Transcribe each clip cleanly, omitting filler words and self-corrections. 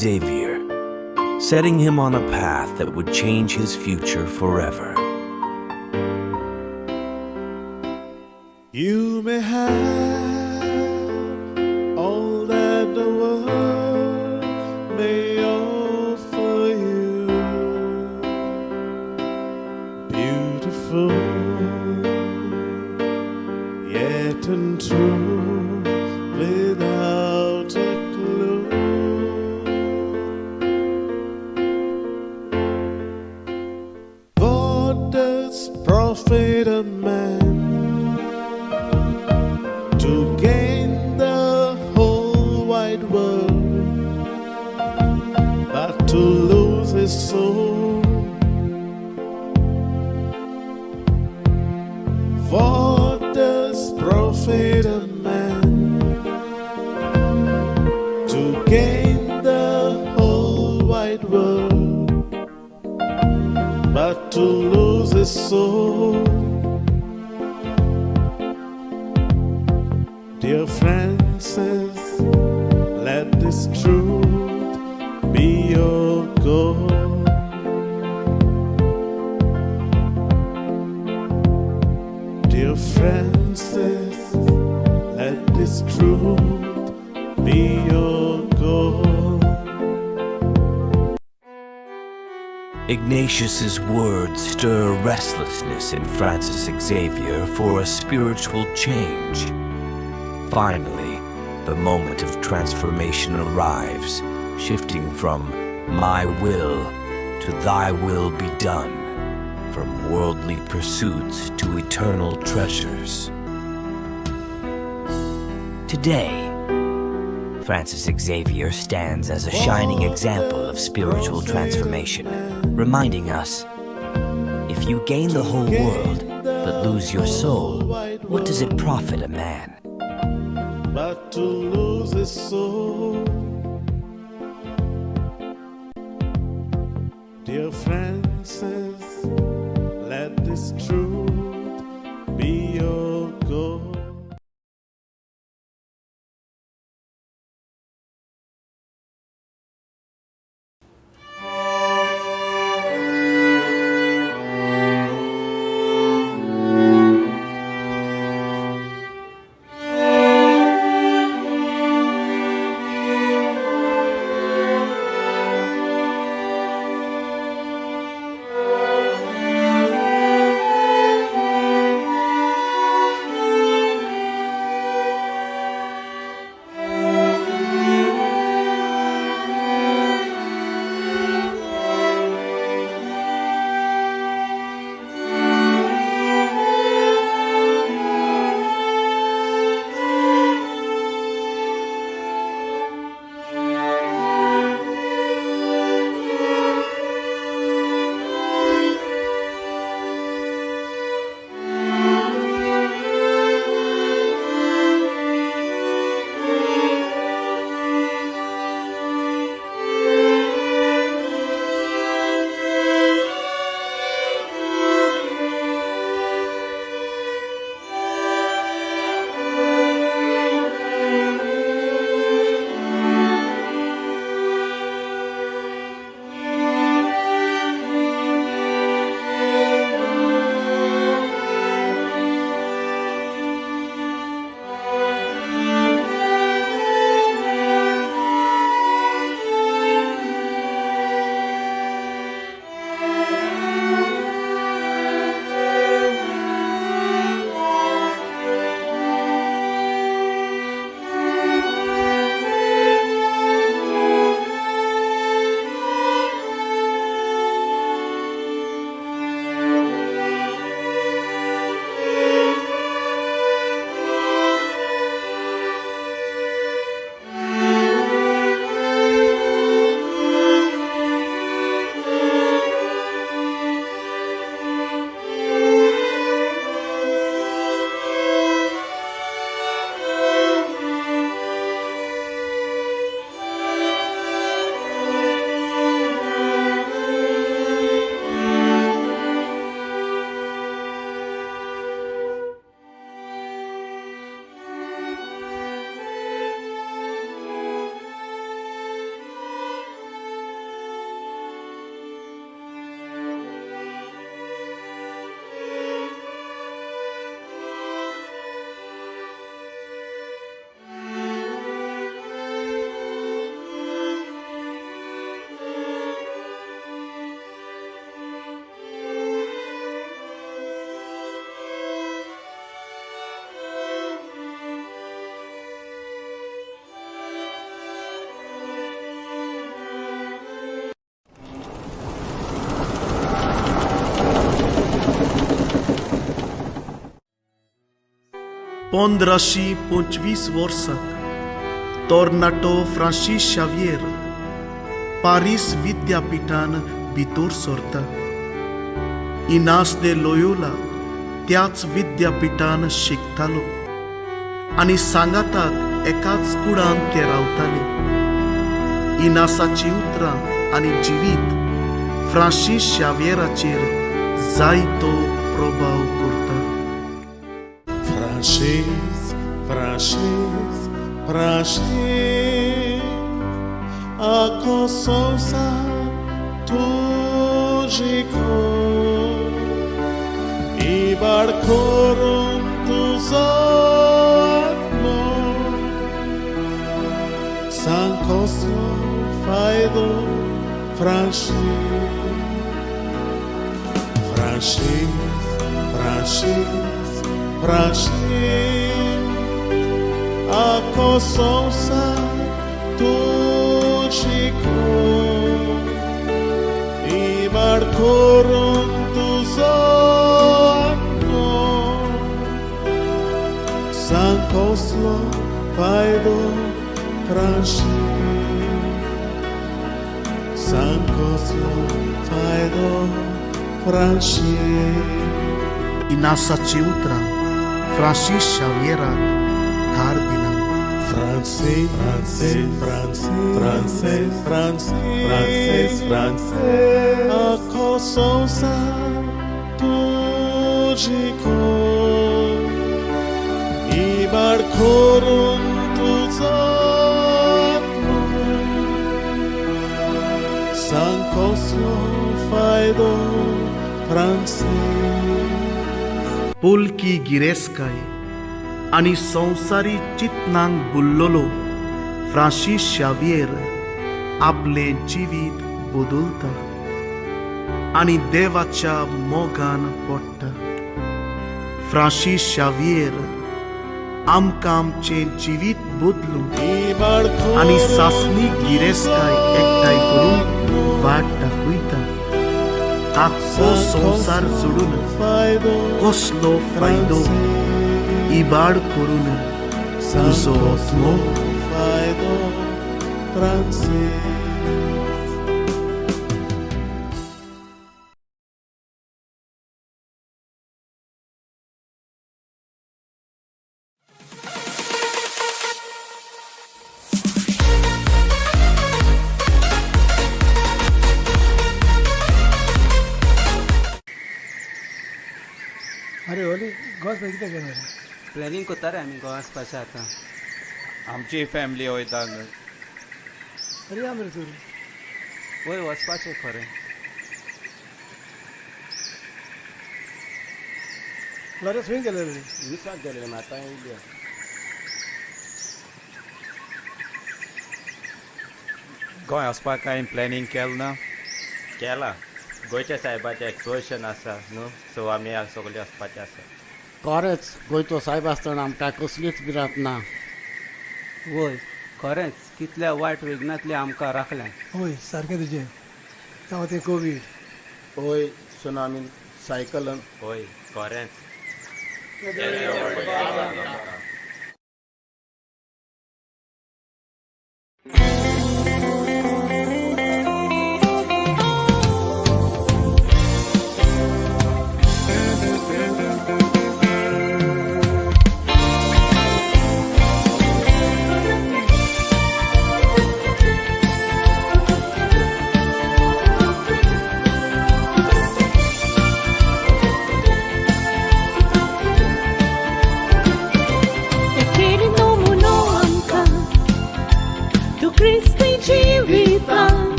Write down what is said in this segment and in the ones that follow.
Xavier, setting him on a path that would change his future forever. You may have all that the world may offer you, beautiful yet untrue, without a clue. What does profit a man to gain the whole wide world, but to lose his soul? What does profit a man to gain the whole wide world, but to lose his soul? Dear Francis, let this truth be your goal. Dear Francis, let this truth be your goal. Ignatius's words stir restlessness in Francis Xavier for a spiritual change. Finally, the moment of transformation arrives, shifting from my will to thy will be done, from worldly pursuits to eternal treasures. Today, Francis Xavier stands as a shining example of spiritual transformation, reminding us, if you gain the whole world but lose your soul, what does it profit a man? But to lose his soul. Dear Francis, let this truth be your goal. 1525 वर्साक तोर्नाटो Francis Xavier Paris विद्यापीठान भितर सरता. इनास दे Loyola त्याच विद्यापीठान शिकतालो आनी सांगाताक एकाच कुडान ते रावताले. इनासाची उतरां आनी जिवीत फ्रांसीस शावियराचेर जायतो प्रभाव करता. Francis, Francis, Francis, a consonsa tugico I barcorum tus atmos San Cosmo faido Francis, Francis, Francis, Francis, a consonsa tugico I barcorum tus atmos San Cosmo faido Francis, San Cosmo faido Francis. इनासाची उतरां Francis शावियराक धार दिना. Francis, Francis, Francis, Francis, Francis, Francis, Francis, a consonsa tugico I barcorum tus atmos San Cosmo faido Francis. Pulki गिरेस्काय आनी संवसारी चिंतनांक बुल्लोलो Francis Xavier आपले जिवीत बदलता आनी देवाच्या मोगान पडटा. फ्रांसीस शावियर आमकां आमचें जिवीत बदलूंक आनी सासणी गिरेस्काय एकठांय करून वाट दाखयता. आख्खो संवसार सोडून कसलो फायदो इबाड करून तुजो आत्मो. अरे ओली गोस कितें केलें प्लॅनिंग करता रे आमी गोवा वचपाचें आतां. आमची फॅमिली वयता अरे या मरे चोरी वय वचपाचें खरें. लॉरेन्स खंय गेले रे? विचार गेले आतां येयली. गोंय वचपाक कांय प्लॅनिंग केलें ना? केला गोंयच्या सायबाचें एक्सपोजिशन आसा न्हू, सो आमी सगळे वचपाचें आसा. खरेंच गोंयचो सायब आसतना आमकां कसलीच भिरांत ना. वय खरेंच कितल्या वायट विघ्नांतली आमकां राखल्या. होय सारकें तुजें. जावं तें कोवीड, होय सुनामीन, सायकलन, होय खरेंच.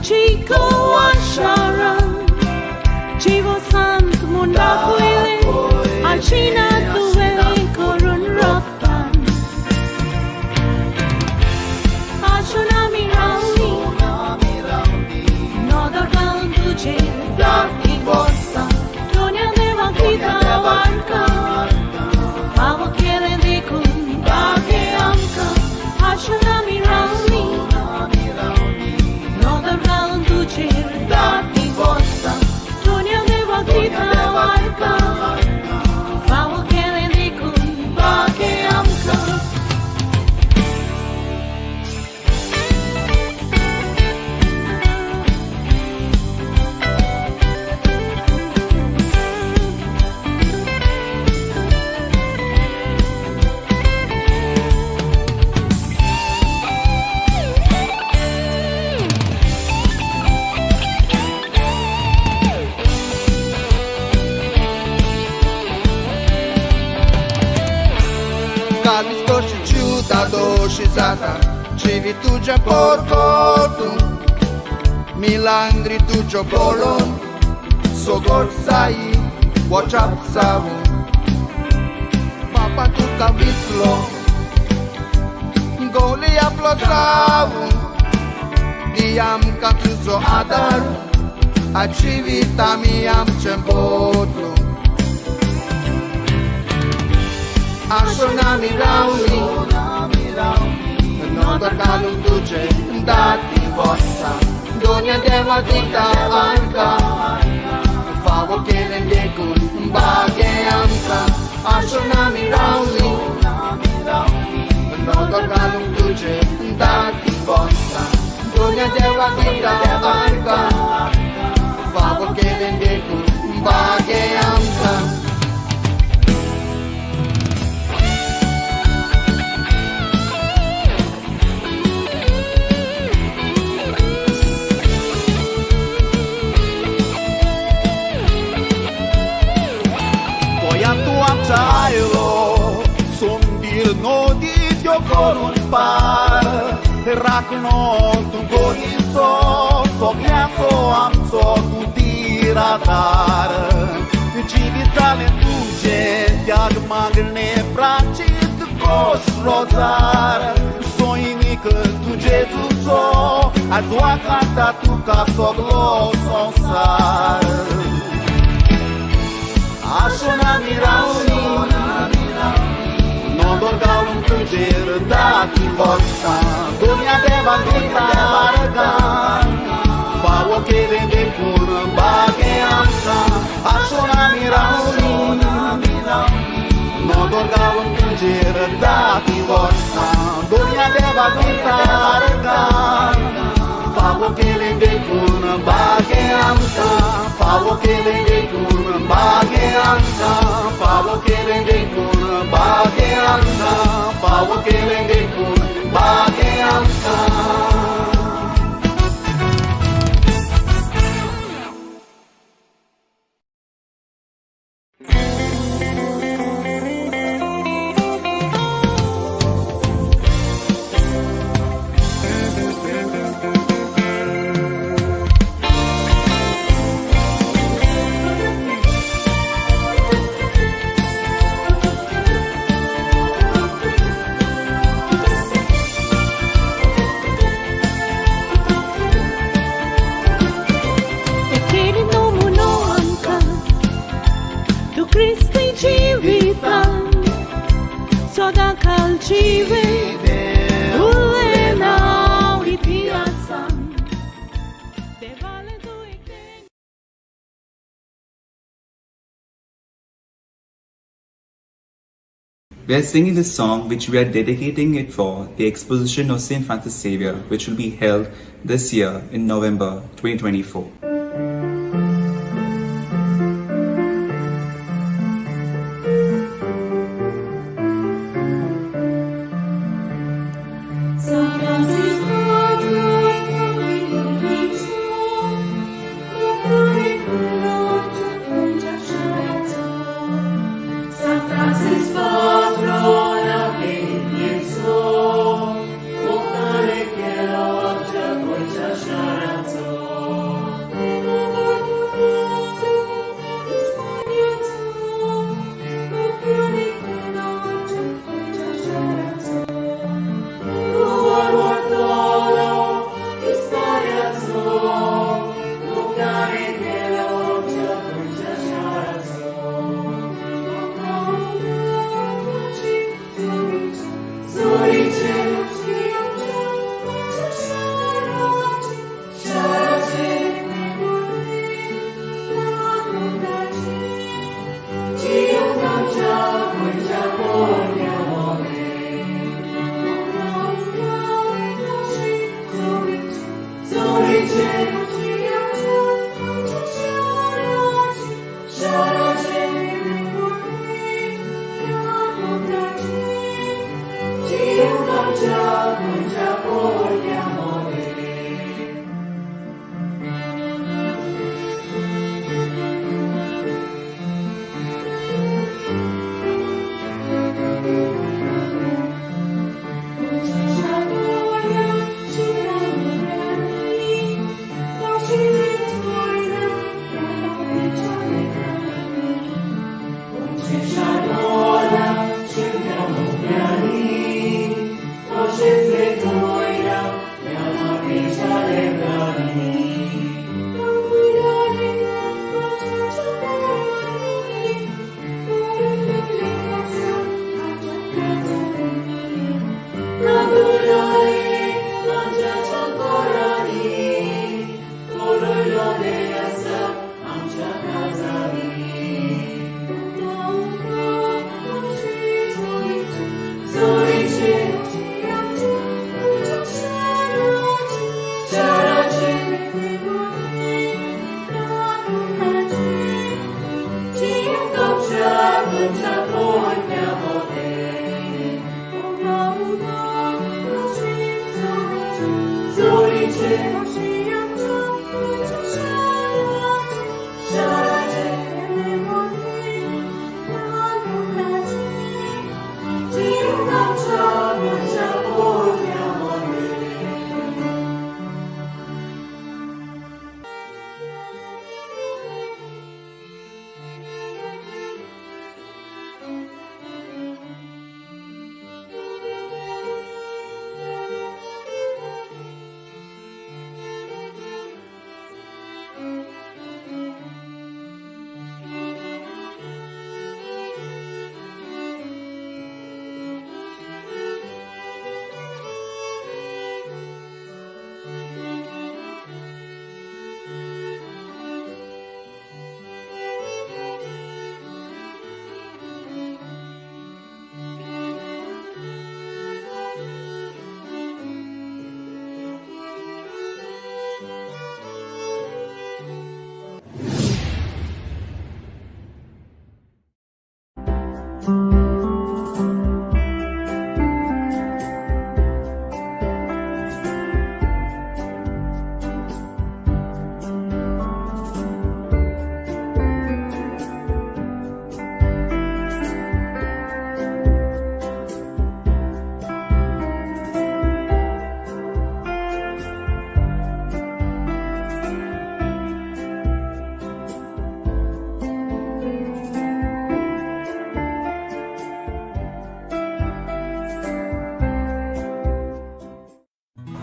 Chico Washaram, Chivo Sant Mundapuile, Alcina Tuvel Korun Rotan, Ashunami Rauni, Nodagal Duce, Darki Bossa, Donia Deva Kita Wanka, Avo Kele Dekun, Dake Amka, Ashunami Rauni. Boshizata, civi tu già porcotu, milangri tu già bolon, sogor sai, wachap savu, papa tu kavitslo, goli aplosavu, diam katuso adar, a civita miam cembotlu. Ashonami rauni, nodar galum duce, dati vossa, donia deva dita anca, favo che rendecun, baghe anca. Ashonami rauni, nodar galum duce, dati vossa, donia deva dita anca, favo che rendecun, baghe anca. Cielo, son bir nodi dio corun par, racno tu gorizo, sognaso amso tu tiratar, civitale tuce, diag magne pracit cos rozar, soinic tu Jesuso, a tua canta tu ca soglo sonsar. Ashonami rauni, non dorgalum tuger dati vossa, dunia deva dita argan, favo che vende pur baghe anca. Ashonami rauni, non dorgalum tuger dati vossa, dunia deva dita argan, favo che vende pur baghe anca, favo che vende pur baghe anca, favo che vende pur baghe anca, favo che vende pur baghe anca. We are singing this song which we are dedicating it for the exposition of St. Francis Xavier, which will be held this year in November 2024.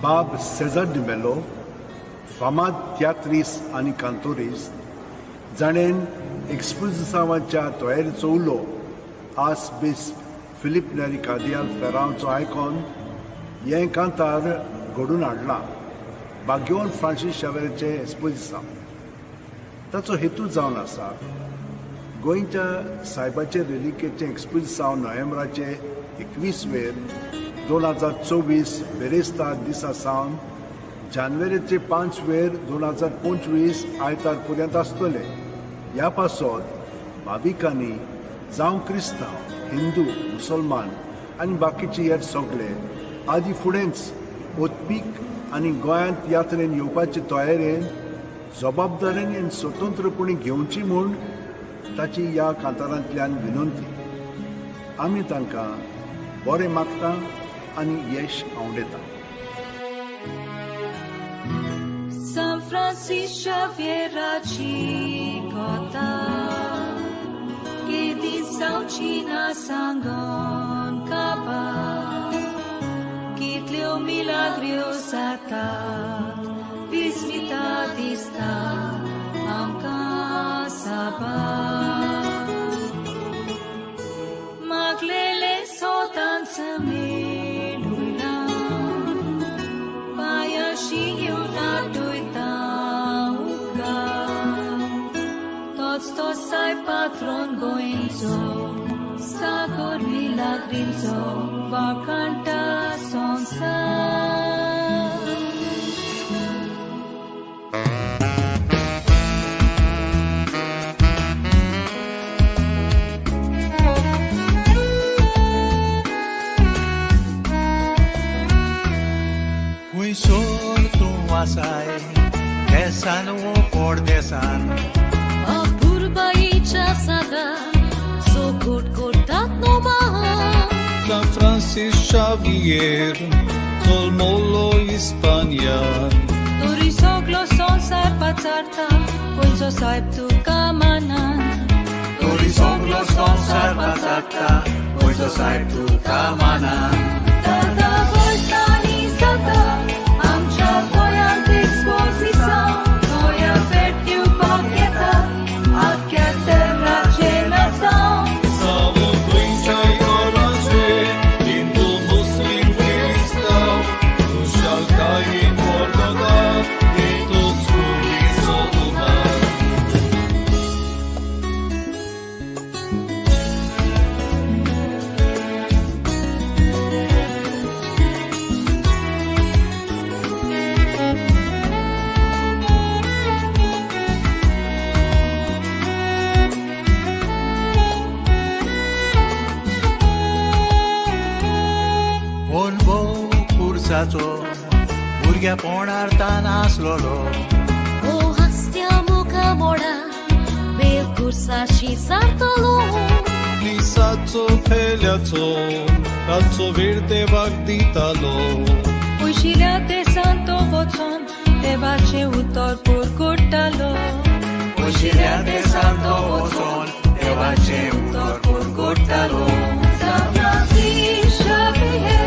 Bob Cesar de Mello, फामाद तियात्रिस्ट आनी कांतोरिस्ट, जाणेन एक्सपोजिसांवाच्या तयारेचो उलो आस बीस Philip नेरी कार्दियाल फेरांवचो icon हें कांतार घडून हाडलां बाग्योन Francis शावेराचें एक्सपोजिसांव. ताचो हेतू जावन आसा गोंयच्या सायबाचे रेलिकेचें एक्सपोजिसांव नोव्हेंबराचे 21 2024 बेरेस्तार दिसा सावन जानेवारीचे 5 2025 आयतार पर्यंत आसतले. ह्या पासत भाविकांनी जावं क्रिस्तांव, हिंदू, मुसलमान आनी बाकीचे हेर सगळे आदी फुडेंच ओतपीक आनी गोंयांत यात्रेन येवपाचे तयारेन जबाबदारेन आनी स्वतंत्रपणी घेवची म्हूण ताची ह्या कांतारांतल्यान विनंती. आमी तांकां बरें मागता आनी यश आवडेता. San Francis Xavieraci cota que disau cina sangon capa que tleo milagrosata vismita dista amca saba maglele sotan semelula paya shi yuna Tots ai patron goinzo, stagor milagrinzo, va canta sonsa. Cui sortu asai, desan o por desan. Sada, so cortat no maha. San Francis Xavier, sol molo Hispania. Turisoglo son sai patarta, poiso sai tu kamanan. Turisoglo son sai patarta, poiso sai tu kamanan. Tata voltani sata, amcha voiant exposição, noia vertiu paqueta. भुरग्यापणार तान आसलोलो O hastia muka moda Bekursashi sartolo Lisaco peliaco Raco virdevac ditalo Ușirea de santo vocon Devace utor purcurtalo Ușirea de santo vocon Devace utor purcurtalo San Francis Xavier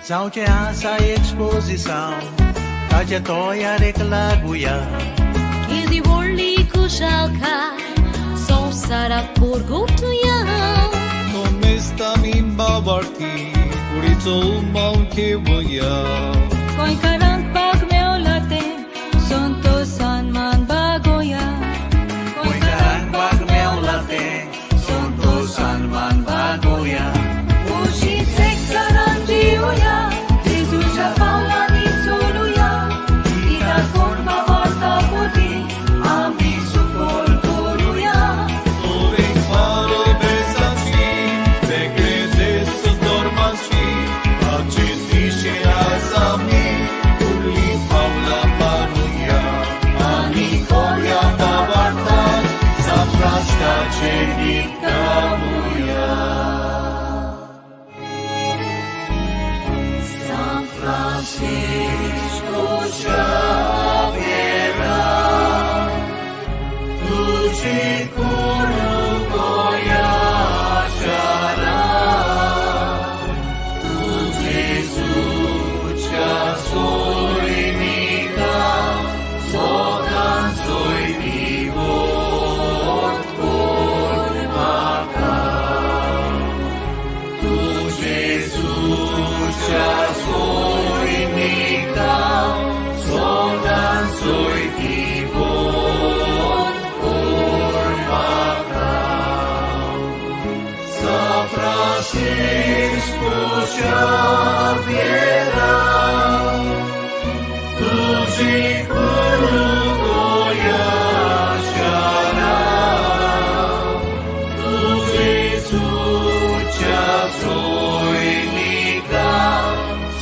Zaŭ que asa exposição ताज्या तोयारेक लागुया केदी व्हडली खुशालकाय संवसाराक पोरगोवटुया तो मेस्ता बाबार्थी कुडीचो उमाव घेवया गोंयकारांक पाग मेवला तें संतोषान मान बागोया गोंयकारांक बाग मेवला तें संतोषान मान बागोया उशीच एकचारान जिवया जेजूच्या पावलांनी चलुया कित्याक कोण बाबार्था पोटी आमी सुफोल करुया एक पारो बेसाची वेगळे देश धर्माची ताची दिशे आज आमी फुडली पावलां मारुया आनी कोया बाबार्थाक साप्रास्ताचे गीत गावुया San Francisco Xavier तुझी कुरू गोयाशारा तुझे सुच्या सोयिका सोगान सोयी वोट कोर म्हाका तुझे सुच्या सोयिका सोगान सोयी वोट कोर म्हाका San Francisco Xavier तुझी कुरू गोयाशारा तुझे सुच्या सोयिका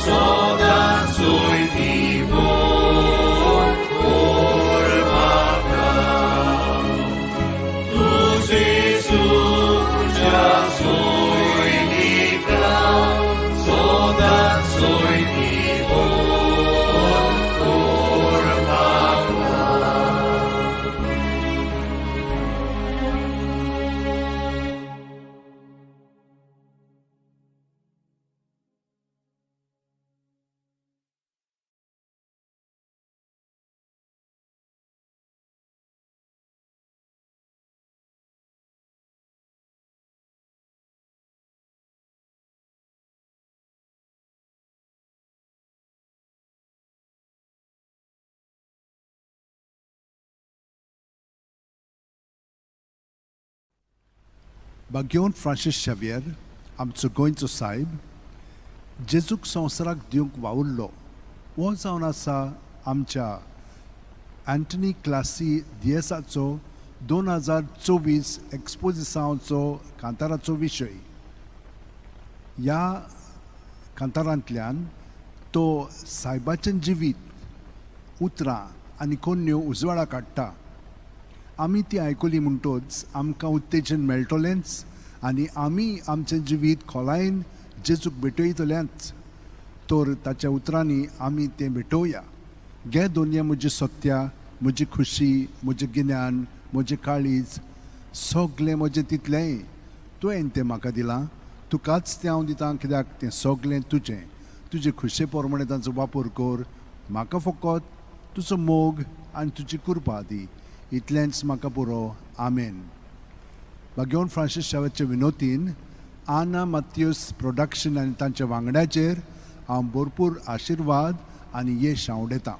सोगान सोयी वोट कोर म्हाका तुझे सुच्या सोयिका सोगान सोयी वोट कोर म्हाका बागेवन फ्रांसीस शावियर आमचो गोंयचो सायब जेजूक संवसाराक दिवंक वावुरलो हो जावन आसा आमच्या अँटनी क्लासी दियेसाचो 2024 एक्सपोजिसांचो कांताराचो विशय ह्या कांतारांतल्यान तो सायबाचें जिवीत उतरां आनी कोन्यो उजवाडाक हाडटा आमी ती आयकुली म्हणटच आमकां उत्तेजन मेळटलेंच आनी आमी आमचें जिवीत खोलायेन जेजूक भेटयतलेंच तर ताच्या उतरांनी आमी तें भेटोवया घे दोनया म्हजी सत्या म्हजी खुशी म्हजें गिन्यान म्हजें काळीज सगलें म्हजें तितलेंय तुवें तें म्हाका दिलां तुकाच तें हांव दितां कित्याक तें सगलें तुजें तुजे खुशे प्रमाणे ताचो वापर कर म्हाका फकत तुजो मोग आनी तुजी कृपा दी इतलेंच म्हाका पुरो आमेन बागेवन फ्रांसीस शावेच्या विनोतीन आना मात्यूस प्रोडक्शन आनी तांच्या वांगड्याचेर हांव भरपूर आशिर्वाद आनी यश हांव उडयतां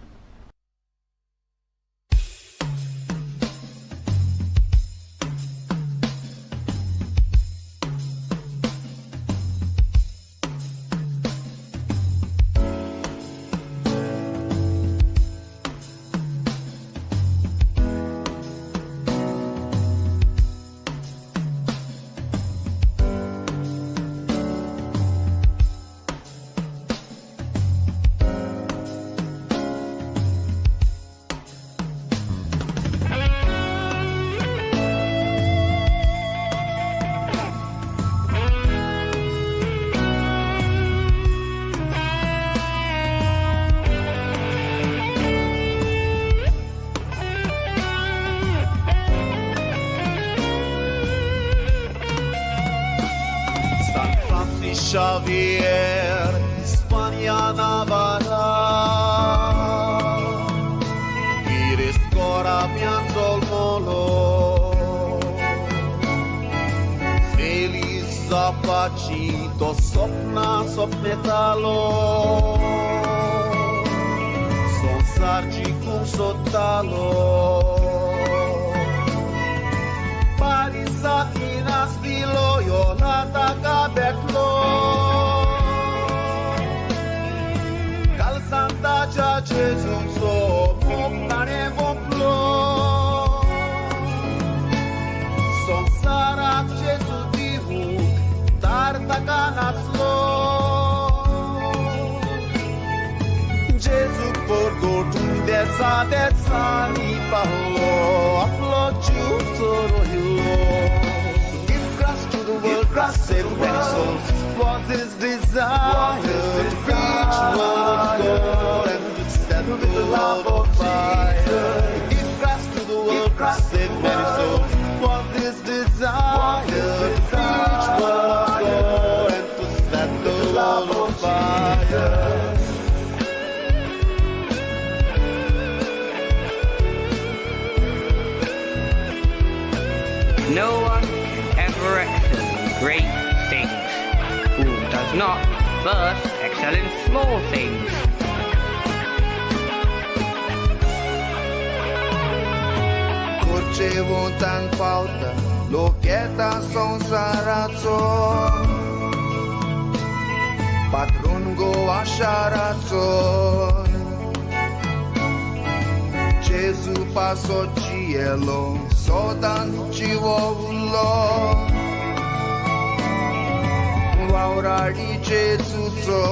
Xavier, Hispania Navarra. বাচি তো স্বপ্নে talo Sonsar de consotalo Parisa que nas pilo Yolata cabetlo Calzanta já Jesus so Moktane voplo Sonsarak Jesus dihu Tartakanaslo Jesus porgotum dessa ni pahlo Aploju toro hilo Give Christ to the world, Christ save many souls Was his desire to reach one God And to set the love of fire Give Christ to the world, Christ save many souls Was his desire to reach one God And to set the love of fire No one ever excels in great things who does not first excel in small things. Curgevo tan falta, lo che ta son sarazzo. Patrungo asharazzo. Gesù passò cielo, sodan civolulo. Vaurari Gesù so.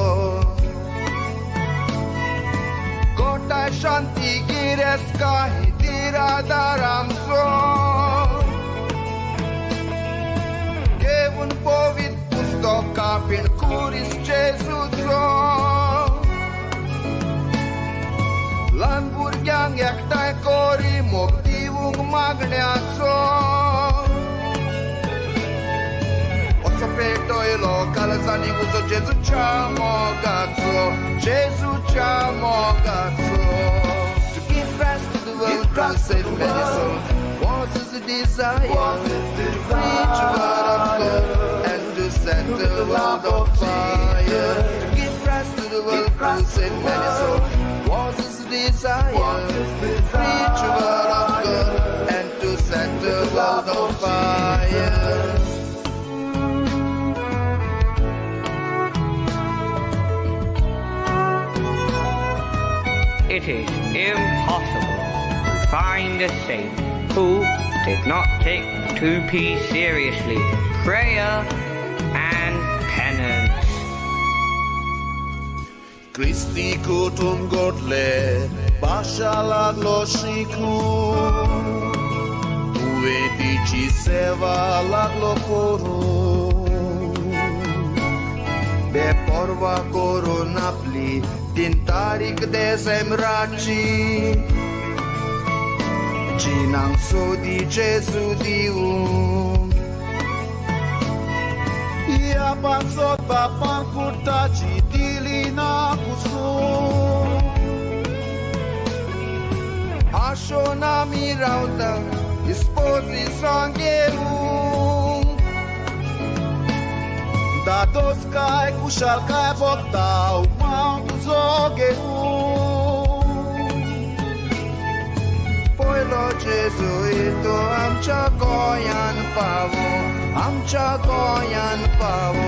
Kota shanti gireska hitira daramso. Kevun povit pustoka pin kuris Gesù so. Lan burgyang yaktai kori motivung magneatso Oso peto ilo kalazani uso Gesù chamogazzo Gesù chamogazzo To give Christ to the world, Christ save many souls Was his desire to preach the word of God And to set the world on fire To give Christ to the world, Christ save many souls Was his desire to preach the word of God and to set the world on fire. It is impossible to find a saint who did not take 2P seriously, prayer and penance. Christi kutum godle bashalaglo shiku Uedici seva laglo koro Be porva koro napli din tarik de semraci Cinang sodi Gesù diu Ia pasot bapan kutaci dilina kusu Asho na mirauta ispozi sangeu Da dos kai kushal kai botau mau zogeu Poilo Jesuito amcha goyan pavo Amcha goyan pavo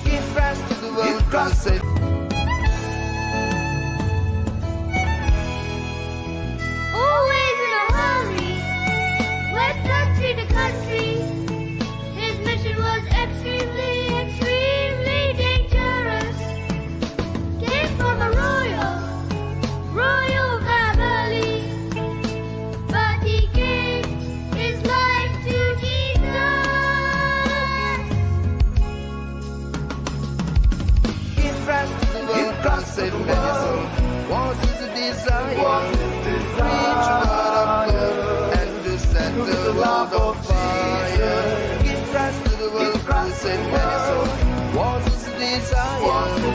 Give rest to the world, cross it Always in a hurry Went country to country His mission was extremely, extremely dangerous Came from a royal family But he gave his life to Jesus Give rest to the world, cross it Was his desire to preach the word of God and to set the world on fire. Give rest to the world, cross it Was his desire to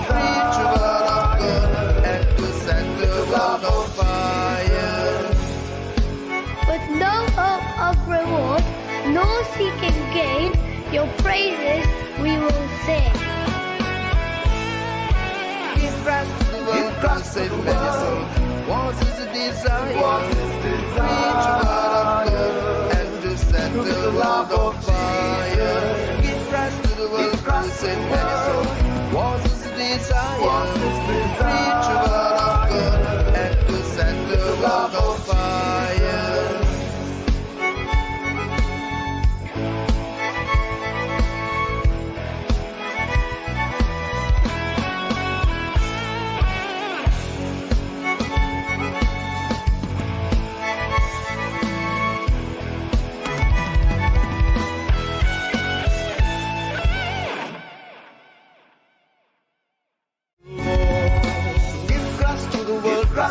preach the word of God and to set the world on fire. With no hope of reward, nor seeking gain, Your praises we will sing. Give Christ to the world, Christ save many souls. What is the desire? Preach the word of God and to set the world on fire. Give Christ to the world, Christ save many souls. What is the desire? Preach the word of God and to set the world on fire.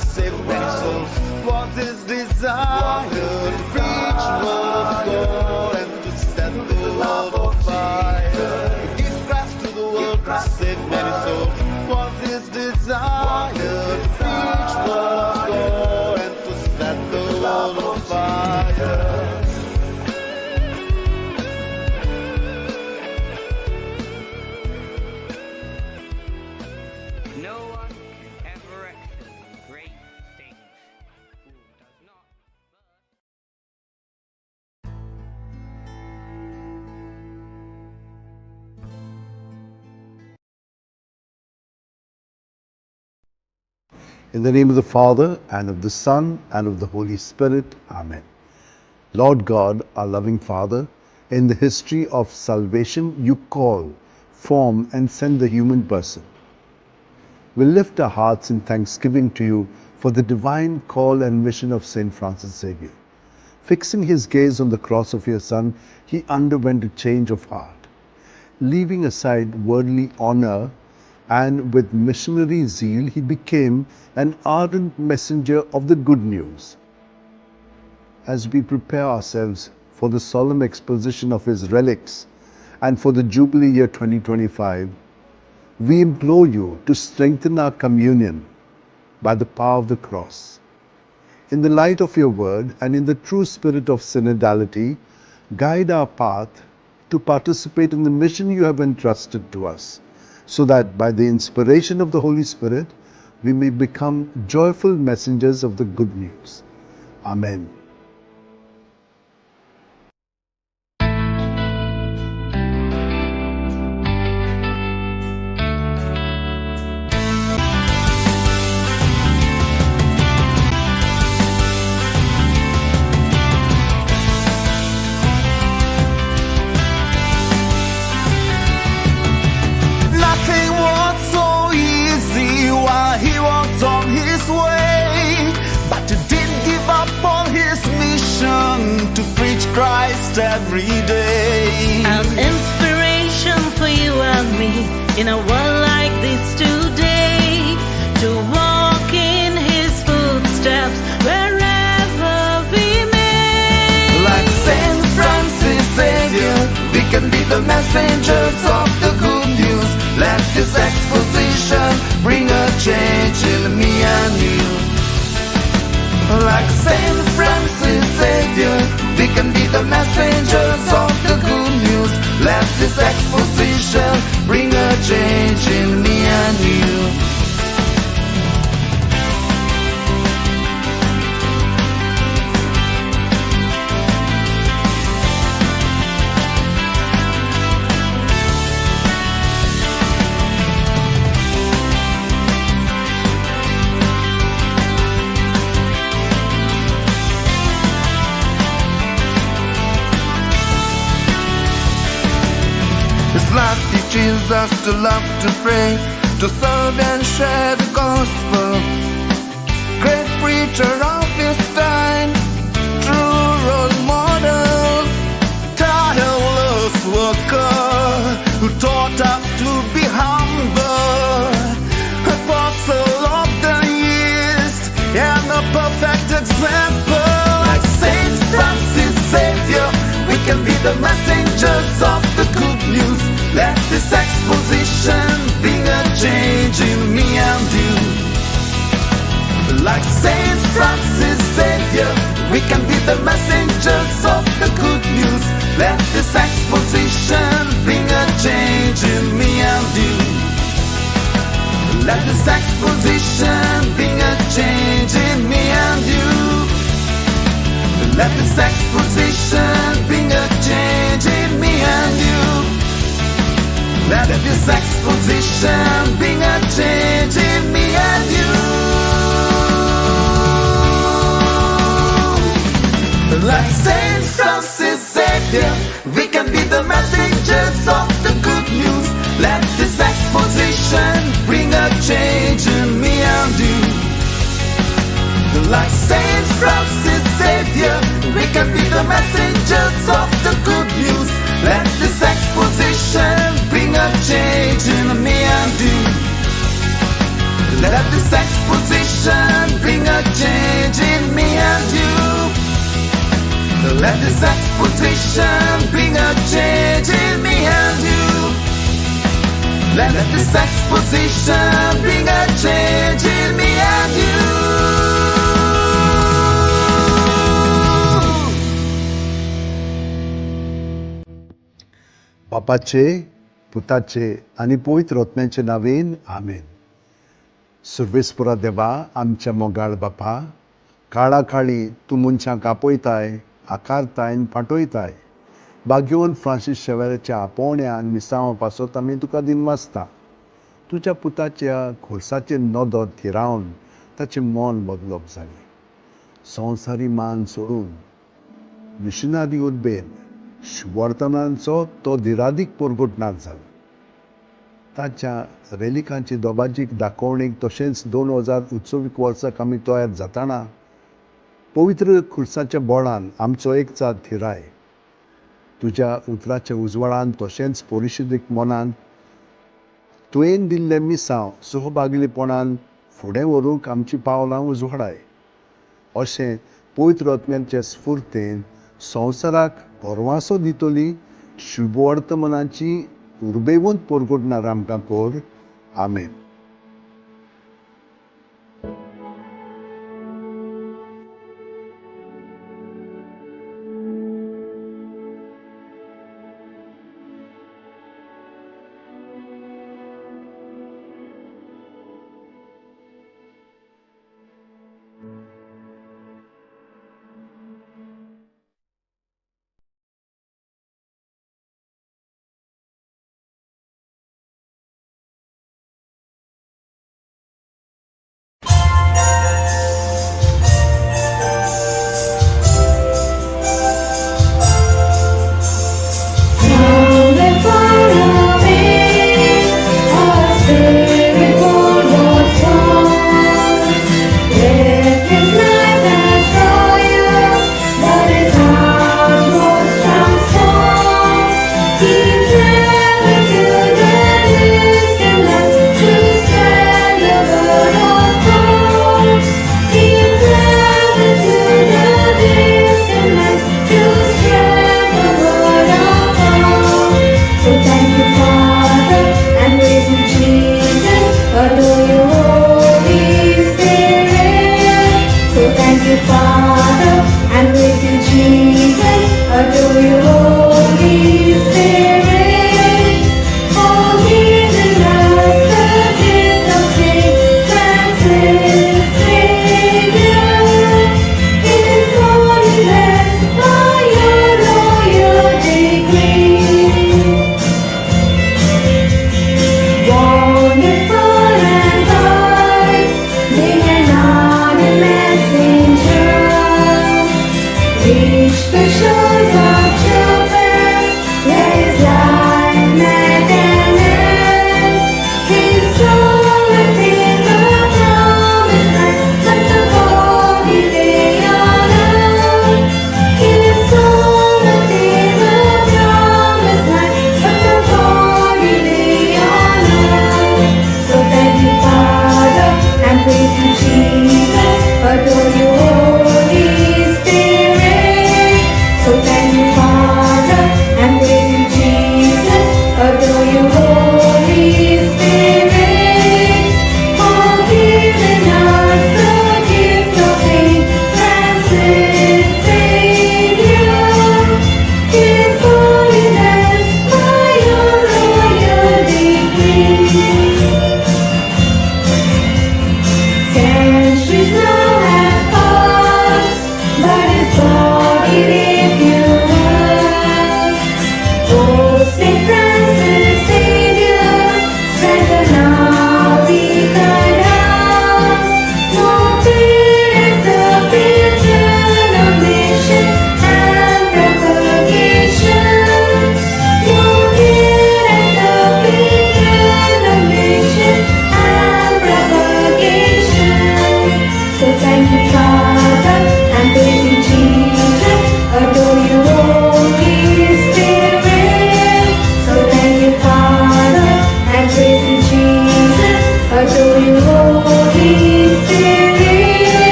Save many souls. What is desire? To preach the word of God and to set the world on fire. Give Christ to the world, Christ save many souls. What is desire? To preach the word of God and to set the world on fire. No one can ever excel in great things who does not In the name of the Father, and of the Son, and of the Holy Spirit. Amen. Lord God, our loving Father, in the history of salvation, you call, form, and send the human person. We lift our hearts in thanksgiving to you for the divine call and mission of St. Francis Xavier. Fixing his gaze on the cross of your Son, he underwent a change of heart. Leaving aside worldly honor, and with missionary zeal, he became an ardent messenger of the good news. As we prepare ourselves for the solemn exposition of his relics and for the Jubilee year 2025, we implore you to strengthen our communion by the power of the cross. In the light of your word and in the true spirit of synodality, guide our path to participate in the mission you have entrusted to us, so that by the inspiration of the Holy Spirit, we may become joyful messengers of the good news. Amen. Christ every day. An inspiration for you and me in a world like this today, to walk in his footsteps wherever we may. Like Saint Francis Xavier, we can be the messengers of the good news. Let this exposition bring a change in me and you. Like Saint Francis Xavier, we can be the messengers of the good news. Let this exposition bring a change in me and you. His life teaches us to love, to pray, to serve and share the gospel. Great preacher of his time, true role model, tireless worker who taught us to be humble, apostle of the East and a perfect example. Like Saint Francis Xavier, we can be the messengers of the good news. Let this exposition bring a change in me and you. Like Saint Francis Xavier, we can be the messengers of the good news. Let this exposition Let this exposition bring a change in me and you. Let this exposition bring a change in me and you. Let this exposition bring a change in me and you. Like Saint Francis Xavier, we can be the messengers of the good news. Let this exposition bring a change in me and you. Like Saint Francis Xavier, we can be the messengers of the good news. Let this exposition bring a change in me and you. Let this exposition bring a change in me and you. Let this exposition bring a change in me and you. Let this exposition bring a change in me and you. बापाचे, पुताचे आणि पवित्र आत्म्याचे नावेन आमेन. सर्वेस्परा देवा, आमच्या मोगाळ बापा, काळा काळी तूं मनशांक आपयताय, आकारताय आनी फाटयताय. भाग्यवन फ्रांसीस शेवेराच्या आपोवण्यान मिसांवा पासत आमी तुका दिन वाचता. तुज्या पुताच्या खोर्साचेर नदर थिरावन ताचें मन बदलप जालें. संवसारी मान सोडून मिशनरी उर्बेन शुभवर्तमानांचो तो धिरादीक परगटणार जालो. ताच्या रेलिकांची दोबाजीक दाखोवणेक तशेंच 2029 वर्साक आमी तयार जाताना पवित्र खुर्साच्या बोळान आमचो एकचार थिराय. तुज्या उतराच्या उजवाडान तशेंच परिशदेक मनान तुवें दिल्लें मिसांव सहभागिलीपणान फुडें व्हरूंक आमची पावलां उजवाडाय. अशें पवित्र आत्म्याचे स्फूर्तेन संवसाराक परवांसो दितली शुभवर्तमानाची उर्बेवंत परगटणार आमकां कर. आमेन.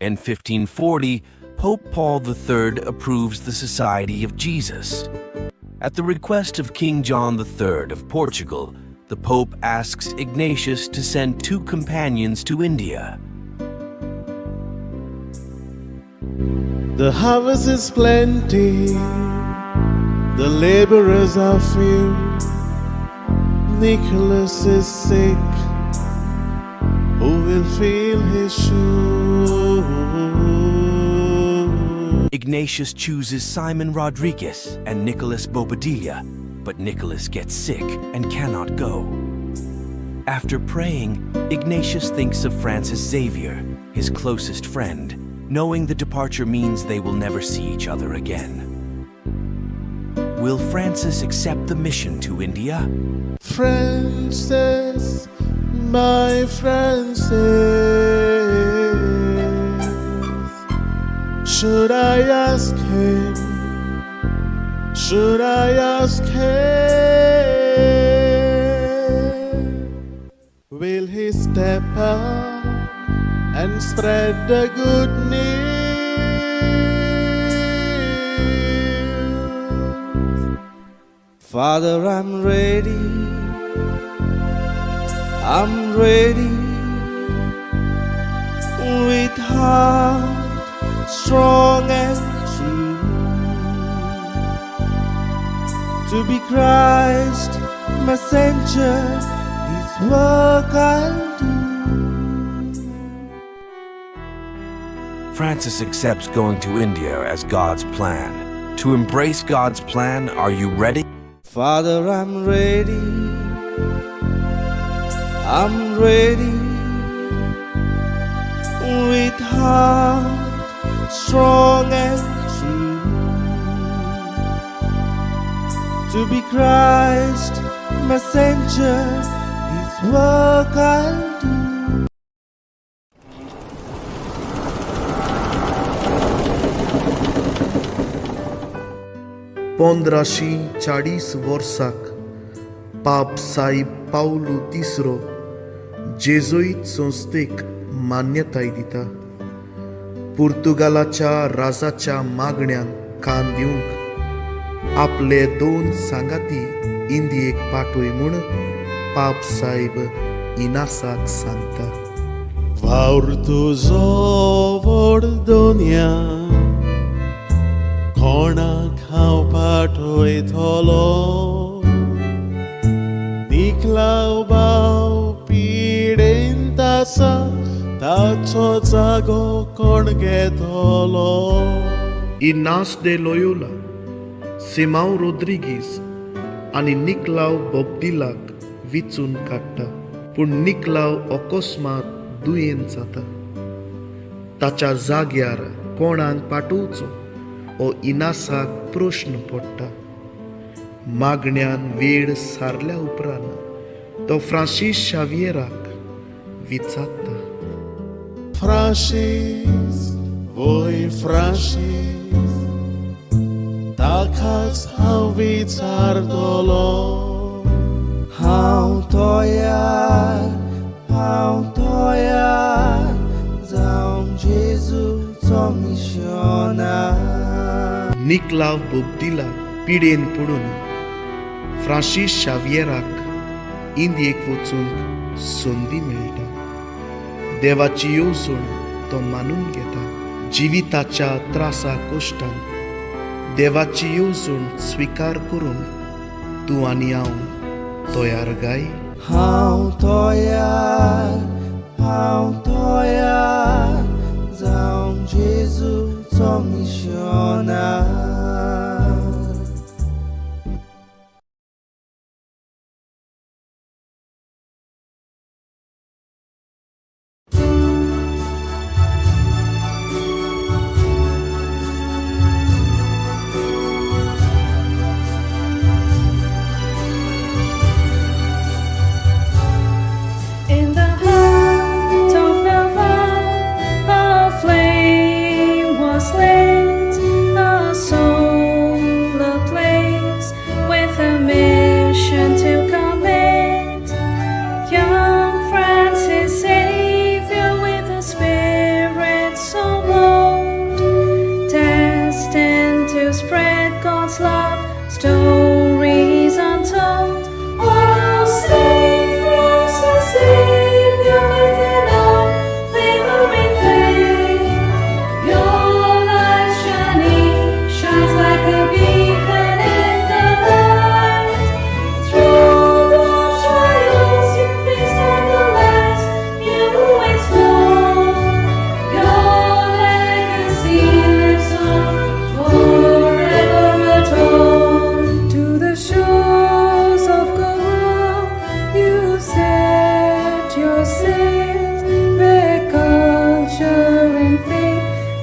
In 1540, Pope Paul III approves the Society of Jesus. At the request of King John III of Portugal, the Pope asks Ignatius to send 2 companions to India. The harvest is plenty, the laborers are few. Nicholas is sick, who will fill his shoes? Ignatius chooses Simon Rodriguez and Nicholas Bobadilla, but Nicholas gets sick and cannot go. After praying, Ignatius thinks of Francis Xavier, his closest friend, knowing the departure means they will never see each other again. Will Francis accept the mission to India? Francis, my Francis, should I ask him? Should I ask him? Will he step up and spread the good news? Father, I'm ready. I'm ready. With heart strong and true, to be Christ messenger, this work I'll do. Francis accepts going to India as God's plan. To embrace God's plan, are you ready? Father, I'm ready. I'm ready. With heart strong and true, to be Christ messenger, this work I'll do. पंद्राशी 40 वर्साक पाप साईब पावलू तिसरो जेजुईत संस्थेक मान्यताय दिता. पुर्तुगालाच्या राजाच्या मागण्यांक कान दिवंक आपले 2 सांगाती इंदियेक पाठोय म्हूण पाप साईब इनासाक सांगता. वावर तुजो व्हड दोनया, कोणाक हांव पाठयतलो? निखलाव भाव पिडेंत आसा, ताचो जागो कोण घेतलो? इनास de Loyola, Simão Rodrigues आनी निकलाव बोब्दिलाक विचून काडटा. पूण निकलाव अकस्मात दुयेंत जाता. ताच्या जाग्यार कोणाक पाठोवचो हो इनासाक प्रश्न पडटा. मागण्यान वेळ सारल्या उपरांत तो फ्रांसीस शावियराक विचारता. फ्रांसीस, वोय फ्रांसीस, ताकाच हांव विचारतलो. हांव तयार जावं जेजूचो मिशनार. निकलाव बोब्दिला पिडेन पडून फ्रांसीस शावियराक इंदियेक वचूंक संदी मेळटा. देवाची येवजण तो मानून घेता. जिविताच्या त्रासा कश्टान देवाची येवजण स्विकार करूंक तूं आनी हांव तयार गाय. हांव तयार जावं जेजूचो मिशनार. In the heart of Navarre, a flame was lit, a soul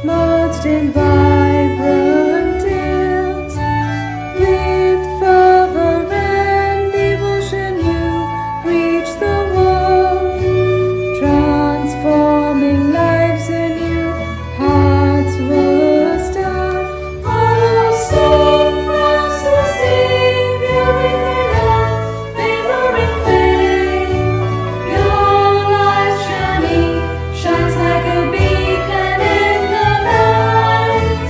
lodged in vibrant tales. With fervor and devotion you reach the world, transforming lives anew, hearts were stirred. Oh, Saint Francis Xavier, with your unfavoring fame, your life's journey shines like a beacon in the night.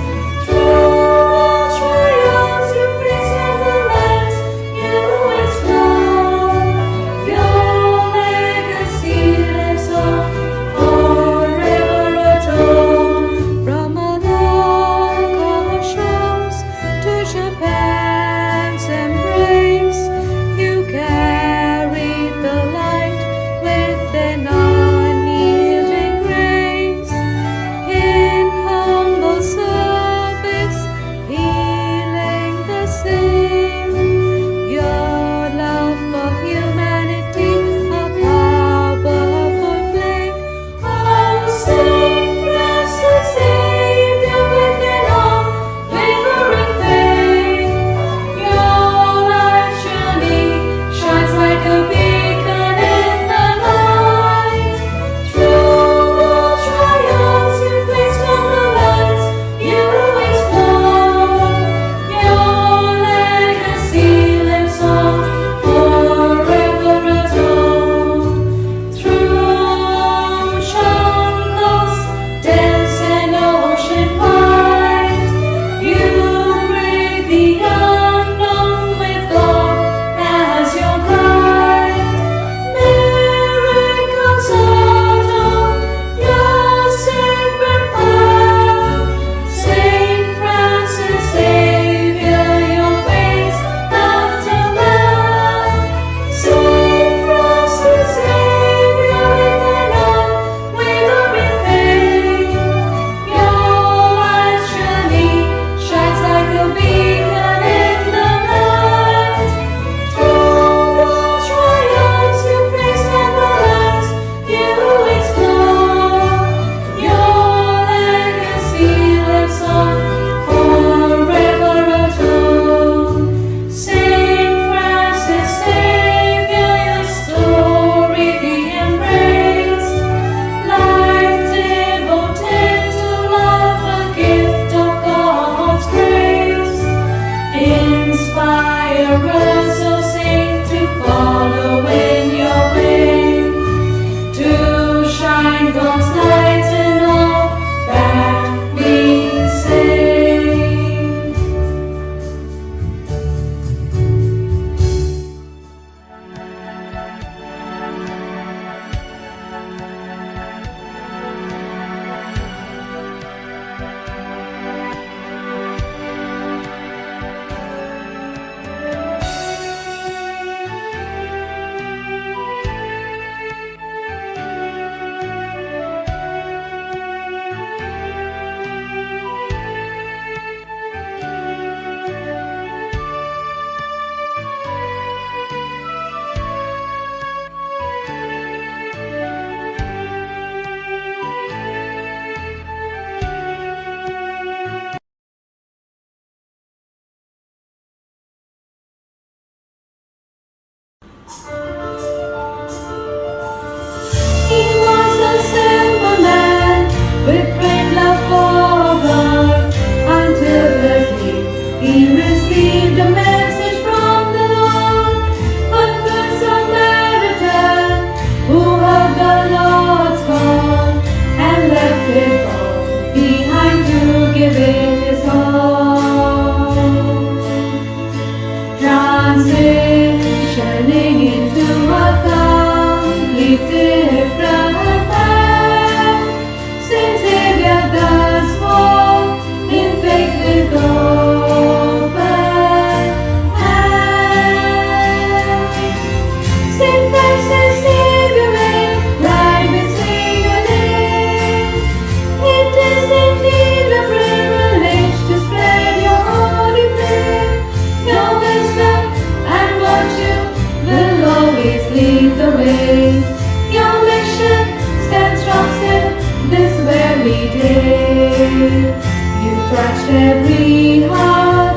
touched every heart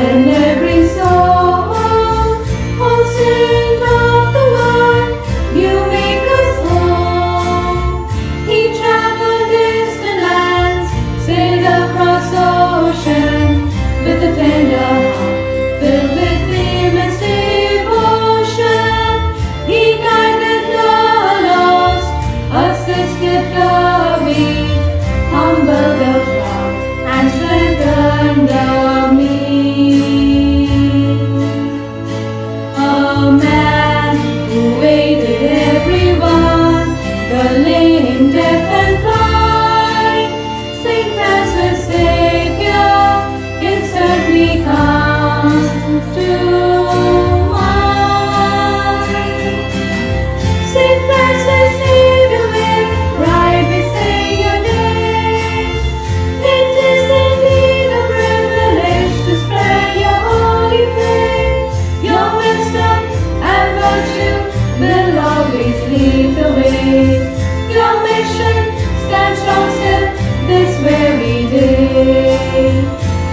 and every soul. Oh, Saint of the Lord, you make us whole. He traveled distant lands, sailed across ocean, with a tender heart filled with immense devotion. He guided the lost, assisted the weak, humbled the proud, and strengthened the meek. A man who aided everyone, the lame, deaf, and blind. Saint Francis Xavier, instantly comes to mind. Saint Francis Xavier, may right we say your name. It is indeed a privilege to spread your holy flame. Your wisdom and virtue will always lead the way. Your mission stands strong still this very day.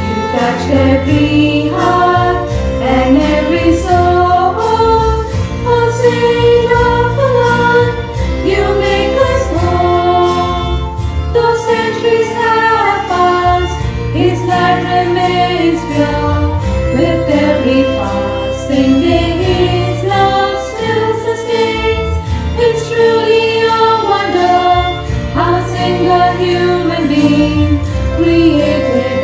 You touched every heart and every soul. Oh, Saint of the Lord, you make us whole. Though centuries have passed, His light remains pure. With every passing day, His love still sustains. It's truly a wonder how a single human being created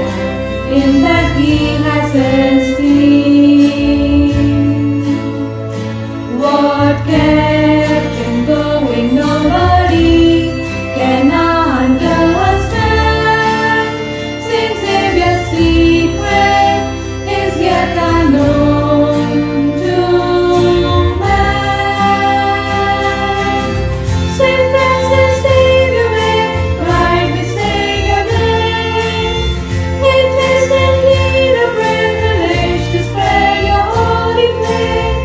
in that He hasn't seen. What kept Him going, nobody can understand. Saint Xavier's secret is yet unknown to man. Saint Francis Xavier, may right we say your name. It is indeed a privilege to spread your holy flame.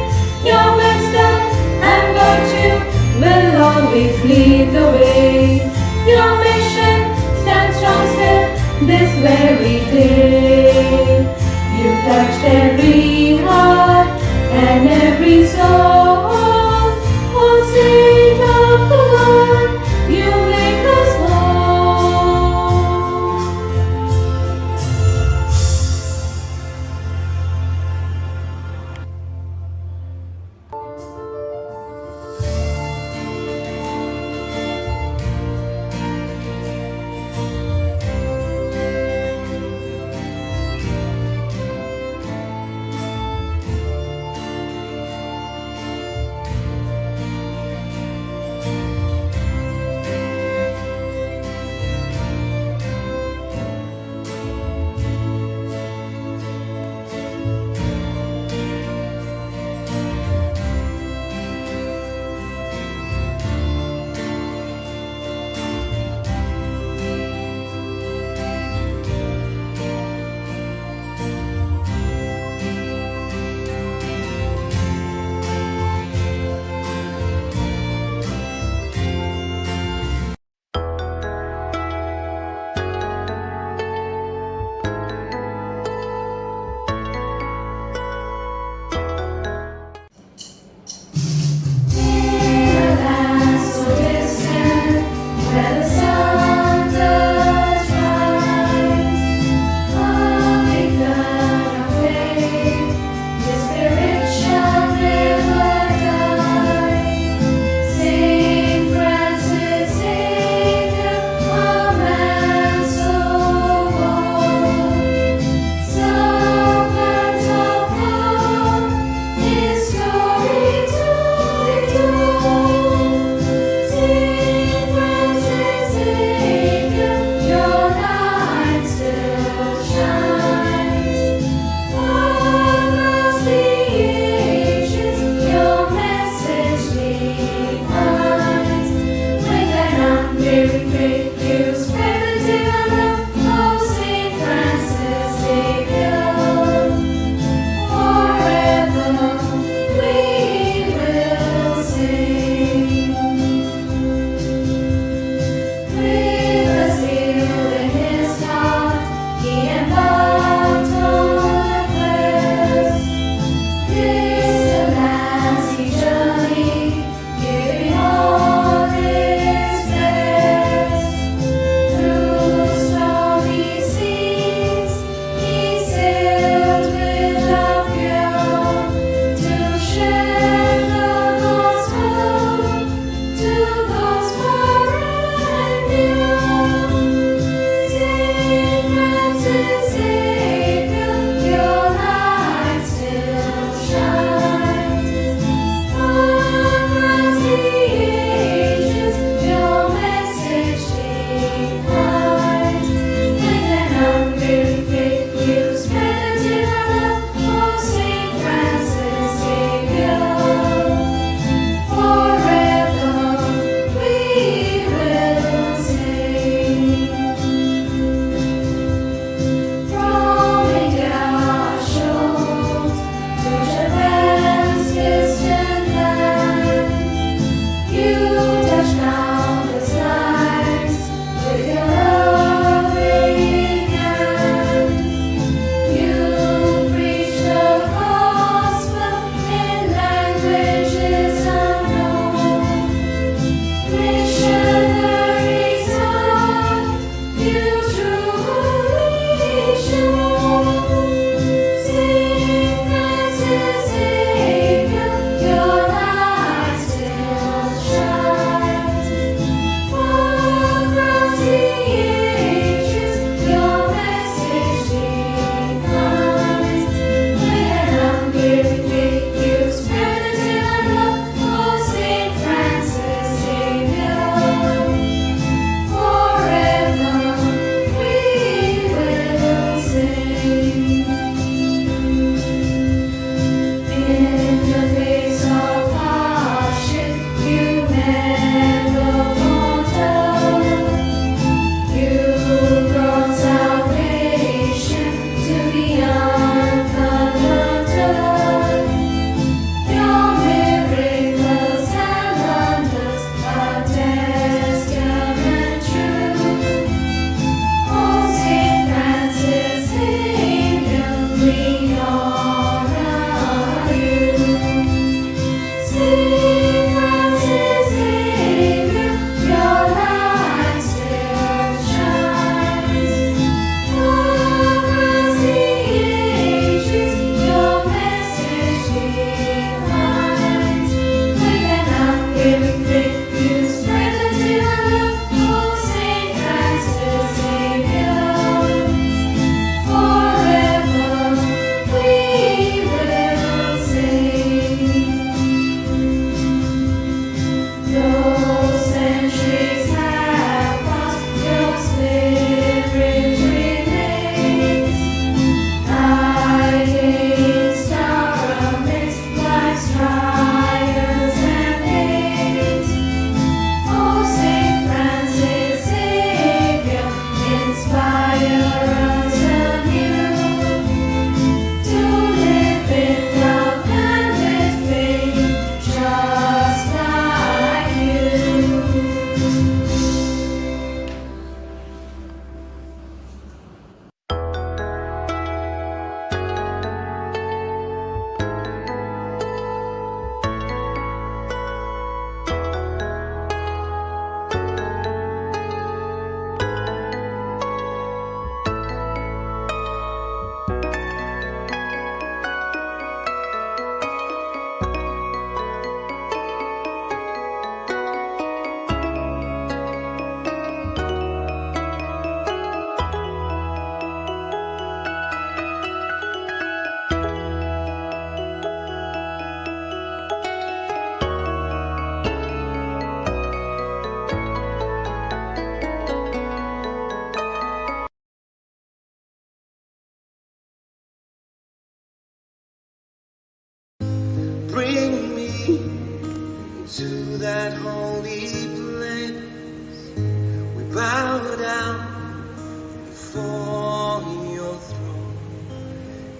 Your wisdom and virtue will always lead the way. Your mission stands strong still this very day. You touched every heart and every soul. Oh, Saint of the Lord, you make us whole.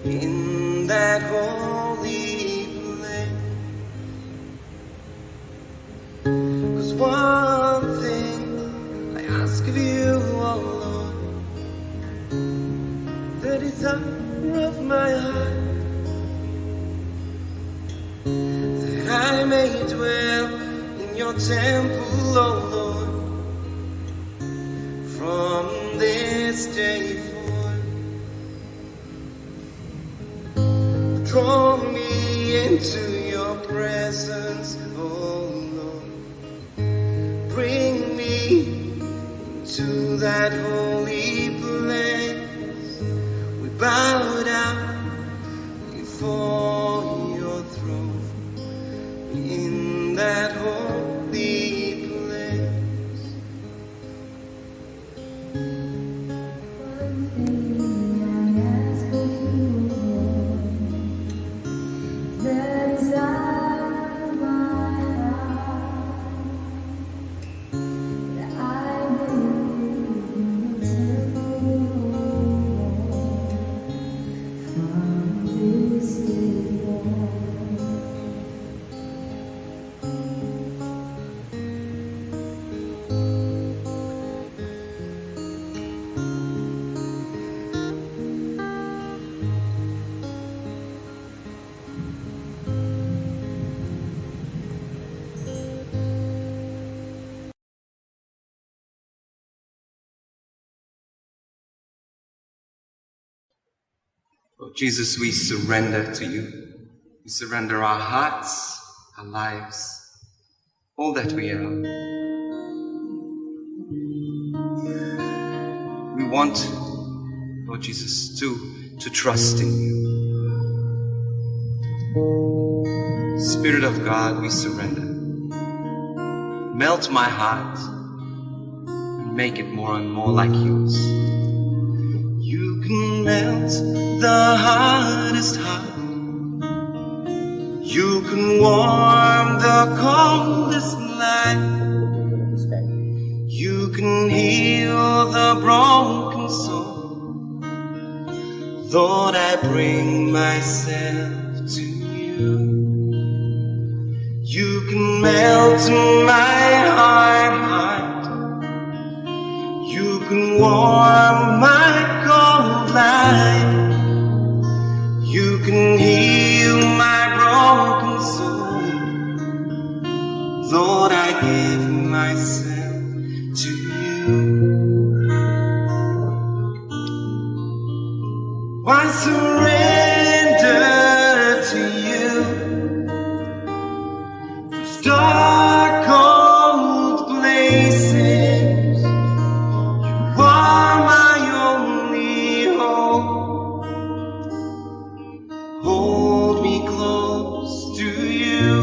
in that holy place. 'Cause one thing I ask of you, oh Lord, the desire of my heart, that I may dwell in your temple, oh Lord, from this day forth. Draw me into your presence, oh Lord. Bring me to that holy place. We bow down before your throne in that holy place. Oh, Jesus, we surrender to you. We surrender our hearts, our lives, all that we are. We want, Lord Jesus, to trust in you. Spirit of God, we surrender. Melt my heart and make it more and more like yours. You can melt the hardest heart. You can warm the coldest life. You can heal the broken soul. Lord, I bring myself to you. You can melt my heart. You can warm my cold life. You can heal my broken soul. Lord, I give myself to you. I surrender to you. Those dark, cold places, you are my only hope. Hold me close to you.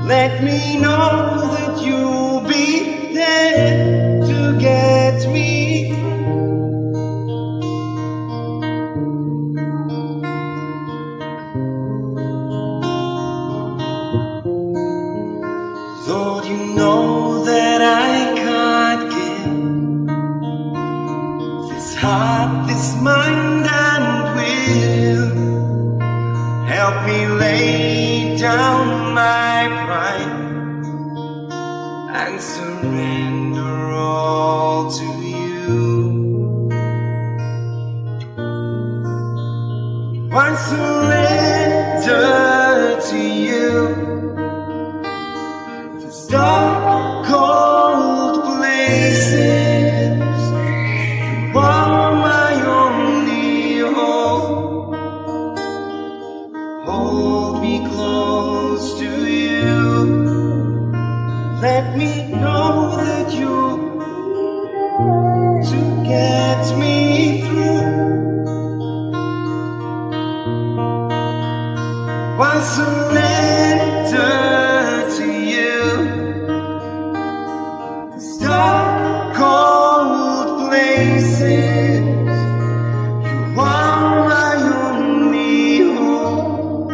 Let me know that you'll be there to get me through. Lord, you know that I can't give this heart, this mind and will. Help me lay down my pride and surrender all to you. I surrender to you. These dark, cold places, you are my only hope. Hold me close to you. Let me know that you're to get me through. I surrender to you. These dark, cold places, you are my only hope.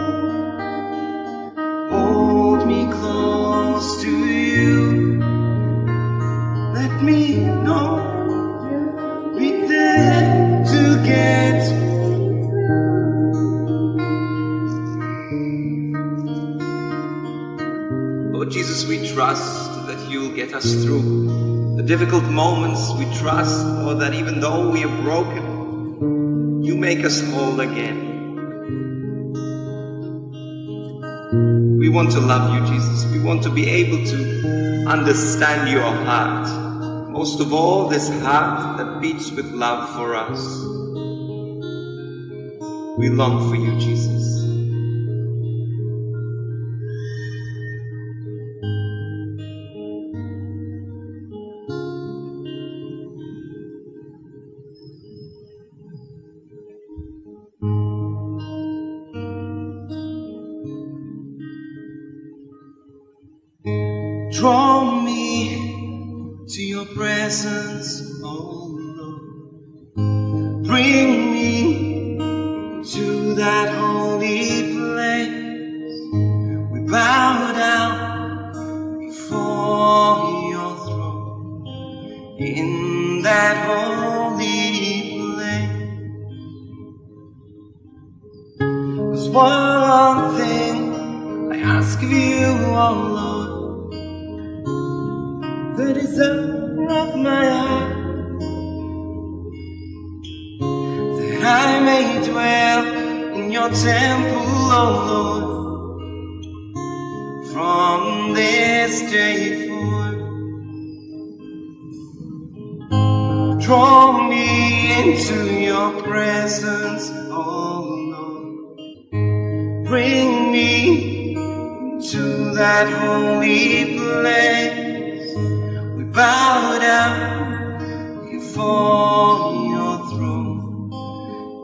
Hold me close to you. Let me know you're there to get me. will get us through the difficult moments. We trust, Lord, that even though we are broken, you make us whole again. We want to love you, Jesus. We want to be able to understand your heart. Most of all, this heart that beats with love for us. We long for you, Jesus. Draw me to your presence, oh Lord. Bring me to that holy place. We bow down before your throne in that holy place. 'Cause one thing I ask of you, oh Lord, the desire of my heart, that I may dwell in your temple, oh Lord, from this day forth. Draw me into your presence, oh Lord. Bring me to that holy place. Bow down before your throne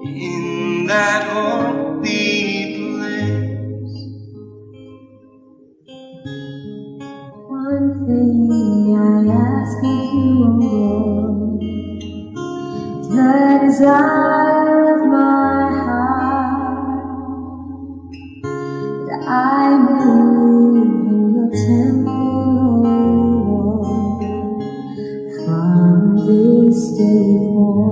in that holy place. One thing I ask of you, O Lord, the desire of my heart, that I may live in your temple, this day forth.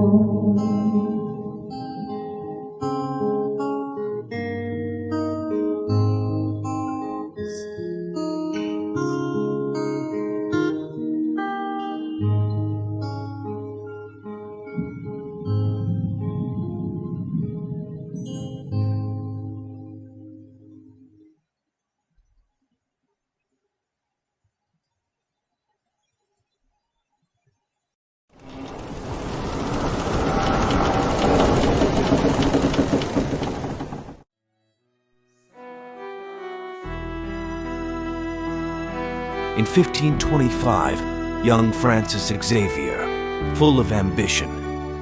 In 1525, young Francis Xavier, full of ambition,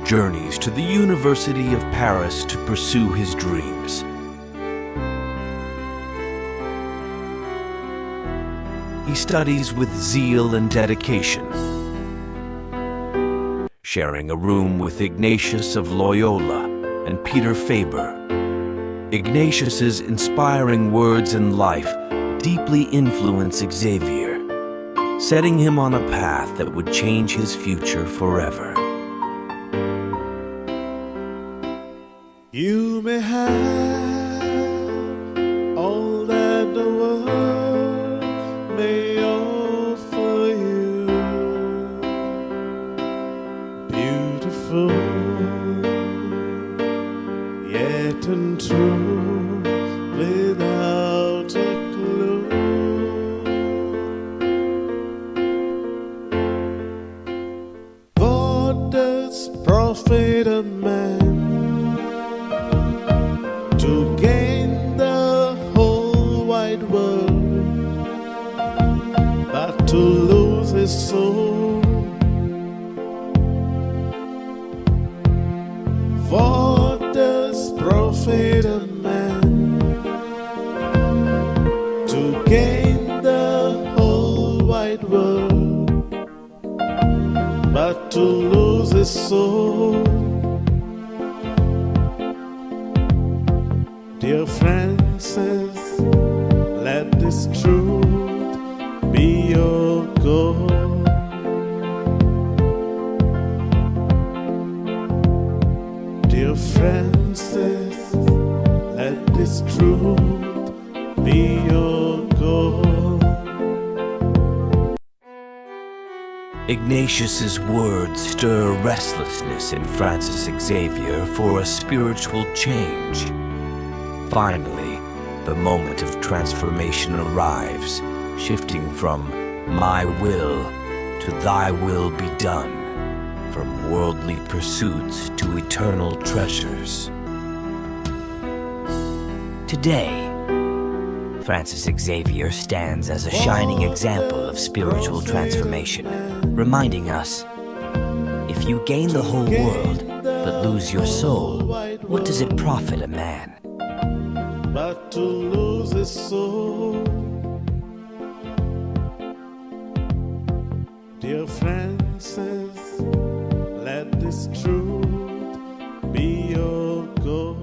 journeys to the University of Paris to pursue his dreams. He studies with zeal and dedication, sharing a room with Ignatius of Loyola and Peter Faber. Ignatius's inspiring words and life deeply influence Xavier, setting him on a path that would change his future forever. You may have all that the world may offer you, beautiful yet untrue, without a clue. What does profit a man to gain the whole wide world, but to lose his soul? What does profit a man to gain the whole wide world, but to lose his soul? Dear Francis, let this truth be your goal. Dear Francis, let this truth be your goal. Ignatius's words stir restlessness in Francis Xavier for a spiritual change. Finally, the moment of transformation arrives, shifting from my will to thy will be done, from worldly pursuits to eternal treasures. Today, Francis Xavier stands as a shining example of spiritual transformation, reminding us, if you gain the whole world but lose your soul, what does it profit a man? But to lose his soul. Dear Francis, let this truth be your goal.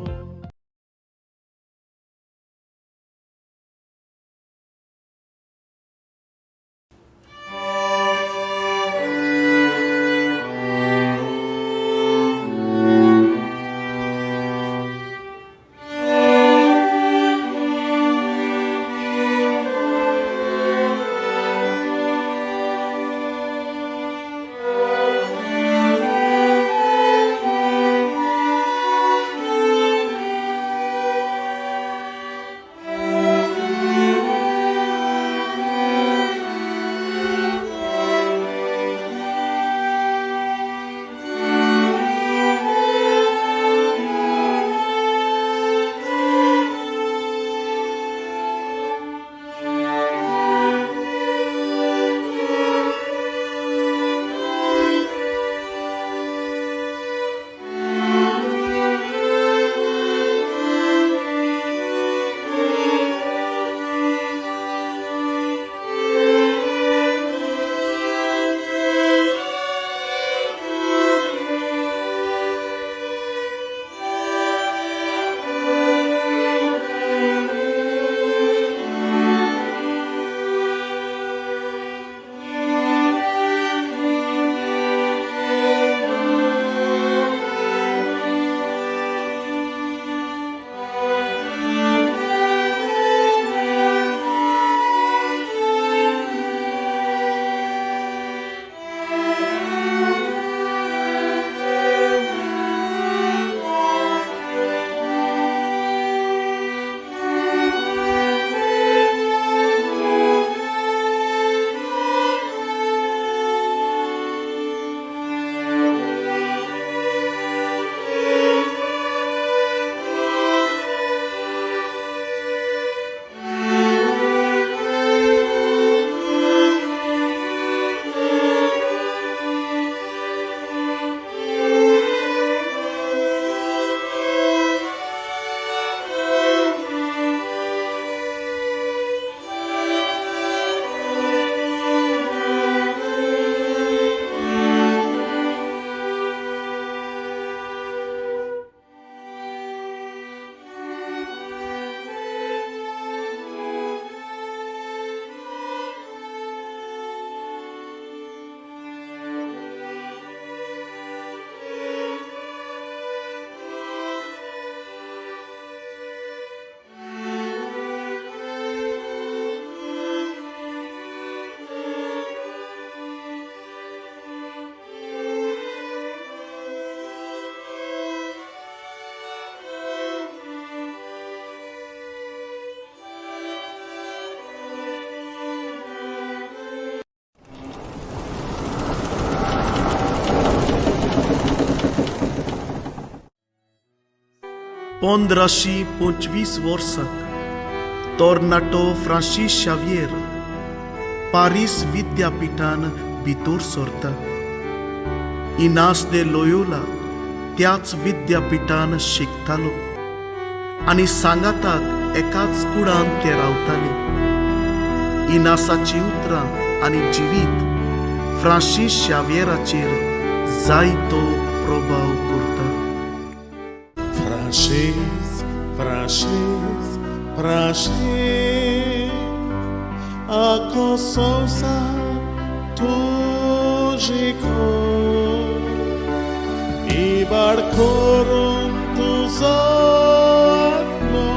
पंदराशी 25 वर्साक तोर्नाटो Francis Xavier Paris विद्यापीठान भितर सरता. इनास दे Loyola त्याच विद्यापीठान शिकतालो आनी सांगाताक एकाच कुडान ते रावताले. इनासाची उतरां आनी जिवीत फ्रांसीस शावियराचेर जायतो प्रभाव करता. Francis, Francis, Francis, a kosousa tužiko i barkorum tu zadno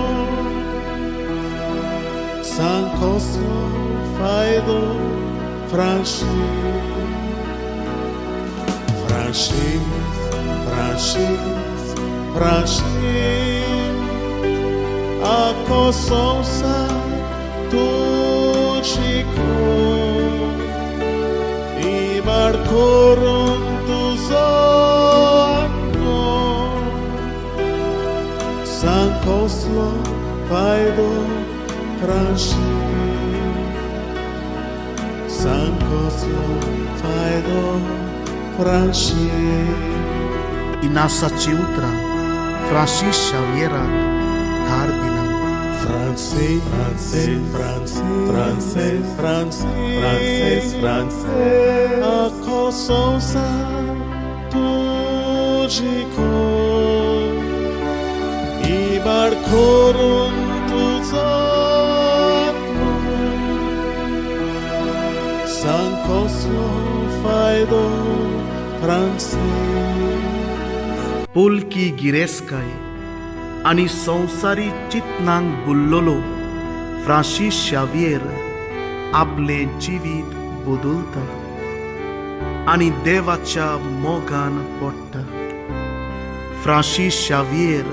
san kosno fajdo Francis Ako sonsa tučiko I markoron tu zono San koslo fajdo franši San koslo fajdo franši I nasa ciutra Francis Xavier Cardinal Francês, francês, francês, francês, francês, francês. A coçonça tujico e barcorum tu zotno San Coslo faido francês. Polki गिरेस्काय आणि संसारी चितनांक बुल्लोलो Francis Xavier आपले जिवीत बदलता आणि देवाच्या मोगान पडटा Francis Xavier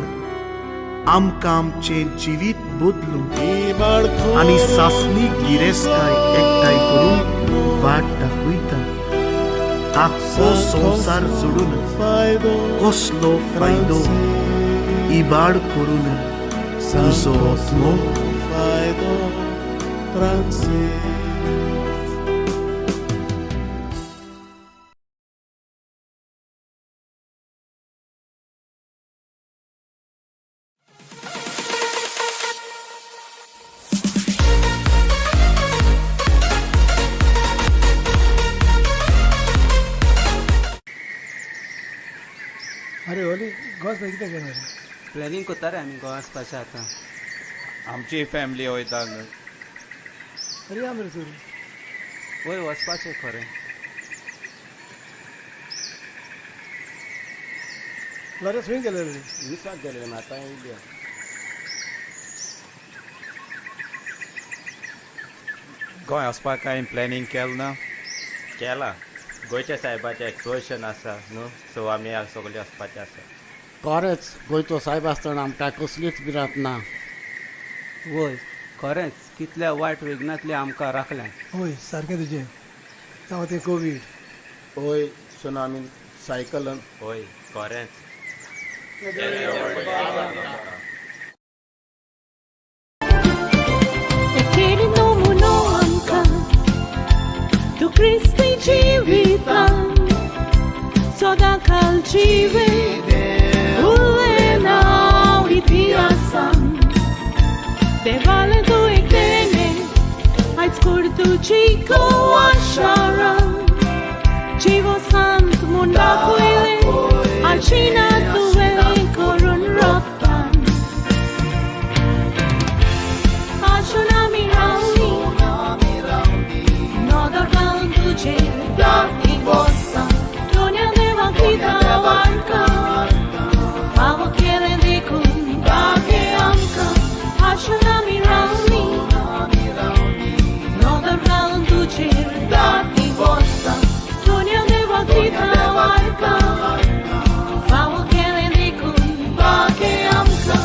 आमकां आमचे जिवीत बदलूंक आणि सासनीक गिरेस्काय एकठांय करून वाट दाखयता आख्खो संसार सोडून कसलो फायदो इबाड करून तुजो आत्मो faido francês. अरे ओली गोस कितें केलें प्लॅनिंग करता रे आमी गोवा वचपाचें आतां आमची फॅमिली वयता अरे या मरे चोरू वय वचपाचें खरें लरेस खंय गेले रे विसवास गेले आतां येयल्या गोंय वचपाक काय प्लॅनिंग केलें ना केला गोंयच्या सायबाचें एक्सपोजिशन आसा न्हू सो आमी सगळे वचपाचें आसा खरेंच गोंयचो सायब आसतना आमकां कसलीच भिरांत ना वय खरेंच कितल्या वायट विघ्नांतली आमकां राखल्या होय सारकें तुजें जावं तें कोवीड होय सुनामीन सायकलन होय खरेंच Eterno muno amka Tu Christi jivitam Soda kalchive Ulena itiasam De vale tu ektene Aiz curtu chico asharam Chivo sant mundakuile Alcina tu vele korun raptan Ashunami rauni Nodar kaun tuche Dati bossa Donia deva kita varka Favo kele dikun Bake amka Ashunami rauni Nodar kaun tuche Dati bossa Donia deva kita varka Favo kele dikun Bake amka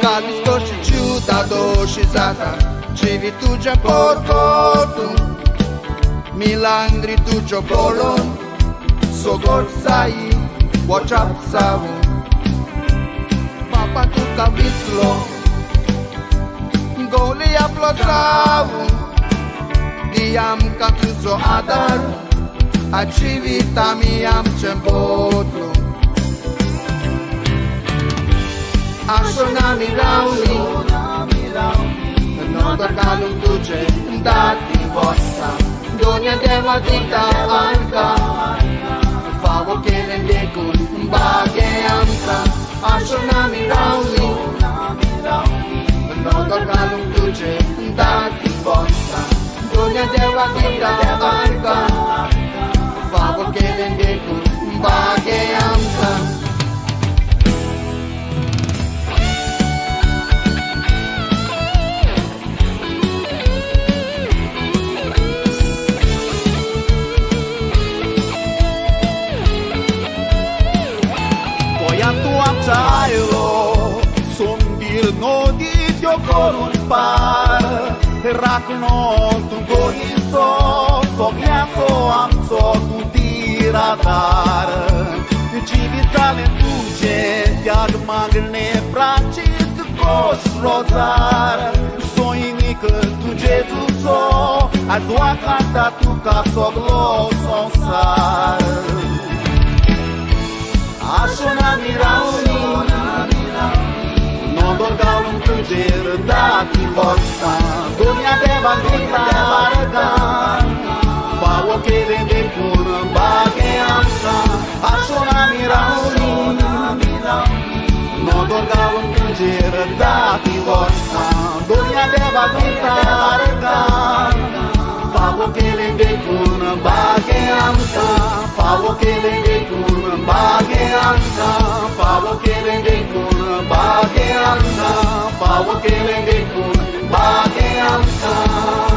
Calis doce ciuda doșizata Civi tu già porcotu Milangri tu già bolon Sogor sai Whatsapp savu Papa tu cavizlo Goli aplosavu Diam ca tu so adar A civita mi am cembotlu Ashonami rauni Nodar kalum tuce Dati bossa Donia deva dita arca Favo kelenge kun bage amka Ashona mirauni Nodor galung tuje dati bonsa Dunia dewa kita arka Favo kelenge kun bage amka Tayo Sumbir no dityo koron par Rakno tu gohiso Sognaso amso tu tiratar Civitale tuce Iar magne pracit Kos rozar Soinic tu Jesuso Azua canta tu ca soglo sonsar Ashona mirauni Non dorgaulum tuger dati bossa Dunia deva gritarga Favo che vende kun bage amsa Ashona mirauni Non dorgaulum tuger dati bossa Dunia deva gritarga Favo che vende kun bage amsa Favo che vende kun bage amsa Favo che vende kun bage amsa Favo che vende kun bage amsa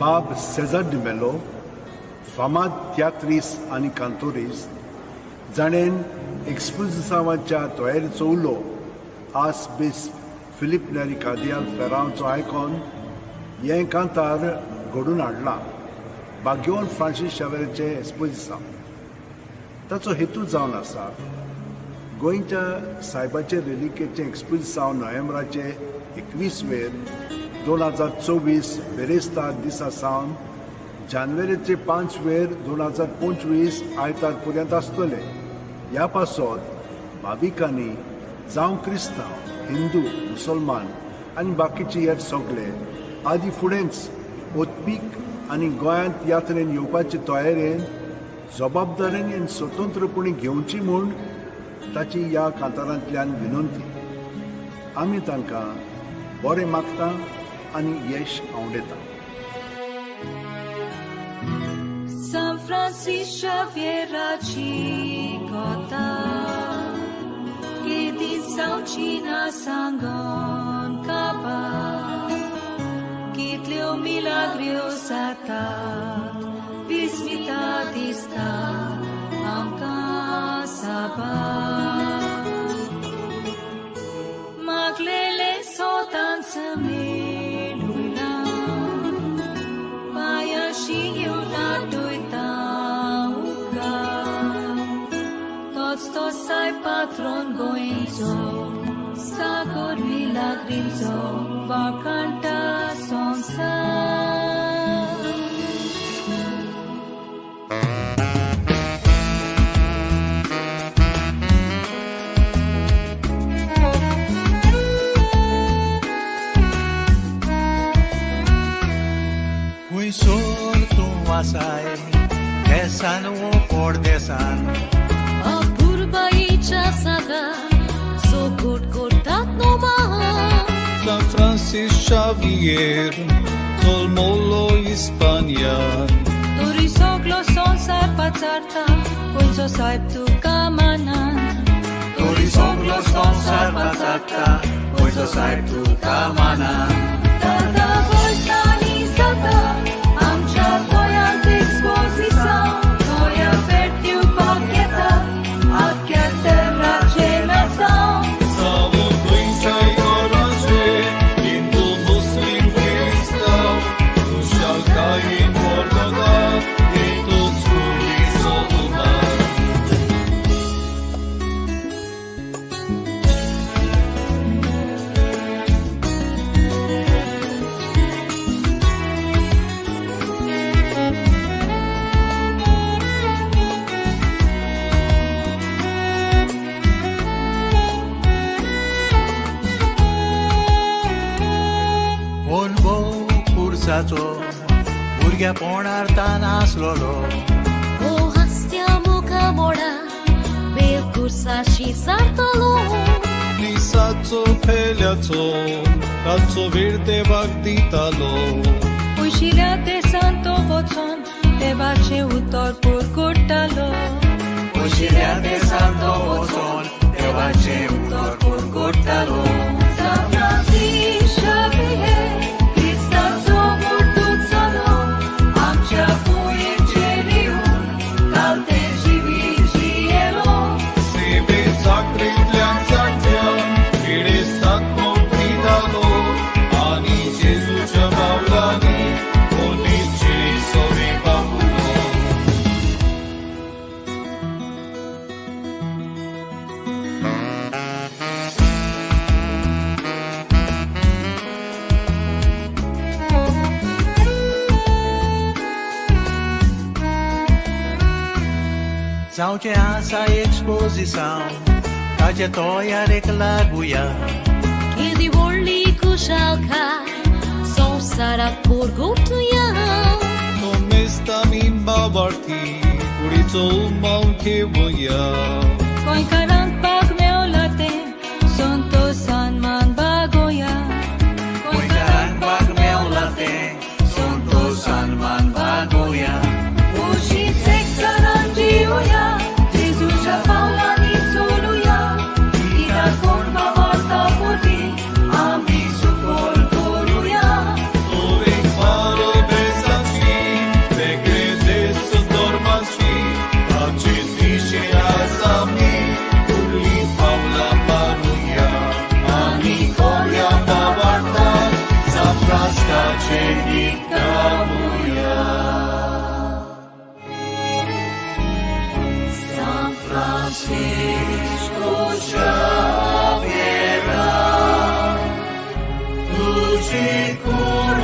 बाब Caesar D'Mello, फामाद तियात्रिस्ट आनी कांतोरिस्ट, जाणेन एक्सपोजिसांवाच्या तयारेचो उलो आस base Philip नेरी कार्दियाल फेरांवचो icon हें कांतार घडून हाडलां बाग्योन Francis शावेराचें एक्सपोजिसांव. ताचो हेतू जावन आसा गोंयच्या सायबाचे रेलिकेचें एक्सपोजिसांव नोव्हेंबराचे 21 2024 बेरेस्तार दिसा सावन जानेवारीचे 5 2025 आयतार पर्यंत आसतले. ह्या पासत भाविकांनी जावं क्रिस्तांव, हिंदू, मुसलमान आनी बाकीचे हेर सगळे आदी फुडेंच ओतपीक आनी गोंयांत यात्रेन येवपाचे तयारेन जबाबदारेन आनी स्वतंत्रपणी घेवची म्हूण ताची ह्या कांतारांतल्यान विनंती. आमी तांकां बरें मागता आनी यश आवडेता. San Francisco Xavieraci kota Kiedy saucina sangon kaba Kitlio milagrio sata Vismita dista amka saba Maglele sotan semeluila Paya shigyo na tuita uka Tots to sai patron goenzo Sagor milagrinzo Vakanta sonsa Sorto asai, desan o por desan. Apurba icha saga, so good tat no maha. San Francis Xavier, Tolmolo Hispania. Turisoglo son sai pazarta, Punso sai tu kamanan. Turisoglo son sai pazarta, Punso sai tu kamanan. Tata voltani sata. Voyant exposição, voia pertiu paqueta, aqui a terra de nação. Salvo Quinta e Orange, Hindu, Muslim, Cristão, do Xalcai em Portugal, e todos curiço do mar. भुरग्यापणार तान आसलोलो O hastia muka moda, bekursashi sartalo. Nisaco peliaco, razzo verde vagditalo. Ushila de santo vochon, devache utor purgurtalo. Ushila de santo vochon, devache utor purgurtalo. San Francisco Xavier, Cristanzo Mortuzzalo, Amcia Puje Ceriun, Calte Civigielo. Sebe Zacridlian Zactian, Irestat Montidalo, Ani Gesù Giamaulani, Onici Sovi Babulo. जावचे आसा एक्सपोजिção, trajetória reclaguia. Kiedy wolni kushalka, sonsara purgutuya. Tomesta min babarti, Urico Malke Boya. Koin karang pag meolate, sonto san man bagoya. Koin karang pag meolate, sonto san man bagoya. Ushi seksaran jivoya, Jesus ja paula ni soluya. Ida forma morta puri, ami sufol koruya. Ove faro besan Francisco Xaviera, तुझी कोण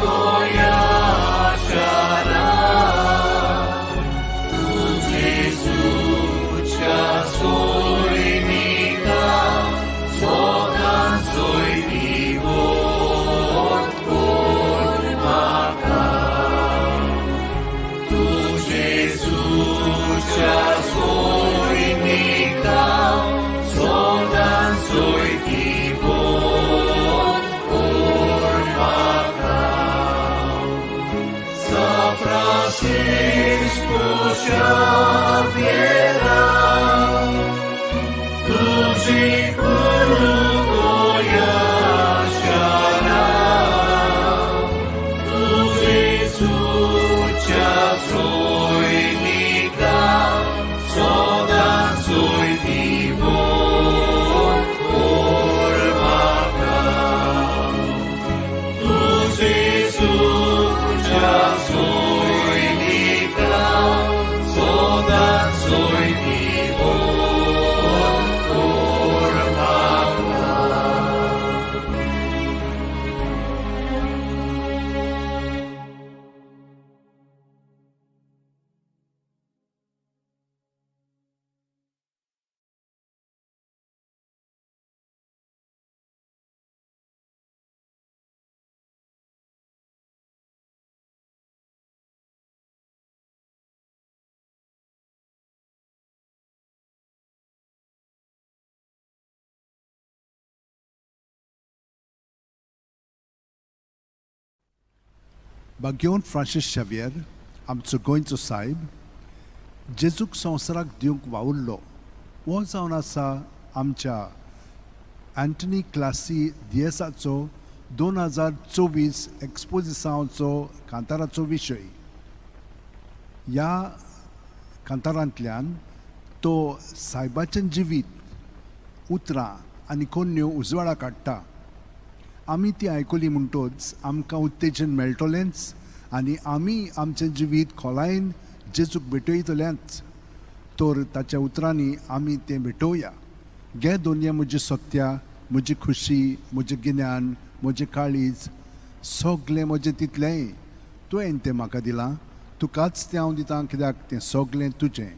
गोयाशारा, तुझे सुच्या सोयिका, सोगान सोयिवो कोण माका, तुझे सुच्या सोयिका, सोगान सोयिवो Francisco Xaviera, तुझी गोयाशारा, तुझे सुच्या सोयिका, सोगान सोयिवो कोण माका, तुझे सुच्या बागेवन फ्रांसीस शावियर आमचो गोंयचो सायब जेजूक संवसाराक दिवंक वावुरलो हो जावन आसा आमच्या अँटनी क्लासी दियेसाचो 2024 एक्सपोजिसांचो कांताराचो विशय. ह्या कांतारांतल्यान तो सायबाचें जिवीत उतरां आनी कोन्यो उजवाडाक हाडटा. आमी ती आयकली म्हणटच आमकां उत्तेजन मेळटलेंच आनी आमी आमचें जिवीत खोलायेन जेजूक भेटयतलेंच. तर ताच्या उतरांनी आमी तें भेटोवया. घे दोनया म्हजी सत्या, म्हजी खुशी, म्हजें गिन्यान, म्हजें काळीज, सगलें म्हजें तितलेंय तुवें तें म्हाका दिलां. तुकाच तें हांव दितां कित्याक तें सगलें तुजें.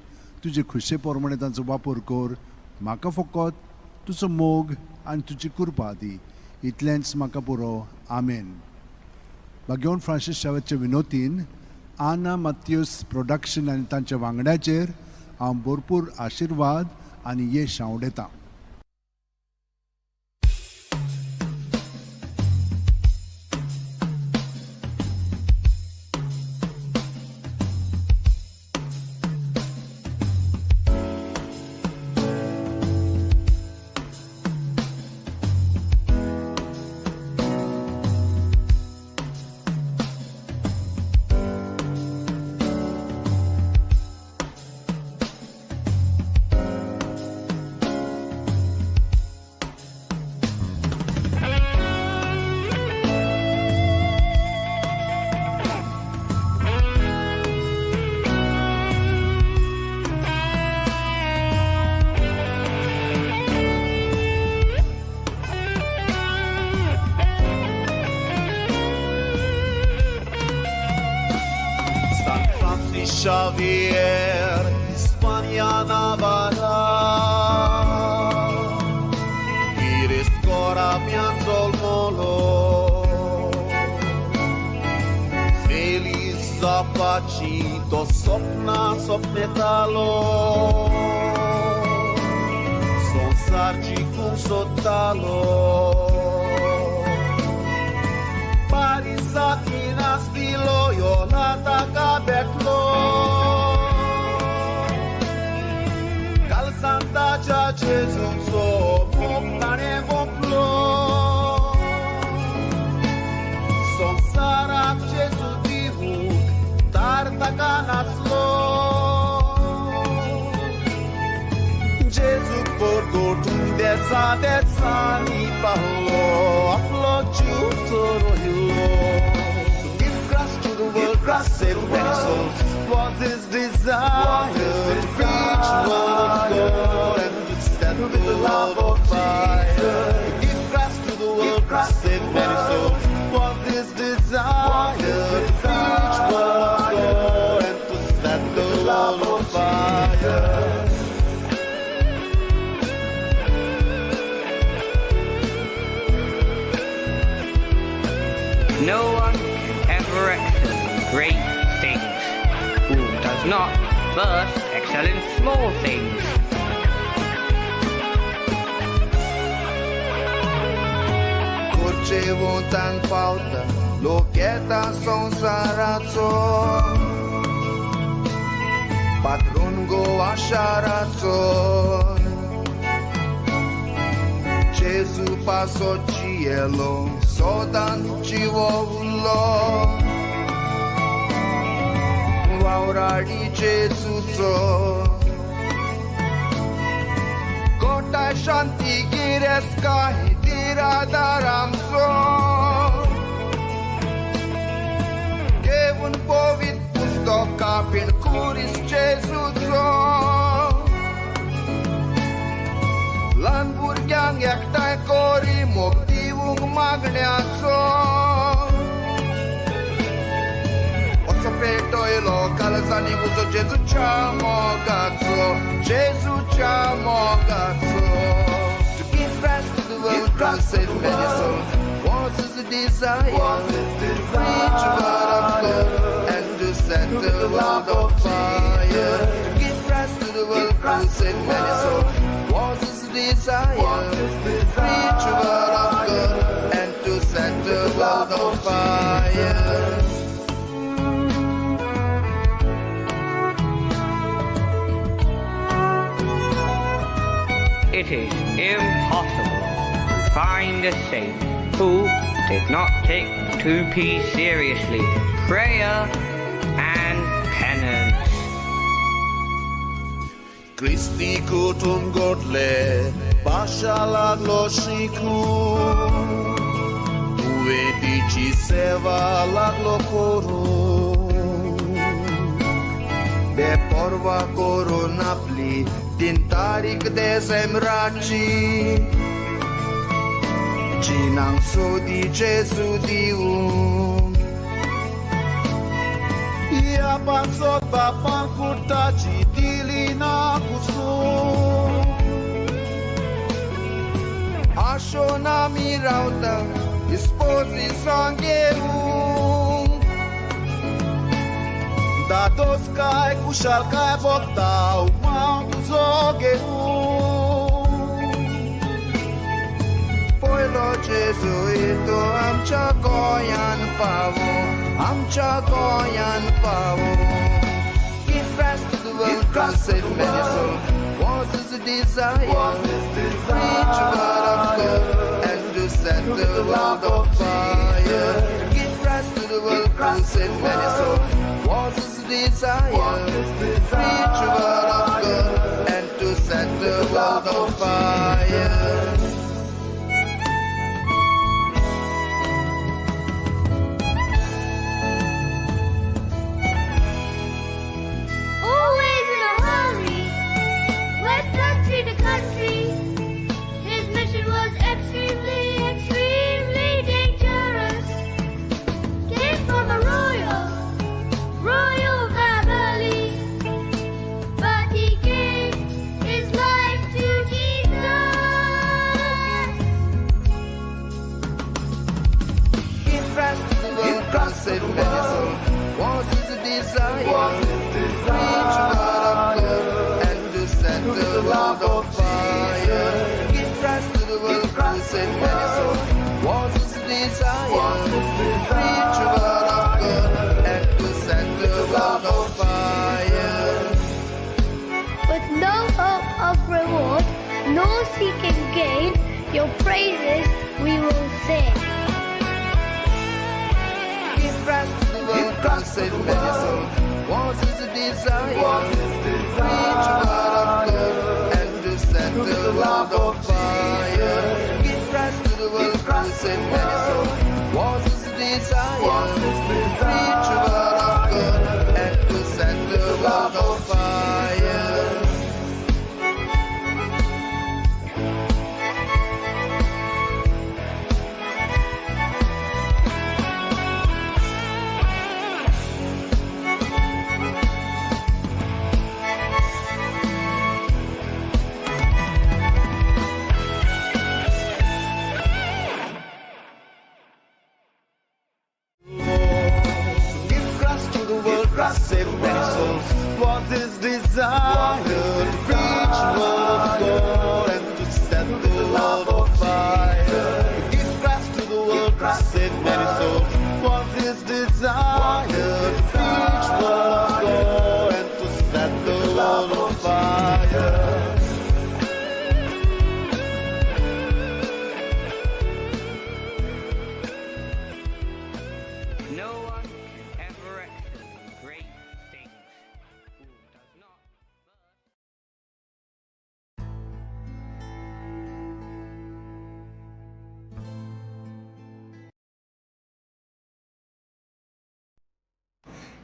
तुजे खुशे प्रमाणें ताचो वापर कर. म्हाका फकत तुजो मोग आनी तुजी कृपा दी. इतलेंच म्हाका पुरो. आमेन. बागेवन फ्रांसीस शावेच्या विनोतीन आना मात्यूस प्रोडक्शन आनी तांच्या वांगड्याचेर हांव भरपूर आशिर्वाद आनी यश हांव उडयतां. Xavier, Hispania Navarra, Iris Cora Pianzol Molo, Feliz Zapacito, Sopna Sopmetalo, Son Sargi cum Sotalo, Parisakinas Bilo, Yolata Cabetlo, Santa Gia Gesù so montane voplo, son sarak Gesù divuk tarta canaslo, Gesù porgo tundeța ni pahlo, aplo giusto rohilo. To give Christ to the world, Christ save many souls. Was his desire to preach the word of God and to stand with the love of fire. Give Christ to the world, Christ save many souls. Was his desire to preach the word of God and to set the world on fire. No one can ever excel in great things who does not first excel in small things. Curcevo tan pauta, locheta sąsaraco. Patron go asharaco. Gesù passò cielo, sodan civovulo. Vaurari Gesù so. Kota shanti gireska hitira daramso. Kevun povit pustoka pin kuris Gesù so. Lan burgyang yaktai kori moktivung magneazo. Oso peto ilo kalazani uso Gesù chamogazzo. Gesù chamogazzo. To give Christ to the world, Christ save many souls. Was his desire to preach the word of God and to set the world on fire. To give Christ to the world, Christ save many souls. Was his desire to preach the word of God and to set the world on fire. It is impossible to find a saint who did not take 2P seriously, prayer and penance. Christi kutum godle, pashalaglo shiku. Uedici seva laglo koru. Be porva koronapli, din tarik de semraci. Cinang sodi Gesù diu. Ia pansot bapan kurtaci dilina kusu. Ashona mirauta, sposi sangheu. Da dos cai cu șalcai botau, mau du zogheu. Lo Gesuito, amcia goian pavo, amcia goian pavo. Give Christ to the world, Christ save many souls. Was his desire to preach the word of God and to set the world on fire. Give Christ to the world, Christ save many souls. Was his desire to preach the word of God and to set the world on fire. Save many souls. Was his desire to preach the word of God and to set the world on fire. Give Christ to the world, Christ save many souls. Was his desire to preach the word of God and to set the world on fire. With no hope of reward, nor seeking gain, your praises we will sing. Christ save many souls. Was his desire to preach the word of God and to set the world on fire. Give Christ to the world, Christ save many souls. Was his desire to preach the word of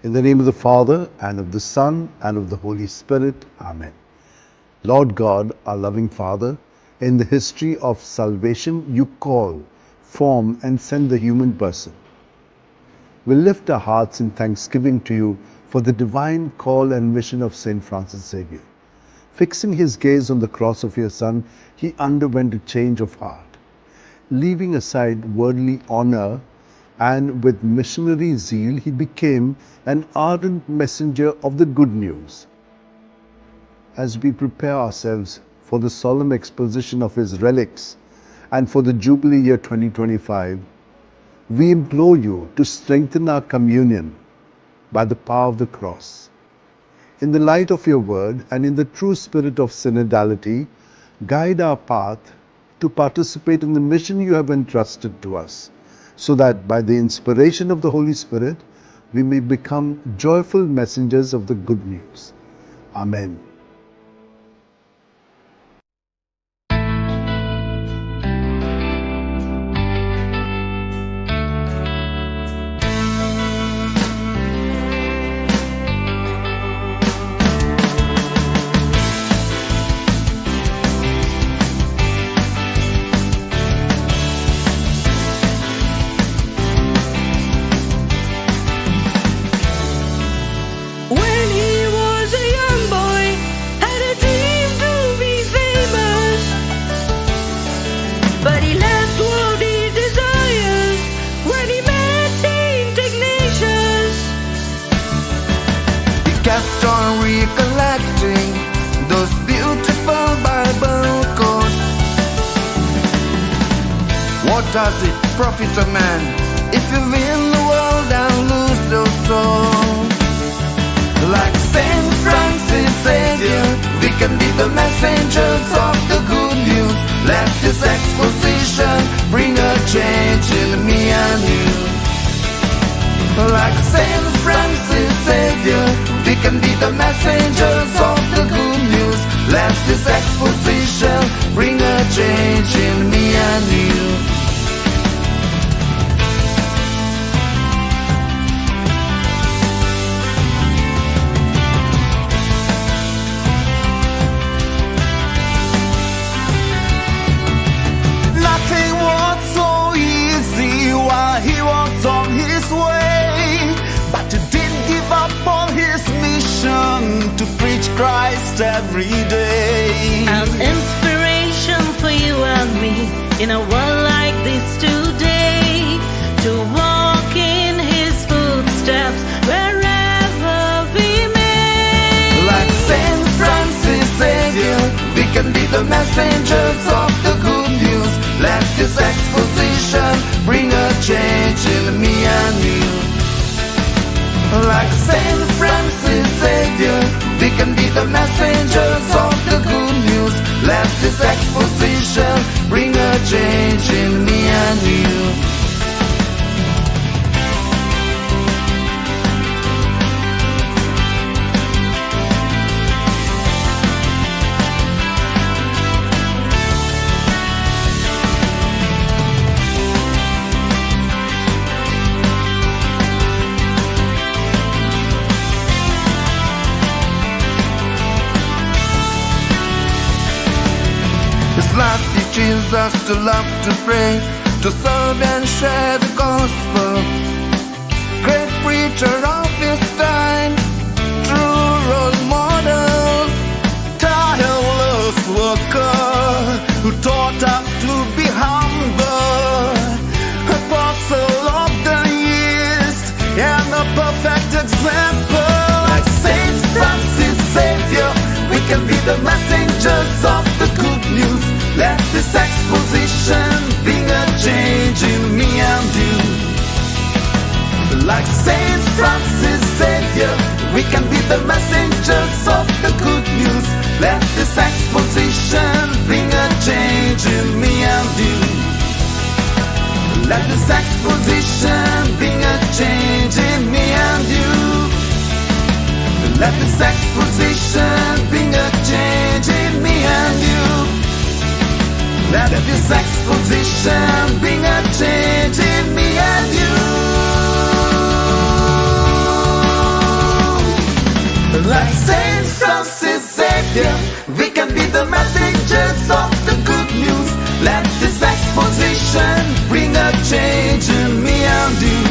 In the name of the Father, and of the Son, and of the Holy Spirit. Amen. Lord God, our loving Father, in the history of salvation, you call, form, and send the human person. We lift our hearts in thanksgiving to you for the divine call and mission of St. Francis Xavier. Fixing his gaze on the cross of your Son, he underwent a change of heart. Leaving aside worldly honor and with missionary zeal, he became an ardent messenger of the good news. As we prepare ourselves for the solemn exposition of his relics and for the Jubilee year 2025, we implore you to strengthen our communion by the power of the cross. In the light of your word and in the true spirit of synodality, guide our path to participate in the mission you have entrusted to us, so that by the inspiration of the Holy Spirit, we may become joyful messengers of the good news. Amen. Kept on recollecting those beautiful Bible quotes. What does it profit a man if you win the world and lose your soul? Like St. Francis Xavier, we can be the messengers of the good news. Let this exposition bring a change in me and you. Like St. Francis Xavier, we can be the messengers of the good news. Let this exposition bring a change in me and you. Nothing was so easy while he walked on his way, but he didn't give up on his mission to preach Christ every day. An inspiration for you and me in a world like this today, to walk in his footsteps wherever we may. Like St. Francis Xavier, we can be the messengers of the good news. Let this exposition bring a change in me and you. Like St. Francis Xavier, we can be the messengers of the good news. Let this exposition bring a change in me and you. His life teaches us to love, to pray, to serve and share the gospel. Great preacher of his time, true role model, tireless worker who taught us to be humble, apostle of the East and a perfect example. Like St. Francis Xavier, we can be the messengers of the good news. Let this exposition bring a change in me and you. Like St. Francis Xavier, we can be the messengers of the good news. Let this exposition bring a change in me and you. Let this exposition bring a change in me and you. Let this exposition bring a change in me and you. Let this exposition bring a change in me and you. Like Saint Francis Xavier, we can be the messengers of the good news. Let this exposition bring a change in me and you.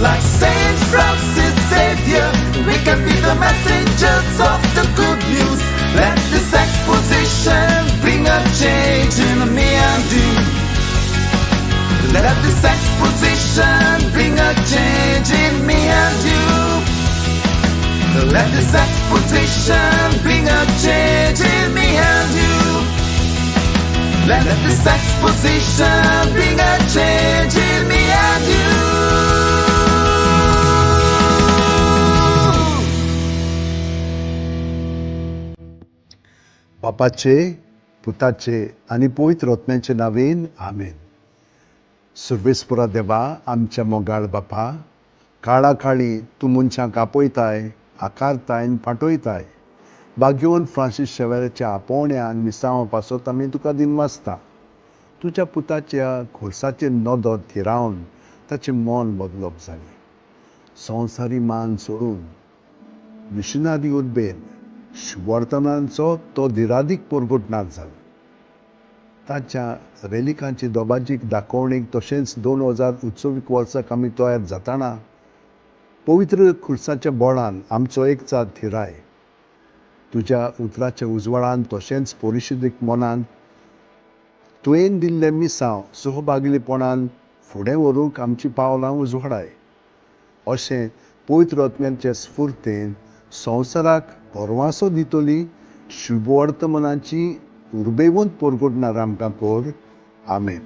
Like Saint Francis Xavier, we can be the messengers of the good news. Let this exposition bring a change in me and you. Let this exposition bring a change in me and you. Let this exposition bring a change in me and you. Let this exposition bring a change in me and you. बापाचे पुताचे आणि पवित्र आत्म्याचे नावेन आमेन. सर्वेस्परा देवा आमच्या मोगाळ बापा, काळा काळी तूं मनशांक आपयताय, आकारताय आनी पाटयताय. भाग्यवन फ्रांसीस शेवेराच्या आपोवण्यान मिसांव पासत आमी तुका दिन वाचता. तुज्या पुताच्या खोर्साचेर नदर थिरावन ताचें मन बदलप जालें. संवसारी मान सोडून मिशनरी उर्बेन शुभवर्तमानाचो तो धिरादीक परगटणार जालो. ताच्या रेलिकांची दोबाजीक दाखोवणेक तशेंच 2029 वर्साक आमी तयार जाताना पवित्र खुर्साच्या बोळान आमचो एकचार थिराय. तुज्या उतराच्या उजवाडान तशेंच परिशदेक मनान तुवें दिल्लें मिसांव सहभागिलीपणान फुडें व्हरूंक आमची पावलां उजवाडाय. अशें पवित्र आत्म्याचे स्फुर्तेन संवसाराक परवांसो दितली शुभवर्तमानाची उर्बेवंत परगटणार आमकां कर. आमेन.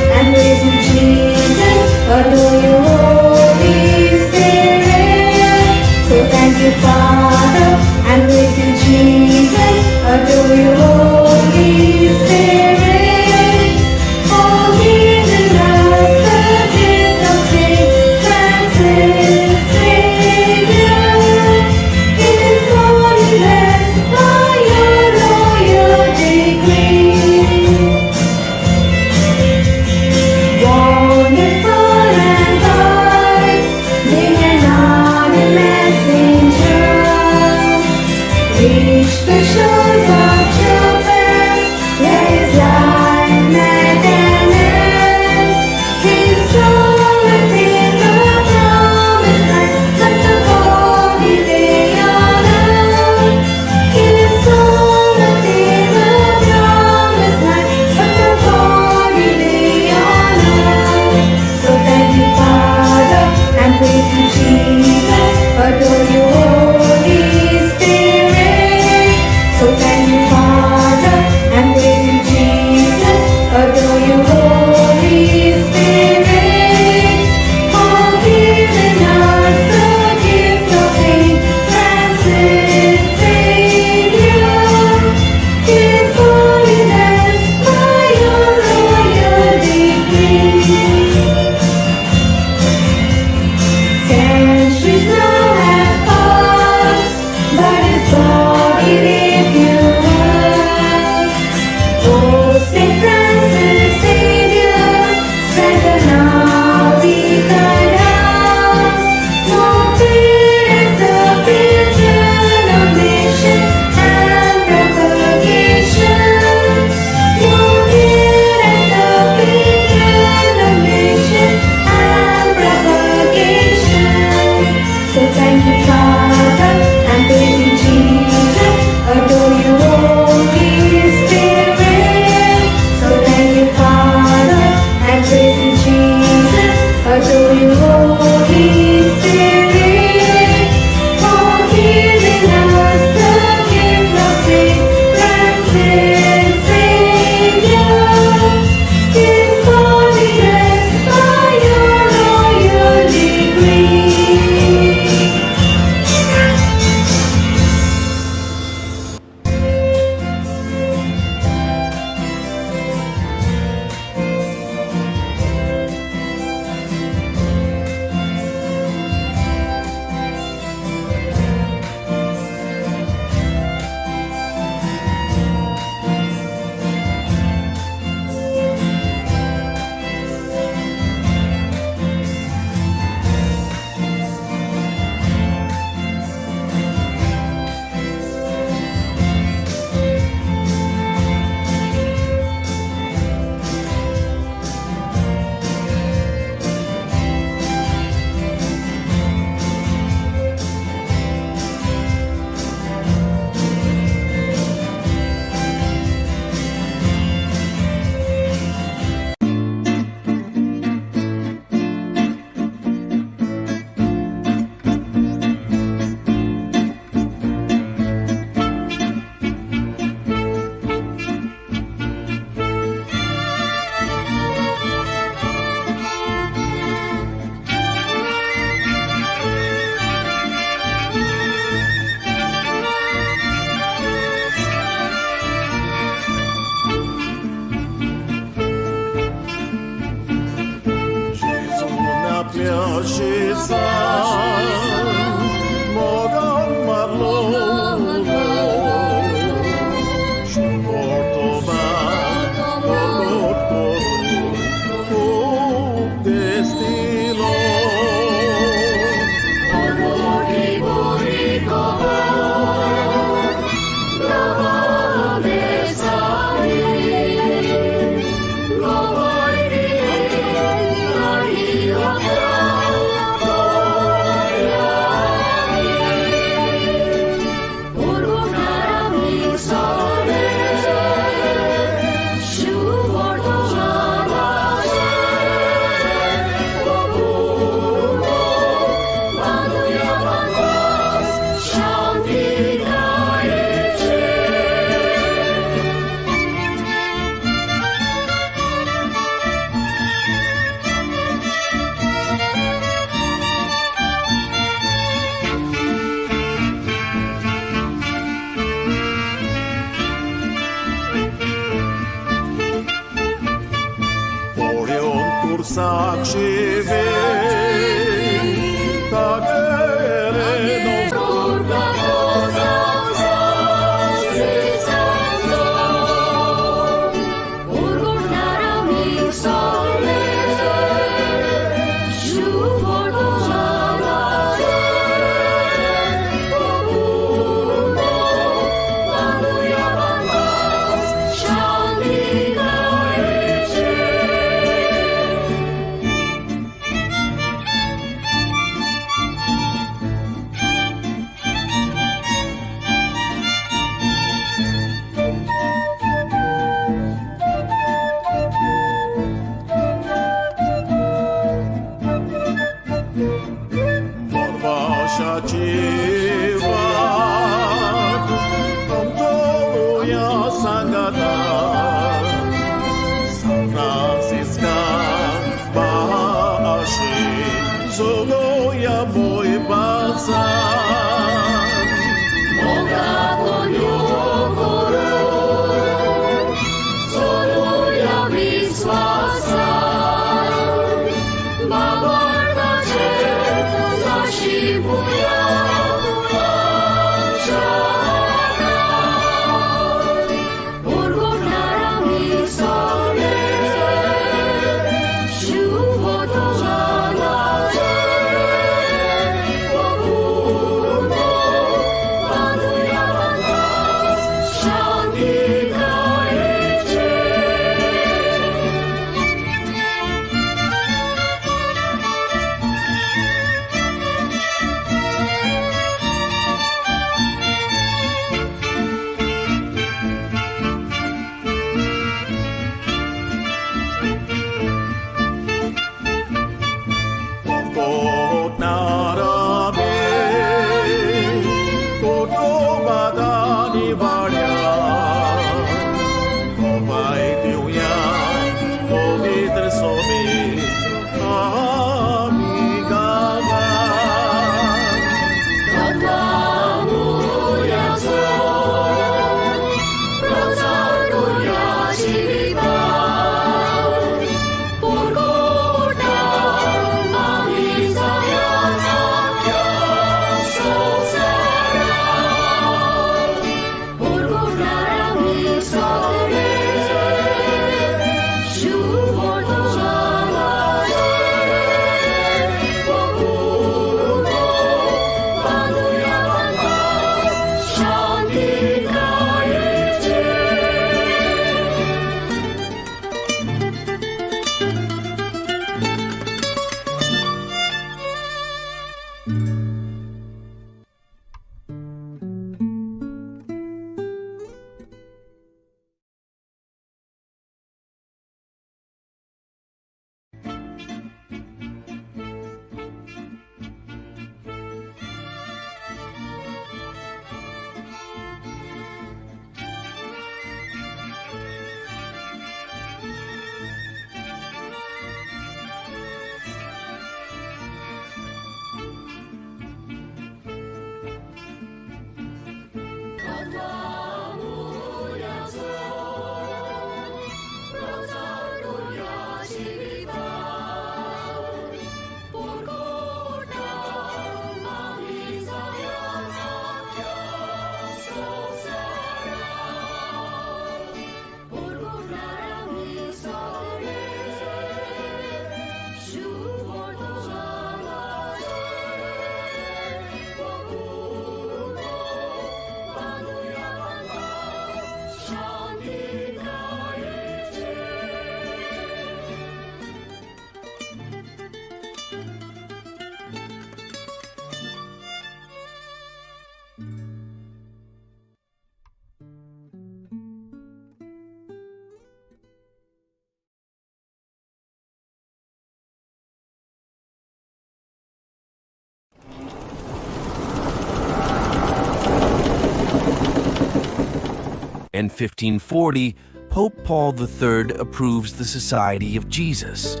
In 1540, Pope Paul III approves the Society of Jesus.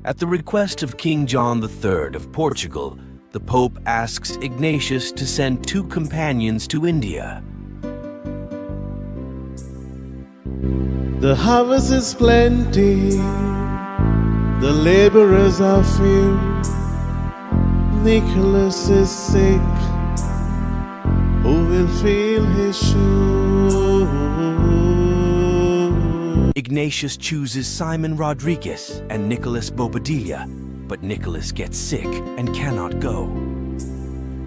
At the request of King John III of Portugal, the Pope asks Ignatius to send 2 companions to India. The harvest is plenty, the laborers are few. Nicholas is sick, who will fill his shoes? Ignatius chooses Simon Rodriguez and Nicholas Bobadilla, but Nicholas gets sick and cannot go.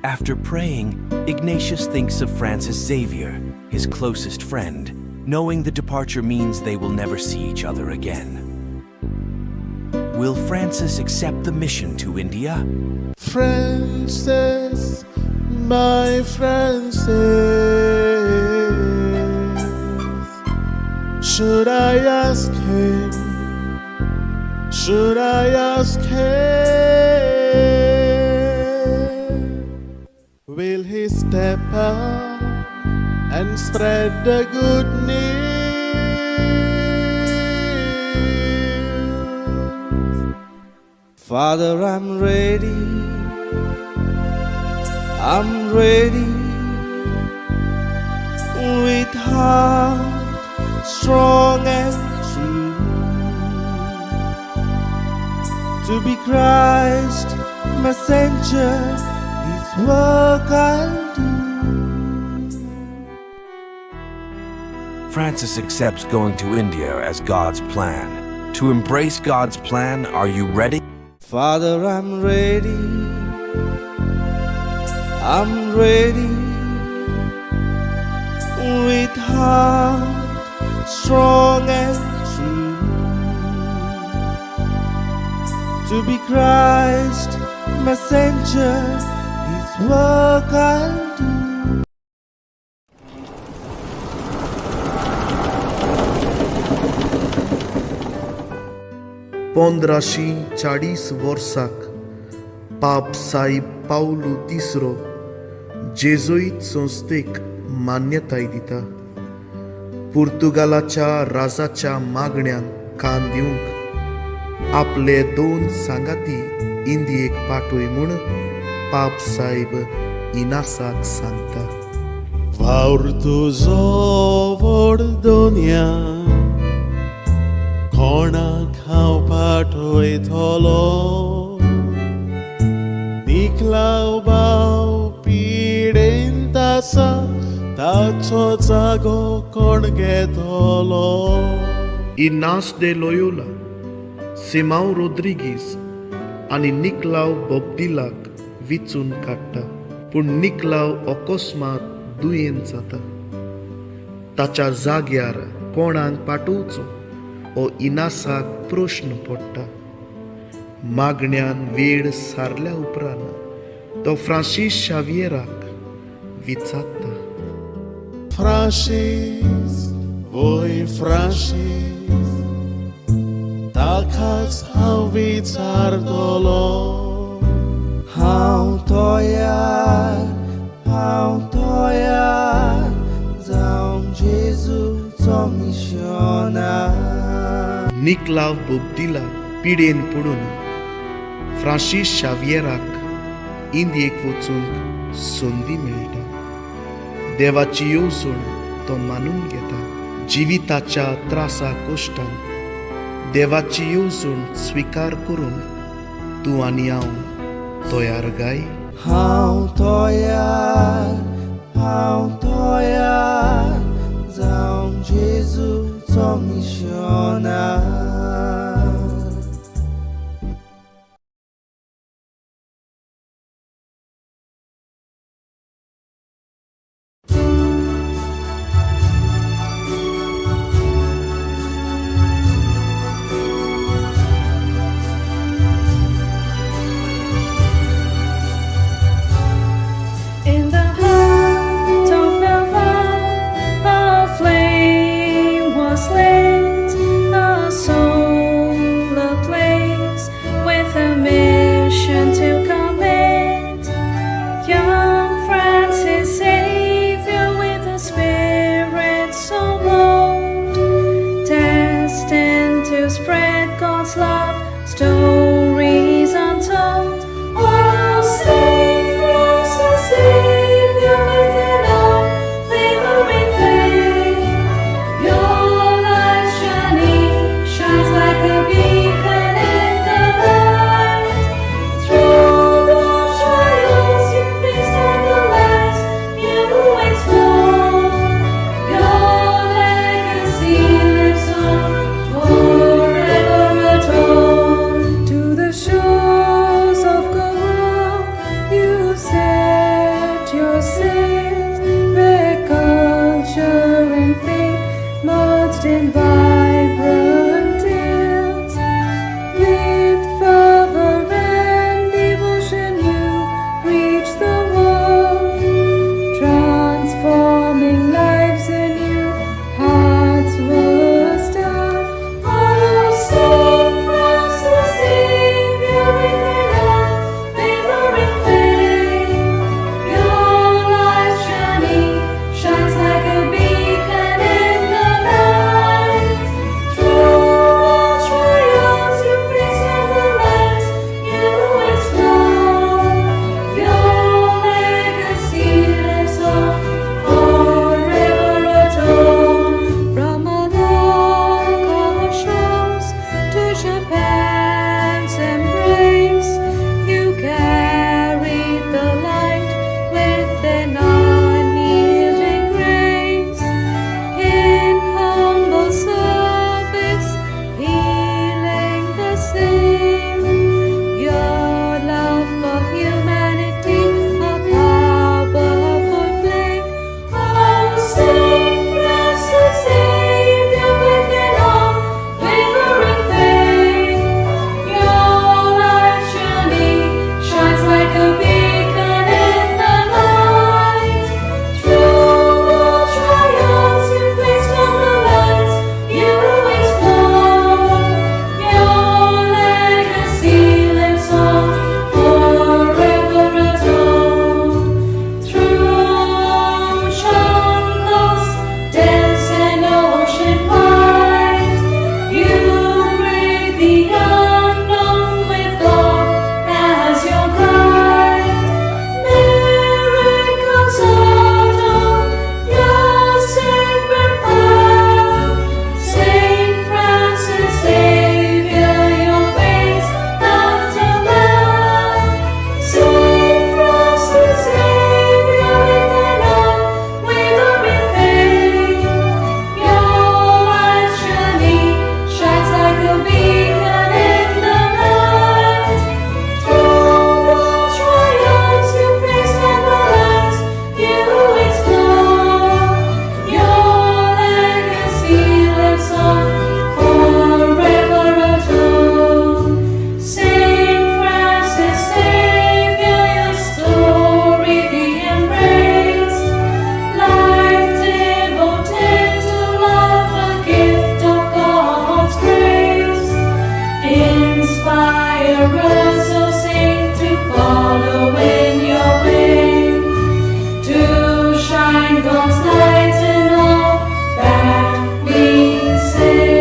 After praying, Ignatius thinks of Francis Xavier, his closest friend, knowing the departure means they will never see each other again. Will Francis accept the mission to India? Francis, my Francis, should I ask him? Should I ask him? Will he step up and spread the good news? Father, I'm ready. I'm ready with heart strong and true to be Christ messenger. His work I'll do. Francis accepts going to India as God's plan. To embrace God's plan, are you ready? Father, I'm ready. I'm ready with heart strong and true to be Christ messenger. His work I'll do. पंद्राशी 40 वर्साक पाप साईब पावलू तिसरो जेजुईत संस्थेक मान्यताय दिता. पुर्तुगालाच्या राजाच्या मागण्यांक कान दिवंक आपले 2 सांगाती इंदियेक पाठोय म्हूण पाप साईब इनासाक सांगता. वावर तुजो व्हड दोनया कोणाक हांव पाठयतलो. निखलाव भाव पिडेंत आसा ताचो जागो कोण घेतलो. इनास दे लोयोला, सिमाव रोद्रिगीस आनी निकलाव बोब्दिलाक विचून काडटा. पूण निकलाव अकस्मात दुयेंत जाता. ताच्या जाग्यार कोणाक पाठोवचो हो इनासाक प्रश्न पडटा. मागण्यान वेळ सारल्या उपरांत तो फ्रांसीस शावियराक विचारता. फ्रांसीस, वोय फ्रांसीस, ताकाच हांव विचारतलो. हांव तयार जावंक जेजूचो मिशनार. निकलाव बोब्दिला पिडेन पडून फ्रांसीस शावियराक इंदियेक वचूंक संदी मेळटा. देवाची येवजण तो मानून घेता. जिविताच्या त्रासा कश्टान देवाची येवजण स्विकार करून तूं आनी हांव तयार गाय. हांव तयार जावंक जेजूचो मिशनार. In the heart of Navarre, a flame was lit, a soul spread God's love, stories untold. Oh, sing for us the Savior within our favoring faith. Your life's journey shines like a beacon in the night. Through the trials you faced and the lands you explored, your legacy lives on, forever adored. To the shores of gold you set your sails, where culture and faith merged in vibrant tales. With fervor and devotion you reach the world, transforming lives anew, hearts were stirred. Oh, sing for us the Savior within our favoring faith. Your life's journey shines like a beacon in the night. Through the trials you face and the lands you explore, your legacy lives on, forever adored. From America's shores to Japan's embrace, you carried the light with an unyielding grace. In humble service, healing the sick, your love for humanity, a powerful flame. Oh, sing for us the Savior within our wavering faith. Your life's journey shines like a beacon in the night. Through the trials you faced and the lands you explored, your legacy lives on, forever adored. Through ocean coast, depths and ocean wide, you brave the unknown with God as your guide. Miracles adorn your sacred path. Saint Francis Xavier, your face aftermath. Saint Francis Xavier within our wavering faith. Your life's journey shines like a beacon in the night. Through the trials you faced and the lands you explore, your legacy lives on, forever adored. Saint Francis Xavier, your story we embrace. Life devoted to love, a gift of God's grace. Inspire us, O Saint, to follow in your way, to shine God's light in all that we say.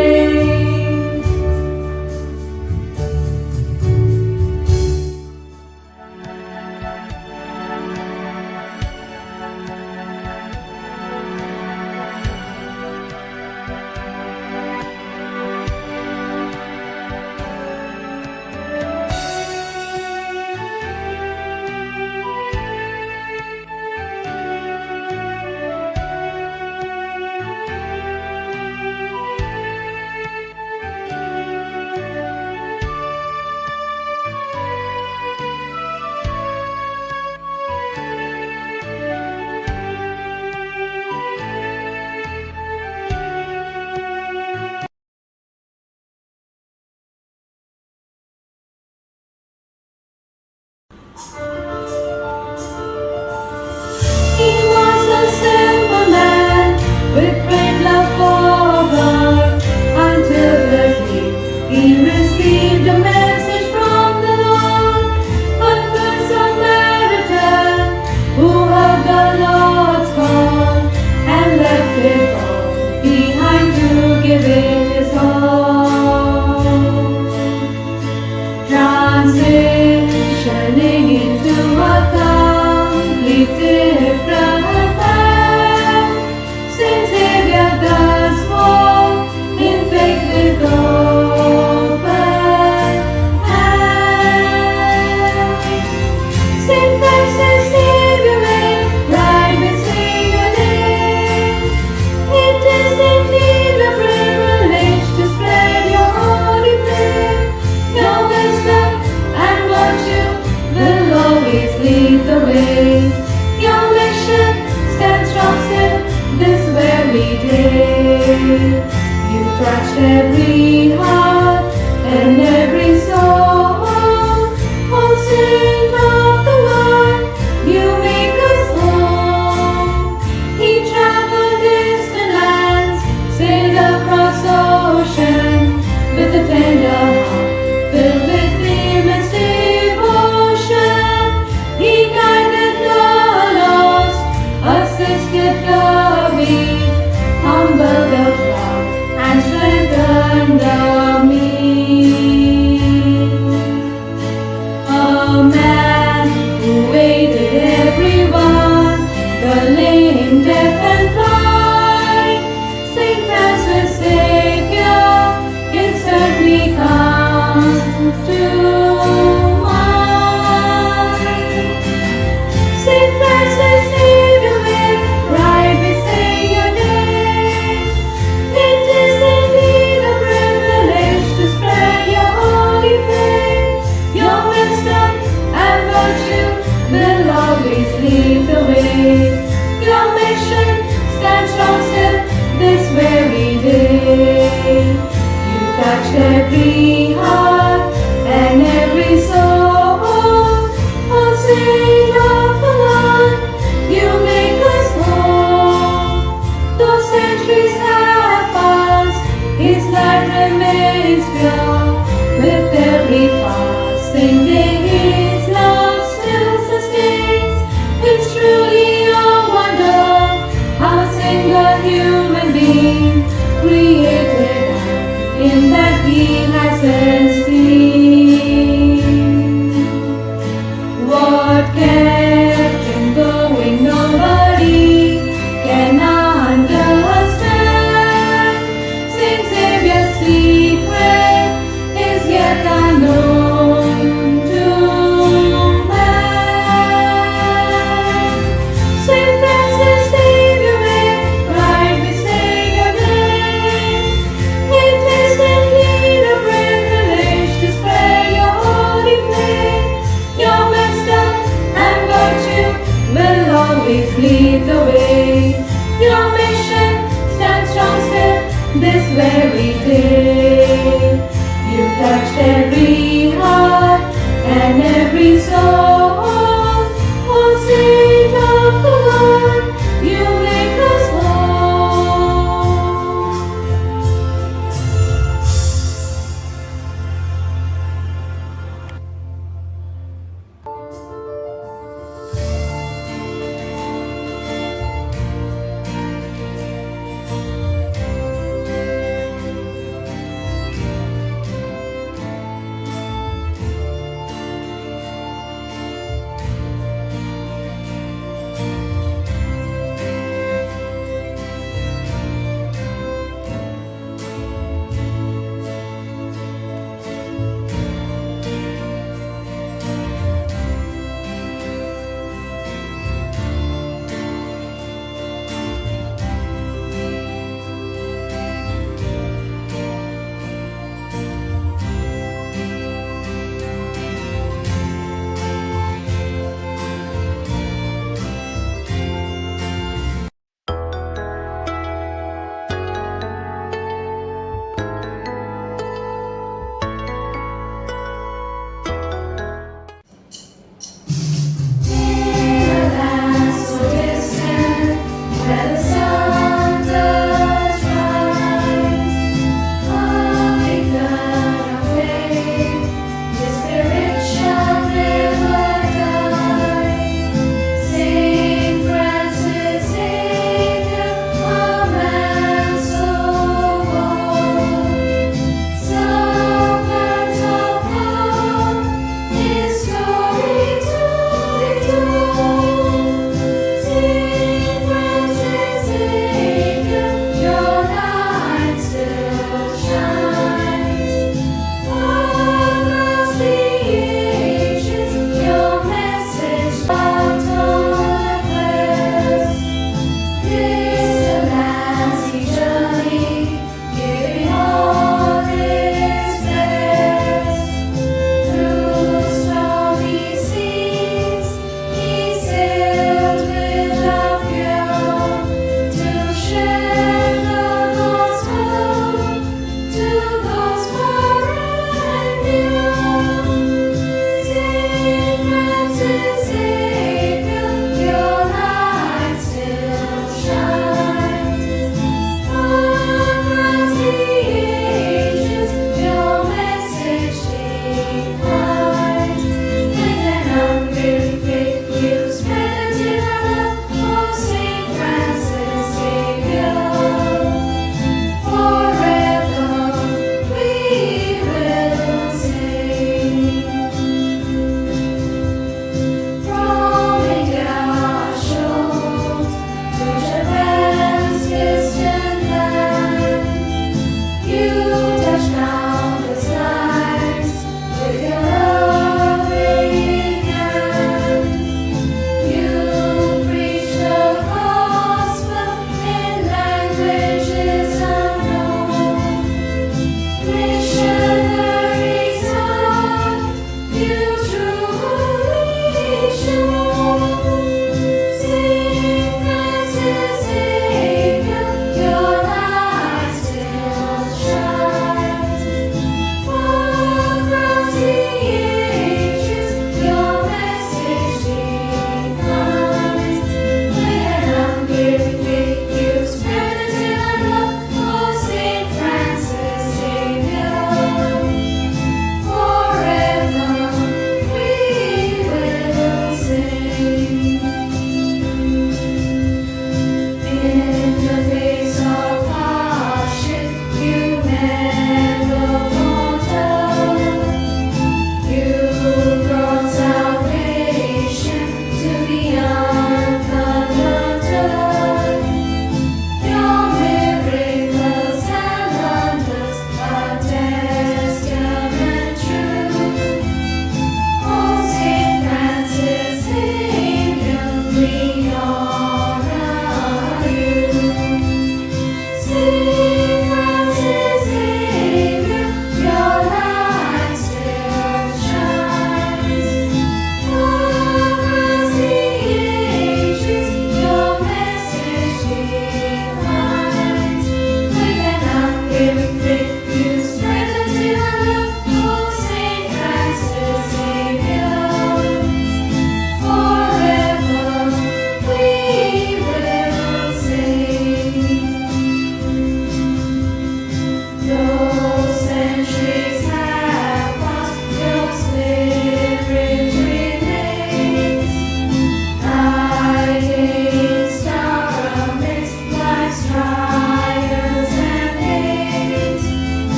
He was a simple man with great love for God, until the day he received a message from the Lord. But good Samaritan, who heard the Lord's call and left it all behind to give it his all. every heart and every soul. Oh, Saint of the Lord, you make us whole. He traveled distant lands, sailed across ocean, with a tender heart filled with immense devotion. He guided the lost, assisted the weak, humbled the proud, and strengthened the meek. A man who aided everyone, the lame, deaf, and blind, Saint Francis Xavier, instantly comes to mind. Saint Francis Xavier, may right we say your name. It is indeed a privilege to spread your holy fame. Your wisdom and virtue will always lead the way. Your mission stands strong still this very day. You touched every heart and every soul. Oh, Saint of the Lord, you make us whole. Though centuries have passed, His light remains pure. With every passing day, His love still sustains. It's truly a wonder how a single human being created in that He hasn't seen. What kept Him going, nobody can understand. Saint Xavier's secret is yet unknown to man. Saint Francis Xavier, may right we say your name.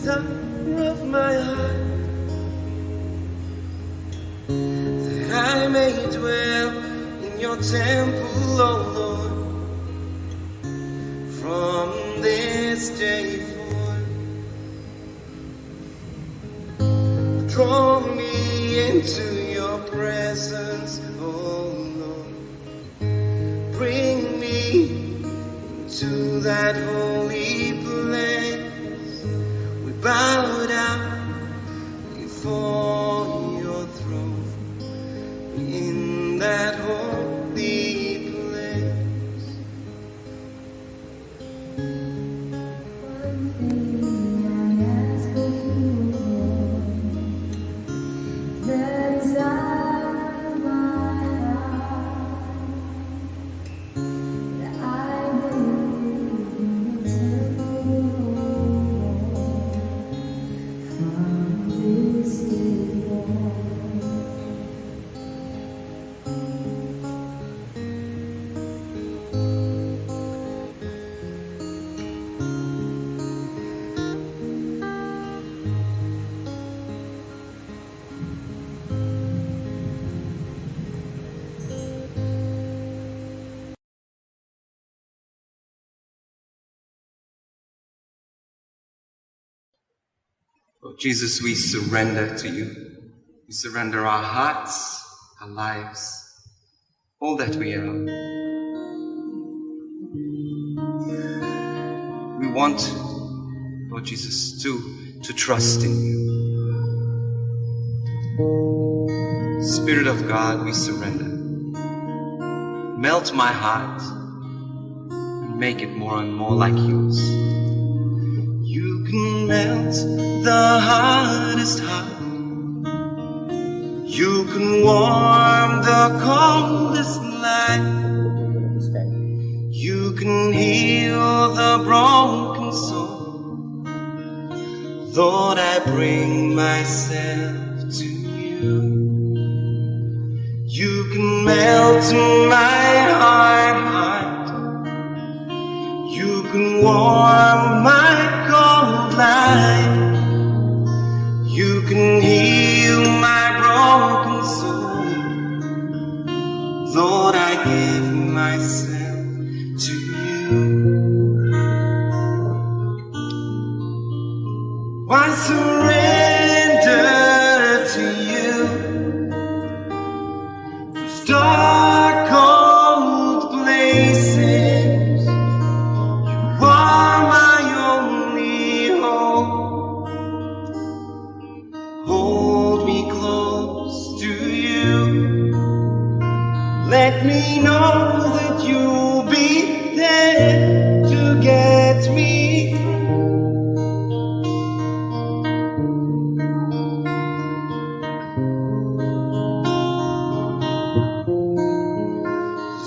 desire of my heart, that I may dwell in your temple, O Lord, from this day forth. Draw me into your presence, O Lord. Bring me to that holy place. We bow down before your throne in that holy place. One thing I ask of you, the desire of my heart, that I may live in your temple, from this day forth. Oh, Jesus, we surrender to you. We surrender our hearts, our lives, all that we are. We want, Lord Jesus, to trust in you. Spirit of God, we surrender. Melt my heart and make it more and more like yours. You can melt the hardest heart. You can warm the coldest life. You can heal the broken soul. Lord, I bring myself to you. You can melt my heart. You can warm my cold life. You can heal my broken soul. Lord, I give myself to you. I surrender to you. Those dark, cold places, you are my only hope. Hold me close to you. Let me know that you'll be there to get me through.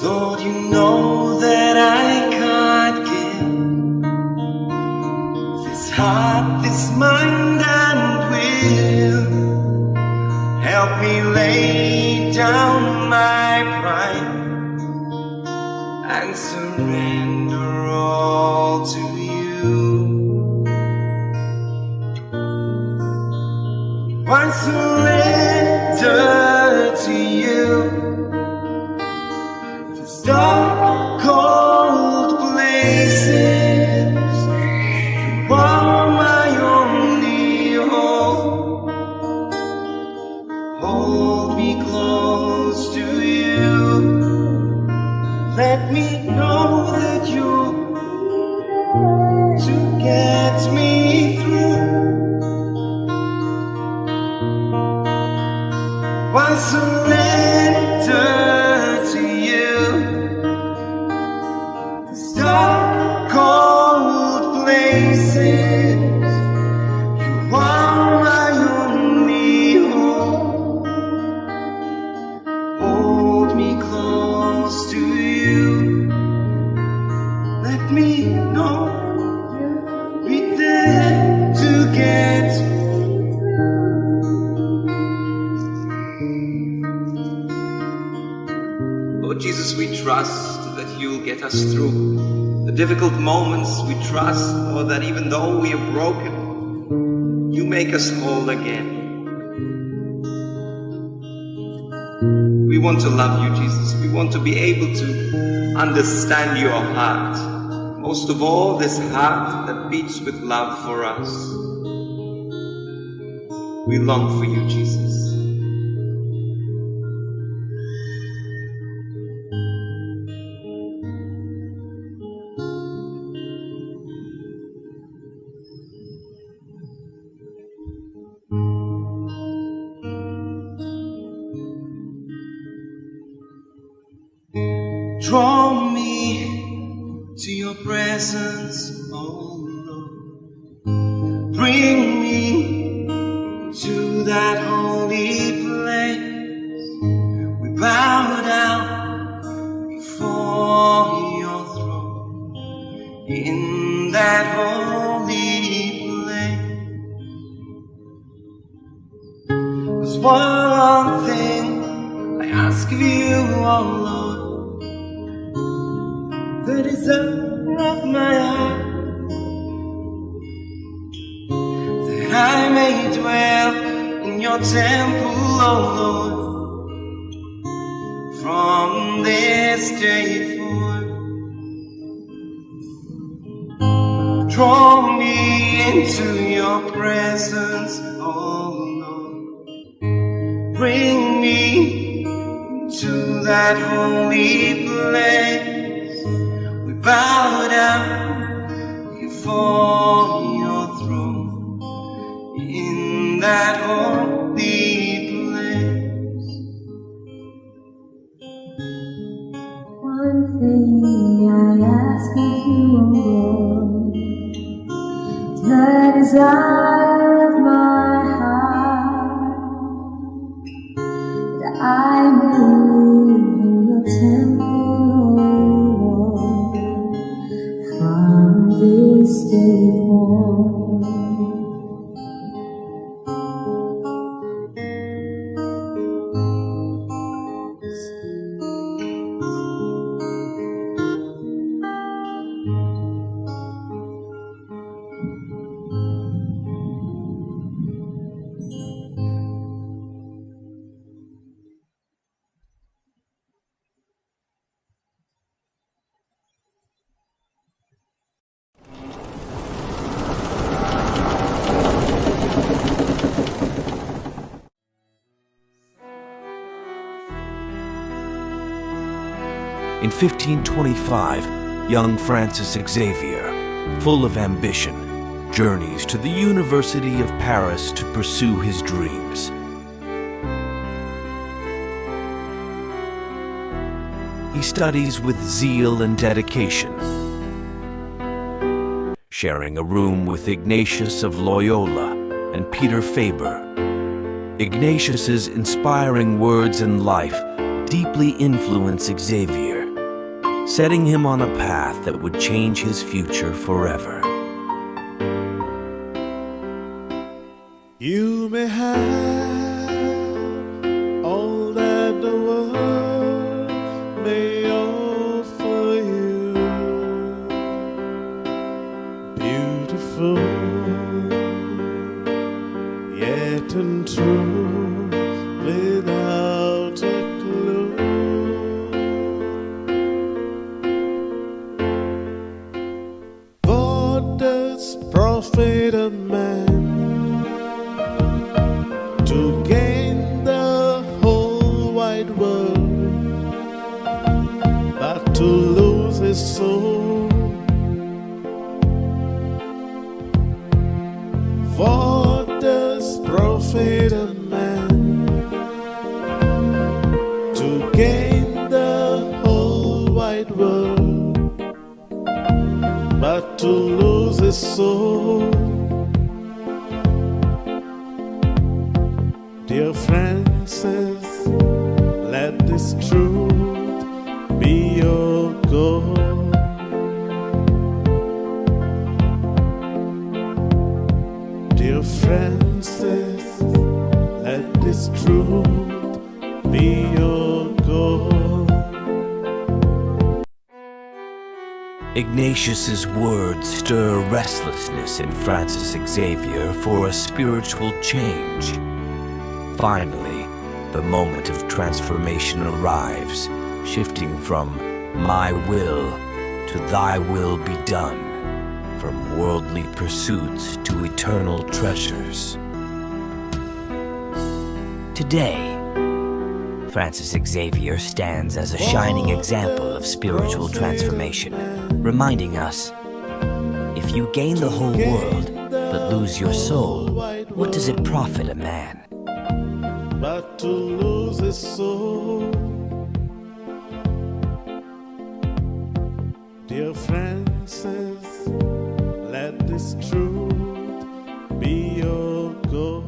Lord, you know that I can't give this heart, this mind and will. Help me lay down my pride and surrender all to you. I surrender to you. These dark, cold places, you are my only hope. Hold me close to you. Let me know that you're to get me through. I surrender to you. These dark, cold places, you are my only hope. Hold me close to you. Let me know you'll be there to get me. Lord Jesus, we trust that you'll get us through the difficult moments. We trust, Lord, that even though we are broken, make us whole again. We want to love you, Jesus. We want to be able to understand your heart. Most of all, this heart that beats with love for us. We long for you, Jesus. Draw me to your presence, oh Lord. Bring me to that holy place. We bow down before your throne in that holy place. 'Cause one thing I ask of you, oh Lord, the desire of my heart, that I may dwell in your temple, oh Lord, from this day forth. Draw me into your presence, oh Lord. Bring me to that holy place. Bow down before your throne in that holy place. One thing I ask of you, O Lord, the desire of my heart, that I may live in your temple, this day forth. In 1525, young Francis Xavier, full of ambition, journeys to the University of Paris to pursue his dreams. He studies with zeal and dedication, sharing a room with Ignatius of Loyola and Peter Faber. Ignatius's inspiring words and life deeply influence Xavier, setting him on a path that would change his future forever. You may have all that the world may offer you, beautiful yet untrue, without a clue. What does profit a man to gain the whole wide world, but to lose his soul? What does profit a man to gain the whole wide world, but to lose his soul? Dear Francis, let this truth be your goal. Dear Francis, let this truth be your goal. Ignatius's words stir restlessness in Francis Xavier for a spiritual change. Finally, the moment of transformation arrives, shifting from my will to thy will be done, from worldly pursuits to eternal treasures. Today, Francis Xavier stands as a shining example of spiritual transformation, reminding us, if you gain the whole world but lose your soul, what does it profit a man? But to lose his soul. Dear Francis, let this truth be your goal.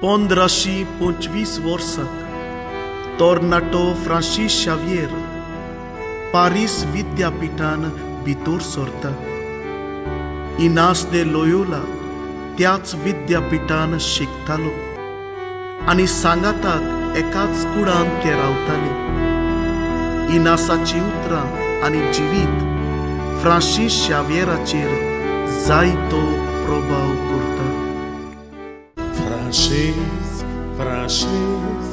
पंदराशी 25 वर्साक तोर्नाटो Francis Xavier Paris विद्यापीठान भितर सरता. इनास दे Loyola त्याच विद्यापीठान शिकतालो आनी सांगाताक एकाच कुडान ते रावताले. इनासाची उतरां आनी जिवीत फ्रांसीस शावियराचेर जायतो प्रभाव करता. Francis, Francis,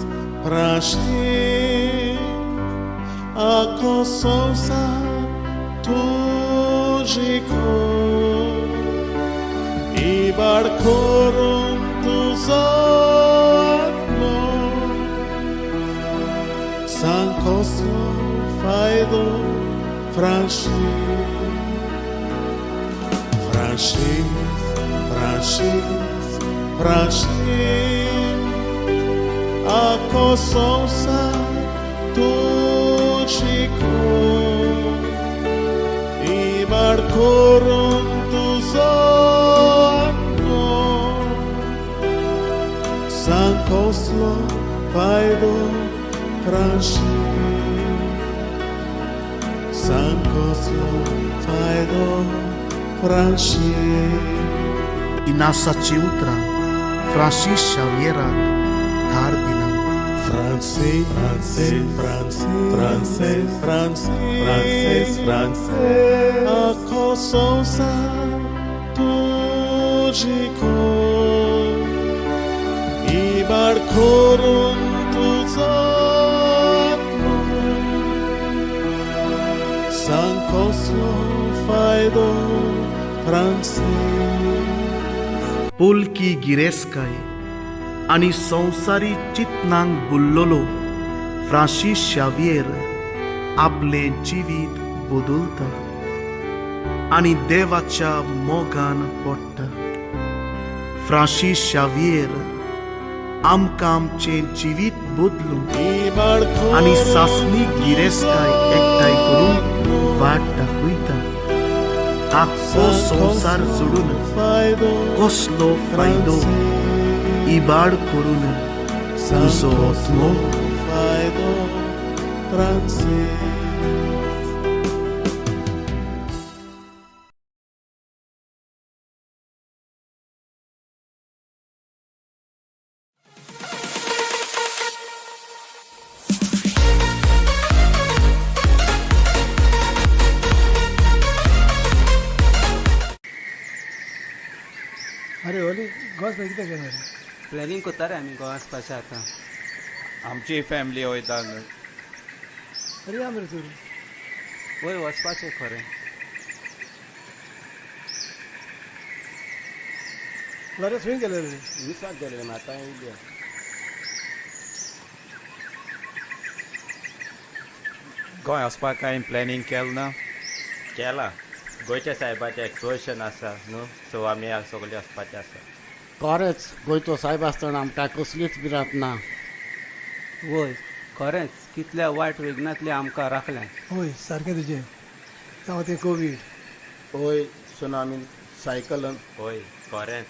Francis, a consonsa tugico i barcorum tus no san coso faido Francis Ako sonsa tuchiko Ibar koron tuzono San koslo paido San koslo paido Inasa ciutra Francis Xavier Tardina Francês Ako sonsa tuchiko Ibar koron tuzono San koslo faido Polki गिरेस्काय आणि संसारी चितनांग बुल्लोलो Francis Xavier आपले जिवीत बदलता आणि देवाच्या मोगान पडटा Francis Xavier आमकां आमचें जिवीत बदलूंक आणि सासणी गिरेस्काय एकठांय करून वाट दाखयता आख्खो संसार सोडून कसलो फायदो इबाड करून तुजो आत्मो अरे ओली गोस कितें करणार प्लॅनिंग करता रे आमी गोवा वचपाचें आतां आमची फॅमिली वयता अरे या मरे चोरू वय वचपाचें खरें लरेस खंय गेले रे विसवाक गेले रे आतां येयले गोंय वचपाक काय प्लॅनिंग केलें ना केला गोंयच्या सायबाचें एक्सपोजिशन आसा न्हू सो आमी सगळीं वचपाचें आसा खरेंच गोंयचो सायब आसतना आमकां कसलीच भिरांत ना वय खरेंच कितल्या वायट विघ्नांतले आमकां राखलें होय सारकें तुजें जावं तें कोवीड होय सुनामी सायकलन होय खरेंच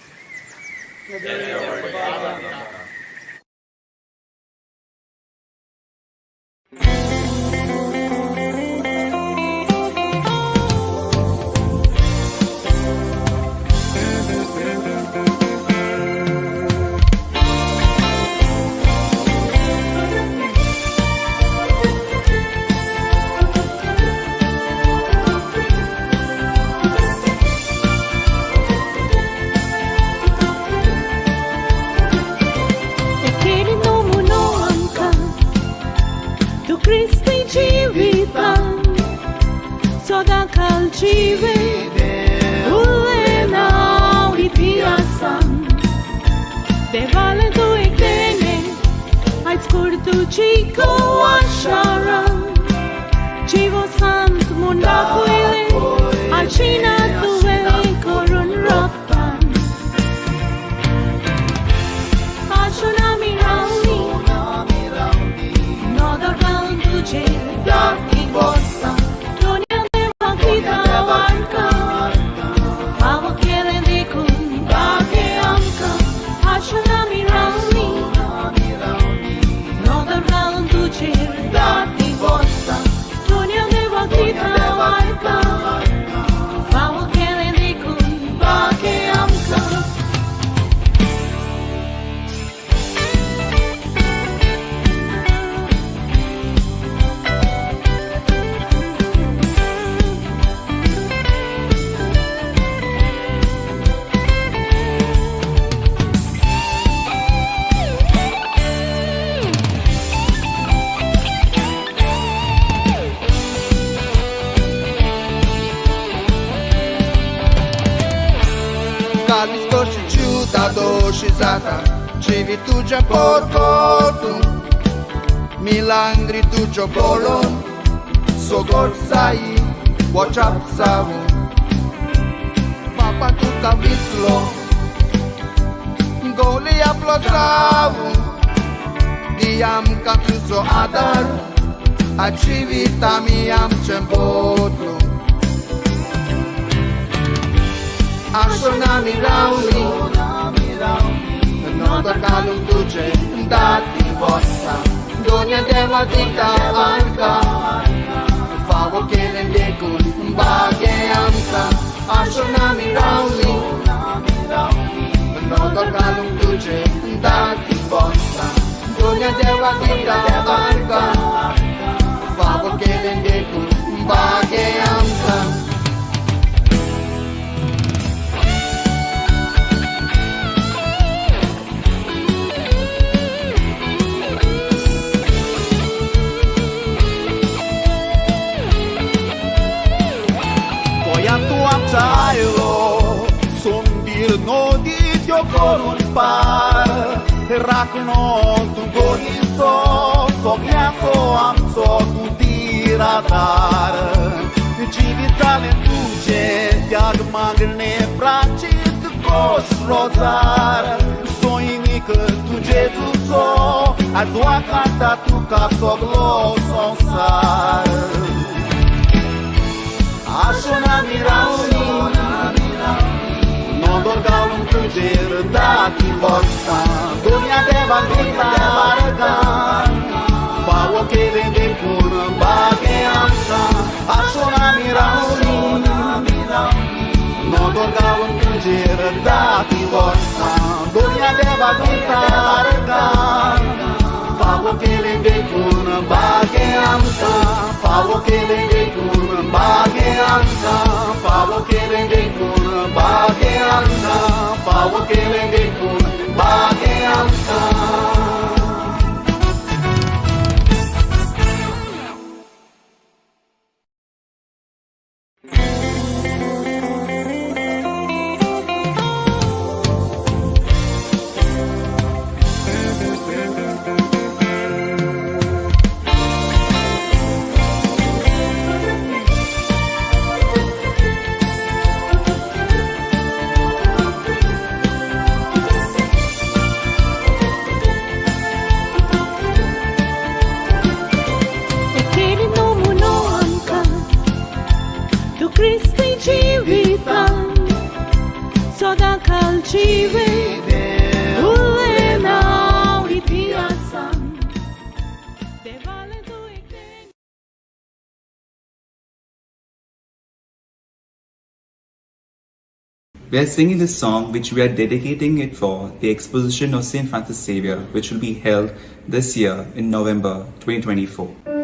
Civi tu già portato Milangri tu già bolon Sogor sai Watch up savu Papa quanto cavizlo Goli aplosavu Diam captuso adar A civita miam cembodlu Ashona mirauli Nodar kalung tuce Dati vossa Donia deva dita anca Favo kelen dekul Bage amca Ashona mirauli Nodar kalung tuce Dati vossa Donia deva dita anca Favo kelen dekul Bage amca Tailo, sondir no didio con un par, racno tu gorizo, sognato amso tu tiradar, civitale tuce, diag magne pracit cos rozar, soinică tu Jezuso, a tua canta tu ca soglo sonsar. Ashona mirauni Non dorgaun tuger dati vossa Dunia deva gritar Favo che vende pur bage amsa Ashona mirauni Non dorgaun tuger dati vossa Dunia deva gritar Favo che vende pur bage amsa Favo che vende pur bage amsa Favo che vende pur bage amsa Favo che vende pur bage amsa We are singing this song which we are dedicating it for the exposition of St. Francis Xavier, which will be held this year in November 2024.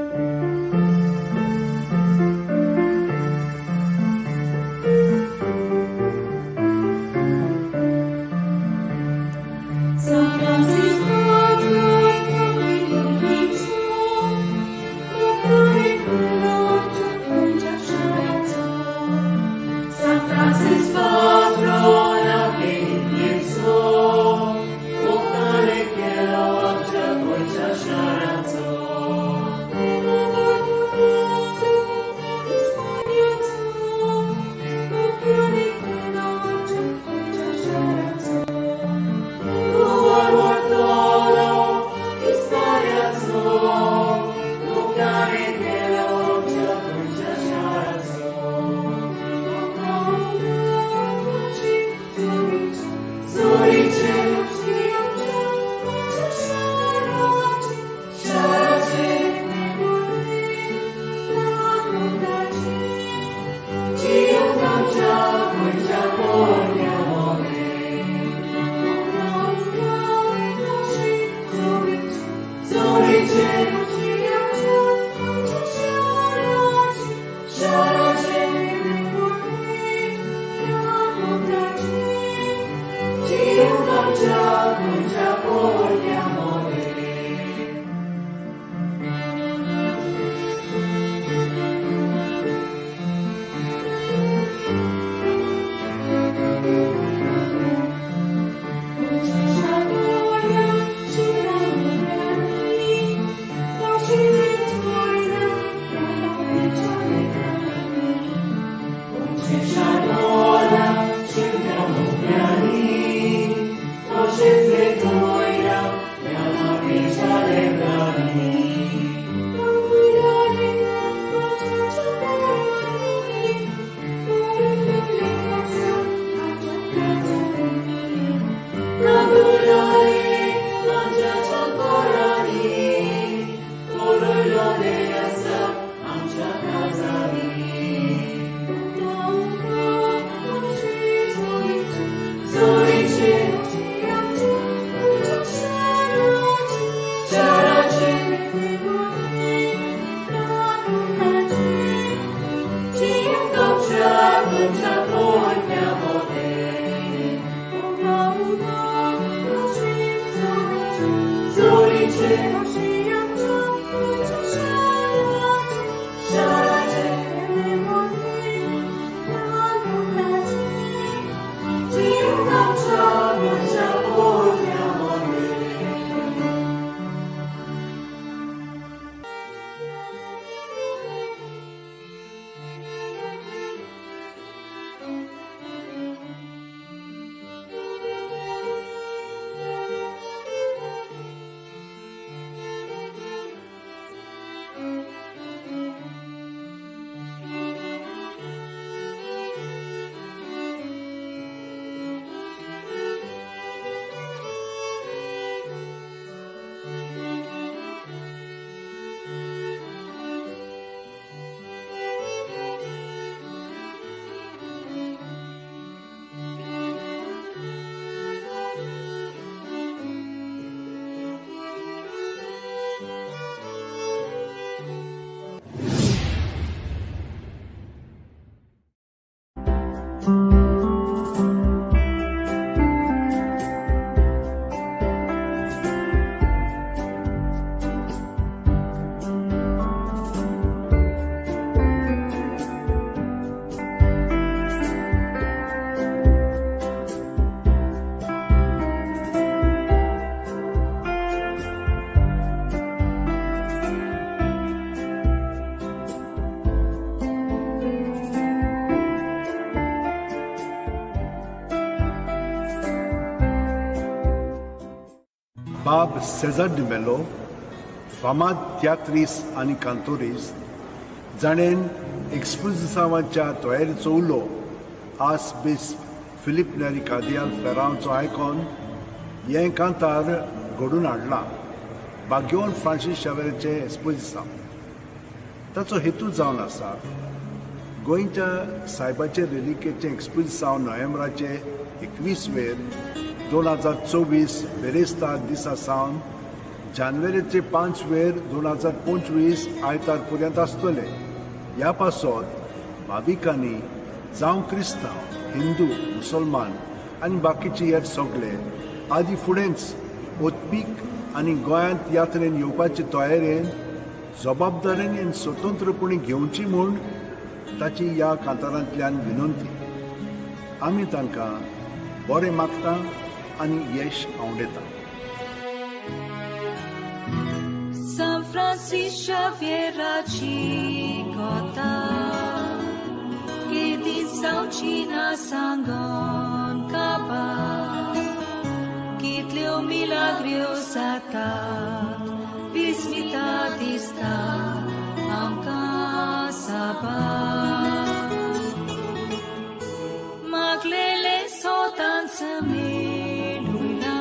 Bob Cesar de Mello, फामाद तियात्रीस आनी कांतोरीस जाणेन एक्सपोजिसांवाच्या तयारीचो उलो आस base Philip नेरी कार्दियाल फेरांवचो icon हें कांतार घडून हाडलां बाग्योन Francis शावेराचें एक्सपोजिसांव. ताचो हेतू जावन आसा गोंयच्या सायबाचे रेलिकेचें एक्सपोजिसांव नोव्हेंबराचे 21 2024 बेरेस्तार दिसा सावन जानेवारीचे 5 2025 आयतार पर्यंत आसतले. ह्या पासत भाविकांनी जावं क्रिस्तांव हिंदू मुसलमान आनी बाकीचे हेर सगळे आदी फुडेंच ओतपीक आनी गोंयांत यात्रेन येवपाचे तयारेन जबाबदारेन आनी स्वतंत्रपणी घेवची म्हूण ताची ह्या कांतारांतल्यान विनंती. आमी तांकां बरें मागता आनी यश आवडेता. San Francisco Xavieraci kota Kiedy saucina sangon kaba Kitleo milagrio sata Vismita dista amka saba Maglele sotan semelula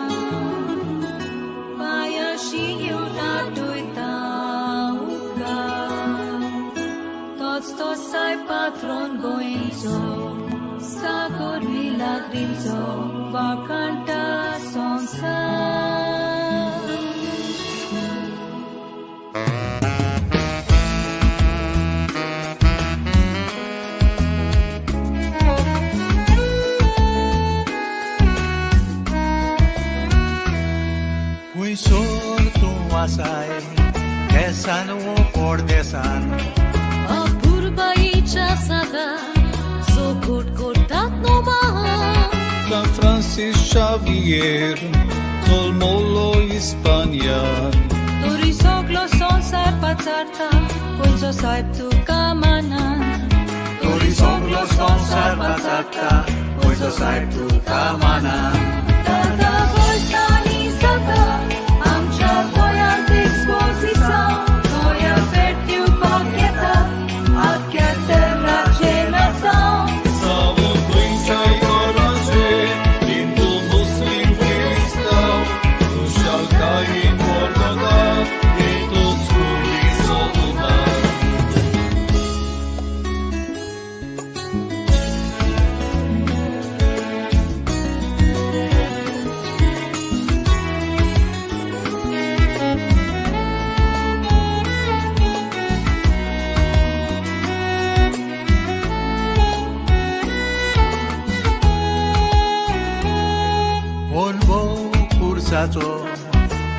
Maya și eu n-aduita uga Toți ai patron goinzo Sagor milagrinzo Va canta sonsa Fui sorto asai, desan o por desan. Apurba aici sada, so cortat no maha. San Francis Xavier, sol molo Hispanian. Dori soglo son sai pazzarta, poi so sai tu kamanan. Dori soglo son sai pazzarta, poi so sai tu kamanan. Tata volta ni sada. Voiant expozição, noi apertiu paqueta, aqui a terra geração. Salvo Quinta e Orange, lindo muslim cristão, do Xalcai em Portugal, e todos curiço do mar.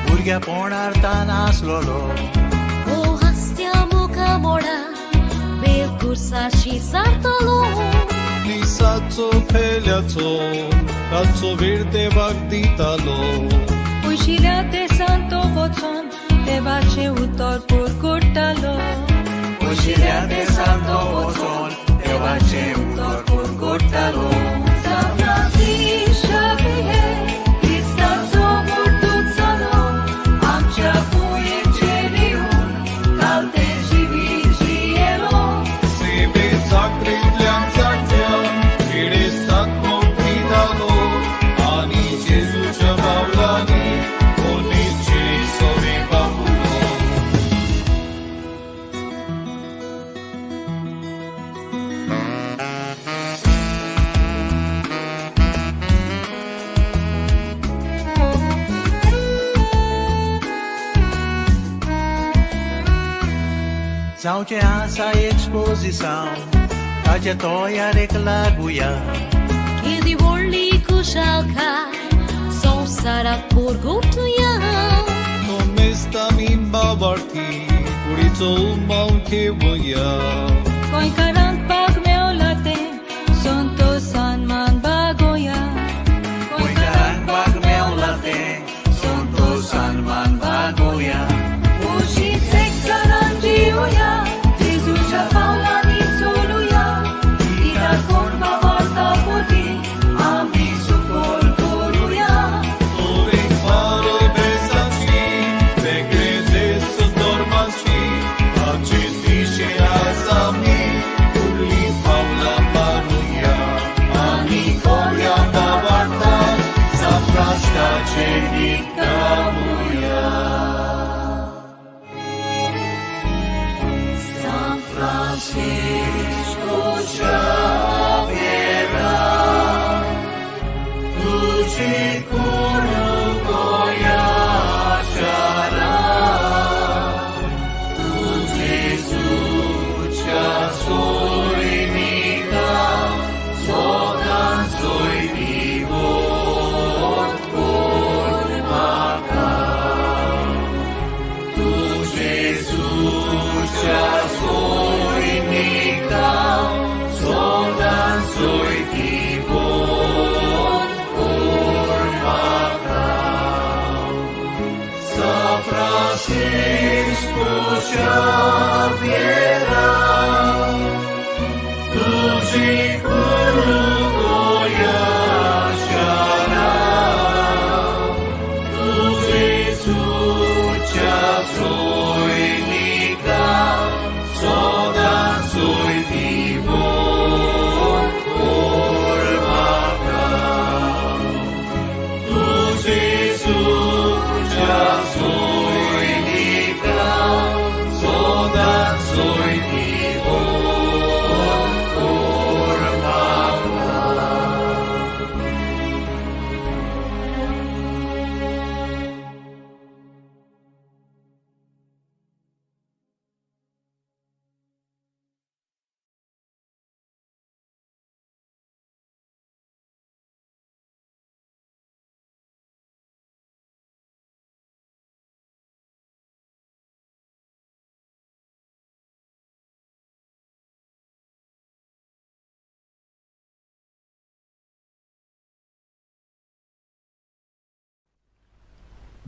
भुरग्यापणार तान आसलोलो O hastia muka moda, bel cursashi sartalo. Lisaco peliaco, razzo verde vagditalo. Ușirea de santo vocon, te face utor purcurtalo. Ușirea de santo vocon, te face utor purcurtalo. San Francisco Xavier, Cristanzo mortuțalo, am cea puie celiun, calte și virgielo. Si vezi acrilian zactean, ire stat montidalo, ani Gesù ce maulani, onici sovi babulo. Zaute asa exposição, trajetória reclaguia. Kiedy volli kushalka, son sara purgutuya. Comesta min babarti, purito maunke voia. Coi karant pag meolate, son to san man bagoya. Coi karant pag meolate, son to san man bagoya. Uși țec sarangiuia, Jesus a paula din soluia. Ida corba volta poti, ami su folcoruia. Ore fare besa Francisco Xaviera, तुझी कोण गोयाशारा, तुझे सुच्या सोयनिका, सोगान सोयनिवो कोण माका, तुझे सुच्या सोयनिका, सोगान सोयनिवो Francisco Xaviera, तुझी कोण गोयाशारा, तुझे सुच्या सोयनिका, सोगान सोयनिवो कोण माका, तुझे सुच्या सोयनिका, सोगान सोयनिवो कोण माका.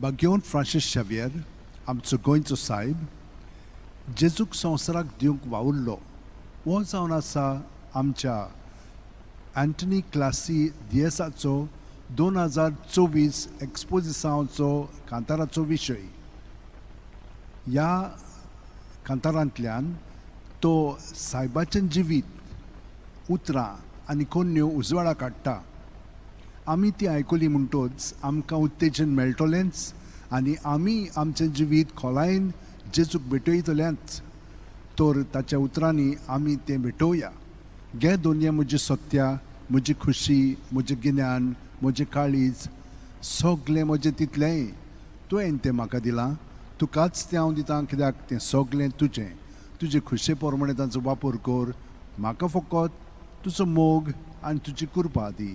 बागेवन फ्रांसीस शावियर आमचो गोंयचो सायब जेजूक संवसाराक दिवंक वावुरलो हो जावन आसा आमच्या अँटनी क्लासी दियेसाचो 2024 एक्सपोजिसांचो कांताराचो विशय. ह्या कांतारांतल्यान तो सायबाचें जिवीत उतरां आनी कोन्यो उजवाडाक हाडटा. आमी ती आयकली म्हणटच आमकां उत्तेजन मेळटलेंच आनी आमी आमचें जिवीत खोलायेन जेजूक भेटयतलेंच. तर ताच्या उतरांनी आमी तें भेटोवया. घे दोनये म्हजी सत्या, म्हजी खुशी, म्हजें गिन्यान, म्हजें काळीज, सगलें म्हजें तितलेंय तुवें तें म्हाका दिलां. तुकाच तें हांव दितां कित्याक तें सगलें तुजें. तुजे खुशे प्रमाणे ताचो वापर कर. म्हाका फकत तुजो मोग आनी तुजी कृपा दी.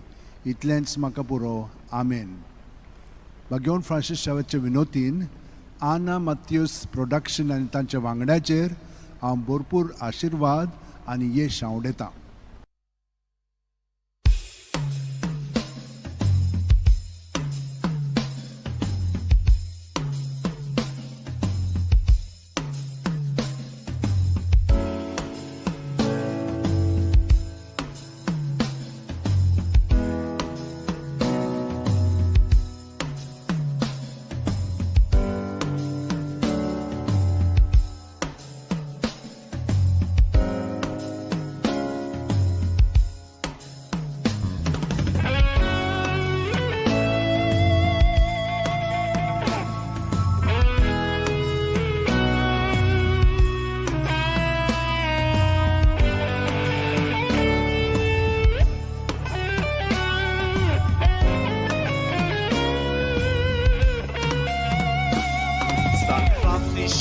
इतलेंच म्हाका पुरो. आमेन. बागेवन फ्रांसीस शावेच्या विनोतीन आना मात्यूस प्रोडक्शन आनी तांच्या वांगड्याचेर हांव भरपूर आशिर्वाद आनी येश हांव उडयतां.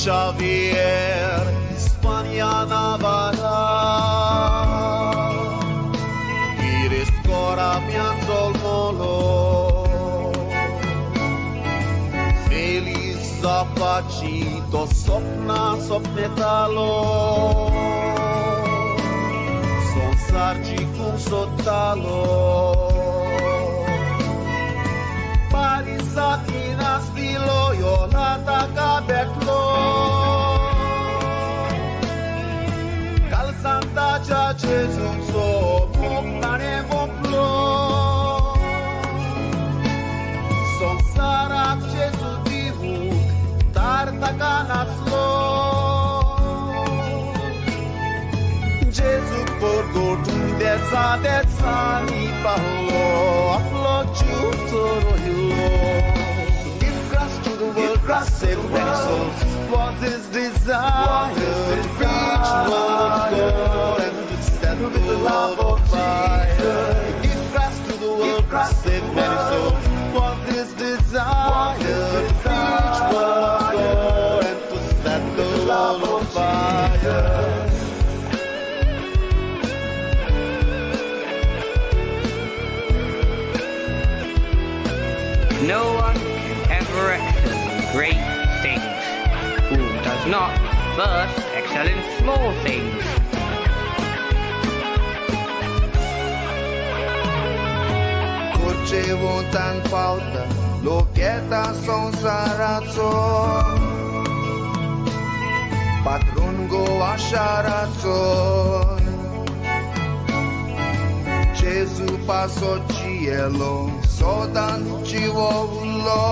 Xavier, Hispania Navarra, Iris Cora Pianzol Molo, Feliz Zapacito, Sopna Sopnetalo, Son Sargi cum Sotalo, Parisakinas Vilo, Yolata Cabetlo, Santa Gesù so montane voplo, son sarak Gesù divuk tarta canaslo, Gesù porgo desa ni palo, aflo giusto hillo. To give Christ to the world, Christ save many souls, was his desire to reach one of God. First, excel in small things. Kurczewą pauta, lokieta संसाराचो पात्रून Goa शाराचो Jezu paso cielo, sodan ciwolo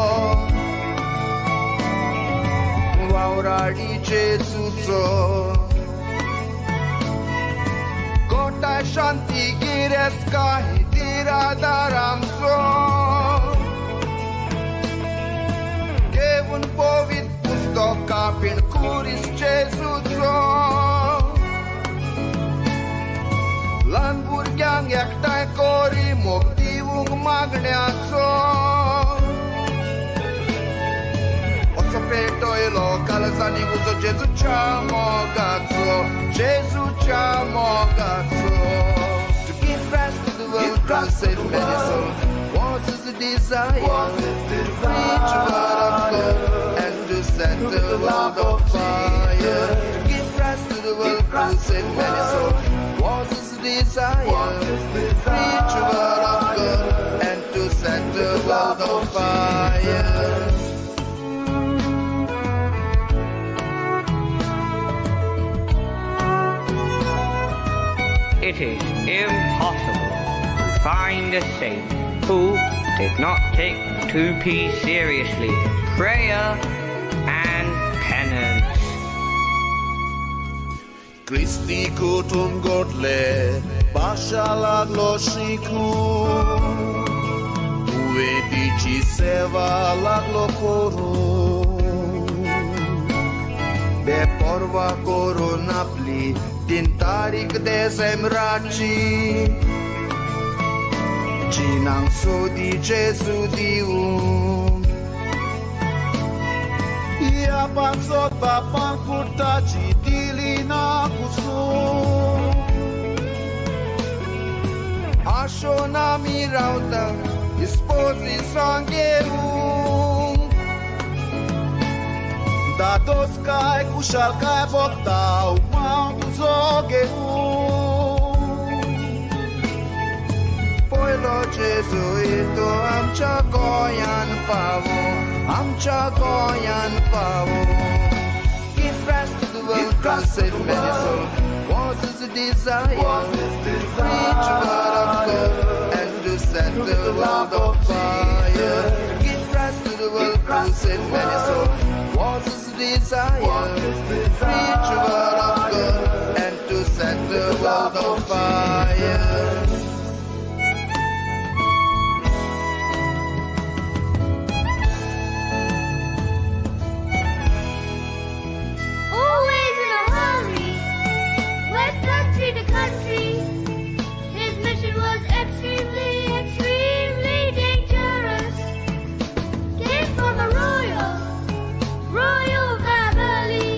Waurari Jesuso Kota shanti gireska hitira daramso Kevun povit pustoka pin kuris Jesuso Lanburgyang yaktai kori motivung magण्याचो Ocopeto kalazani uzo Jezucia mogaco Jezucia mogaco To give rest to the world, God save many souls Was his desire To preach the word of God And to set the world on fire To give rest to the world, God save many souls Was his desire to preach the word of God and to set the world on fire. It is impossible to find a saint who did not take 2P seriously, prayer and penance. Kristi kutum godle bashalaglo shiku Uedici seva laglo koro Be porva coronapli din tarik de semraci Cinang sodi Jesu diu Ia pansot bapan kurtaci dilina kusu Asho na mirauta ispozi sangheu Da dos kai kushal kai botau mau zogeu Poilo Jesuito amcha goyan pavo Amcha goyan pavo Give rest to the world, God save many souls Was his desire To preach the word of God And to set the world on fire Give rest to the world, God save many souls Was his desire To preach the word of God And to set the world on fire Always in a hurry, west country to country. His mission was extremely, extremely dangerous. Came from a royal family,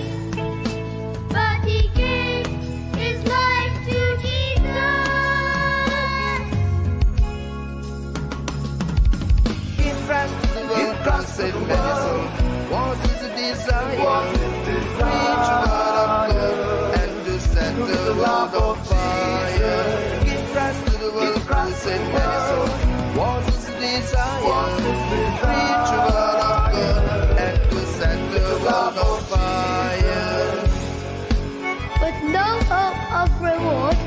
but he gave his life to Jesus. Give rest to the world, God save many souls Was his desire To preach the word of God And to set the world on fire Give rest to the world, God save many souls Was his desire To preach the word of God And to set the world on fire With no hope of reward,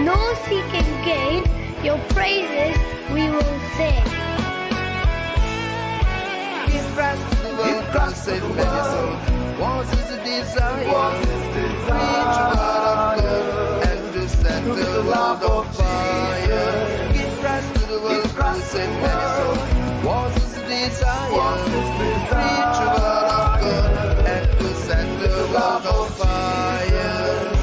nor seeking gain, your praises we will sing. Give rest to the world, God save many souls Was his desire To preach the word of God And to set the world on fire Give rest to the world, God save many souls Was his desire To preach the word of God And to set the world on fire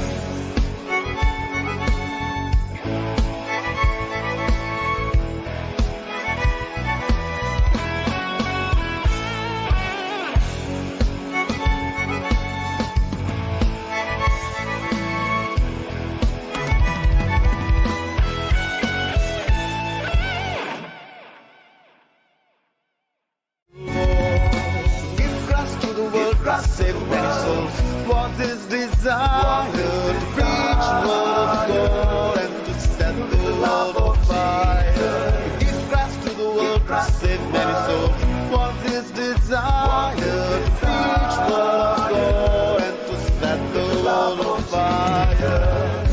Give grace to the world, grace save many souls. What his desire to preach word of God and to set the world on fire. To give Christ to the world to save many souls. Was his desire to preach word of God and to set the world on fire.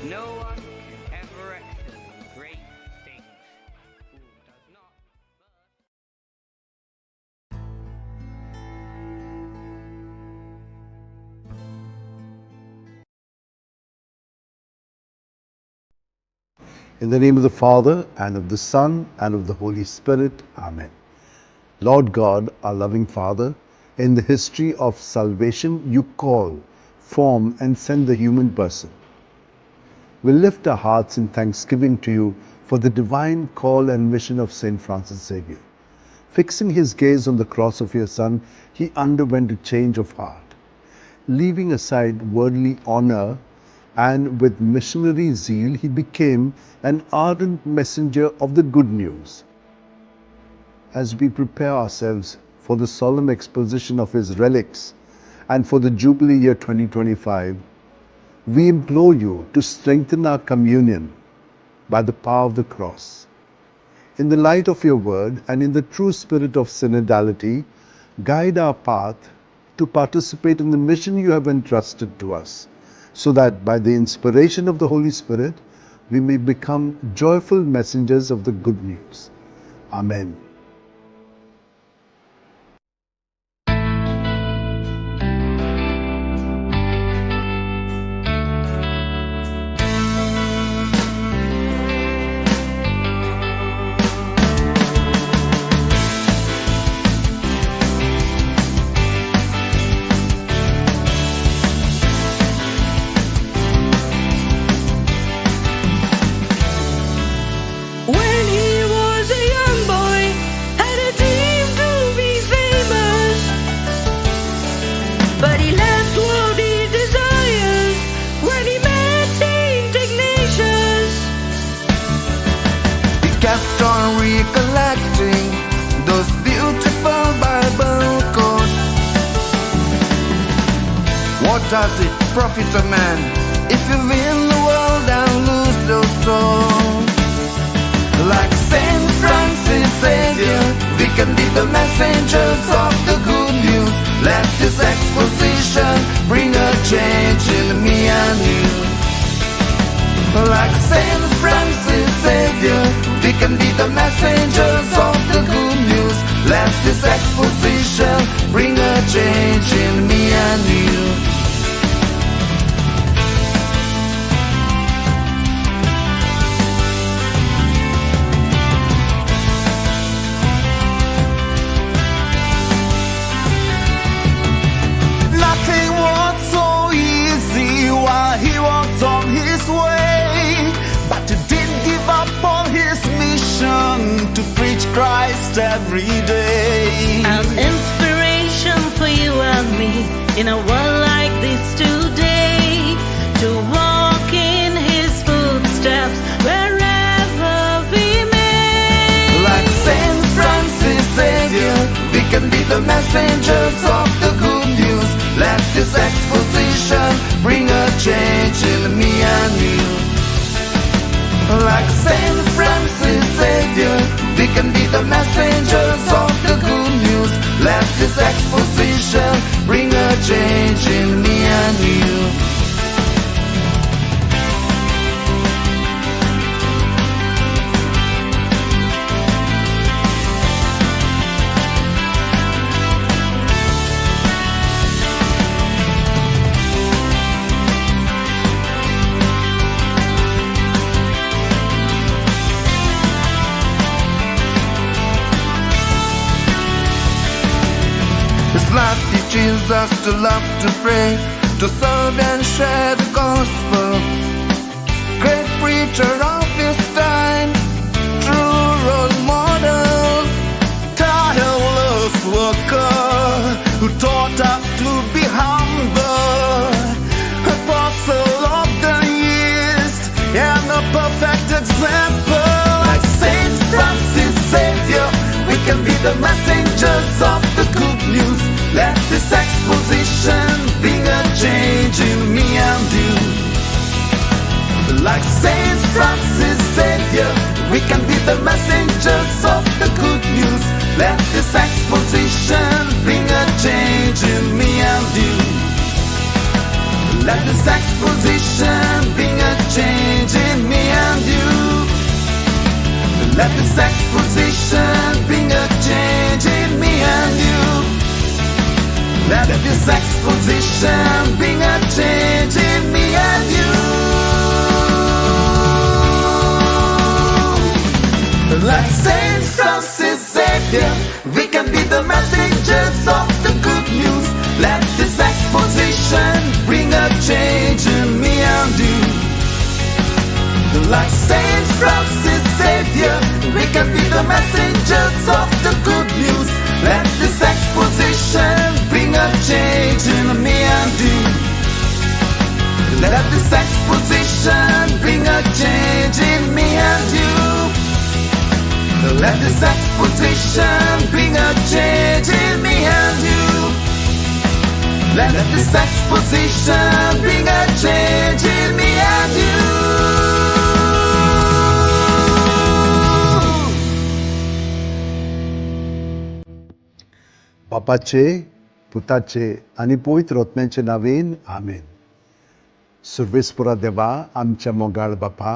No one can ever excel in great things who does not In the name of the Father, and of the Son, and of the Holy Spirit. Amen. Lord God, our loving Father, in the history of salvation, you call, form, and send the human person. We lift our hearts in thanksgiving to you for the divine call and mission of St. Francis Xavier. Fixing his gaze on the cross of your Son, he underwent a change of heart. Leaving aside worldly honor, and with missionary zeal, he became an ardent messenger of the good news. As we prepare ourselves for the solemn exposition of his relics and for the Jubilee year 2025, we implore you to strengthen our communion by the power of the cross. In the light of your word and in the true spirit of synodality, guide our path to participate in the mission you have entrusted to us, so that by the inspiration of the Holy Spirit, we may become joyful messengers of the good news. Amen. When he was a young boy, had a dream to be famous, but he left worldly desires when he met Saint Ignatius. He kept on recollecting those beautiful Bible quotes. What does it profit a man if you win the world and lose your soul? Like Saint Francis Xavier, we can be the messengers of the good news. Let this exposition bring a change in me and you. Like Saint Francis Xavier, we can be the messengers of the good news. Let this exposition bring a change in me and you. Nothing was so easy while he walked on his way, but he didn't give up on his mission to preach Christ every day. An inspiration for you and me in a world like this today, to walk in his footsteps wherever we may. Like Saint Francis Xavier, we can be the messengers of the good news. Let this exposition bring a change in me and you. Like Saint Francis Xavier, we can be the messengers of the good news. Let this exposition bring a change in me and you. His life teaches us to love, to pray, to serve and share the gospel. Great preacher of his time, true role model, Tireless worker who taught us to be humble, apostle of the East and a perfect example. like Saint Francis this exposition bring a change in me and you. Like Saint Francis Xavier, we can be the messengers of the good news. Let this exposition bring a change in me and you. Let this exposition bring a change in me and you. Let this exposition bring a change in me and you. Let this exposition bring a change in me and you. Like Saint Francis Xavier, we can be the messengers of the good news. Let this exposition bring a change in me and you. Like Saint Francis Xavier, we can be the messengers of the good news. Let this exposition bring a change in me and you. Let this exposition bring a change in me and you. Let this exposition bring a change in me and you. Let this exposition bring a change in me and you. बापाचे, पुताचे आणि पवित्र आत्म्याचे नावेन आमेन. सर्वेस्परा देवा आमच्या मोगाळ बापा,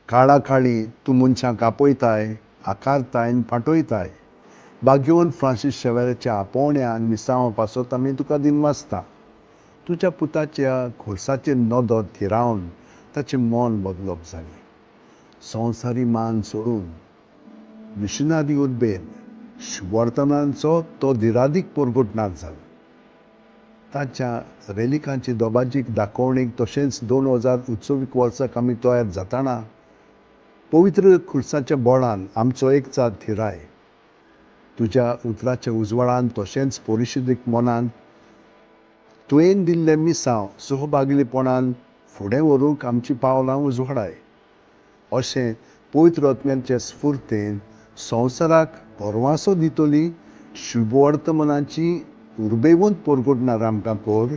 काळा काळी तूं मनशांक आपयताय, आकारताय आनी पाठयताय. भाग्यवन फ्रांसीस शेवेराच्या पोवण्यान मिसांव पासत आमी तुका दिनवासता. तुज्या पुताच्या खोर्साचेर नदर थिरावन ताचें मन बदलप जालें. संवसारी मान सोडून मिशनरी उर्बेन शुभवर्तनांचो तो धिरादीक परगटणार जालो. ताच्या रेलिकांची दोबाजीक दाखोवणेक तशेंच 2029 वर्साक आमी तयार जाताना पवित्र खुर्साच्या बोळान आमचो एकचार थिराय. तुज्या उतराच्या उजवाडान तशेंच परिशदेक मनान तुवें दिल्लें मिसांव सहभागिलीपणान फुडें व्हरूंक आमची पावलां उजवाडाय. अशें पवित्र आत्म्याचे स्फुर्तेन संवसाराक परवासो दितली शुभवर्तमानाची उर्बेवंत परगटणार आमकां कर.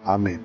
आमेन.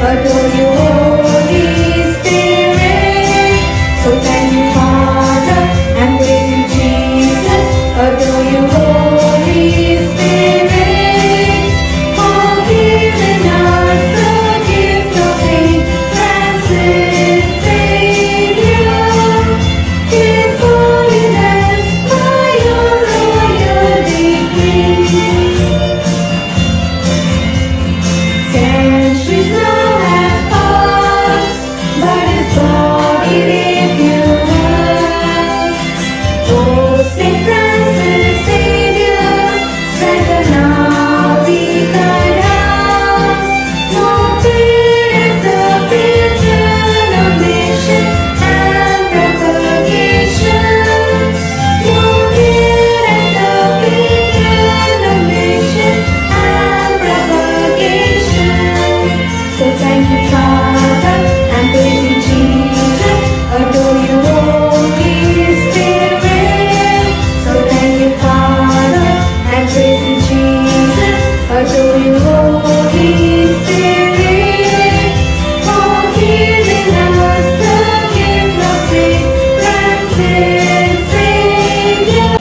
Adore you, Holy Spirit. So thank you, Father. give you worth. Oh, Saint Francis Xavier, strengthen our weak eyed hearts. More clear is the vision of mission and propagation. More clear is the vision of mission and propagation. So thank you, Father, and praise you, Jesus. Adore you, Holy Spirit. So thank you, Father, and praise you, Jesus. Adore you, Holy Spirit. For giving us the gift of Saint Francis Xavier.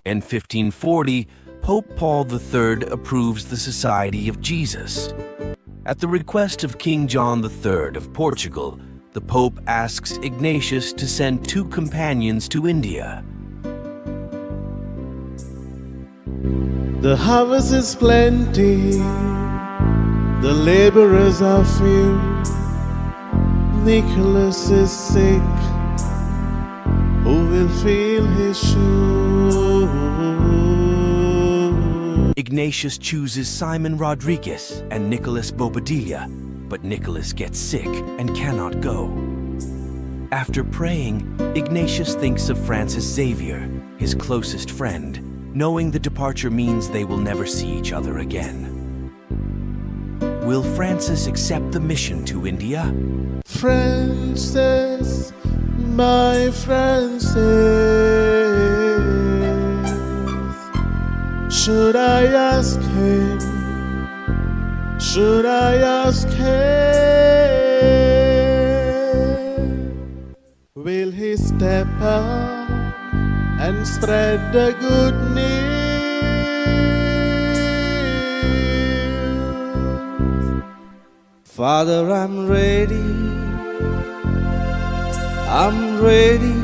In 1540, Pope Paul III approves the Society of Jesus. At the request of King John III of Portugal, the Pope asks Ignatius to send 2 companions to India. The harvest is plenty, the laborers are few. Nicholas is sick, who will fill his shoe? Ignatius chooses Simon Rodriguez and Nicholas Bobadilla, but Nicholas gets sick and cannot go. After praying, Ignatius thinks of Francis Xavier, his closest friend, knowing the departure means they will never see each other again. Will Francis accept the mission to India? Francis, my Francis, should I ask him? Should I ask him? Will he step up and spread the good news? Father, I'm ready. I'm ready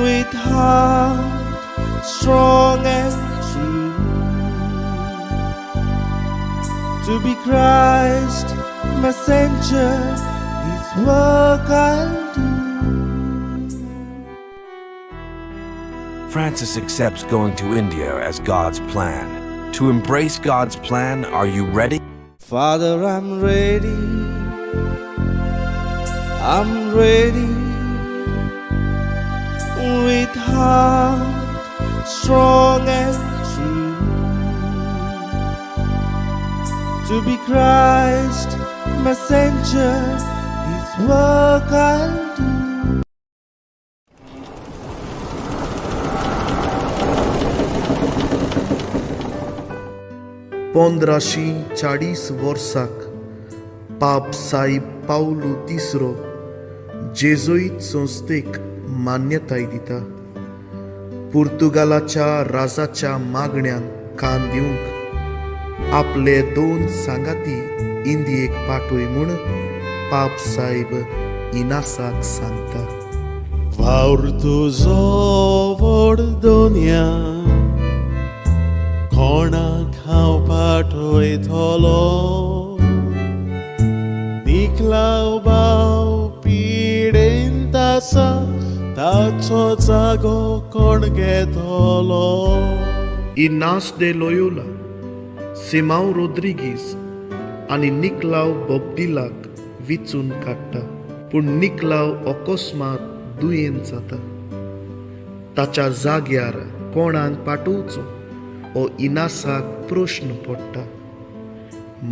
with heart strong and true to be Christ messenger, His work I'll do. Francis accepts going to India as God's plan. To embrace God's plan, are you ready? Father, I'm ready. I'm ready with heart strong and true to be Christ messenger, His work I'll do. पंद्राशी 40 वर्साक पाप साईब Paulo तिसरो जेजुईत संस्थेक मान्यताय दिता. पुर्तुगालाच्या राजाच्या मागण्यांक कान दिवंक आपले 2 सांगाती इंदियेक पाठय म्हूण पाप साईब इनासाक सांगता. वावर तुजो व्हड दोनया कोणाक हांव पाठयतलो. निखलाव भाव पिडेंत आसा ताचो जागो कोण घेतलो. इनास दे लोयोला, सिमाव रोद्रिगीस आनी निकलाव बोब्दिलाक विचून काडटा. पूण निकलाव अकस्मात दुयेंत जाता. ताच्या जाग्यार कोणाक पाठोवचो हो इनासाक प्रश्न पडटा.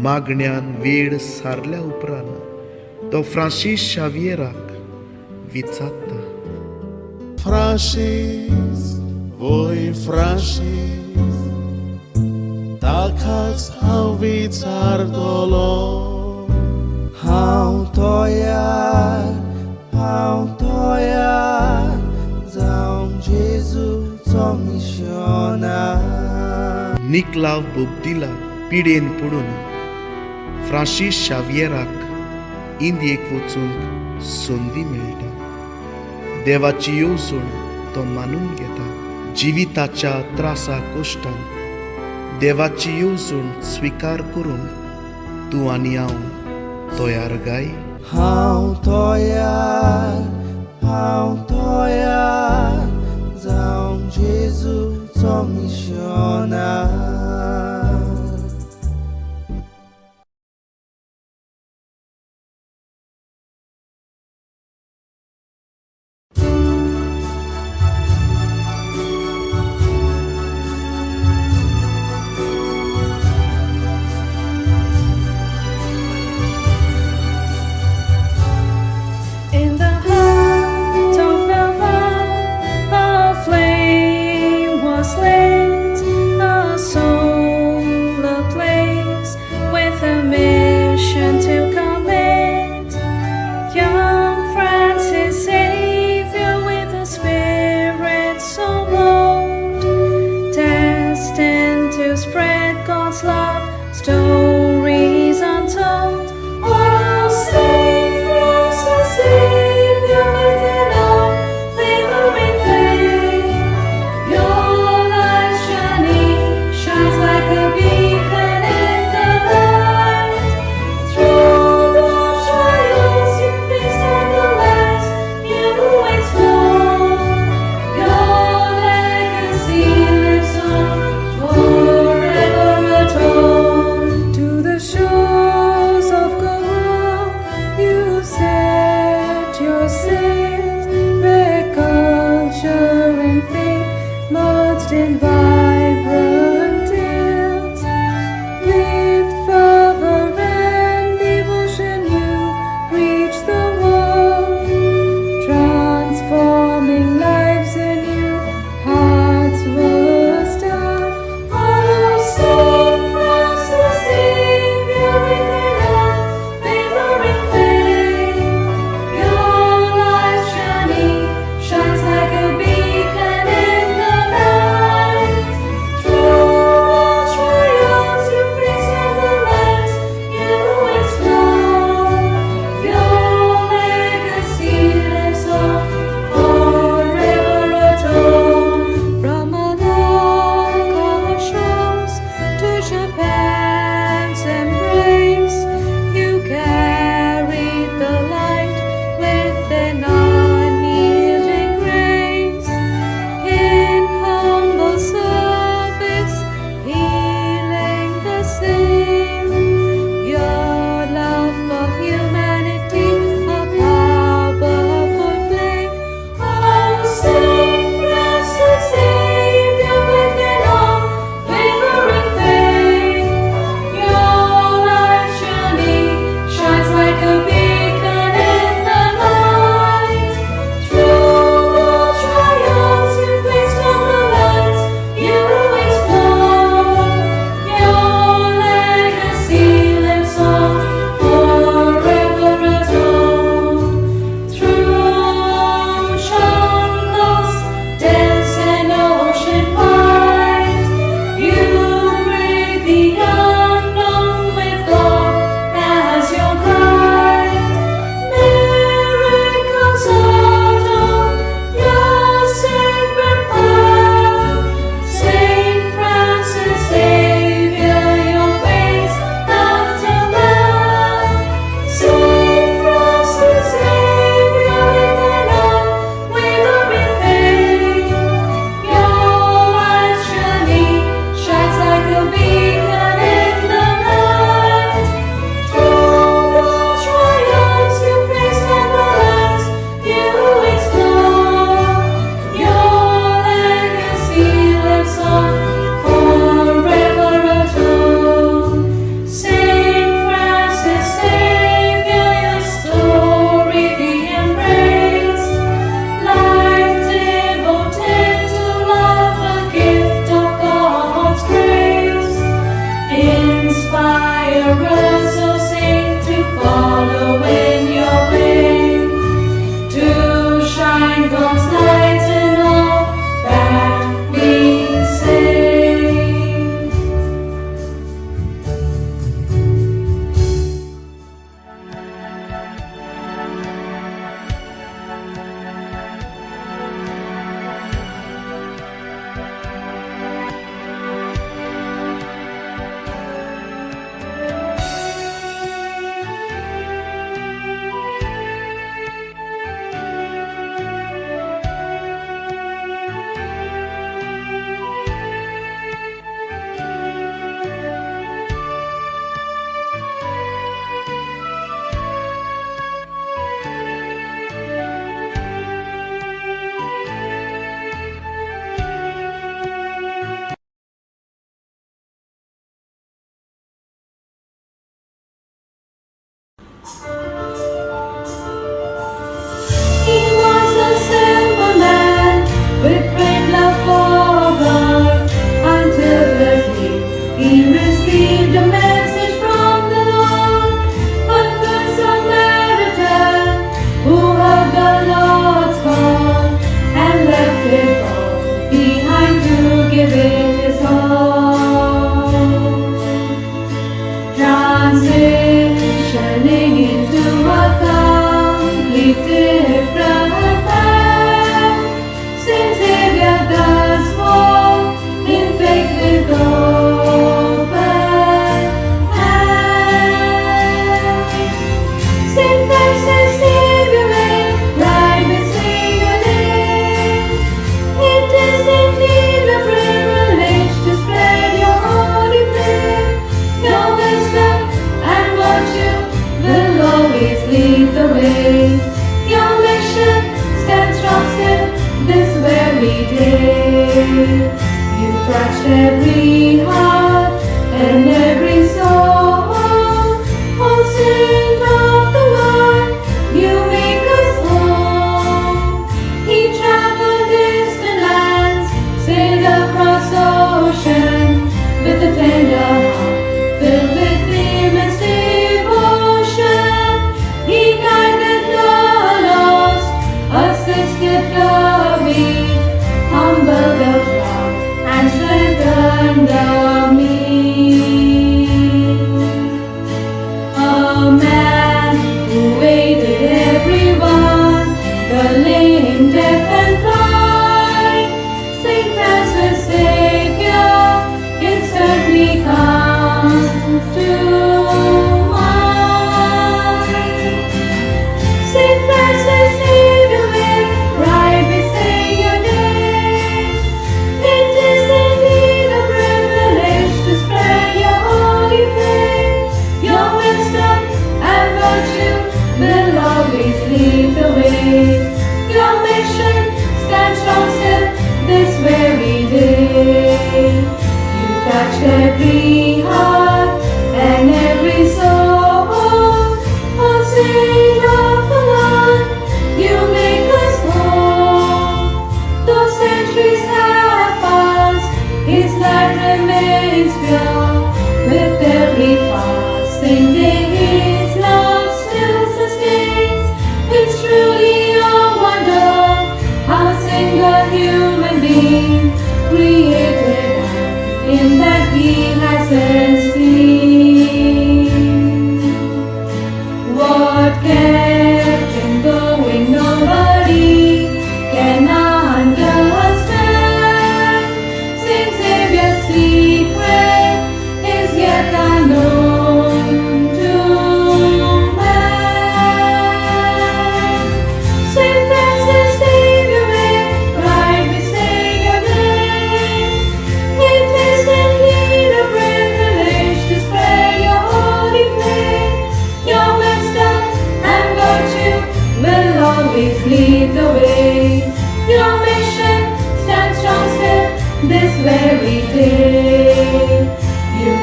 मागण्यान वेळ सारल्या उपरांत तो फ्रांसीस शावियराक विचारता. फ्रांसीस, वोय फ्रांसीस, ताकाच हांव विचारतलो. हांव तयार जावन जेजूचो मिशनार. निकलाव बोब्दिला पिडेन पडून फ्रांसीस शावियराक इंदियेक वचूंक संदी मेळटा. देवाची येवजण तो मानून घेता. जिविताच्या त्रासा कश्टान देवाची येवजण स्विकार करून तूं आनी हांव तयार गाय. हांव तयार जावन जेजूचो मिशनार. In the heart of Navarre, a flame was lit, a soul God's love, stories untold. Oh, sing Francis Xavier within our favoring faith. Your life's journey shines like a beacon in the night. Through the trials you faced and the lands you explored, your legacy lives on, forever adored. To the shores of gold you set your sails, where culture and faith merged in vibrant tales. With fervor and devotion you reach the world, transforming lives anew, hearts were stirred. Oh, Saint Francis Xavier within our favoring faith. Your life's journey shines like a beacon in the night. Through the trials you face and the lands you explore, your legacy lives on, forever adored. From Morocco shores to Japan's embrace, you carried the light with an unyielding grace. In humble service, healing the sick, your love for humanity, a powerful flame. Oh, Saint Francis Xavier within our favoring faith. Your life's journey shines like a beacon in the night. Through the trials you faced and the lands you explored, your legacy lives on, forever adored. Through ocean coast, dense and ocean wide, you breathe the unknown with God as your guide. Miracles adorn your sacred path. Saint Francis Xavier, your face aftermath. Saint Francis Xavier within our wavering faith. Your life's journey shines like a beacon in the night. Through the trials you faced and the lands you explore, your legacy lives on, forever adored. Saint Francis Xavier, your story we embrace. Life devoted to love, a gift of God's grace. Inspire us, O Saint, to follow in your way, to shine God's light in all that we say. He was a simple man with great love for God, until the day he received a message from the Lord. But the Samaritan who heard the Lord's call and left it all behind to give it his all.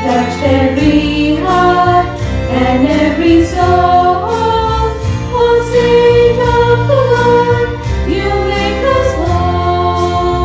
touched every heart and every soul. Oh, Saint of the Lord, you make us whole.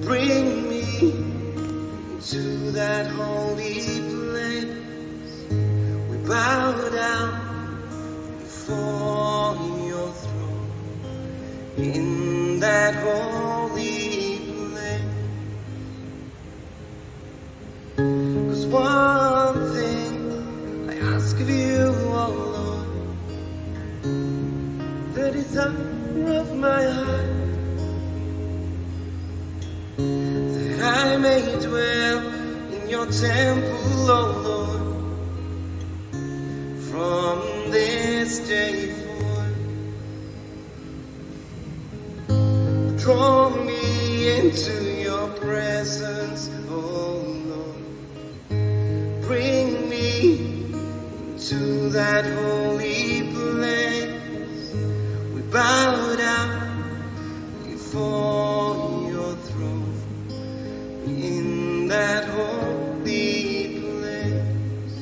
bring me to that holy place. We bow down before your throne in that holy place. 'Cause one thing I ask of you, oh Lord, the desire of my heart, that I may dwell in your temple, oh Lord, from this day forth. Draw me into your presence, oh Lord. Bring me to that holy place. We bow down before your throne in that holy place.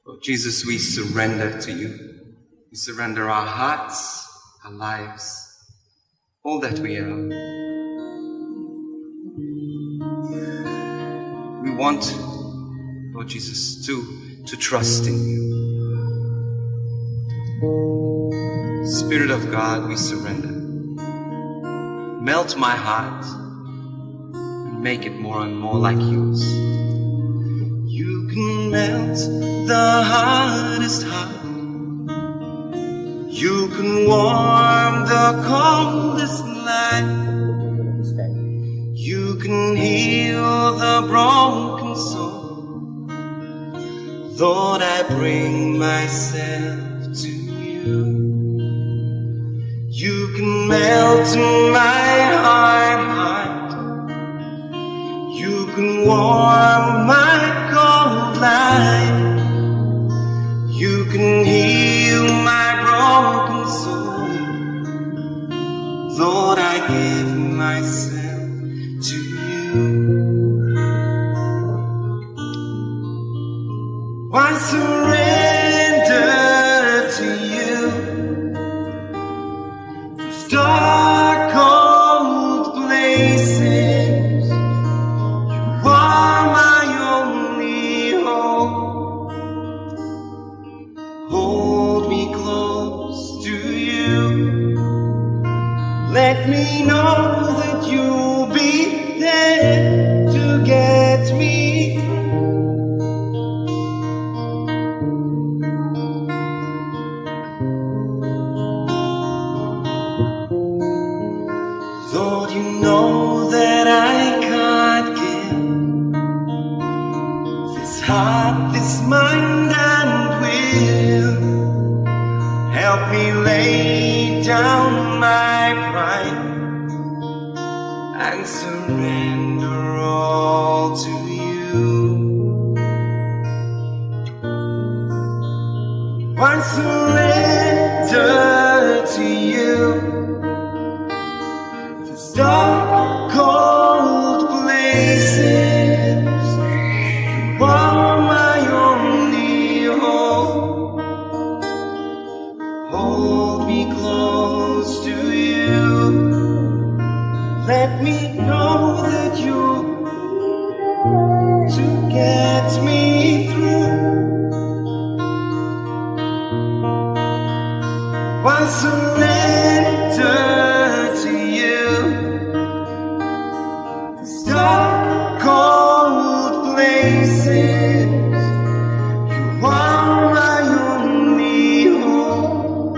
Lord Jesus, we surrender to you. We surrender our hearts, our lives, all that we are. We want, Lord Jesus, to trust in you. Spirit of God, we surrender. Melt my heart and make it more and more like yours. You can melt the hardest heart. You can warm the coldest life. You can heal the broken soul. Lord, I bring myself to you. You can melt my hard heart. You can warm my cold life. You can heal my broken soul. Lord, I give myself to you. I surrender to you. These dark, cold places, you are my only hope. Hold me close to you. Let me know that you'll be there to get me through. Lord, you know that I can't give this heart, this mind and will. Help me lay down my pride and surrender all to you. I surrender to you. These dark, cold places, you are my only hope. Hold me close to you. Let me know that you're to get me through. I surrender to you. These dark, cold places, you are my only hope.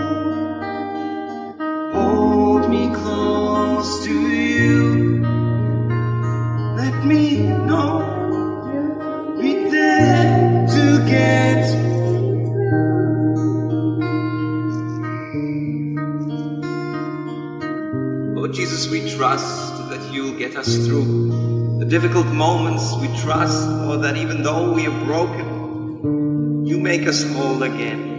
we trust that you'll get us through. The difficult moments we trust, or that even though we are broken, you make us whole again.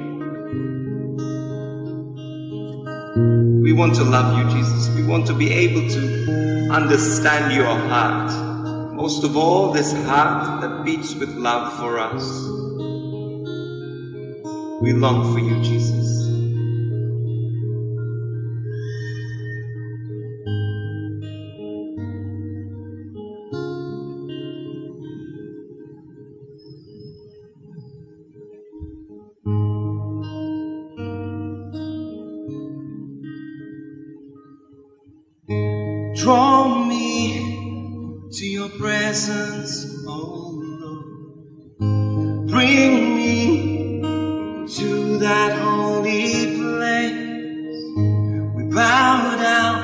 We want to love you, Jesus. We want to be able to understand your heart. Most of all, this heart that beats with love for us. We long for you, Jesus. Draw me to your presence, oh Lord. Bring me to that holy place. We bow down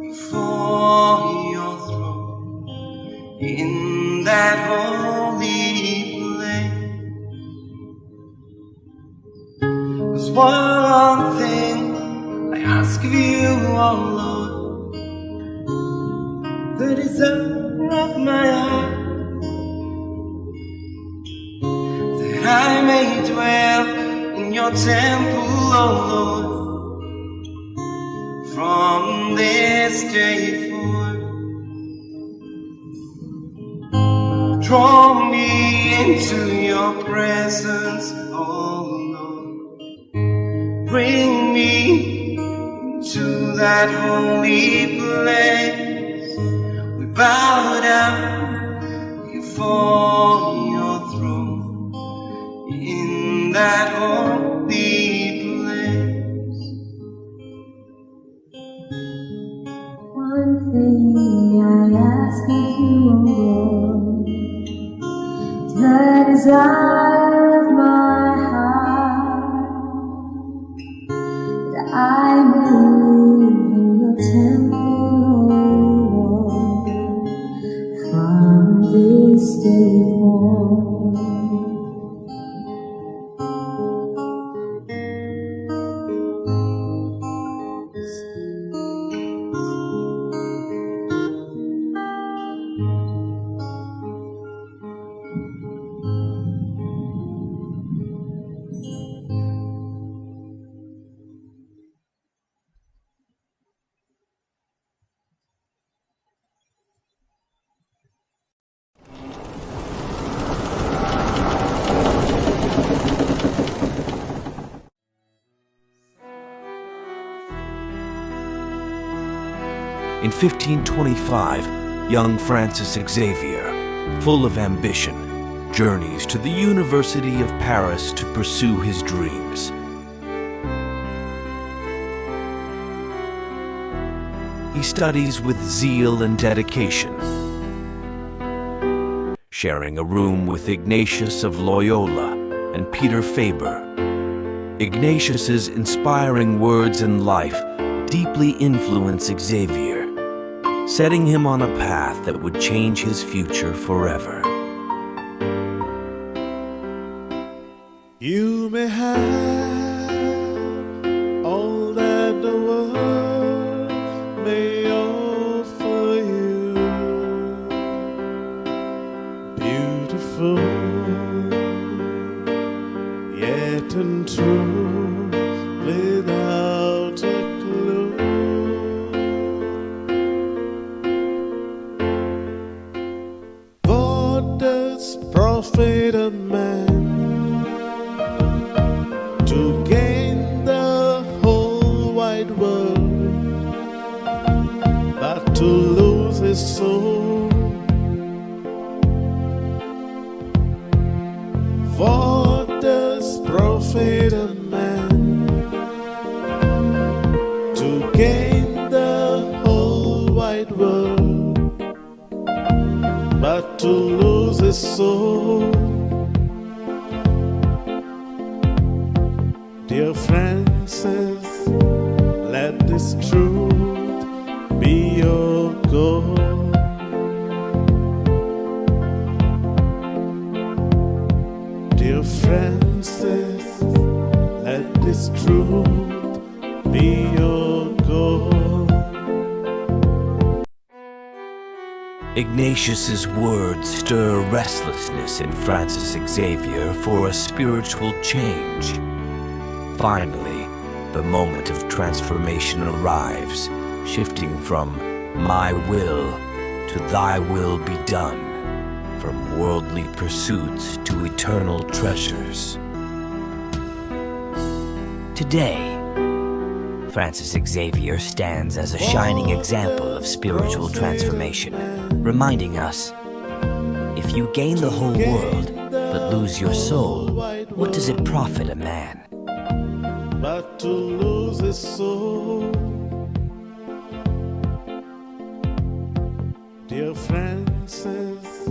before your throne in that holy place. There's one thing I ask of you, oh Lord. The desire of my heart, that I may dwell in your temple, oh Lord, from this day forth. Draw me into your presence, oh Lord. Bring me to that holy place. Bow down before your throne in that holy place. One thing I ask of you, O Lord, the desire of my heart, that I may live in your temple. This day forth. In 1525, young Francis Xavier, full of ambition, journeys to the University of Paris to pursue his dreams. He studies with zeal and dedication, sharing a room with Ignatius of Loyola and Peter Faber. Ignatius's inspiring words and life deeply influence Xavier, setting him on a path that would change his future forever. You may have all that the world may offer you, beautiful yet untrue, without a clue. What does profit a man to gain the whole wide world, but to lose his soul? What does profit a man to gain the whole wide world, but to lose his soul? Dear Francis, let this truth be your goal. Dear Francis, let this truth be your goal. Ignatius's words stir restlessness in Francis Xavier for a spiritual change. Finally, the moment of transformation arrives, shifting from my will to thy will be done, from worldly pursuits to eternal treasures. Today, Francis Xavier stands as a shining example of spiritual transformation, reminding us, if you gain the whole world but lose your soul, what does it profit a man? But to lose his soul. Dear Francis,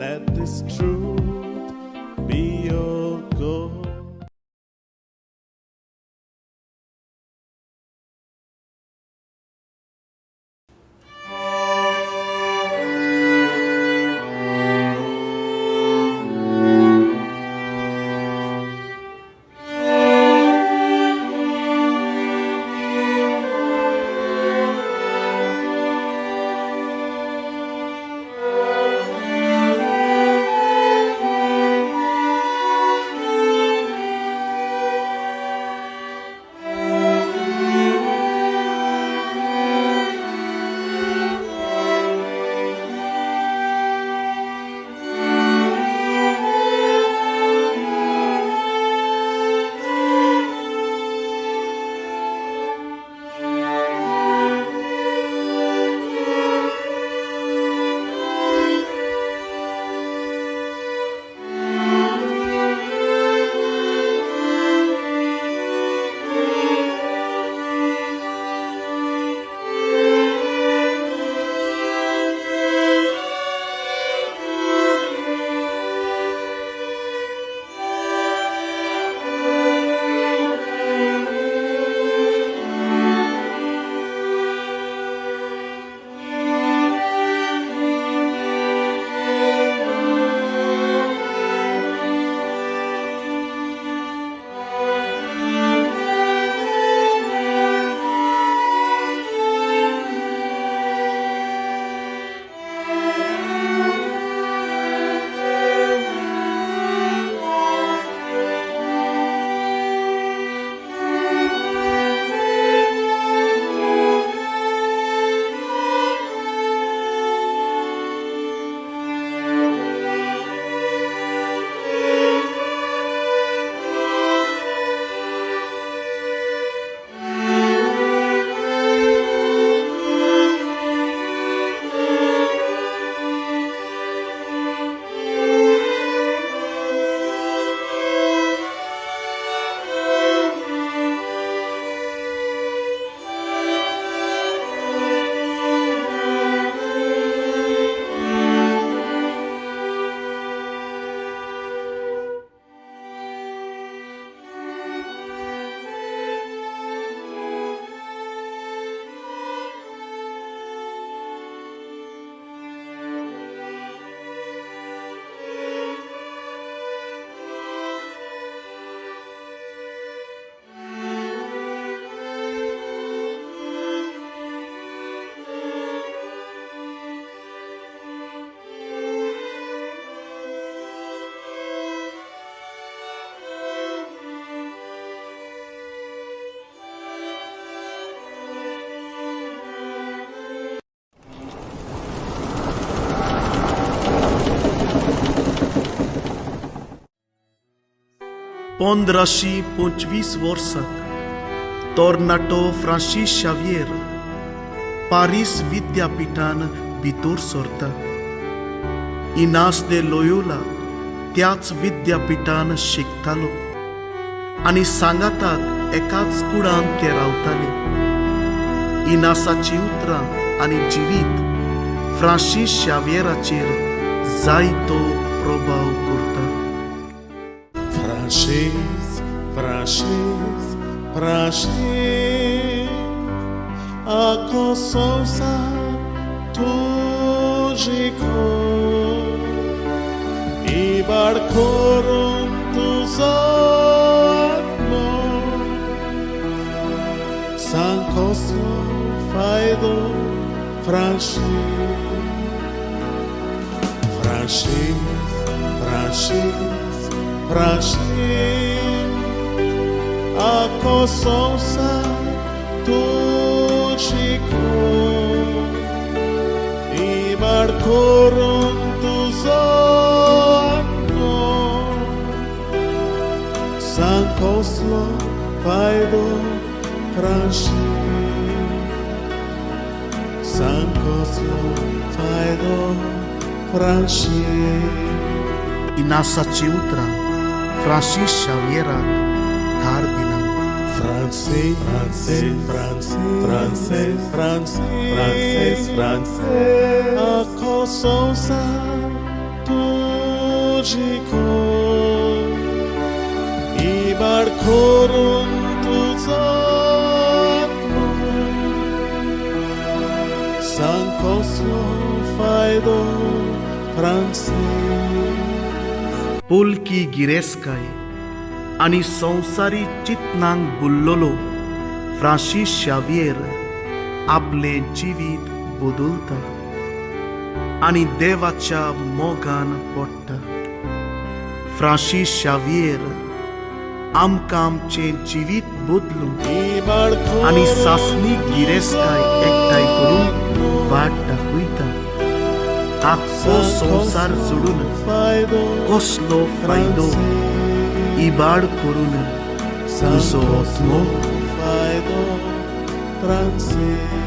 let this truth be your goal. पंदराशी 25 वर्साक तोर्नाटो Francis Xavier Paris विद्यापीठान भितर सरता. इनास दे Loyola त्याच विद्यापीठान शिकतालो आनी सांगाताक एकाच कुडान ते रावताले. इनासाची उतरां आनी जिवीत फ्रांसीस शावियराचेर जायतो प्रभाव करता. Francis, Francis, Francis, a consonsa tugico I barcorum tus atmos San Cosmo faido Francis Ako sonsa tuchiko Ibar korun tuzo anno Sankoslo faido franshi Sankoslo faido franshi Inasa ciutra Francis Xavier Cardinal Francês, a coçonça tugico e barcorum tuzatmo Sankoslo faido francês Polki gireskai आणि संसारी चितनांक बुल्लोलो Francis Xavier आपले जिवीत बदलता आणि देवाच्या मोगान पडटा Francis Xavier आमकां आमचे जिवीत बदलूंक आणि सासणी गिरेस्ताय एकठांय करून वाट दाखयता आख्खो संसार सोडून कसलो फायदो Ibar korun tuzo atmo faido francês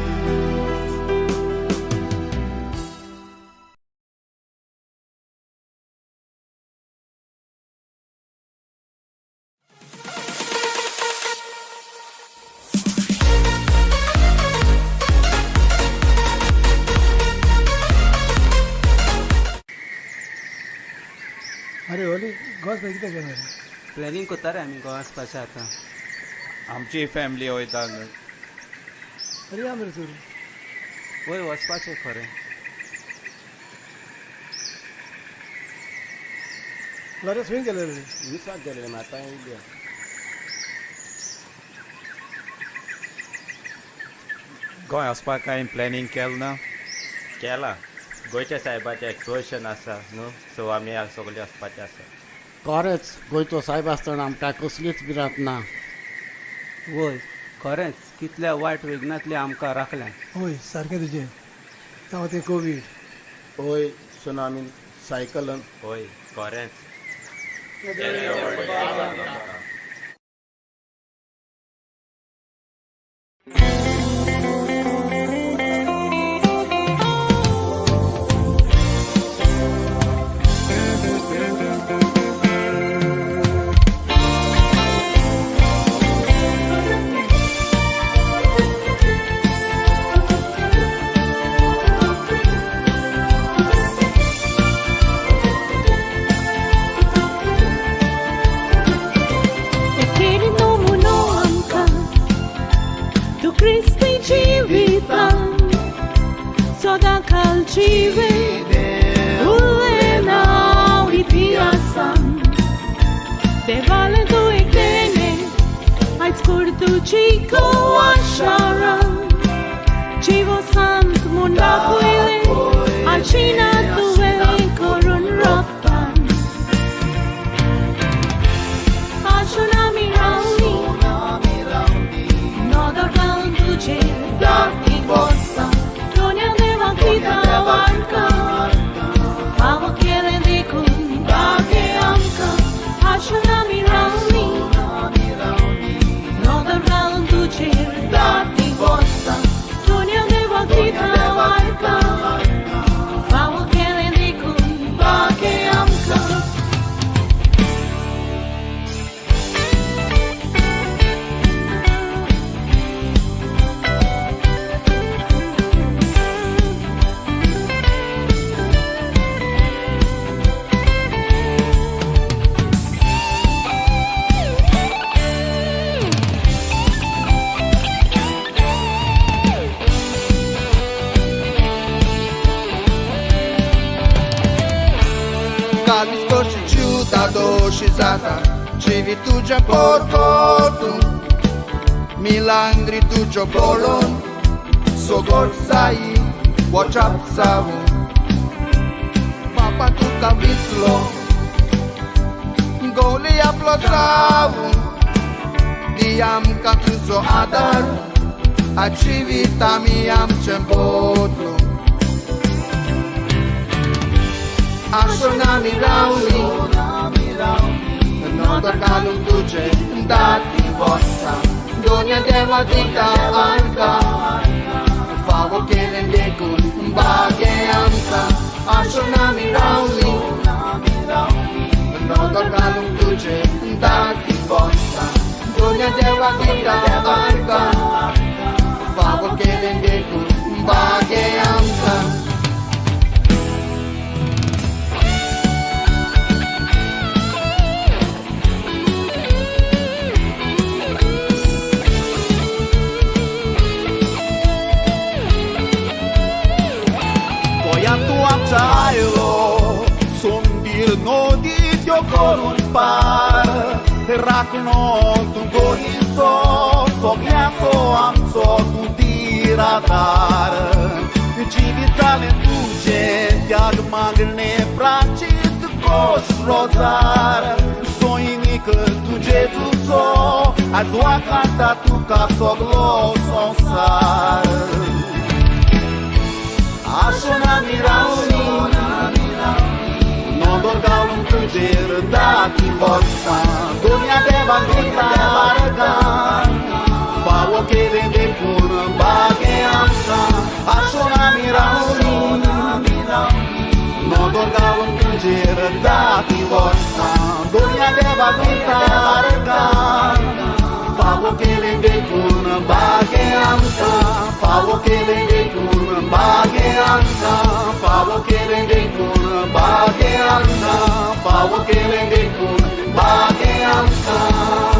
अरे ओली गॉस कितें केलें प्लॅनिंग करता रे आमी गोवा वचपाचें आतां आमची फॅमिली वयता अरे या मरे चोरू वय वचपाचें खरें लॉरेन्स खंय गेले रे विसवाक गेले आतां येयल्या गोंय वचपाक काय प्लॅनिंग केलें ना केला गोंयच्या सायबाचें एक्सपोजिशन आसा न्हू सो आमी सगळे वचपाचें आसा खरेंच गोंयचो सायब आसतना आमकां कसलीच भिरांत ना वय खरेंच कितल्या वायट विघ्नांतले आमकां राखल्या होय सारकें तुजें जावं तें कोवीड होय सुनामीन सायकलन होय खरेंच Civi tu già porto Milangri tu già bolon Sogor sai Watch up savu Papa quanto cavizlo Goli aplosavu Diam kakluso adar Acivitami am cembodlu Ashonami rauli Nodar kalum duce Dati vossa Donia deva dita arca Favo kelen dekun Bage amka Ashonami rauli Nodar kalum duce Dati vossa Donia deva dita arca Favo kelen dekun Bage amka Tailo, son bir nodi diocorun par, rakno tu goinzo, sognaso amso tu tiradar, civitale tuce, diag magne pracit cos rozar, soinic tu Jesuso, a tua canta tu casoglo sonsar. Ashonami rauni Non dorgaulum tuger dati vossa Dunia deva gritarga Favo che vende pur bage amsa Ashonami rauni Non dorgaulum tuger dati vossa Dunia deva gritarga Favo che vende pur bage amsa Favo che vende pur bage amsa Favo che vende pur bage amsa Favo che vende pur bage amsa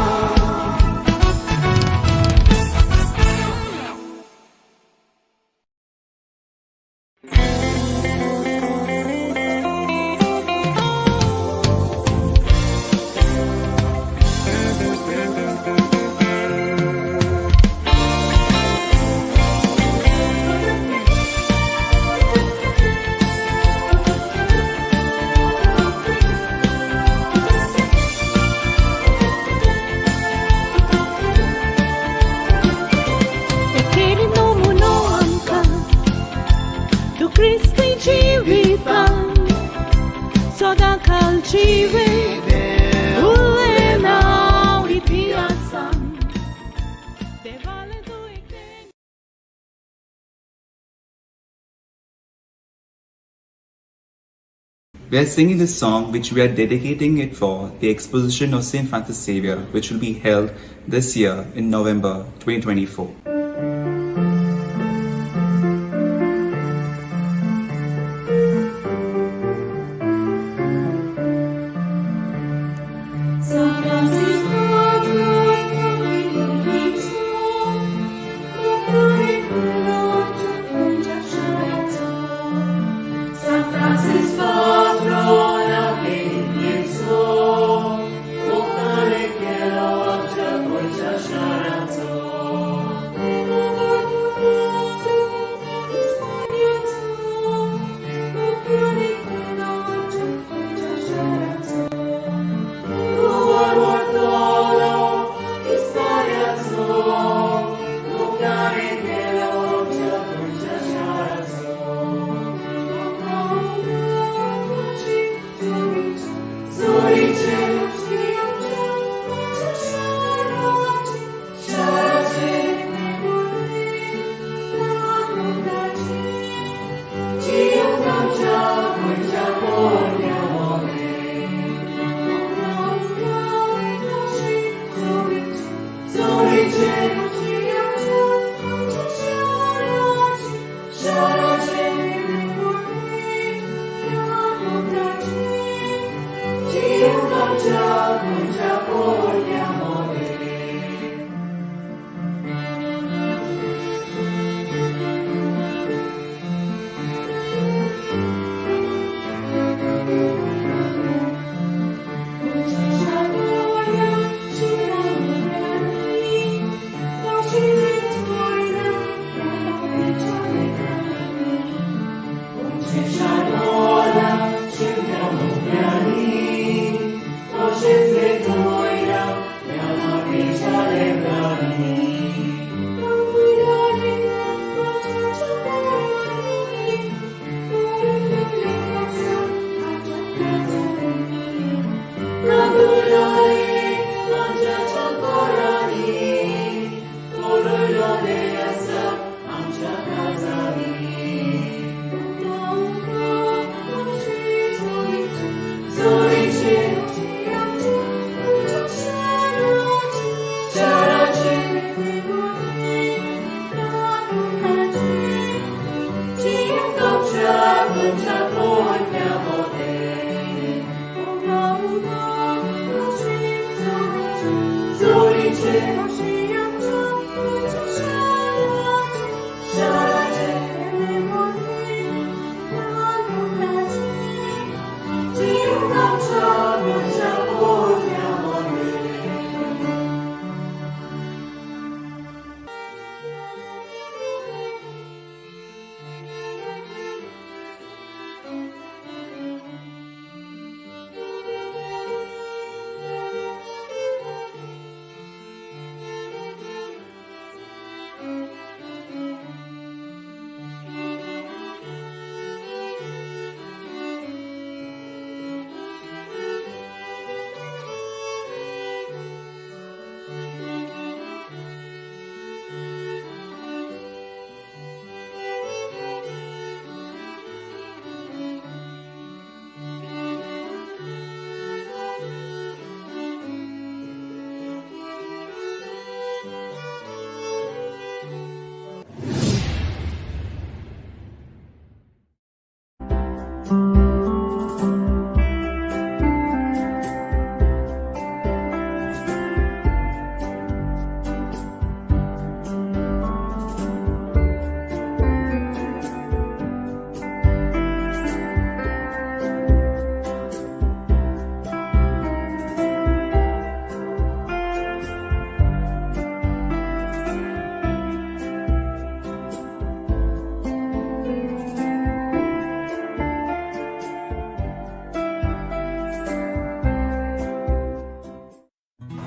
We are singing this song which we are dedicating it for the exposition of St. Francis Xavier, which will be held this year in November 2024.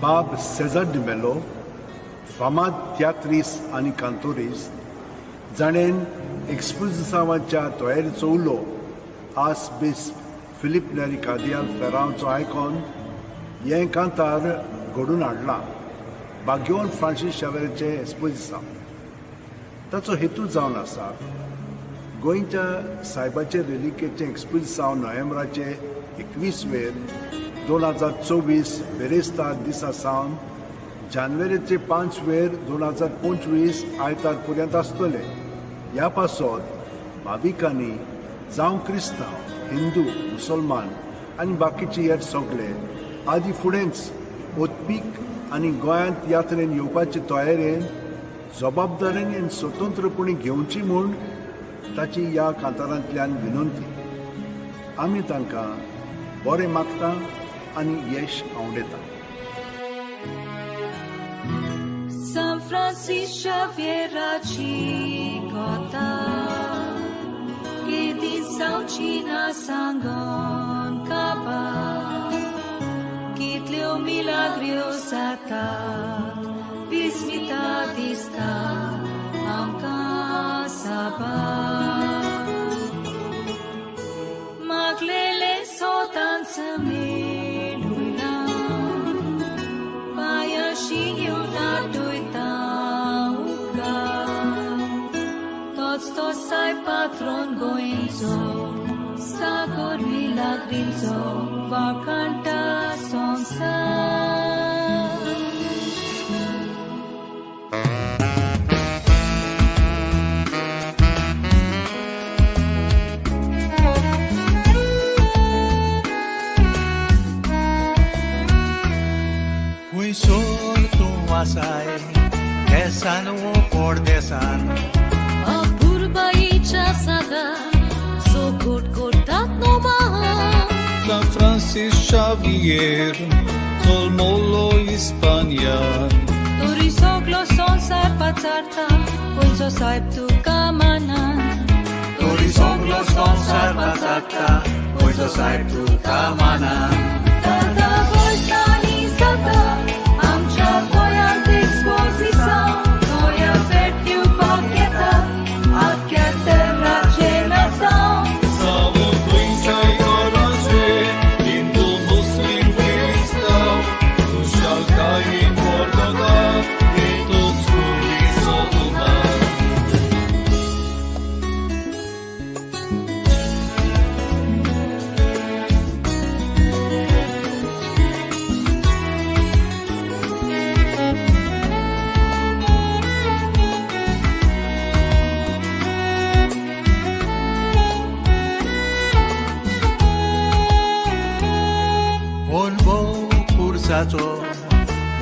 बाब Caesar D'Mello फामाद तियात्रिस्ट आनी कांतोरिस्ट जाणेन एक्सपोजिसांवाच्या तयारेचो उलो आस base Philip नेरी कार्दियाल फेरांवचो icon हें कांतार घडून हाडलां बाग्योन Francis शावेराचें एक्सपोजिसांव. ताचो हेतू जावन आसा गोंयच्या सायबाचे रेलिकेचें एक्सपोजिसांव नोव्हेंबराचे 21 2024 बेरेस्तार दिसा सावन जानेवारीचे 5 2025 आयतार पर्यंत आसतले. ह्या पासत भाविकांनी जावं क्रिस्तांव, हिंदू, मुसलमान आनी बाकीचे हेर सगळे आदी फुडेंच ओतपीक आनी गोंयांत यात्रेन येवपाचे तयारेन जबाबदारेन आनी स्वतंत्रपणी घेवची म्हूण ताची ह्या कांतारांतल्यान विनंती. आमी तांकां बरें मागता आनी यश आवडेता. San Francis Xavieraci kota que disauci na sangon kaba kitleo milagrios ata vismita dista amka saba maglele sotan sameluila paya shiyu na to sai patron goenzo sagor milagrinzo va canta sonsa. Fui sorto asai desan o por desan Saga so good that no maha San Francis Xavier sol molo Hispania Turisoglo son sarpatarta Pulso saib tu kamanan Turisoglo son sarpatarta Pulso saib tu kamanan Tata voltani sata Amcha voyant exposição Noia vertiu paqueta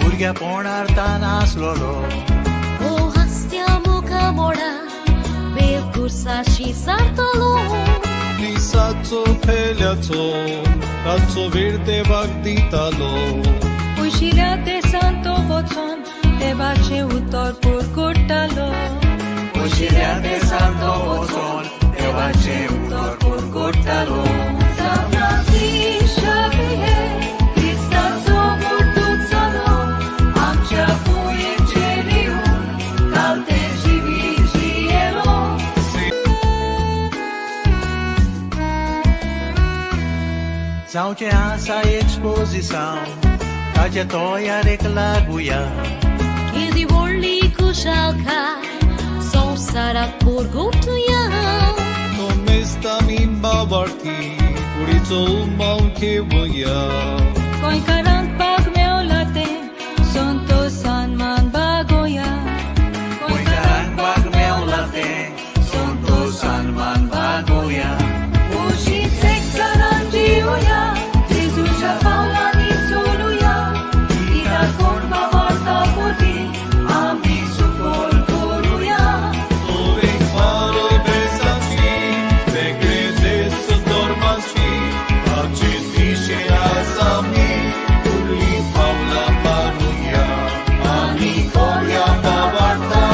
भुरग्यापणार तान आसलोलो O hastia muka moda Bekursashi sartalo दिसाचो फेल्याचो रातचो वेळ देवाक दितालो Ushira te santo voton Devace utor por cortalo Ushira te santo voton Devace utor por cortalo San Francis Xavier Cristazo vortuțalo Amcea fuje ceriu Calte živi žijelo Zaute asa exposição Trajetória reclaguia Kiedy volli kushalka Sonsara porgotuja Come sta mimba varti Kurico umau kevoja Koi karant pag meo late Sonto san man bagoya Koi karant pag meo late Sonto san man bagoya Ushi sek saranjioya Jesus ja paula ni soluya Ida korba varta poti Ami sufol koruya Ove faro besaci Regredes dormaci Pace fișe azami Uli paula paruia Ami kolia pavarta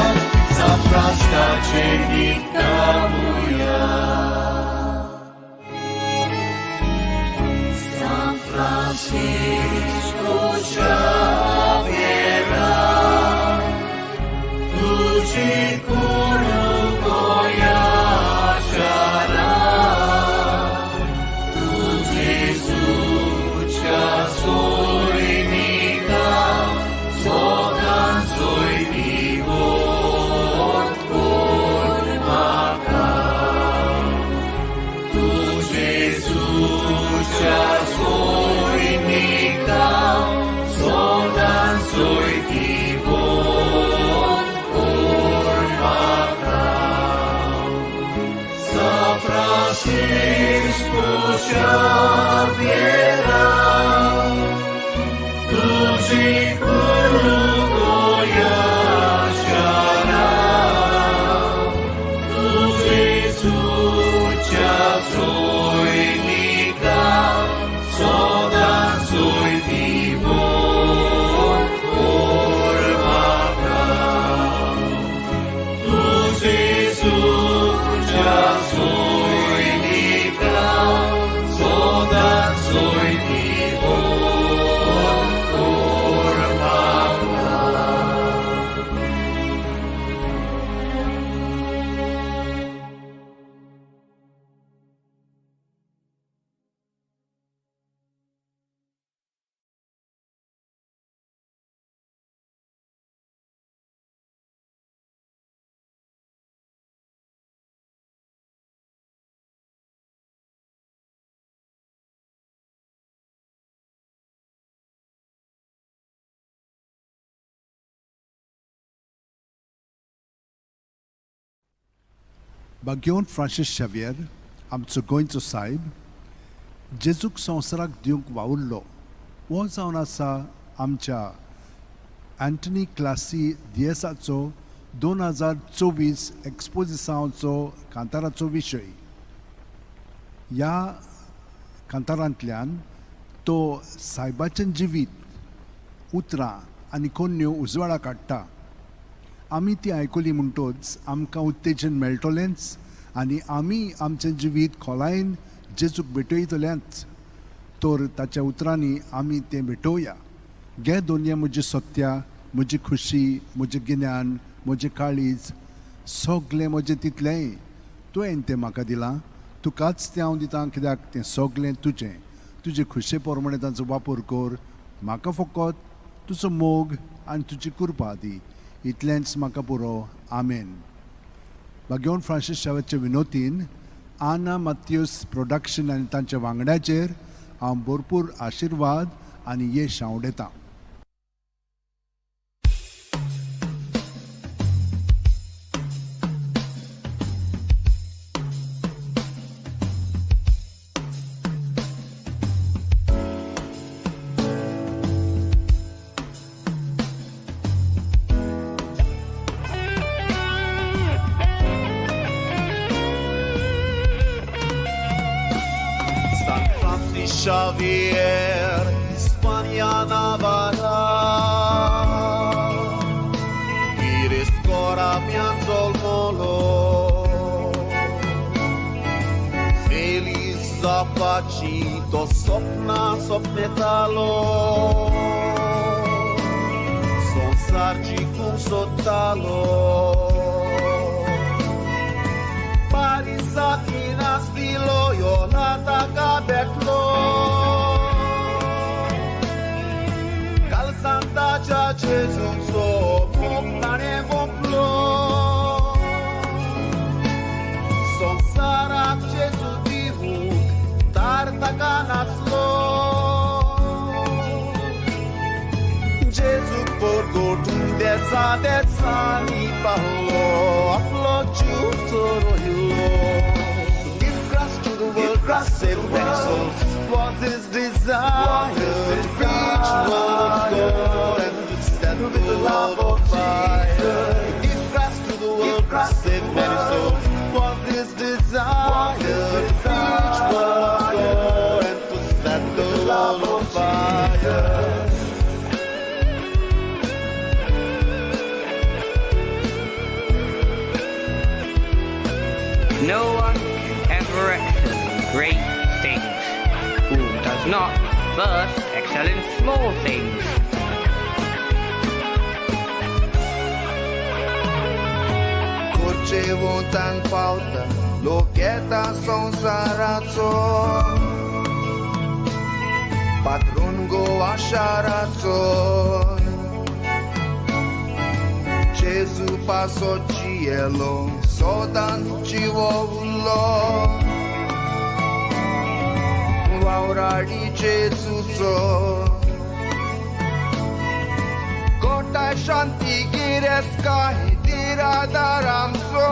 Zapraska čenika buja San Francisco Xavier Francisco Xaviera, तुझी गुरु गोया शारा, तुझी सुचा सोयनिका, soda soy vivo por vaca, तुझी सुचा soyniका, soda soy vivo por vaca. बागेवन Francis Xavier आमचो गोंयचो सायब जेजूक संवसाराक दिवंक वावुरलो हो जावन आसा आमच्या अँटनी क्लासी दियेसाचो 2024 एक्सपोजिसांचो कांताराचो विशय. ह्या कांतारांतल्यान तो सायबाचें जिवीत उतरां आनी कोन्यो उजवाडाक हाडटा. आमी ती आयकली म्हणटच आमकां उत्तेजन मेळटलेंच आनी आमी आमचें जिवीत खोलायेन जेजूक भेटयतलेंच. तर ताच्या उतरांनी आमी तें भेटोवया. घे दोनया म्हजी सत्या, म्हजी खुशी, म्हजें गिन्यान, म्हजें काळीज, सगलें म्हजें तितलेंय तुवें तें म्हाका दिलां. तुकाच तें हांव दितां कित्याक तें सगलें तुजें. तुजे खुशे प्रमाणे ताचो वापर कर. म्हाका फकत तुजो मोग आनी तुजी कृपा दी. इतलेंच म्हाका पुरो. आमेन. बागेवन फ्रांसीस शावेच्या विनोतीन आना मात्यूस प्रोडक्शन आनी तांच्या वांगड्याचेर हांव भरपूर आशिर्वाद आनी येश आवडेतां. Xavier, Hispania Navarra, Iris Cora Pianzol Molo, Feliz Zapacito, Sopna Sopmetalo, Son Sargi cum Sotalo, Parisakina Stilo, Yolata Cabetlo, Santa Cha Gesù so Mokane Voplo Son Sarak Gesù Divuk Tartakanaslo Gesù Porgotun Desa Ni Pahlo Aplo Chutoro Hilo. Give Christ to the world, Christ save many souls. Was his desire to preach word of God and to set the love of fire. Give Christ to the world, Christ save many souls. Was his desire to preach word of God and to set the love of fire. No one can ever excel in great things who does not first excel in small things. Corcevo tan pauta, locheta sonsarazzo, patron go asharazzo, Gesù passo cielo, sodan civollo, vaurari Gesù so, kota shanti gireska hitira daramso,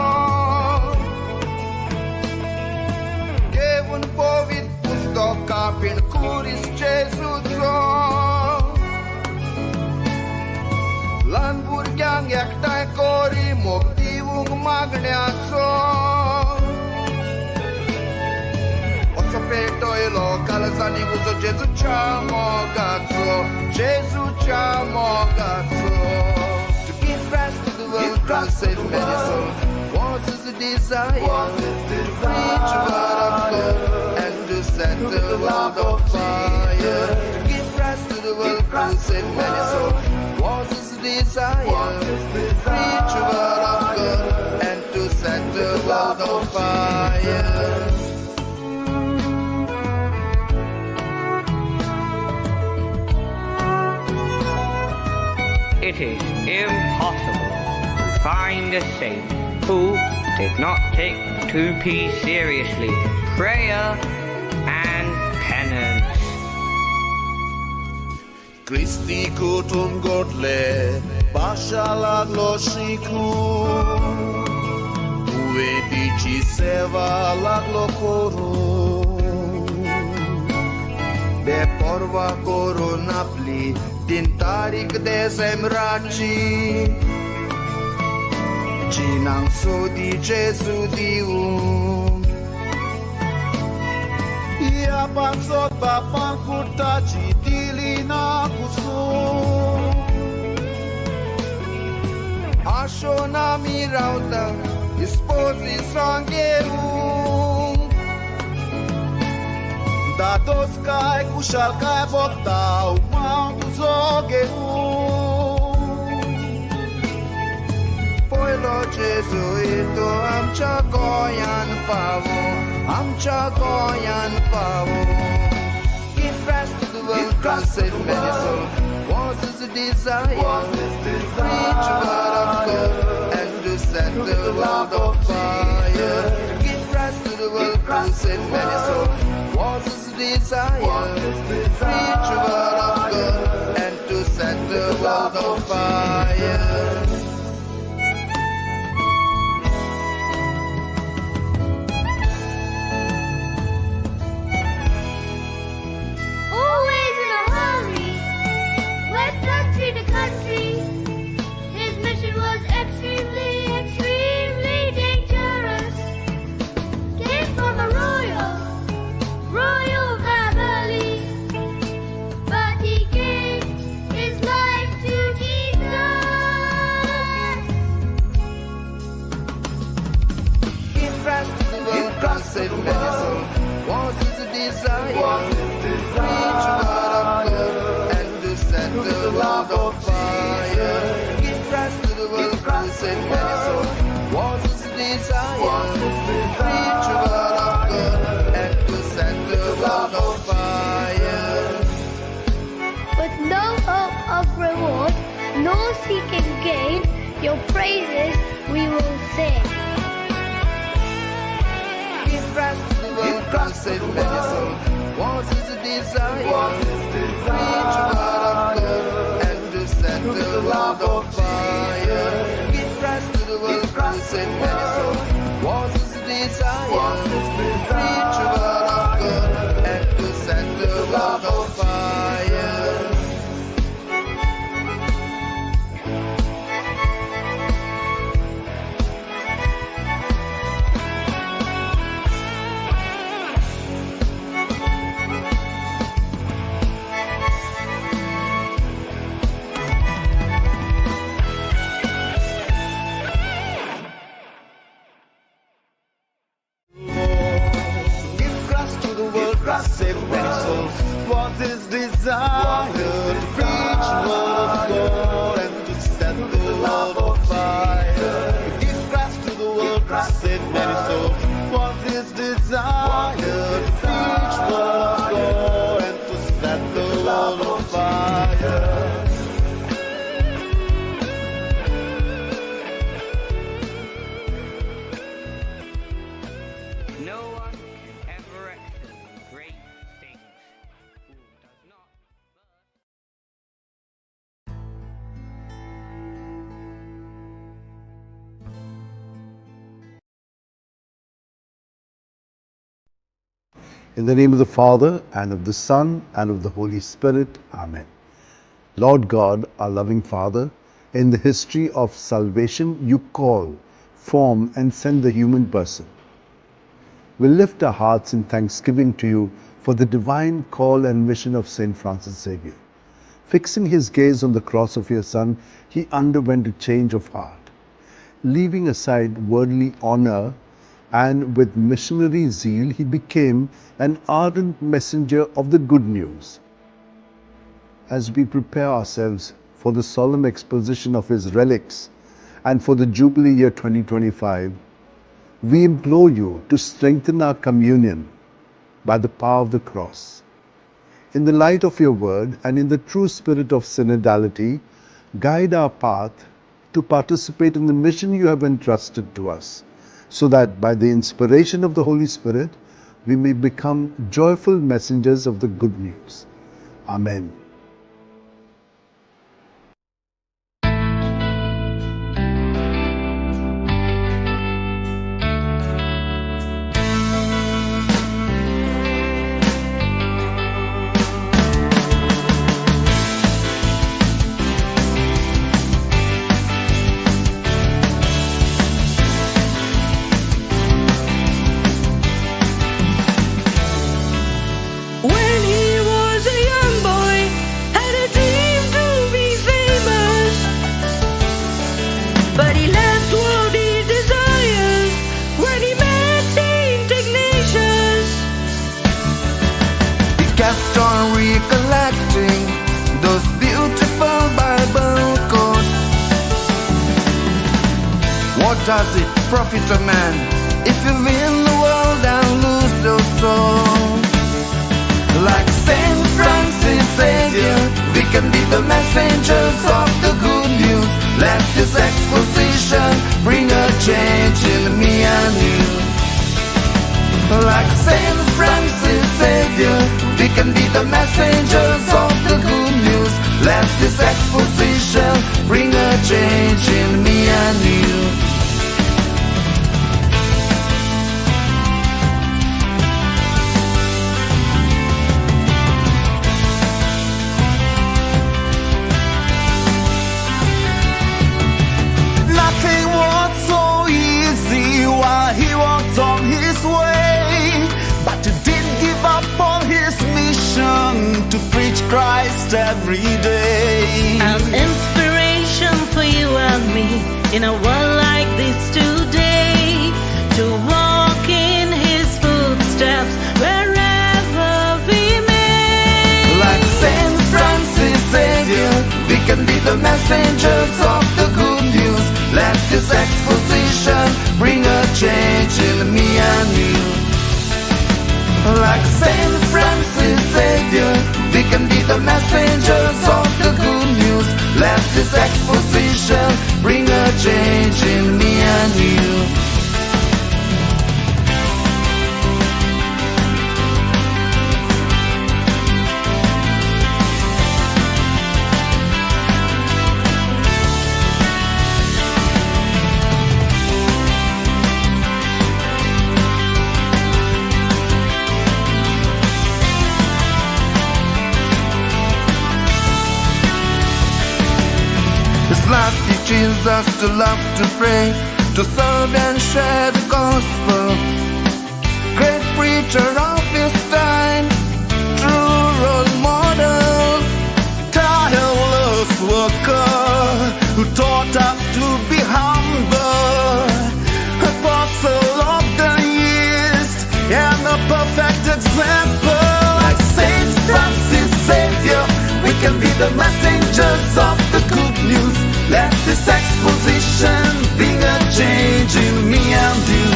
वाचून पवित्र पुस्तका पिण कुरीस जेजूचो ल्हान भुरग्यांक एकठांय कोरी मोग दिवूंक मागण्याचो असो पेटयलो काळजांनी उजो जेजूच्या मोगाचो जेजूच्या मोगाचो To give rest to the world, Christ save many souls. Was his desire to preach the word of God and to set the world on fire. To give rest to the world, Christ save many souls. Was his desire to preach the word of God and to set the world on fire. It is impossible to find a saint who did not take 2P seriously, prayer and penance. Kristi kutum godle pashalaglo shiku Uedici seva laglo koru Be porva koronapli din tarik de semraci Cinang sodi Jesu diu Ia pansot bapan kurtaci dilina kusu Ashona mirauta ispozi sangeu Da dos kai kushal kai boktau mau zogeu Poilo Jesuito amcha goyan pavo Give rest to the world, Christ save many souls. Was his desire to preach the word of God and to set the world on fire. Give rest to the world, Christ save many souls. Was his desire to preach the word of God and to set the world on fire. Always in a hurry, went country to country. His mission was extremely, extremely dangerous. Came from a royal family, but he gave his life to Jesus. Give rest to the world, Christ save many souls. Was his desire to preach the word of God and to set the world on fire. Give rest to the world, Christ save many souls. Was his desire to preach the word of God and to set the world on fire. With no hope of reward, nor seeking gain, your praises we will sing. Give rest to the world, Christ save many souls. Was his desire to preach the word of God and to set the world on fire. Give rest to the world, Christ save many souls. Was his desire to preach the word of God and to set the world on fire. In the name of the Father, and of the Son, and of the Holy Spirit. Amen. Lord God, our loving Father, in the history of salvation, you call, form, and send the human person. We lift our hearts in thanksgiving to you for the divine call and mission of St. Francis Xavier. Fixing his gaze on the cross of your Son, he underwent a change of heart. Leaving aside worldly honor and with missionary zeal, he became an ardent messenger of the good news. As we prepare ourselves for the solemn exposition of his relics and for the Jubilee year 2025, we implore you to strengthen our communion by the power of the cross. In the light of your word and in the true spirit of synodality, guide our path to participate in the mission you have entrusted to us, so that by the inspiration of the Holy Spirit, we may become joyful messengers of the good news. Amen. When he was a young boy, had a dream to be famous, but he left worldly desires when he met Saint Ignatius. He kept on recollecting those beautiful Bible quotes. What does it profit a man if you win the world and lose your soul? Like Saint Francis Xavier, we can be the messengers of the good news. Let this exposition bring a change in me and you. Like Saint Francis Xavier, we can be the messengers of the good news. Let this exposition bring a change in me and you. Nothing was so easy while he walked on his way, but he didn't give up on his mission to preach Christ every day. An inspiration for you and me in a world like this today, to walk in his footsteps wherever we may. Like Saint Francis Xavier, we can be the messengers of the good news. Let this exposition bring a change in me and you. Like Saint Francis Xavier, we can be the messengers of the good news. Let this exposition bring a change in me and you. His life teaches us to love, to pray, to serve and share the gospel. Great preacher of his time, true role model, Tireless worker who taught us to be humble, apostle of the East and a perfect example. like Saint Francis Xavier, we can be the messengers of the good news. Let this exposition bring a change in me and you.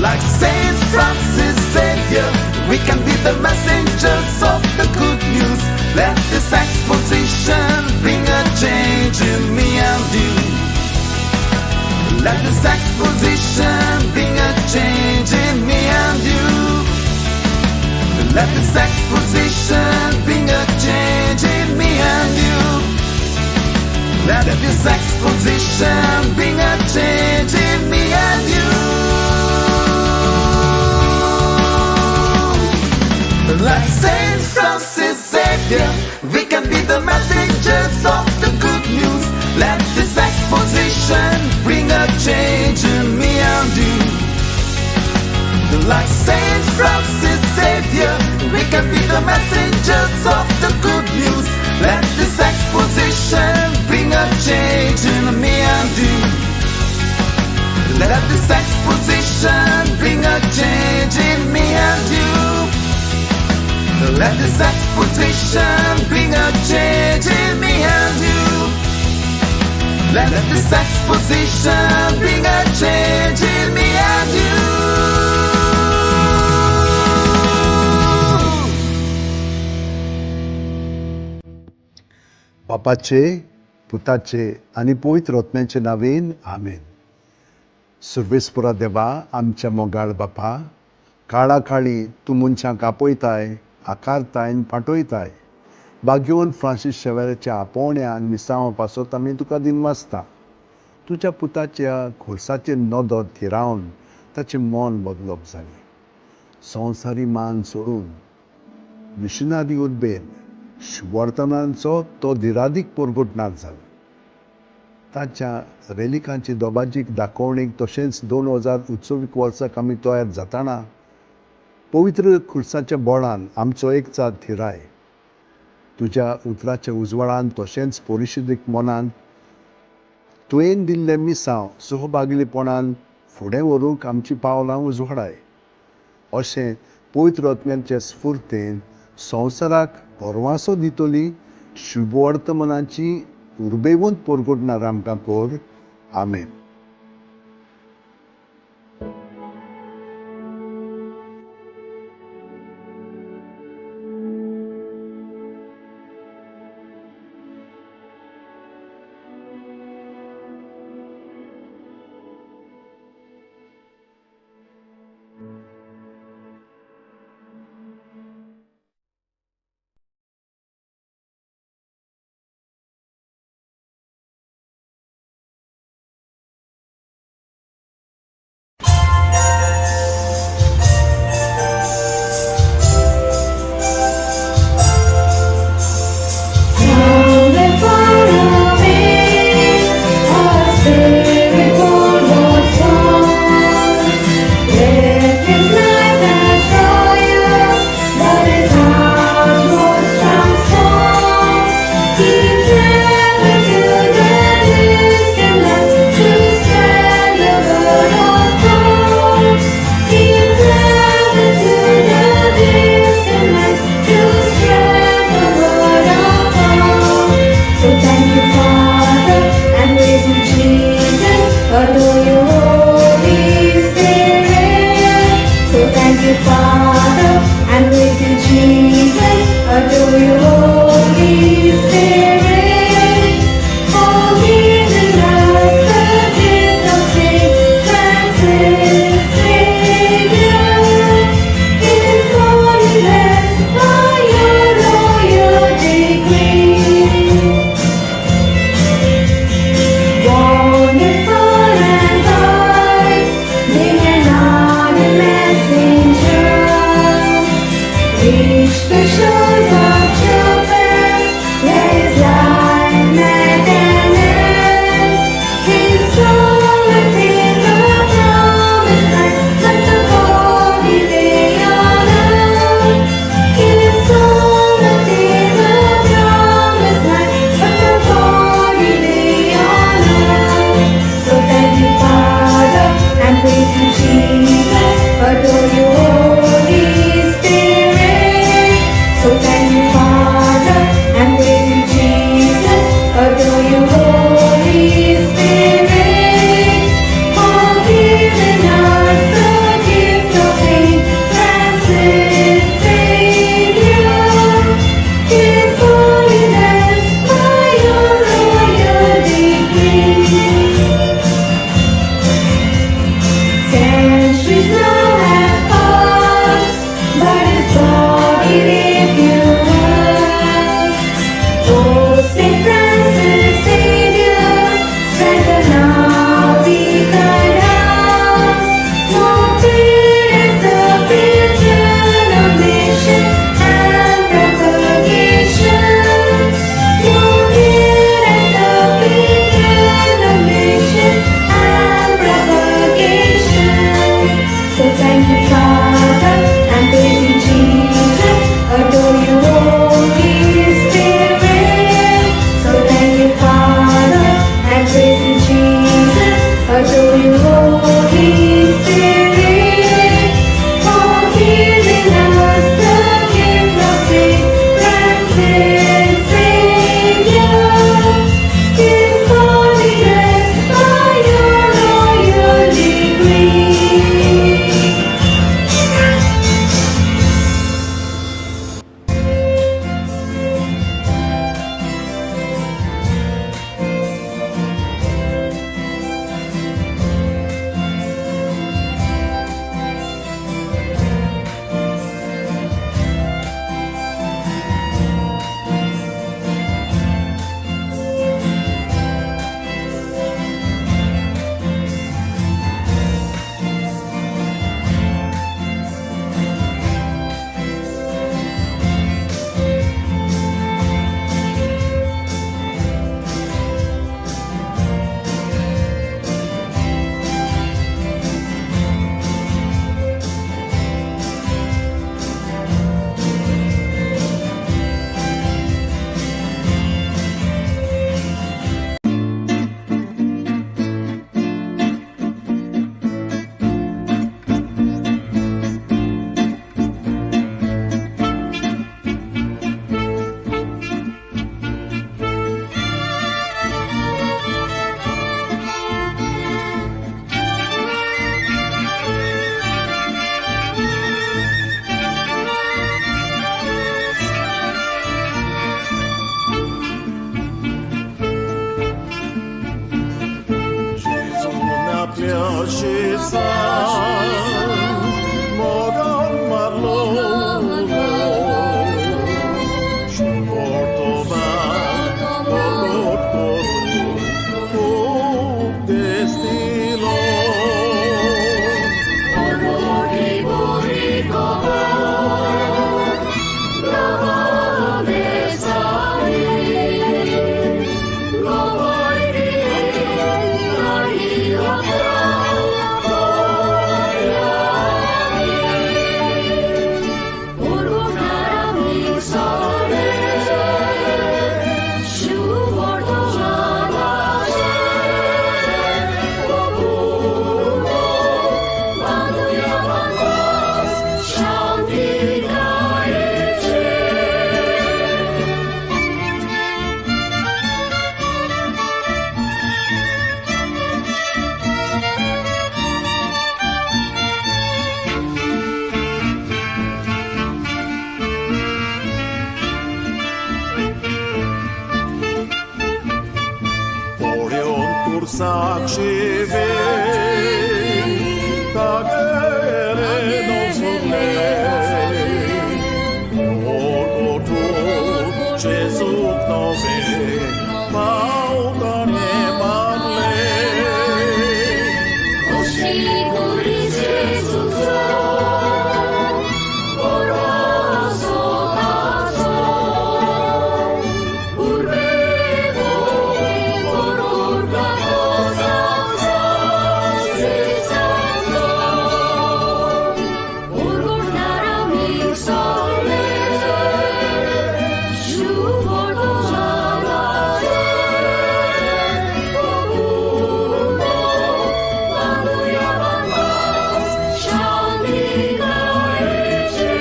Like Saint Francis Xavier, we can be the messengers of the good news. Let this exposition bring a change in me and you. Let this exposition bring a change in me and you. Let this exposition bring a change in me and you. Let this exposition bring a change in me and you. Like Saint Francis Xavier, we can be the messengers of the good news. Let this exposition bring a change in me and you. Like Saint Francis Xavier, we can be the messengers of the good news. Let this exposition bring a change in me and you. Let this exposition bring a change in me and you. Let this exposition bring a change in me and you. Let this exposition bring a change in me and you. बापाचे पुताचे आणि पवित्र आत्म्याचे नावेन आमेन. सर्वेस्परा देवा आमच्या मोगाळ बापा, काळा काळी तूं मनशांक आपयताय, आकारताय आनी पाठयताय. बागेवन फ्रांसीस शेवेराच्या आपोवण्यान मिसांव पासत आमी तुका दिनवासता. तुज्या पुताच्या खुर्साचेर नदर थिरावन ताचें मन बदलप जालें. संवसारी मान सोडून मिशनरी उर्बेन वर्तनांचो तो धिरादीक परगटणार जालो. ताच्या रेलिकांची दोबाजीक दाखोवणेक तशेंच 2029 वर्साक आमी तयार जाताना पवित्र खुर्साच्या बोळान आमचो एकचार थिराय. तुज्या उतराच्या उजवाडान तशेंच परिशदेक मनान तुवें दिल्लें मिसांव सहभागिलीपणान फुडें व्हरूंक आमचीं पावलां उजवाडाय. अशें पवित्र आत्म्याचे स्फुर्तेन संवसाराक परवासो दितली शुभ वर्तमानाची उर्बेवंत परगटणार आमकां कर. आमेन. sak și vei, tagele nosurile, orgotul Gesù nove, pautane marle, Oshiguri Gesù Oroso tazo, urbevo, ororga cosa sisazo, urgordara mi sole, shuvordo jalare, obuno, vanduyavandas, shandiga eche.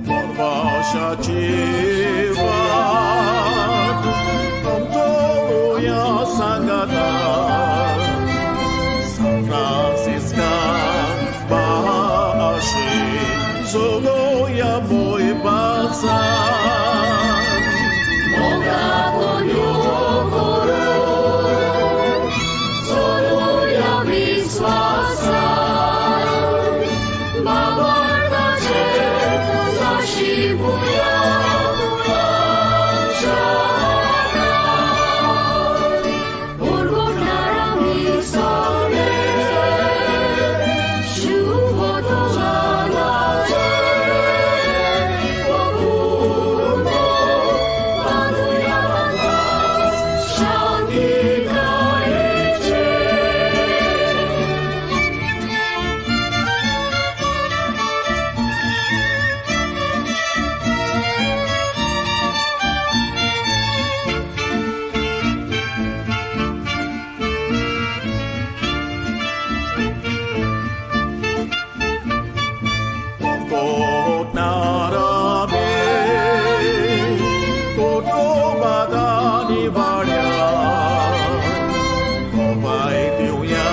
morvașa ceva, Antoloia Sangata, San Franciscan, Bahashi, Zoloia voi bazar. Moga konyokoro, soluya visvasa, babarda cheta zashibuya chana, urgurnara misale, shuvoto jalare, obuno, vanduyavandas, shandiga eche. Kot narabe, koto badani varia, kovai piuya,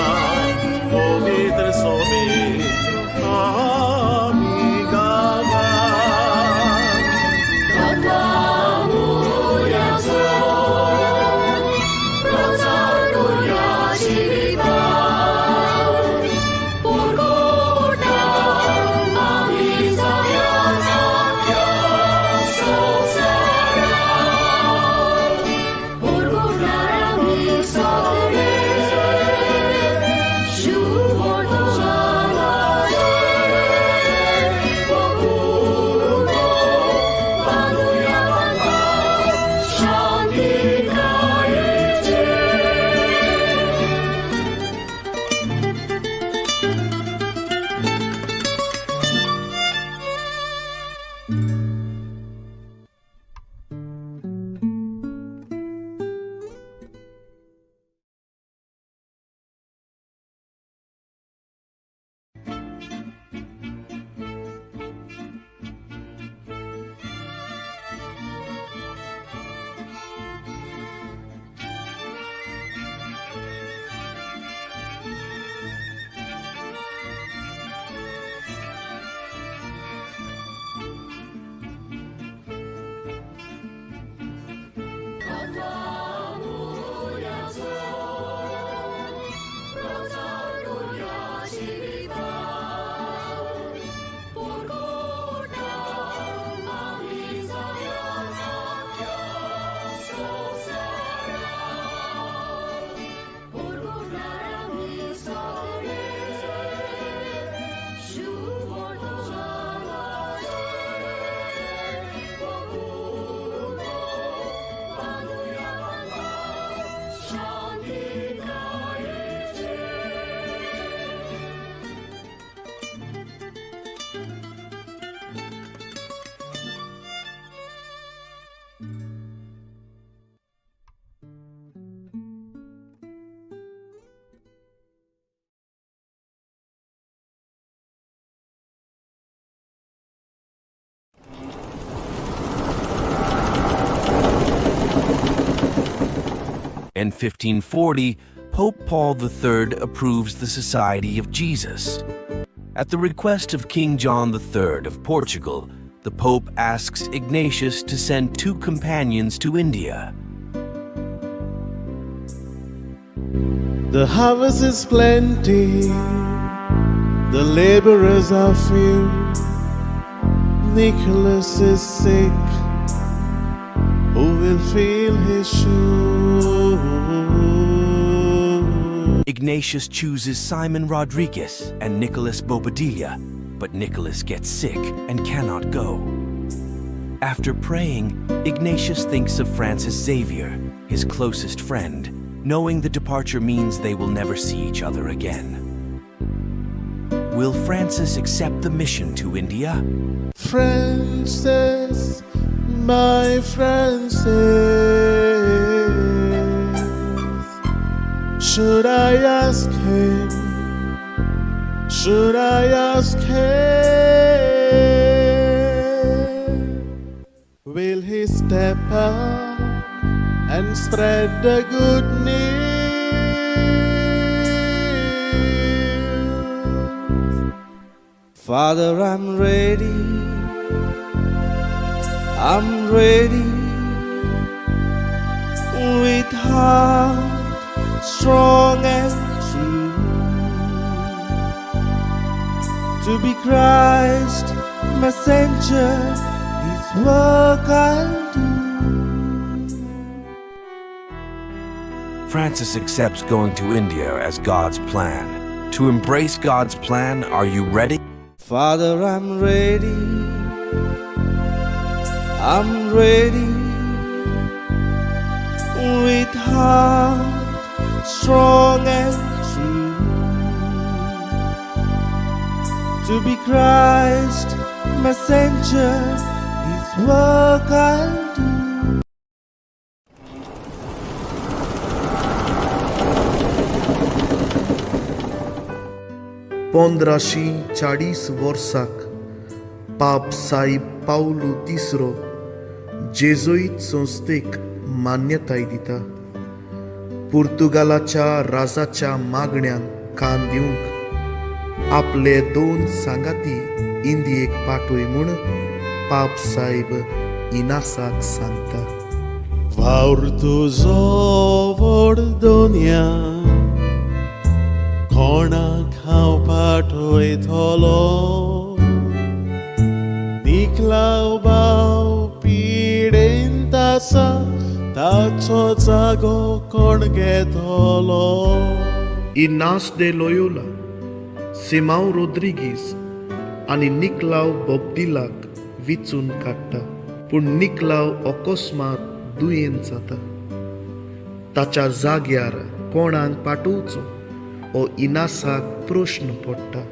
kovitre somi, amigava. Urgur In 1540, Pope Paul III approves the Society of Jesus. At the request of King John III of Portugal, the Pope asks Ignatius to send 2 companions to India. The harvest is plenty, the laborers are few. Nicholas is sick, who will fill his shoe? Ignatius chooses Simon Rodriguez and Nicholas Bobadilla, but Nicholas gets sick and cannot go. After praying, Ignatius thinks of Francis Xavier, his closest friend, knowing the departure means they will never see each other again. Will Francis accept the mission to India? Francis, my Francis, should I ask him? Should I ask him? Will he step up and spread the good news? Father, I'm ready. I'm ready with heart strong and true to be Christ messenger, His work I'll do. Francis accepts going to India as God's plan. To embrace God's plan, are you ready? Father, I'm ready. I'm ready with heart strong and true to be Christ messenger, His work I'll do. पंद्राशी 40 वर्साक पाप साईब पावलू तिसरो जेजुईत संस्थेक मान्यताय दिता. पुर्तुगालाच्या राजाच्या मागण्यांक कान दिवंक आपले 2 सांगाती इंदियेक पाठोय म्हूण पाप साईब इनासाक सांगता. वावर तुजो व्हड दोनया कोणाक हांव पाठयतलो. निकलाव भाव पिडेंत आसा ताचो जागो कोण घेतलो. इनास दे लोयोला, सिमाव रोद्रिगीस आनी निकलाव बोब्दिलाक विचून काडटा. पूण निकलाव अकस्मात दुयेंत जाता. ताच्या जाग्यार कोणाक पाठोवचो हो इनासाक प्रश्न पडटा.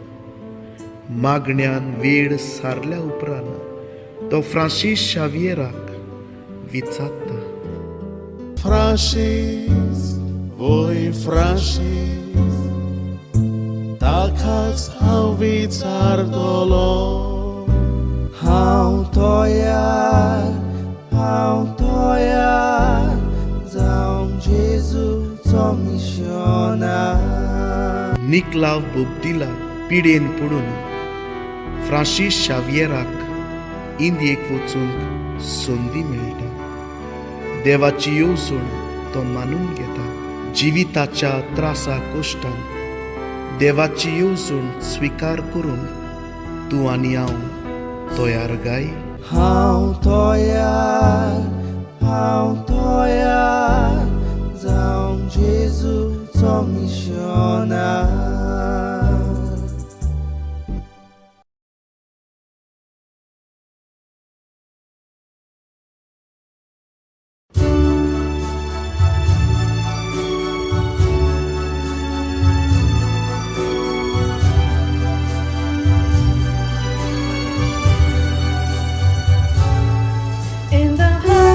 मागण्यान वेळ सारल्या उपरांत तो फ्रांसीस शावियराक विचारता. फ्रांसीस, वोय फ्रांसीस, ताकाच हांव विचारतलो. हांव तयार जावन जेजूचो मिशनार. निकलाव बोब्दिला पिडेन पडून फ्रांसीस शावियराक इंदियेक वचूंक संदी मेळटा. देवाची येवजण तो मानून घेता. जिविताच्या त्रासा कश्टान देवाची येवजण स्विकार करून तूं आनी हांव तयार गाय. हांव तयार जावन जेजूचो मिशनार. In the heart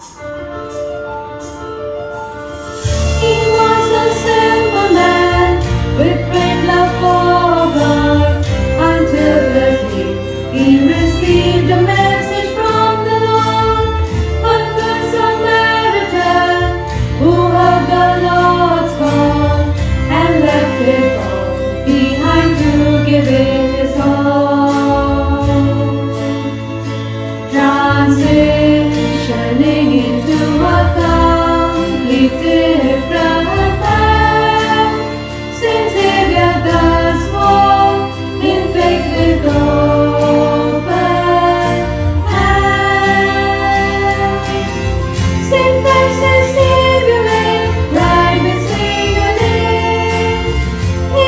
He was a simple man with great love for God until the day he received a message from the Lord. A good Samaritan who heard the Lord's call and left it all behind to give it his all. Transitioning into a complete different path, Saint Xavier does walk in faith with open hands. Saint Francis Xavier may ride with your name.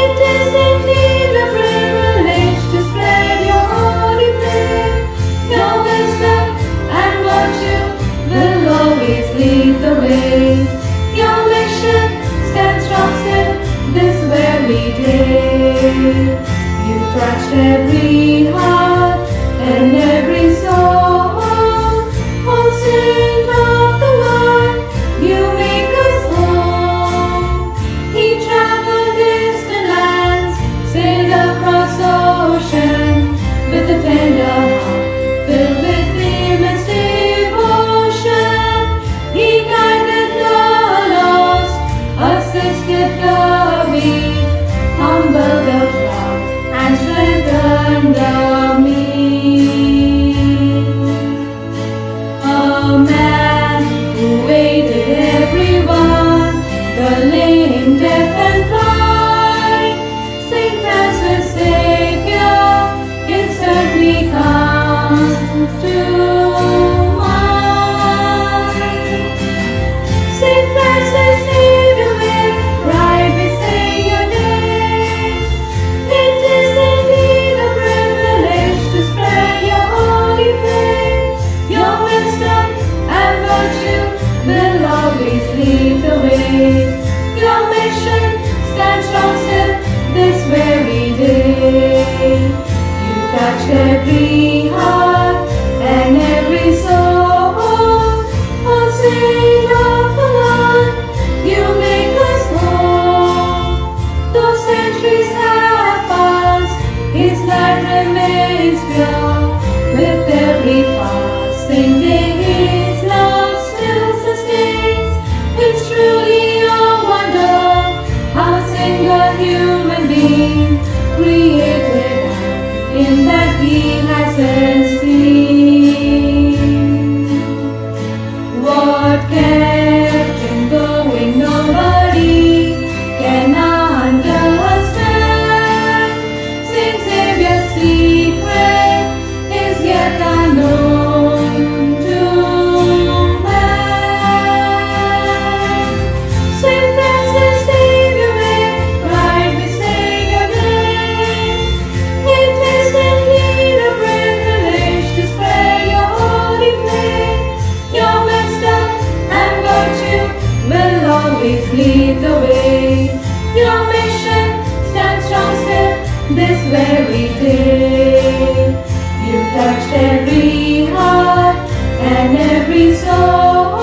It is indeed a privilege to spread your holy flame. Your wisdom and virtue will always lead the way. Your mission stands strong still this very day. You touched every heart and every soul. Oh, Saint of the Lord, you make us whole. He traveled distant lands, sailed across ocean with a tender heart filled with immense devotion. He guided the lost, assisted the weak, humbled the proud, and strengthened the meek. A man who aided everyone, the lame, deaf, and blind. Saint Francis Xavier instantly comes to mind. Saint Francis Xavier may ride beside your name. It is indeed a privilege to spread your holy flame. Your wisdom and virtue will always lead the way. Your mission stands strong still this very day. You touched every heart and every soul. Oh, Saint of the Lord, you make us whole. Though centuries have passed, his light remains pure. With every passing day, his love still sustains. It's truly a wonder how a single human being created in that he hasn't seen. What kept him going, nobody can understand. Saint Xavier's secret is yet unknown to man. Saint Francis Xavier may ride beside your name. It is indeed a privilege to spread your holy flame. Your wisdom and virtue will always lead the way. Your mission stands strong still this very day. You touched every heart and every soul.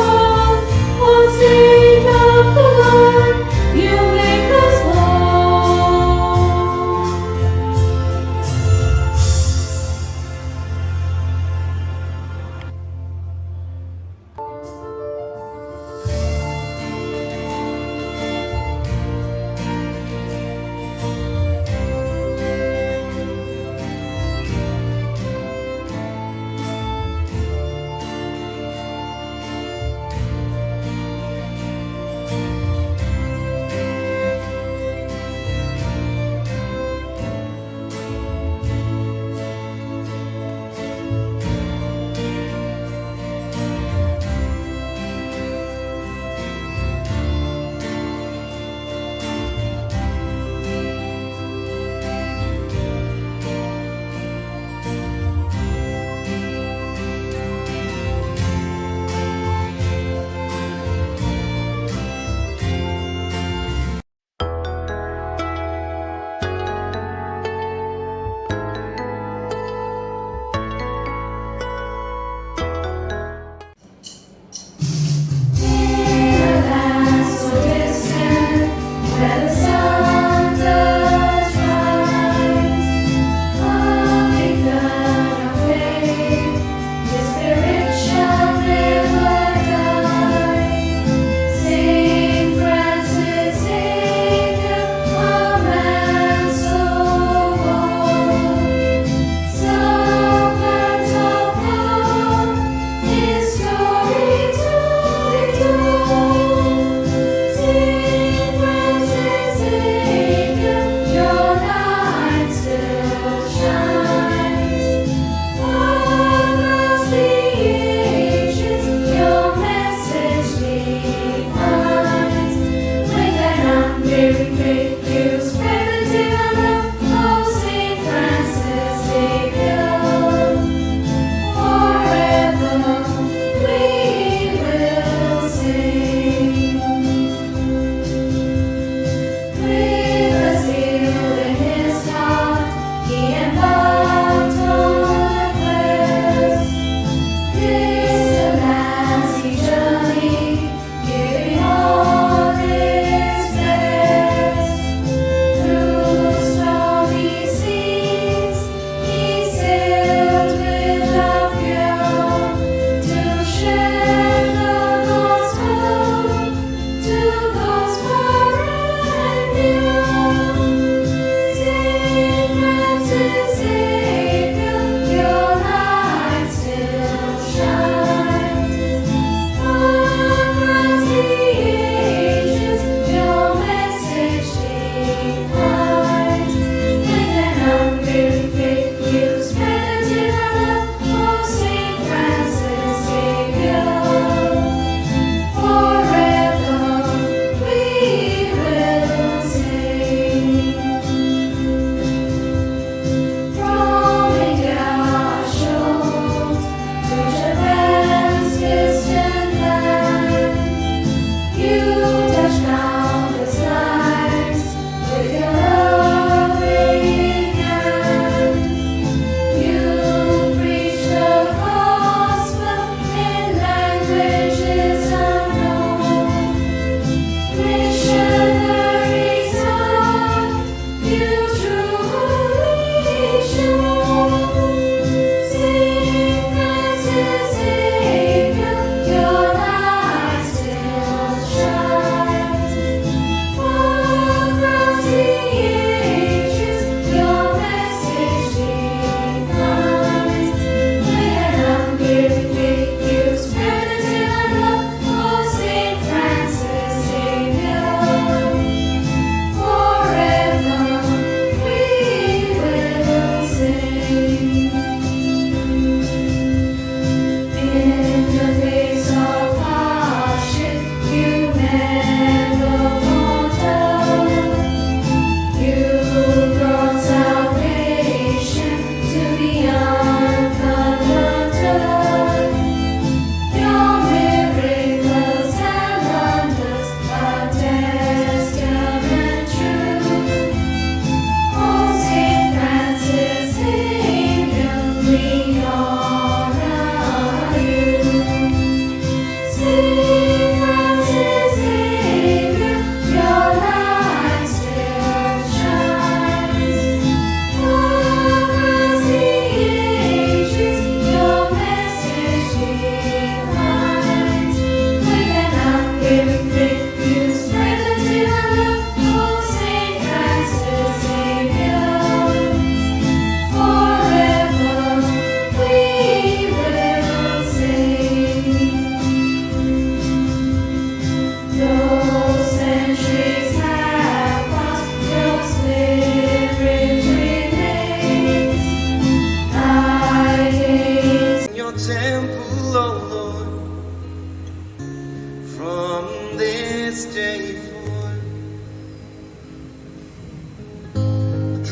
Oh, Saint of the Lord, you make us whole.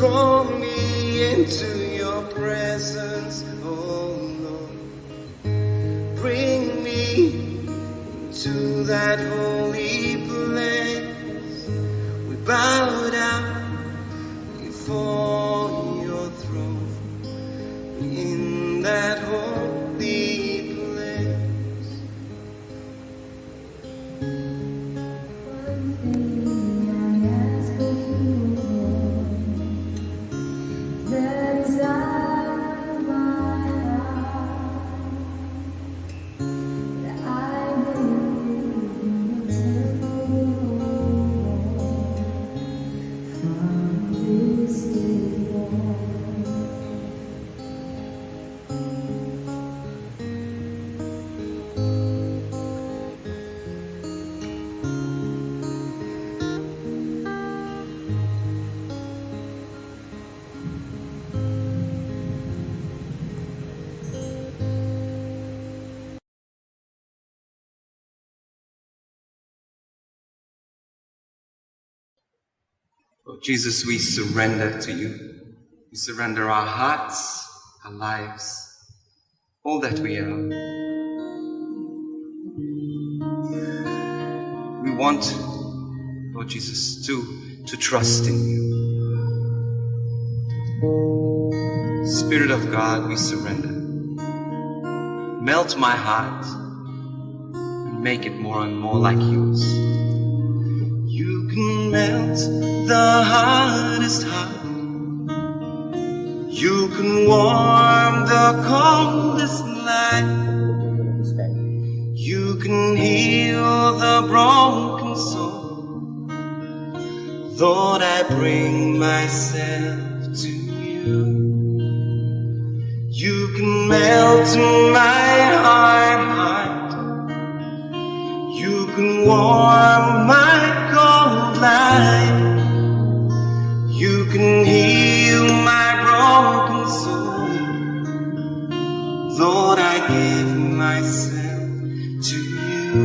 Draw me into your presence, oh Lord. Bring me to that holy place. We bow down before your throne in that holy place. Oh, Jesus, we surrender to you. We surrender our hearts, our lives, all that we are. We want, Lord Jesus, to trust in you. Spirit of God, we surrender. Melt my heart and make it more and more like yours. You can melt the hardest heart. You can warm the coldest life. You can heal the broken soul. Lord, I bring myself to you. You can melt my heart. You can warm my cold life. You can heal my broken soul. Lord, I give myself to you.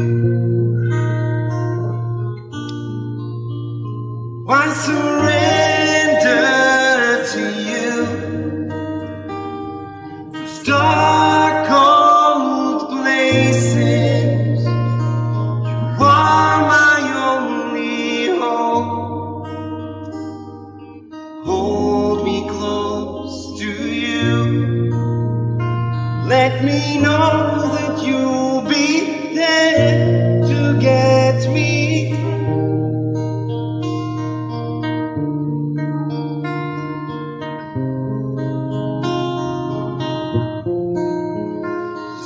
I surrender to you. Those dark, cold places, you are my only hope. Hold me close to you. Let me know that you'll be there to get me through.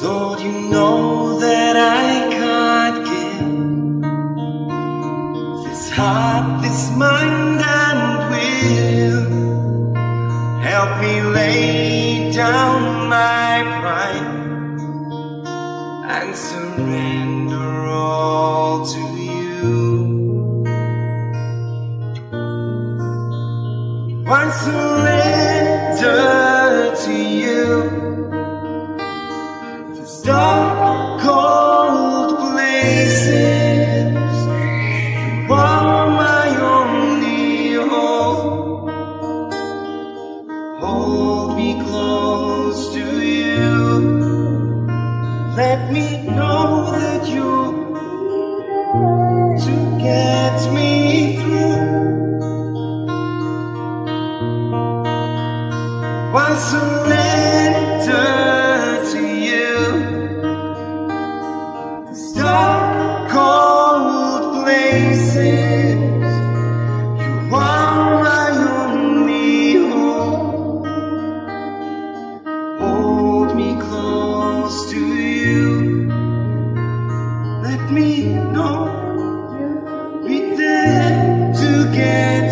Lord, you know that I can't give this heart, this mind and will. Help me lay down my pride and surrender all to you. I surrender to you. These dark, cold places, you are my only hope. Hold me close to you. Let me know that you're to get me through. I surrender to you. These dark, cold places, you are my only hope. Hold me close to you. Let me know you're there to get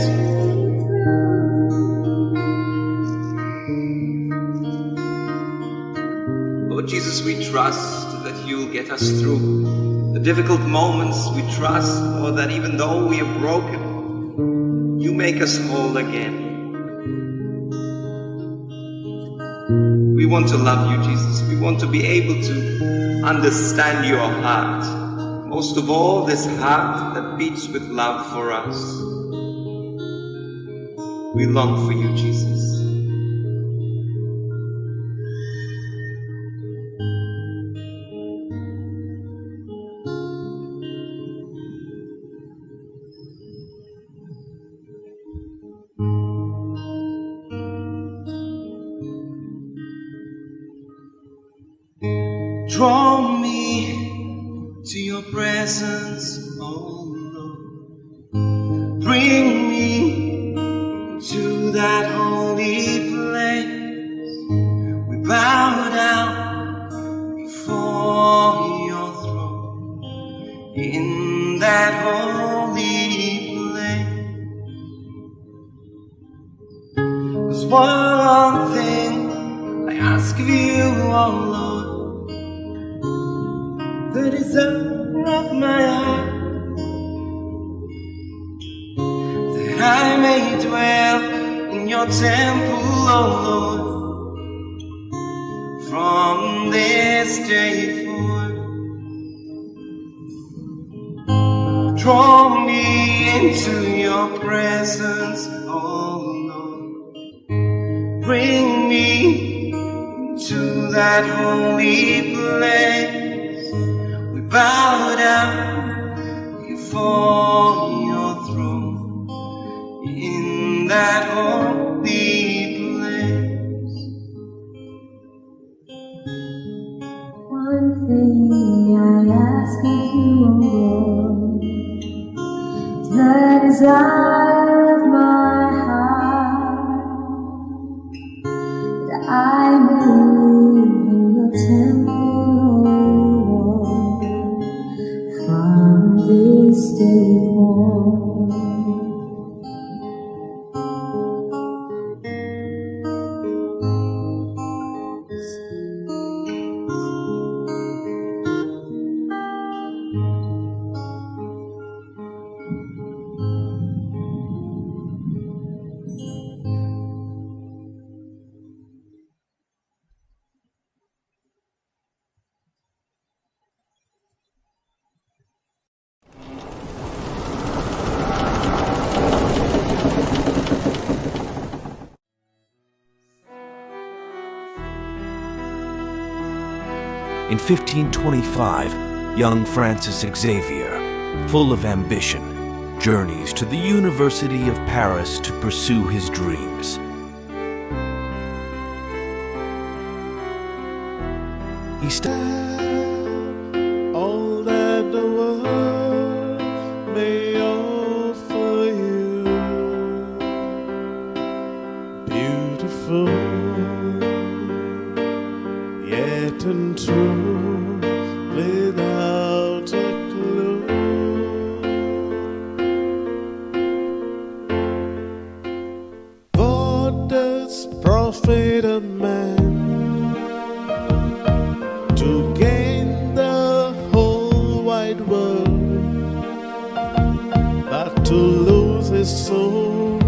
Lord Jesus, we trust that you'll get us through the difficult moments. We trust, Lord, that even though we are broken, you make us whole again. We want to love you, Jesus. We want to be able to understand your heart. Most of all, this heart that beats with love for us. We long for you, Jesus. Draw me to your presence, oh Lord. Bring me to that holy place. We bow down before your throne in that holy place. There's one thing I ask of you, oh Lord. The desire of my heart, that I may dwell in your temple, oh Lord, from this day forth. Draw me into your presence, oh Lord. Bring me to that holy place. Bow down before your throne in that holy place. One thing I ask of you, O Lord, the desire of my heart, that I may live in your temple, from this day forth. In 1525, young Francis Xavier, full of ambition, journeys to the University of Paris to pursue his dreams. He all that the world may offer you, beautiful yet untrue, without a clue. What does profit a man to gain the whole wide world, but to lose his soul?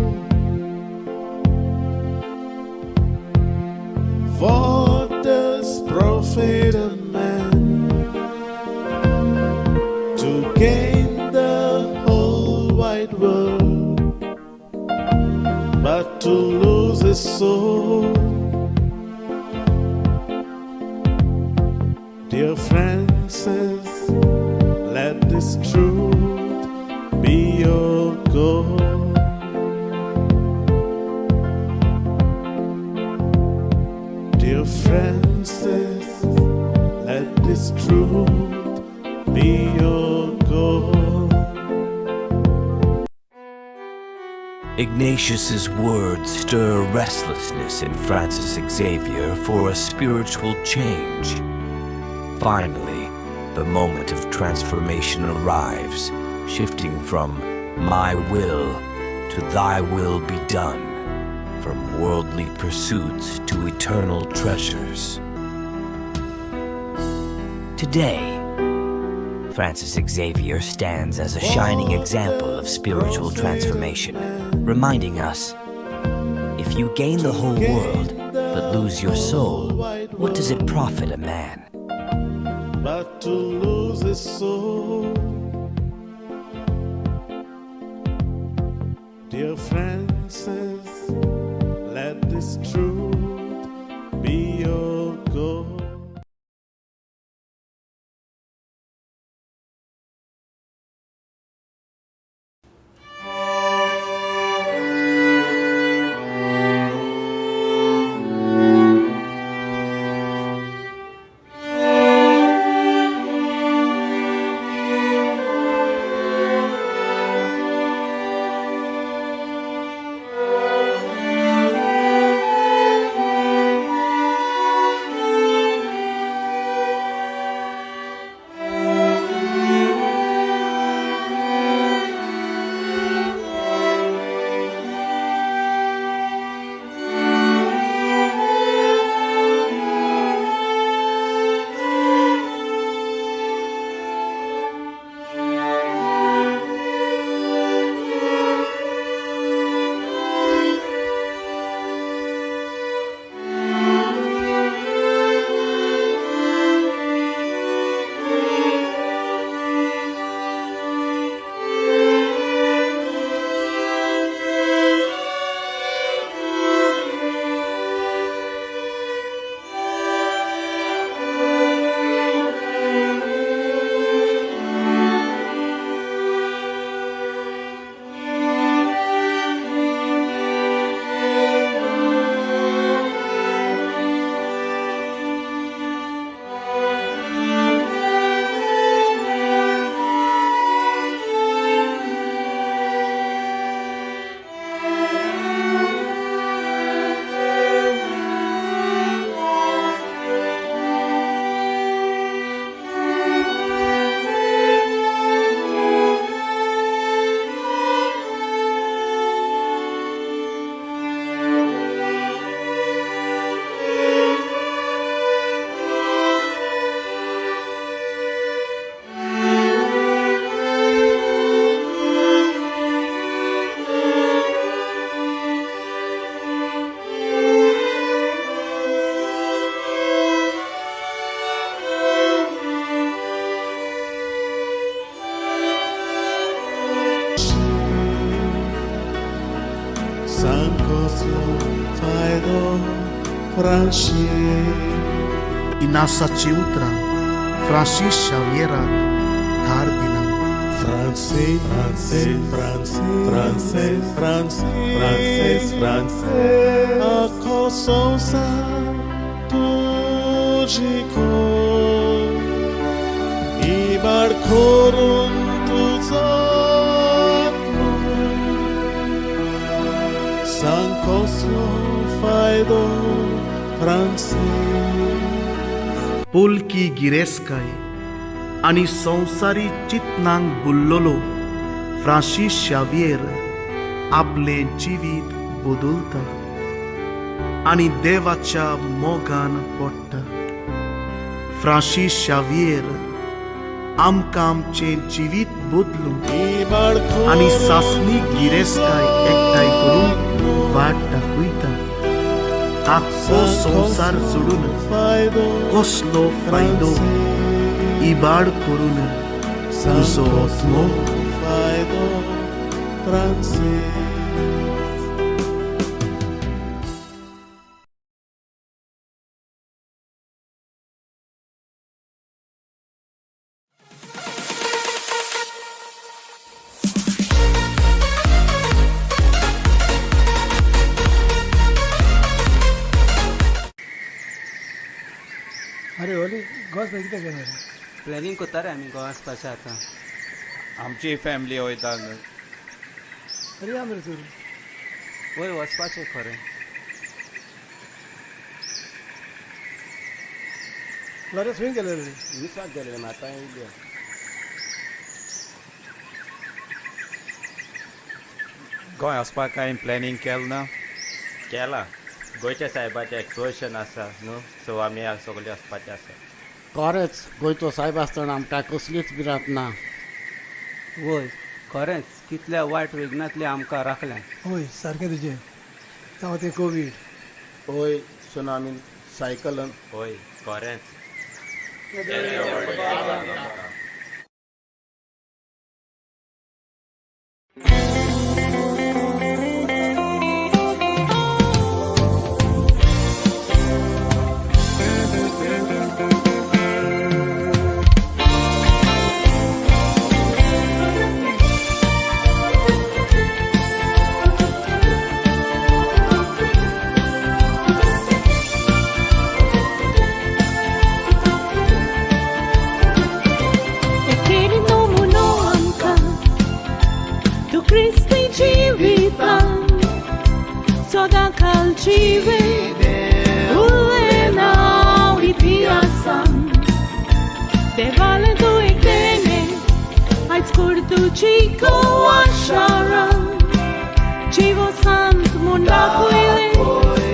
What does profit a man to gain the whole wide world, but to lose his soul? Dear Francis, let this truth be your goal. Dear Francis, let this truth be your goal. Ignatius's words stir restlessness in Francis Xavier for a spiritual change. Finally, the moment of transformation arrives, shifting from my will to thy will be done, from worldly pursuits to eternal treasures. Today, Francis Xavier stands as a shining example of spiritual transformation, reminding us, if you gain the whole world but lose your soul, what does it profit a man? But to lose his soul. Dear Francis, His truth be your goal. Inasaची उतरां Francis शावियराक धार दिना. Francês, francês, francês, francês, francês, francês. A consonsa tudzico I barcorum tuzatmo Sancoslo faido francês. Polki गिरेस्काय आनी संवसारी चिंतनांक बुल्लोलो Francis Xavier आपलें जिवीत बदलता आनी देवाच्या मोगान पडटा. फ्रांसीस शावियर आमकां आमचें जिवीत बदलूंक आनी सासणी गिरेस्काय एकठांय करून वाट दाखयता. आख्खो संवसार सोडून कसलो फायदो इबाड करून तुजो आत्मो. अरे ओली गोस कितें केलें प्लॅनिंग करता रे आमी गोवा वचपाचें आतां. आमची फॅमिली वयता. अरे या मरे चोरू वय वचपाचें खरें. लरेस खंय गेले रे? विचार गेले आतां येयले. गोंय वचपाक कांय प्लॅनिंग केलें ना? केला. गोंयच्या सायबाचें एक्सपोजिशन आसा न्हू, सो आमी सगळे वचपाचें आसा. खरेंच गोंयचो सायब आसतना आमकां कसलीच भिरांत ना. वय खरेंच कितल्या वायट विघ्नांतले आमकां राखल्या. होय सारकें तुजें. जावं तें कोवीड. होय सुनामीन सायकलन. होय खरेंच. calcive Ulena uitiasan De vale tu ectene Ai scurtu cico asharam Civo sant mundapuile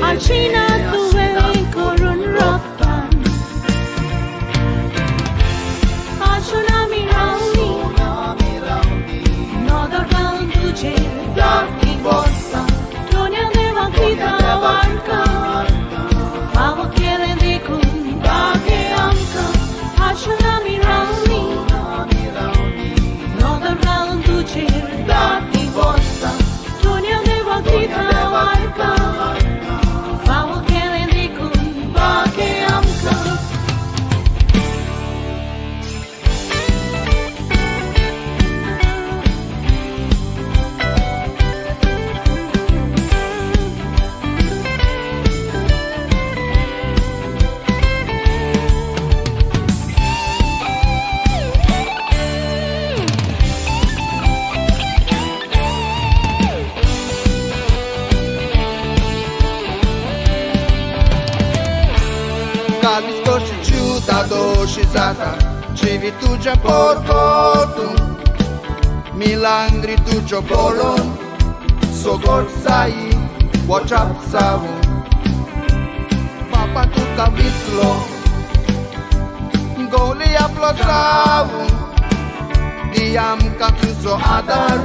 Alcina tu veli corun rotan Ashunami rauni Nodar gal tuce Darki bossa Donia deva kita varka Favo kele dikun Bage amka Ashunami rauni Nodar gal tuce Darki bossa Donia deva kita varka Favo kele dikun Bage amka Capisco și ciudado și zata Civi tu già porco tu Milangri tu già bolon Sogor sai Whatsapp savu Papa tu cavizlo Goli aplosavu Diam ca tu so adar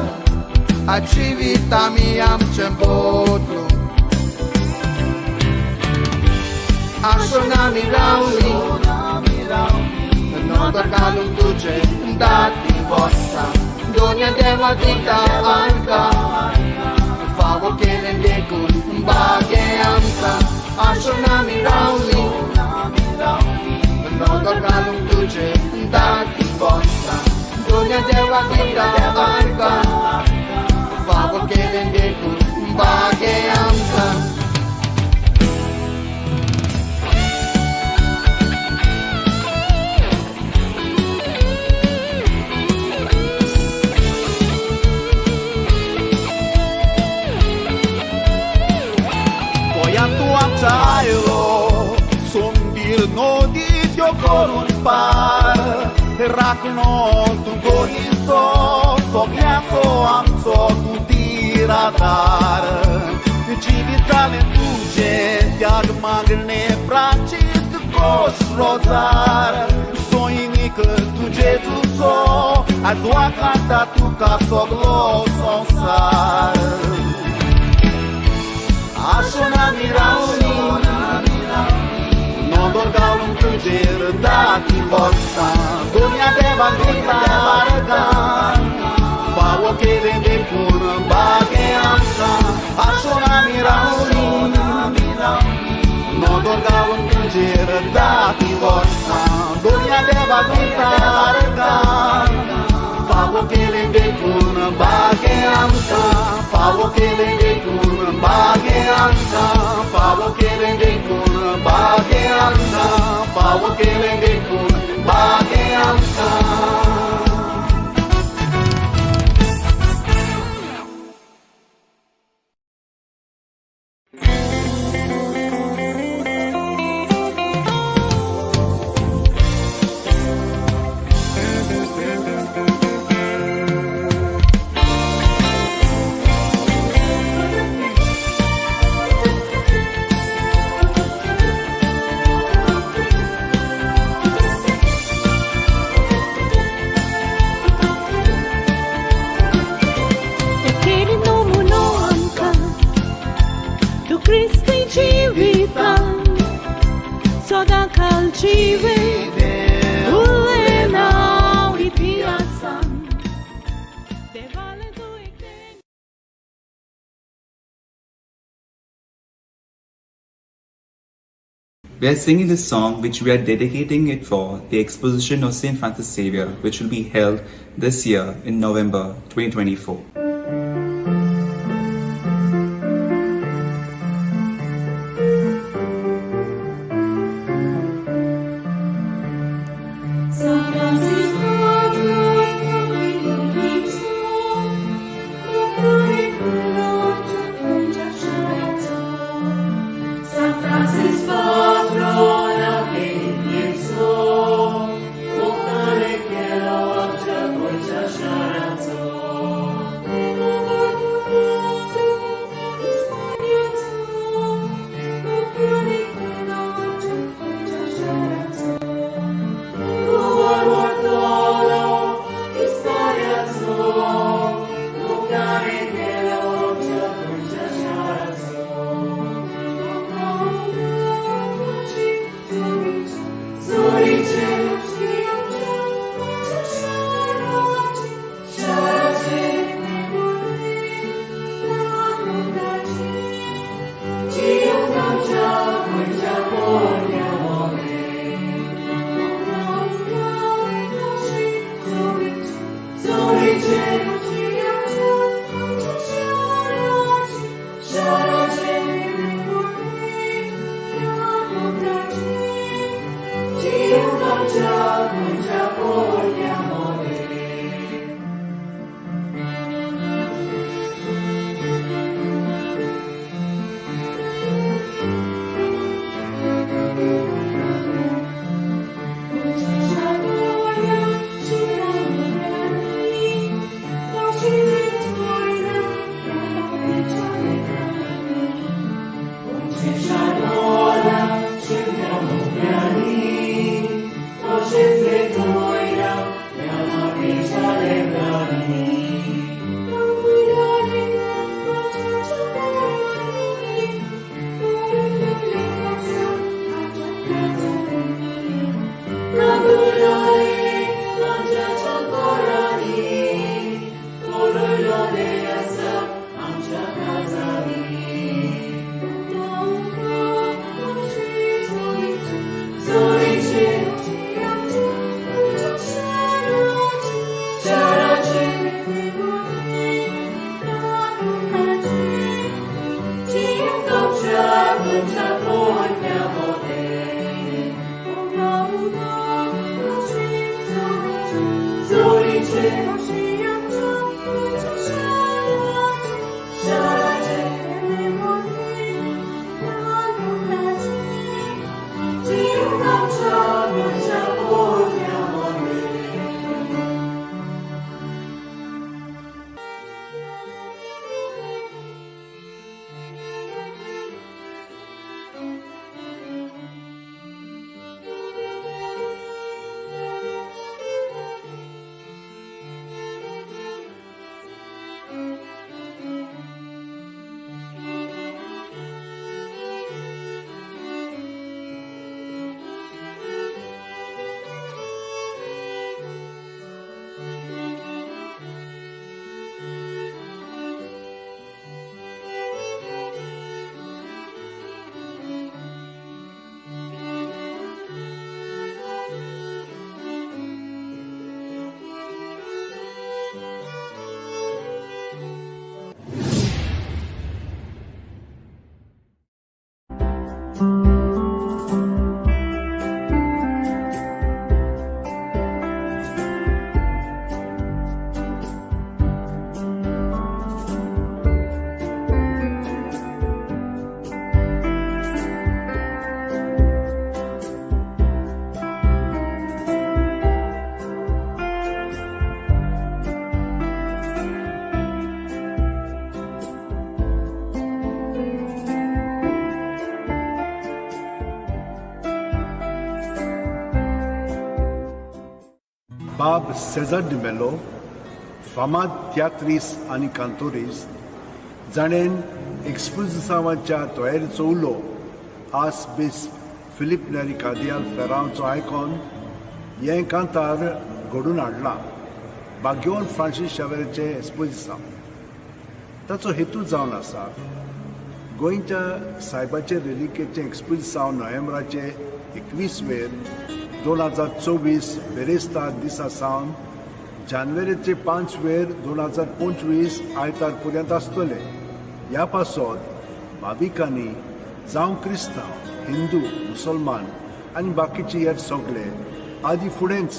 A civita mi-am ce-mbotlu Ashonami rauni Nodar galum duce Dati bossa Donia deva dita anca Favo kelen dekun Bage amca Ashonami rauni Nodar galum duce Dati bossa Donia deva dita anca Favo kelen dekun Bage amca Cielo, son bir nodit yo corun par, racno tu gorizo, so ghiasso amso tu tiratar, civitale tuge, diag magne francis cos rozar, so inică tu Jesus so, a tua canta tu ca so glososar. Ashonami rauni Nodor galum tuger dati bossa Dunia deva grita varga Favo kele de pun bage amsa Ashonami rauni Nodor galum tuger dati bossa Dunia deva grita varga Favo kele de pun bage amsa Favo kele de pun bage amsa Favo kele de pun bage amsa Favo kele de pun bage amsa calcive Ulena uitiasan De vale tu ectene We are singing this song which we are dedicating it for the exposition of St. Francis Xavier, which will be held this year in November 2024. Bob Cesar de Mello, फामाद तियात्रीस आनी कांतोरीस, जाणेन एक्सपोजिसांवाच्या तयारेचो उलो आस base Philip नेरी कार्दियाल फेरांवचो icon हें कांतार घडून हाडला बाग्योन Francis शावेराचें एक्सपोजिसांव. ताचो हेतू जावन आसा गोंयच्या सायबाचे रेलिकेचें एक्सपोजिसांव नोव्हेंबराचे 21 2024 बेरेस्तार दिसा सावन जानेवारीचे 5 2025 आयतार पर्यंत आसतले. ह्या पासत भाविकांनी जावं क्रिस्तांव, हिंदू, मुसलमान आनी बाकीचे हेर सगळे आदी फुडेंच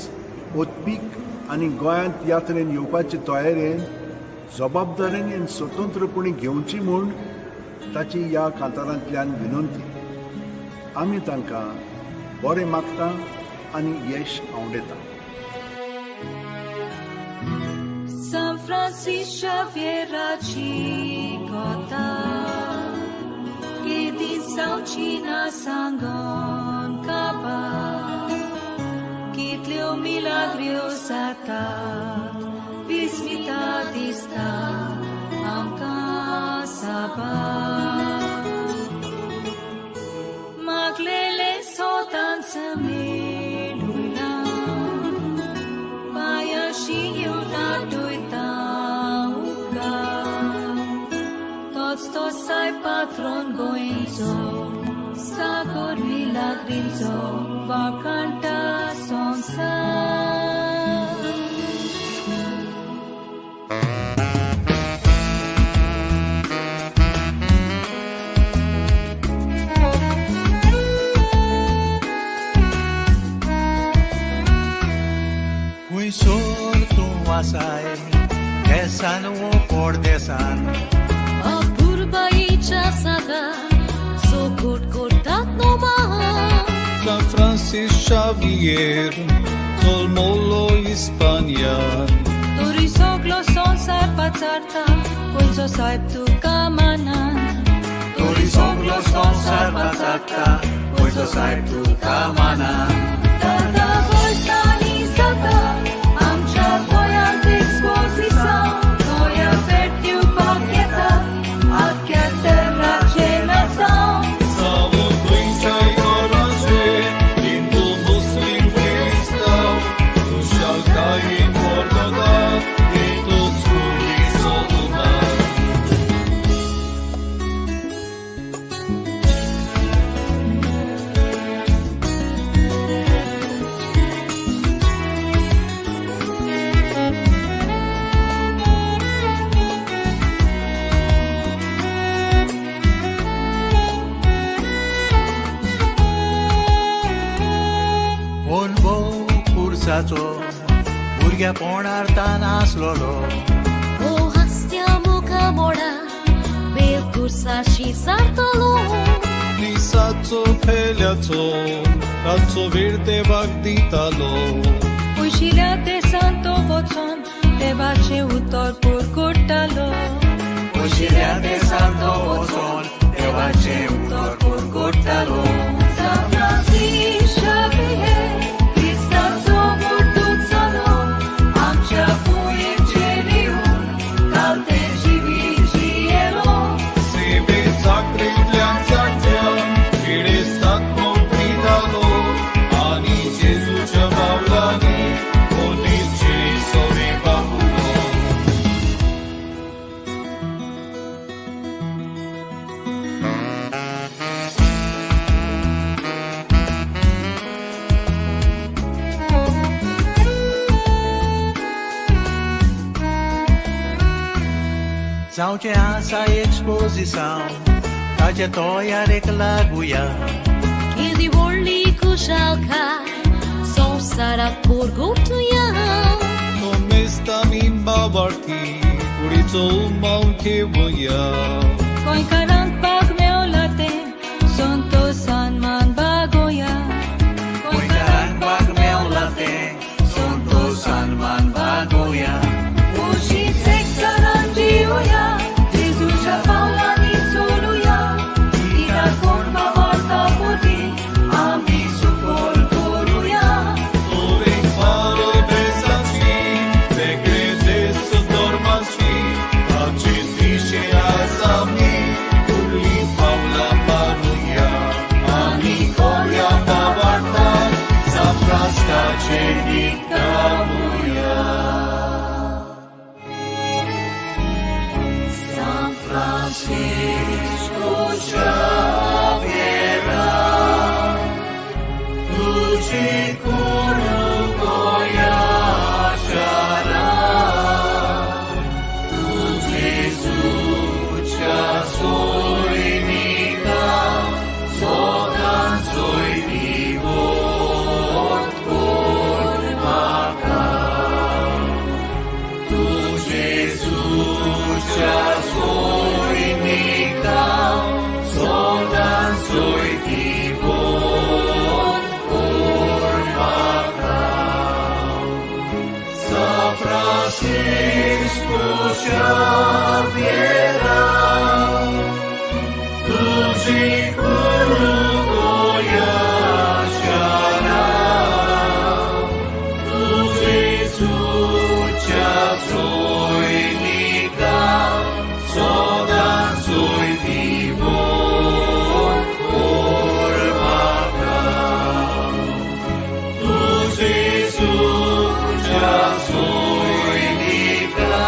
ओतपीक आनी गोंयांत यात्रेन येवपाचे तयारेन जबाबदारेन आनी स्वतंत्रपणी घेवची म्हूण ताची ह्या कांतारांतल्यान विनंती. आमी तांकां बरें मागता आनी यश आवडेता. San Francis Xavieraci kota Kiedy saucina sangon kaba Kitlio milagriosata Vismitadista amka saba Maglele sotan samilula Paya shinyuna Stosai patron goinzo, stagor milagrinzo, vacanta sonsa. Fui sorto asai, kesan wo kordesan. Baicha saga, so good dat no maha. San Francis Xavier, Tolmolo Hispanian. Turisoglo son sai patarta, pulso sai tu kamanan. Turisoglo son sai patarta, pulso sai tu kamanan. Tata voltani sata, amcha voyant exposição, noia vertiu paqueta. Acchia terra cenação Salvo Quinta e Oraje Lindo Muslim Cristão Tu Shaltai e Portugal E todos curi Solunai वर्साचो भुरग्यापणार तान आसलोलो ओ हस्त्या मुखा मोडा बेलकुर्साशी सारतलो दिसाचो फेल्याचो रातचो वेळ देवाक दितालो उशिरा ते सांतो वचोन देवाचे उतर पुरगुट्टालो उशिऱ्या ते सांतो वचोन देवाचे उतर पुरगुट्टालो San Francisco Xavier, Cristaचो मोठूच जालो आमच्या कुयेचेर येवन कालते जिवीत जियेलो सेवे साखरेंतल्यान साठ्या पिडेस्तांत मोठी जालो आनी जेजूच्या बावलांनी कोणीचे सोवे बाबुलो जावचें आसा एक्सपोजिशन ताच्या तोयारेक लागुया केदी व्हडली खुशालकाय संवसाराक पुरगुटुया तो मेस्ता बाबार्थी कुडीचो उमाव खेवया गोंयकारांक पाग मेवला तें संतोषान मान बागोया गोंयकारांक बाग मेवला तें संतोषान मान बागोया उशीच एकचारान जिवया जेजूच्या पावलांनी चलुया कित्याक कोण बाबार्ता पोटी आमी सुफोल करुया Ore faro besaci, vegre desu dormaci, aci zisce azami, uli paula paruia, ani kolia babarta, zapraska cenica muia. San Francisco Xavier तुझी कुरु गोया शारा तुझे सुचा सोयनिका सोगान सोयनिवो कोर्माका तुझे सुचा सोयनिका सोगान सोयनिवो San Francisco Xavier तुझी कुरु गोया शारा तुझे सुचा सोयनिका सोगान सोयनिवो कोर्माका तुझे सुचा सोयनिका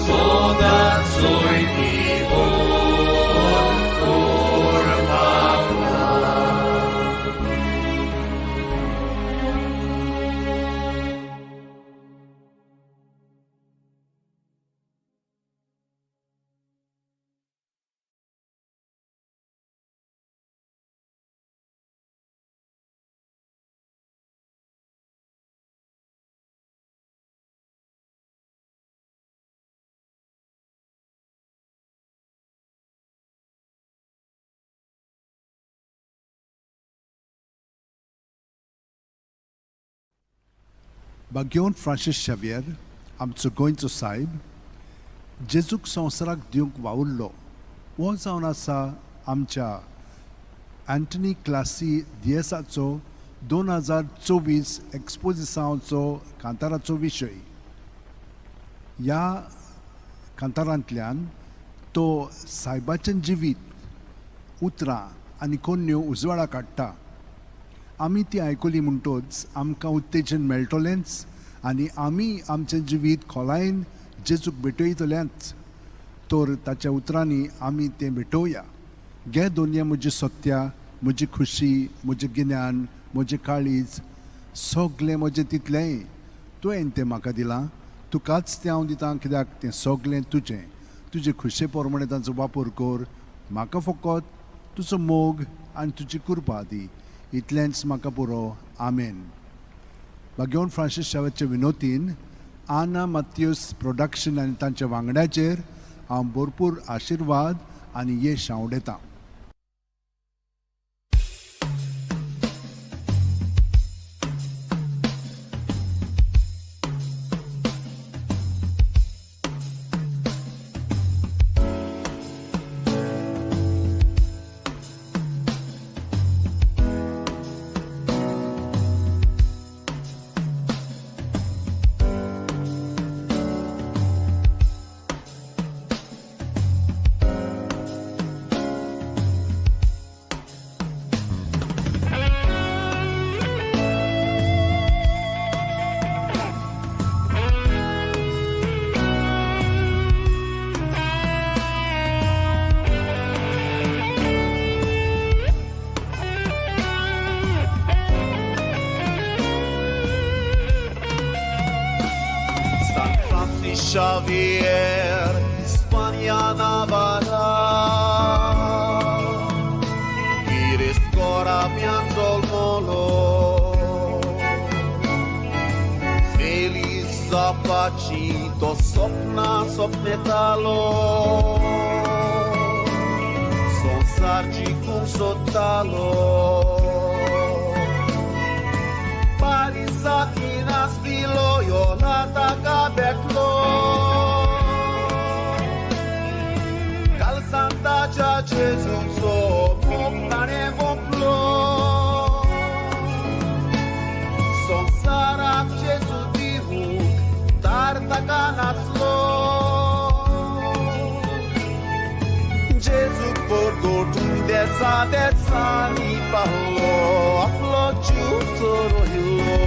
सोगान सोयनिवो कोर्माका बागेवन फ्रांसीस शावियर आमचो गोंयचो सायब जेजूक संवसाराक दिवंक वावुरलो हो जावन आसा आमच्या अँटनी क्लासी दियेसाचो 2024 एक्सपोजिसांचो कांताराचो विशय ह्या कांतारांतल्यान तो सायबाचें जिवीत उतरां आनी कोन्यो उजवाडाक हाडटा आमी ती आयकली म्हणटच आमकां उत्तेजन मेळटलेंच आनी आमी आमचें जिवीत खोलायेन जेजूक भेटयतलेंच तर ताच्या उतरांनी आमी तें भेटोवया घे दोनये म्हजी सत्या म्हजी खुशी म्हजें गिन्यान म्हजें काळीज सगलें म्हजें तितलेंय तुवें तें म्हाका दिलां तुकाच तें हांव दितां कित्याक तें सगलें तुजें तुजे खुशे प्रमाणे ताचो वापर कर म्हाका फकत तुजो मोग आनी तुजी कृपा दी इतलेंच म्हाका पुरो आमेन बागेवन फ्रांसीस शावेरच्या विनोदीन आना माथ्यूस प्रोडक्शन आनी तांच्या वांगड्याचेर हांव भरपूर आशिर्वाद आनी येश हांव उडयतां. Xavier, Hispania Navarra, Iris Cora Pianzol Molo, Feliz Zapacito, Sopna Sopnetalo, Son Sargi cum Sotalo, Parisakinas Vilo, Yolata Gabeklo, Calzanta Gia Jesus, so Mokane Voplo, Son Sarak Jesus Divu, Tartakanaslo, Jesus Porgotum Desa Ni Palo, Aflo Jutoro Hilo.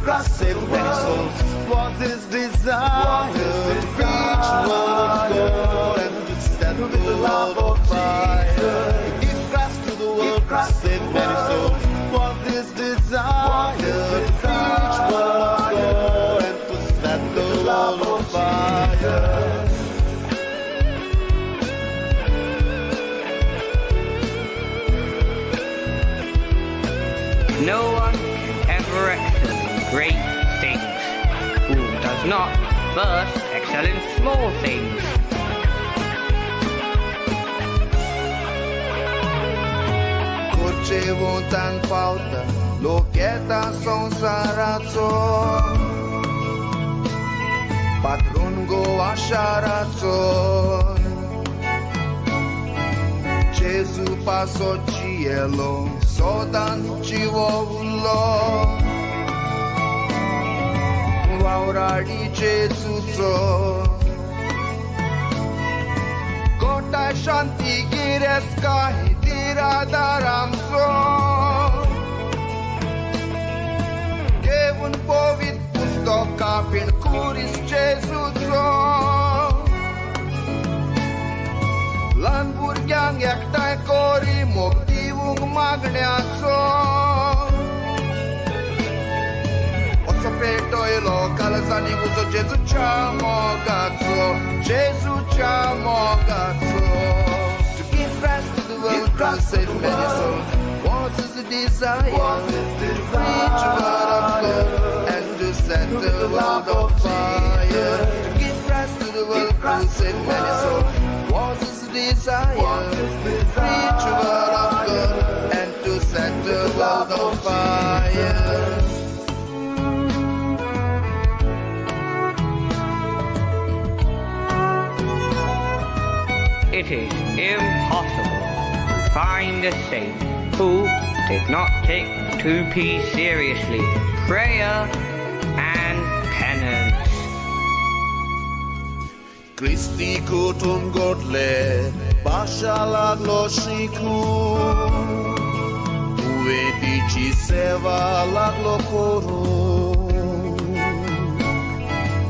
Christ save many souls. Was his desire to preach one of God and to set the love of fire. Give Christ to the world, Christ save many souls. Was his desire to preach one of God and to set the love of fire. No one can ever excel in great things who does not first excel in small things. Cocevo tan pauta, locheta sonsarazo, patrungo asharazo, Gesù passo cielo, sodan civolulo, vauradi Gesù, Kota shanti gireska hitira daramso, Kevun povit pustoka pin kuris Gesù. Lanburgyang yaktay kori motivung magneazo, Otsopeto ilo kalazani uzo Gesù chamogazzo, Gesù chamogazzo. To give Christ to the world, Christ save many souls. Was his desire to preach the word of God and to set the world on fire. To give Christ to the world, Christ save many souls. Was his desire to preach the word of God and to set the world on fire. It is impossible to find a saint who did not take 2P seriously, prayer and penance. Christi kutum godle, bashalag lo shiku, uedici seva lag lo koru,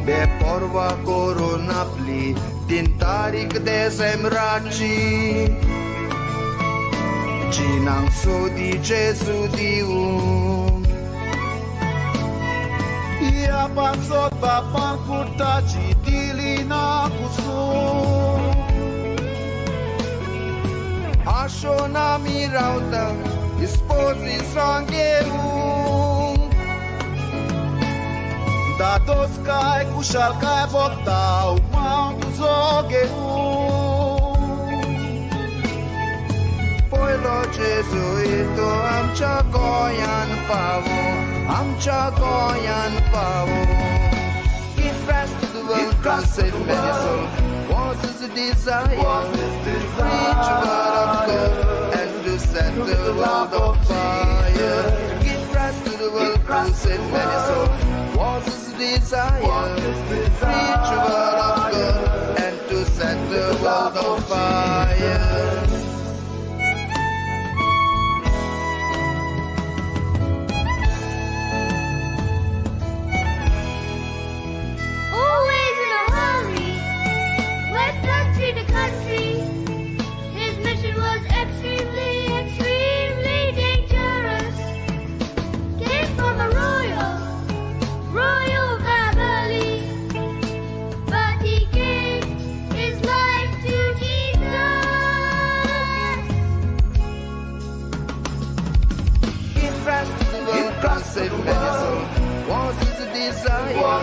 be porva koronapli, din tarik de semraci, cinang sodi Gesù diu. Ia pasot bapan kurtaci dilina kusu, Ashona mirauta, isposi sangheru, Dados kai kushal kai botau Mount Zoge Poilo Jesuito amcha goyan pavo Amcha goyan pavo Give rest to the world God save many souls Was his desire Preach a word of God And to set the world on fire Give rest to the world God save many souls Was his desire Preach a word of God And to set the world on fire Always in a hurry, went country to country. His mission was extremely, extremely dangerous. Came from a royal family, but he gave his life to Jesus. Give rest to the world, God save many souls. Was his desire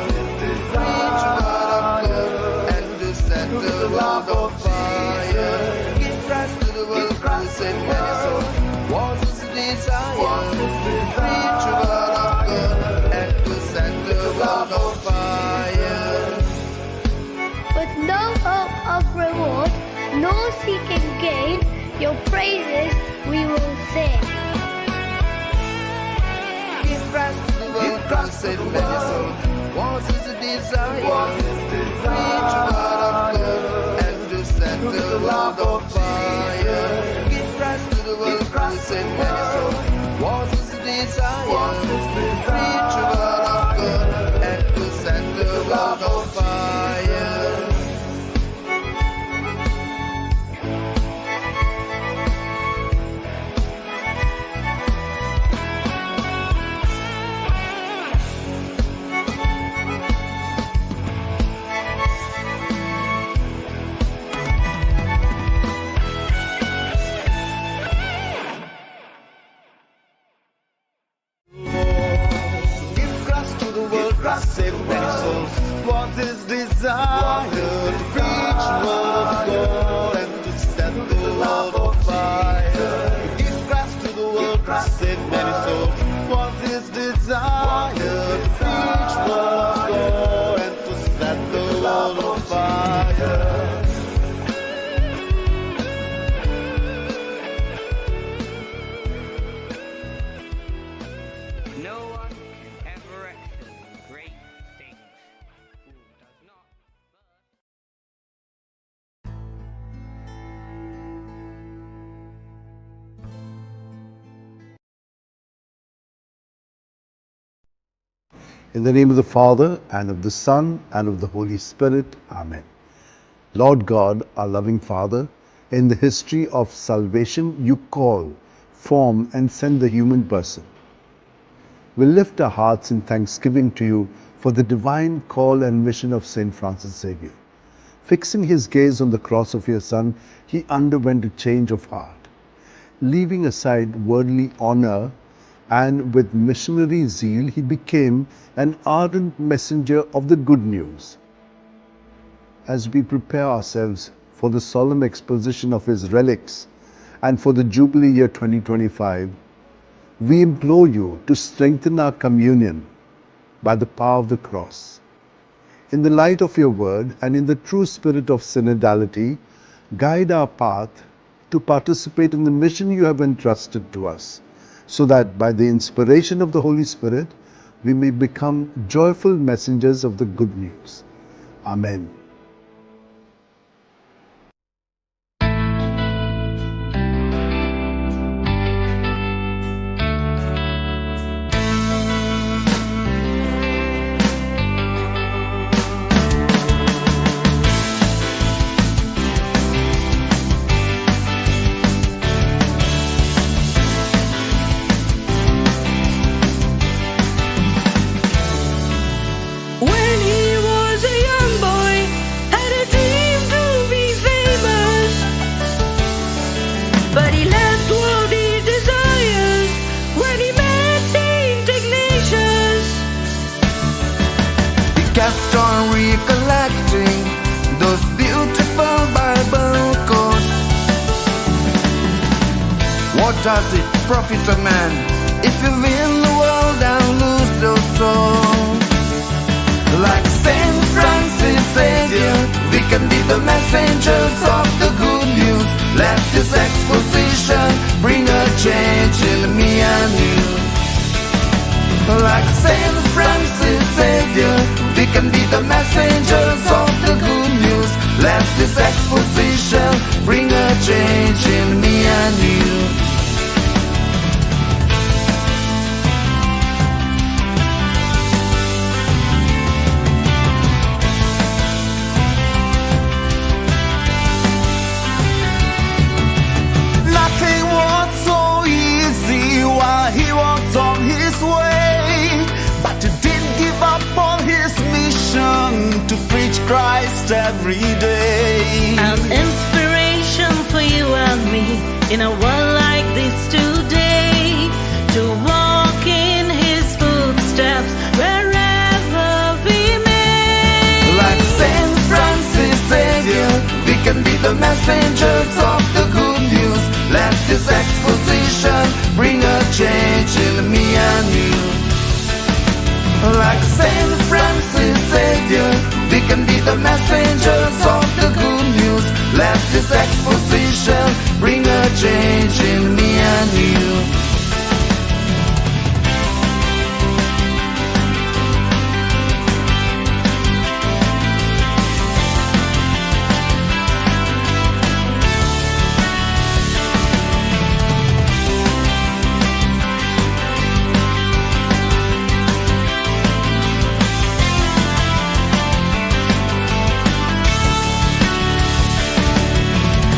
Preach a word of God And to set the world on fire Give rest to the world, God save many souls. Was his desire Preach a word of God And to set the world on fire With no hope of reward, nor seeking gain, your praises we will sing. Give rest to the world, God save many souls. Was his desire Preach a word of God And to set the world on fire Give rest to the world, God save many souls. Was his desire Preach a word of God And to set the world on fire Give Christ to the world, Christ save many souls. Was his desire to preach word of God and to set the world on fire. Give Christ to the world, Christ save many souls. Was his desire to preach word of God and to set the world on fire. No one can ever excel in great things who does not In the name of the Father, and of the Son, and of the Holy Spirit. Amen. Lord God, our loving Father, in the history of salvation, you call, form, and send the human person. We lift our hearts in thanksgiving to you for the divine call and mission of St. Francis Xavier. Fixing his gaze on the cross of your Son, he underwent a change of heart. Leaving aside worldly honor, and with missionary zeal, he became an ardent messenger of the good news. As we prepare ourselves for the solemn exposition of his relics and for the Jubilee year 2025, we implore you to strengthen our communion by the power of the cross. In the light of your word and in the true spirit of synodality, guide our path to participate in the mission you have entrusted to us, so that by the inspiration of the Holy Spirit, we may become joyful messengers of the good news. Amen. When he was a young boy, does it profit a man if you win the world and lose your soul? Like Saint Francis Xavier, we can be the messengers of the good news. Let this exposition bring a change in me and you. Like Saint Francis Xavier, we can be the messengers of the good news. Let this exposition bring a change in me and you. Nothing was so easy while he walked on his way, but he didn't give up on his mission to preach Christ every day. An inspiration for you and me in a world like this today, to walk in his footsteps wherever we may. Like Saint Francis Xavier, we can be the messengers of the good news. Let this exposition bring a change in me and you. Like Saint Francis Xavier, we can be the messengers of the good news. Let this exposition bring a change in me and you.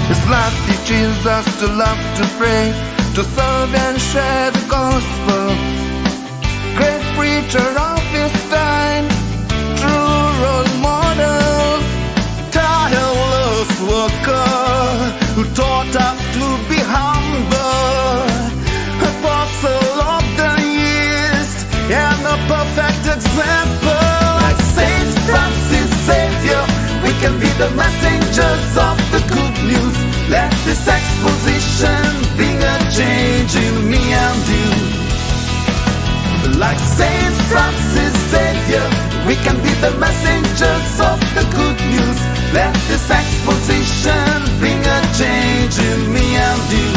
His life teaches us to love, to pray, to serve and share the gospel. Great preacher of his time, true role model, Tireless worker who taught us to be humble, apostle of the East and a perfect example. Like Saint Francis Xavier, we can be the messengers of the good news. Let this exposition bring a change in me and you. Like Saint Francis Xavier, we can be the messengers of the good news. Let this exposition bring a change in me and you.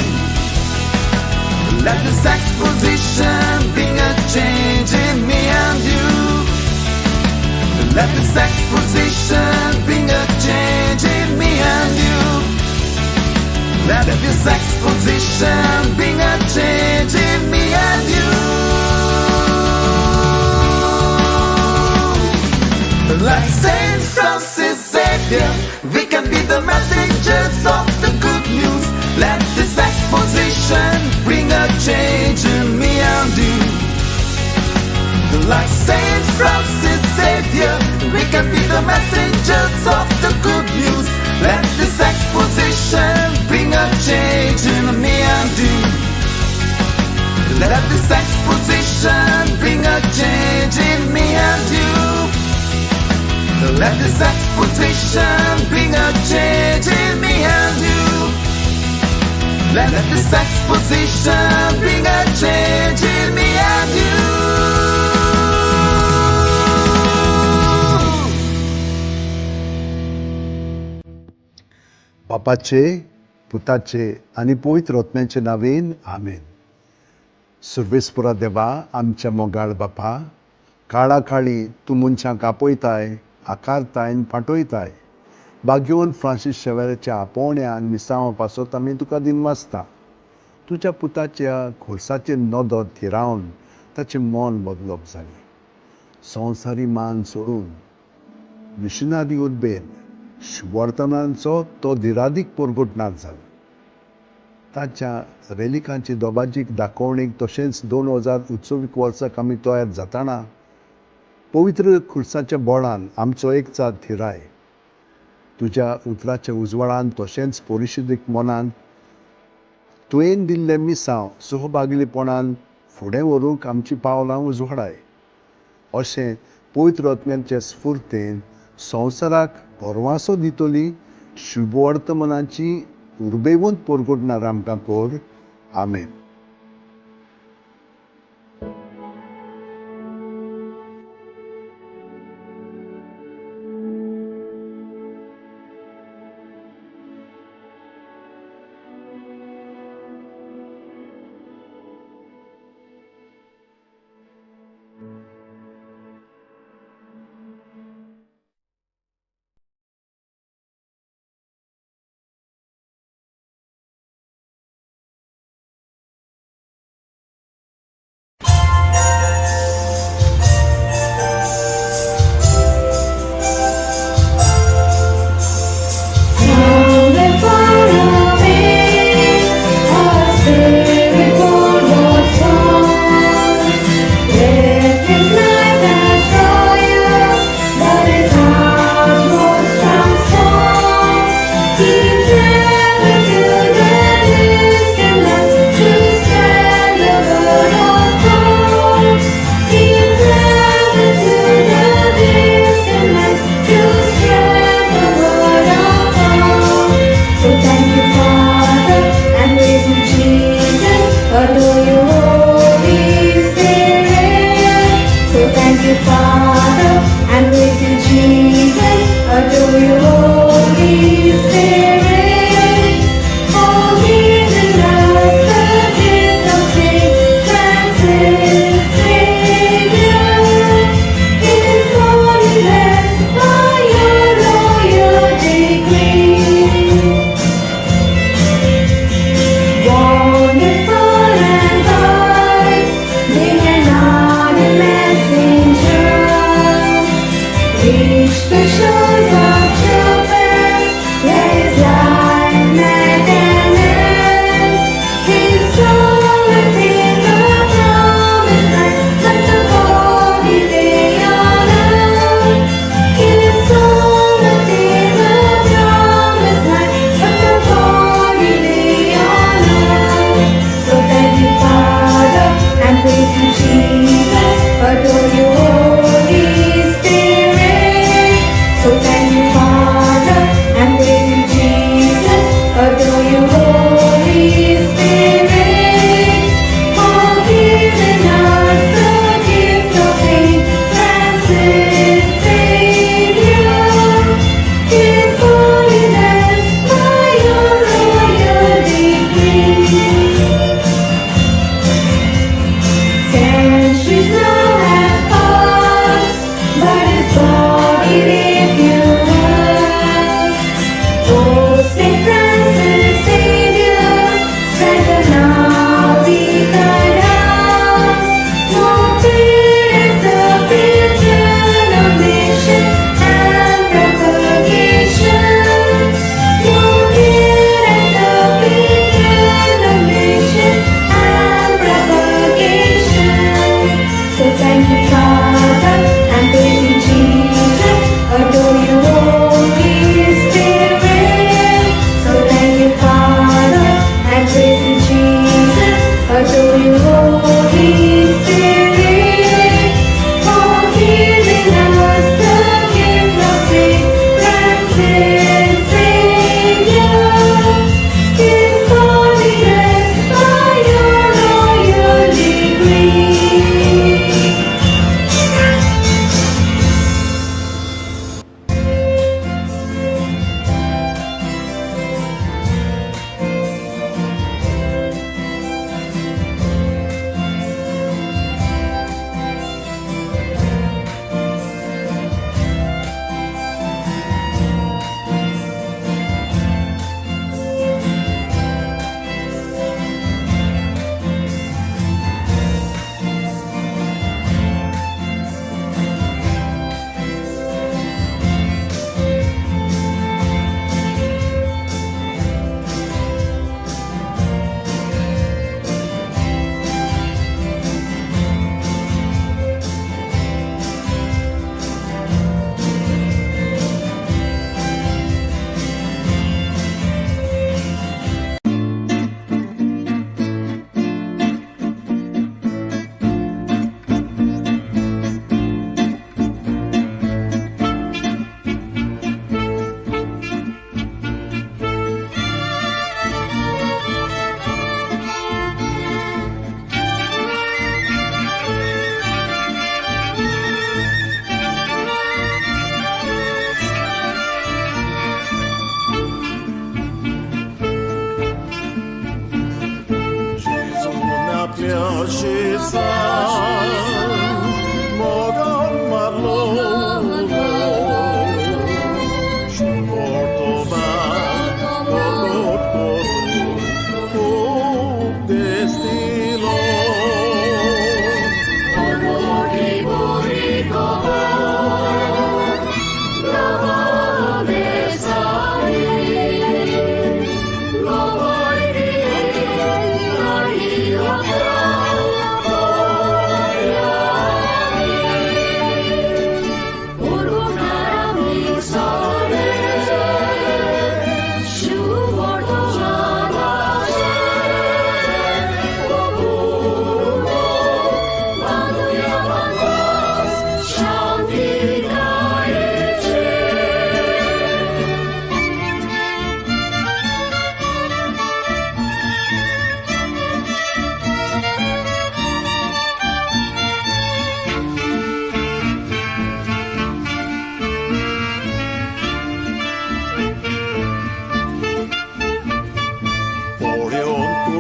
Let this exposition bring a change in me and you. Let this exposition bring a change in me and you. Let this exposition bring a change in me and you. Like Saint Francis Xavier, we can be the messengers of the good news. Let this exposition bring a change in me and you. Like Saint Francis Xavier, we can be the messengers of the good news. Let this exposition bring a change in me and you. Let this exposition bring a change in me and you. Let this exposition bring a change in me and you. Let this exposition bring a change in me and you. बापाचे, पुताचे आणि पवित्र आत्म्याचे नावेन आमेन. सर्वेस्परा देवा, आमच्या मोगाळ बापा, काळा काळी तूं मनशांक आपयताय, आकारताय आनी फाटयताय. भाग्यवन फ्रांसीस शेवेराच्या आपोवण्यान मिसांव पासत आमी तुका दिन वाचता. तुज्या पुताच्या खोर्साचेर नदर थिरावन ताचें मन बदलप जालें. संवसारी मान सोडून मिशनरी उर्बेन शुभवर्तमानांचो तो धिरादीक परगटणार जालो. ताच्या रेलिकांची दोबाजीक दाखोवणेक तशेंच 2024 वर्साक आमी तयार जाताना पवित्र खुर्साच्या बोळान आमचो एकचार थिराय. तुज्या उतराच्या उजवाडान तशेंच परिशदेक मनान तुवें दिल्लें मिसांव सहभागिलीपणान फुडें व्हरूंक आमची पावलां उजवाडाय. अशें पवित्र आत्म्याचे स्फूर्तेन संवसाराक परवासो दितली शुभवर्तमानाची उर्बेवंत परगटणार आमकां कर. Amen. Somewhere far away, a spirit born was born. Lived his life as royal, but his heart was transformed. He traveled to the distant lands to spread the word of God. He traveled to the distant lands to spread the word of God. So thank you, Father, and risen Jesus, adore you, Holy Spirit. So thank you, Father, and risen Jesus, adore you, Holy Spirit. For giving us the gift of Saint Francis Xavier. It is holy blessed by your royal decree. Wonderful and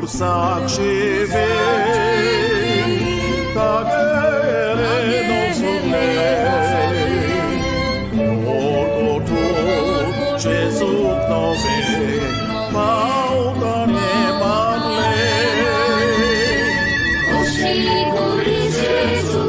saci vei, tagere non sollei, orgo tu, Gesù nove, pauta ne parlei. O sicuri Gesù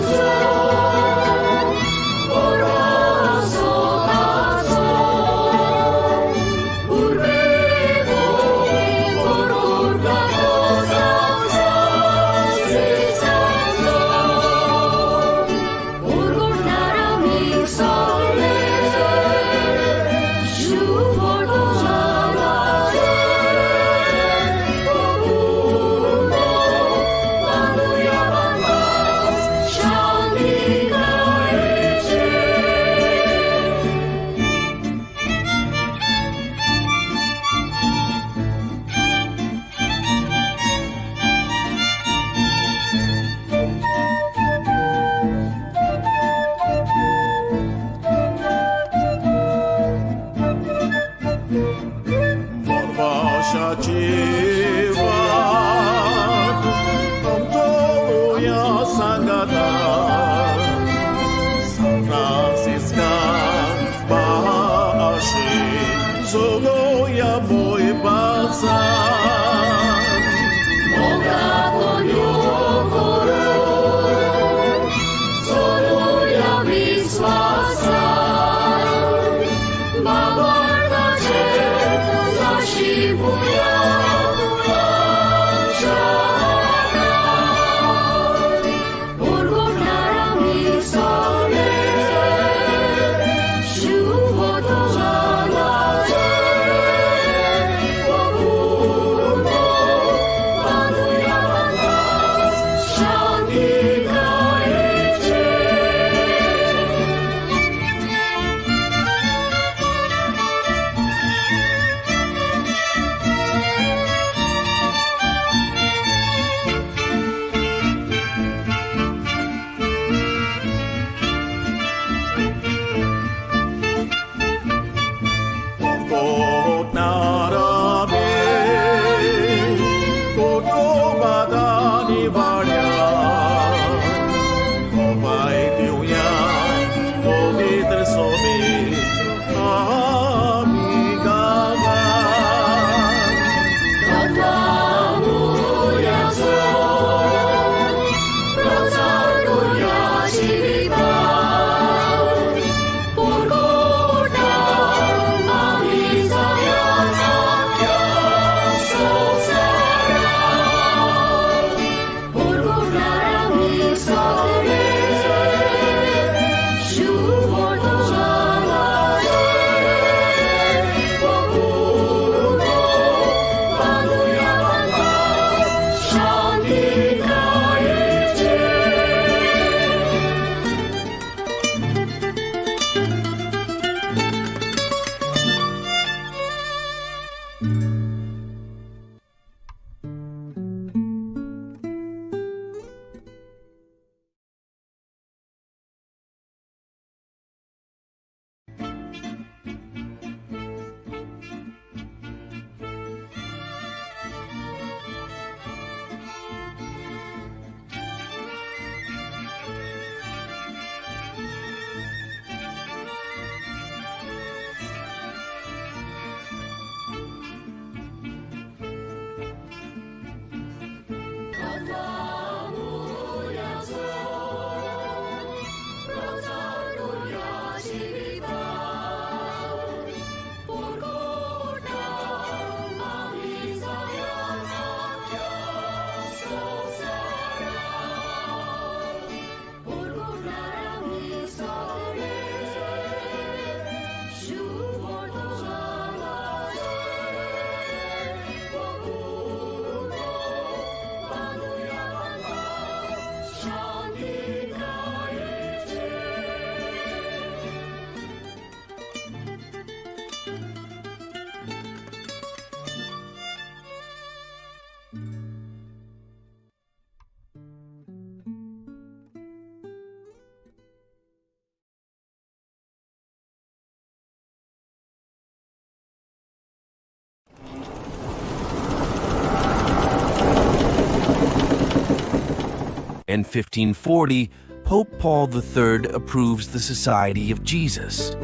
In 1540, Pope Paul III approves the Society of Jesus.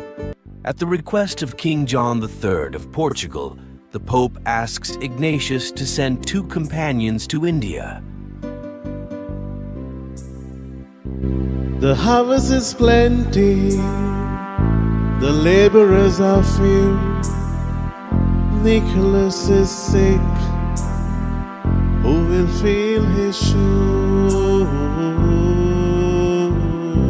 At the request of King John III of Portugal, the Pope asks Ignatius to send 2 companions to India. The harvest is plenty, the laborers are few. Nicholas is sick, who will fill his shoe?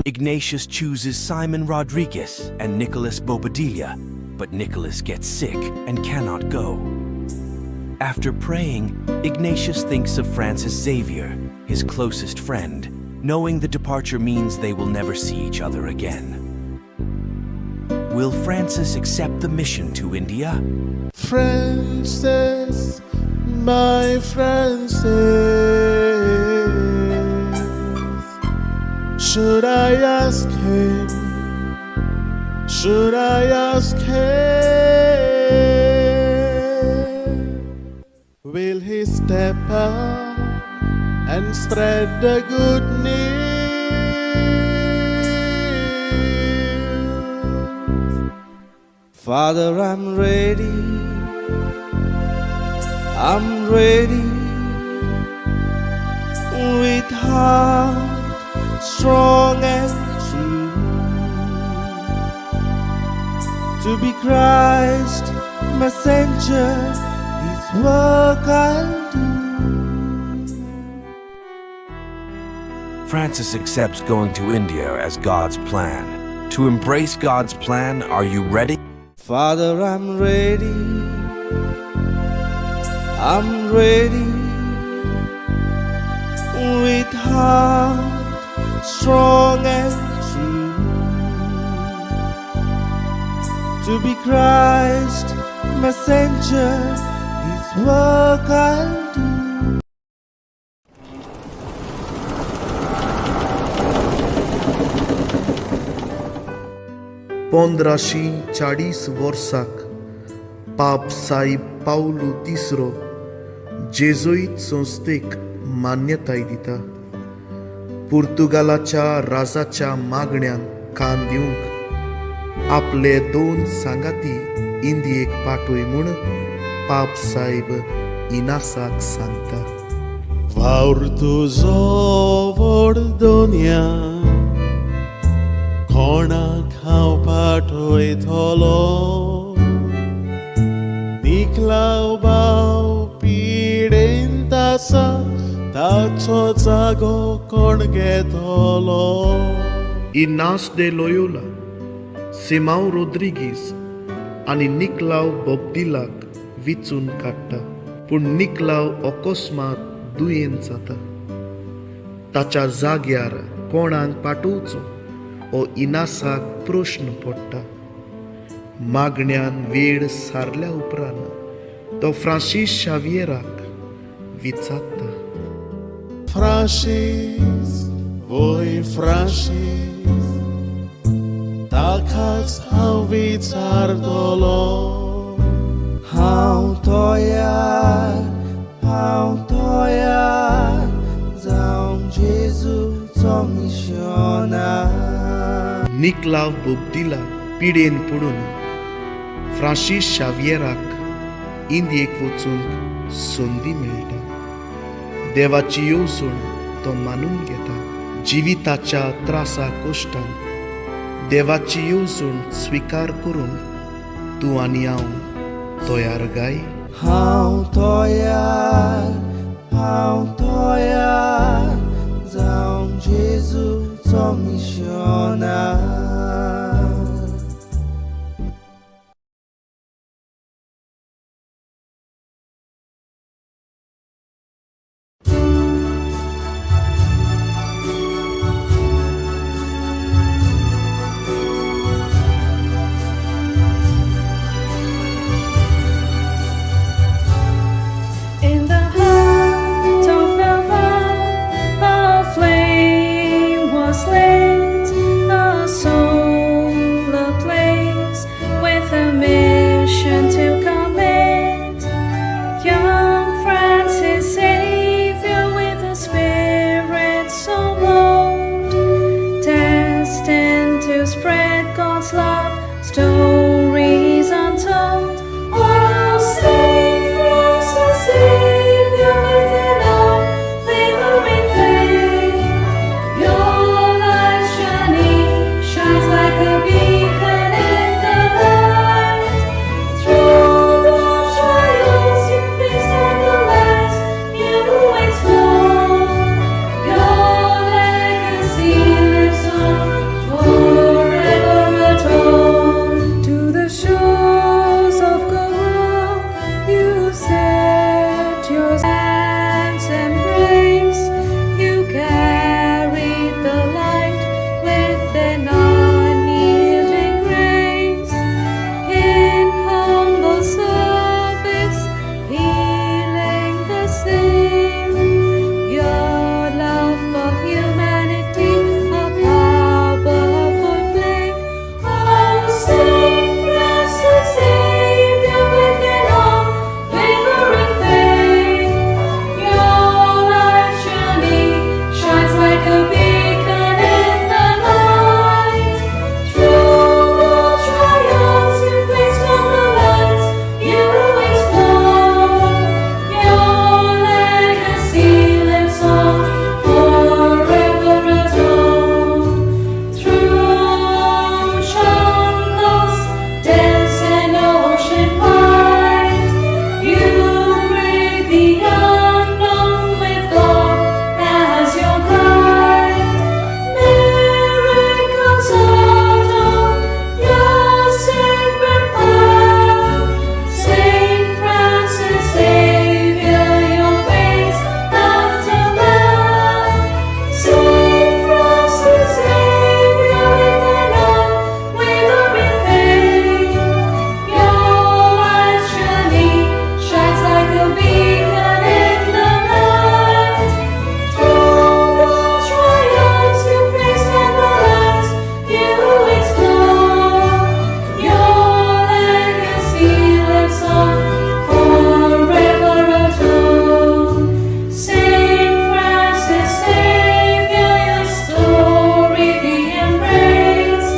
Ignatius chooses Simon Rodriguez and Nicholas Bobadilla, but Nicholas gets sick and cannot go. After praying, Ignatius thinks of Francis Xavier, his closest friend, knowing the departure means they will never see each other again. Will Francis accept the mission to India? Francis, my Francis, should I ask him? Should I ask him? Will he step up and spread the good news? Father, I'm ready. I'm ready. With heart strong and true, to be Christ messenger, His work I'll do. Francis accepts going to India as God's plan. To embrace God's plan, are you ready? Father, I'm ready. I'm ready. With heart strong and true, to be Christ messenger, His work I'll do. पंद्राशी 40 वर्साक पाप साईब Paulo तिसरो जेजुईत संस्थेक मान्यताय दिता. पुर्तुगालाच्या राजाच्या मागण्यांक कान दिवंक आपले 2 सांगाती इंदियेक पाठय म्हूण पाप साहेब इनासाक सांगता. वावर तुजो व्हड दोनया, कोणाक हांव पाठयतलो? निखलाव भाव पिडेंत आसा, ताचो जागो कोण घेतलो? इनास दे लोयोला, सिमाव रोद्रिगीस आनी निकलाव बोब्दिलाक विचून काडटा. पूण निकलाव अकस्मात दुयेंत जाता. ताच्या जाग्यार कोणाक पाठोवचो हो इनासाक प्रश्न पडटा. मागण्यान वेळ सारल्या उपरांत तो फ्रांसीस शावियराक विचारता. फ्रांसीस, वोय फ्रांसीस, ताकाच हांव विचारतलो. हांव तयार जावन जेजूचो मिशनार. निकलाव बोब्दिला पिडेन पडून फ्रांसीस शावियराक इंदियेक वचूंक संदी मेळटा. देवाची येवजण तो मानून घेता. जिविताच्या त्रासा कश्टान देवाची येवजण स्विकार करून तूं आनी हांव तयार गाय. हांव तयार जावन जेजूचो मिशनार. In the heart of Navarre, a flame was lit, a soul set your hands embrace, you carry the light with an unyielding grace. In humble service, healing the sick, your love for humanity, a powerful flame. Oh, Saint Francis Xavier, with an unwavering faith, your light surely shines like a beacon in the night. Through all trials you faced on the lands you explored, your legacy lives on, forever adored. Through ocean coast, dense and ocean wide, you brave the unknown with God as your guide. Miracles adorn your sacred path. Saint Francis Xavier, your face after man. Saint Francis Xavier, with an unwavering faith, your light surely shines like a beacon in the night. Through the trials you faced and the lands you explored, your legacy lives on, forever adored. Saint Francis Xavier, your story we embrace,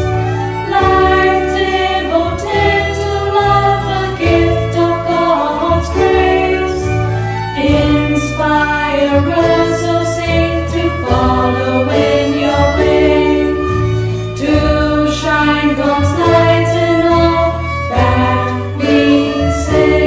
life devoted to love, a gift of God's grace. Inspire us, O Saint, to follow in your way, to shine God's light in all that we say.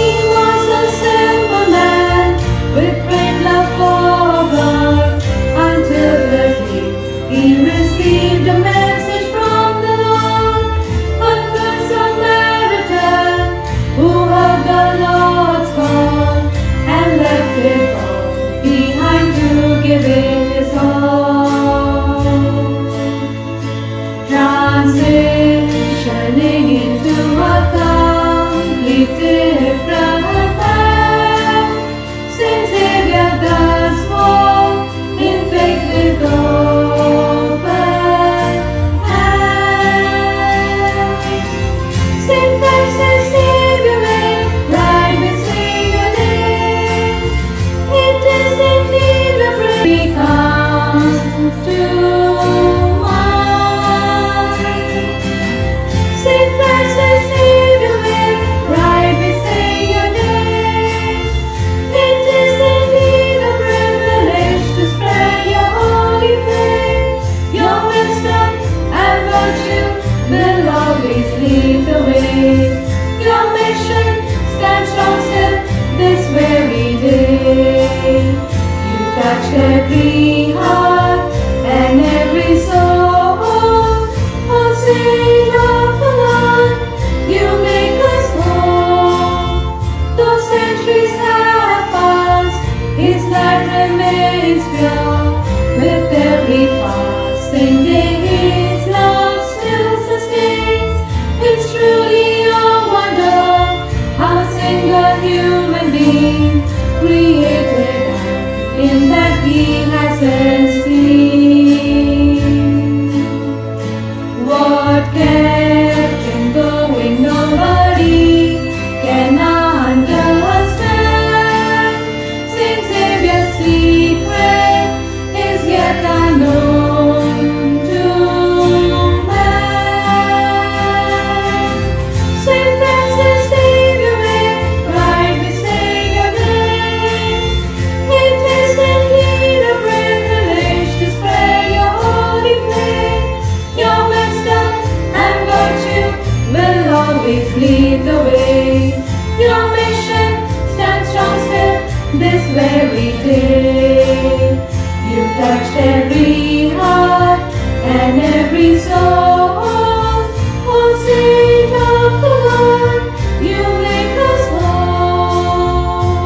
He was a simple man with great love for God, until the day he received a message from the Lord. A good Samaritan who heard the Lord's call and left it all behind to give it his all. Transitioning into a complete different path, Saint Xavier does walk in faith with open hands. Saint Francis Xavier made light between your name. It is indeed a prayer he comes to mind. Saint Francis Xavier made right beside your name. It is indeed a privilege to spread your holy faith. Your wisdom and virtue will always lead the way. Your mission stands strong still this very day. You touched every heart and every soul. Oh, Saint of the Lord, you make us whole. Though centuries have passed, his light remains pure. With every passing day, his love still sustains. It's truly a wonder how a single human being created in that he has seen. we song. Oh, Saint of the Lord, you make us whole.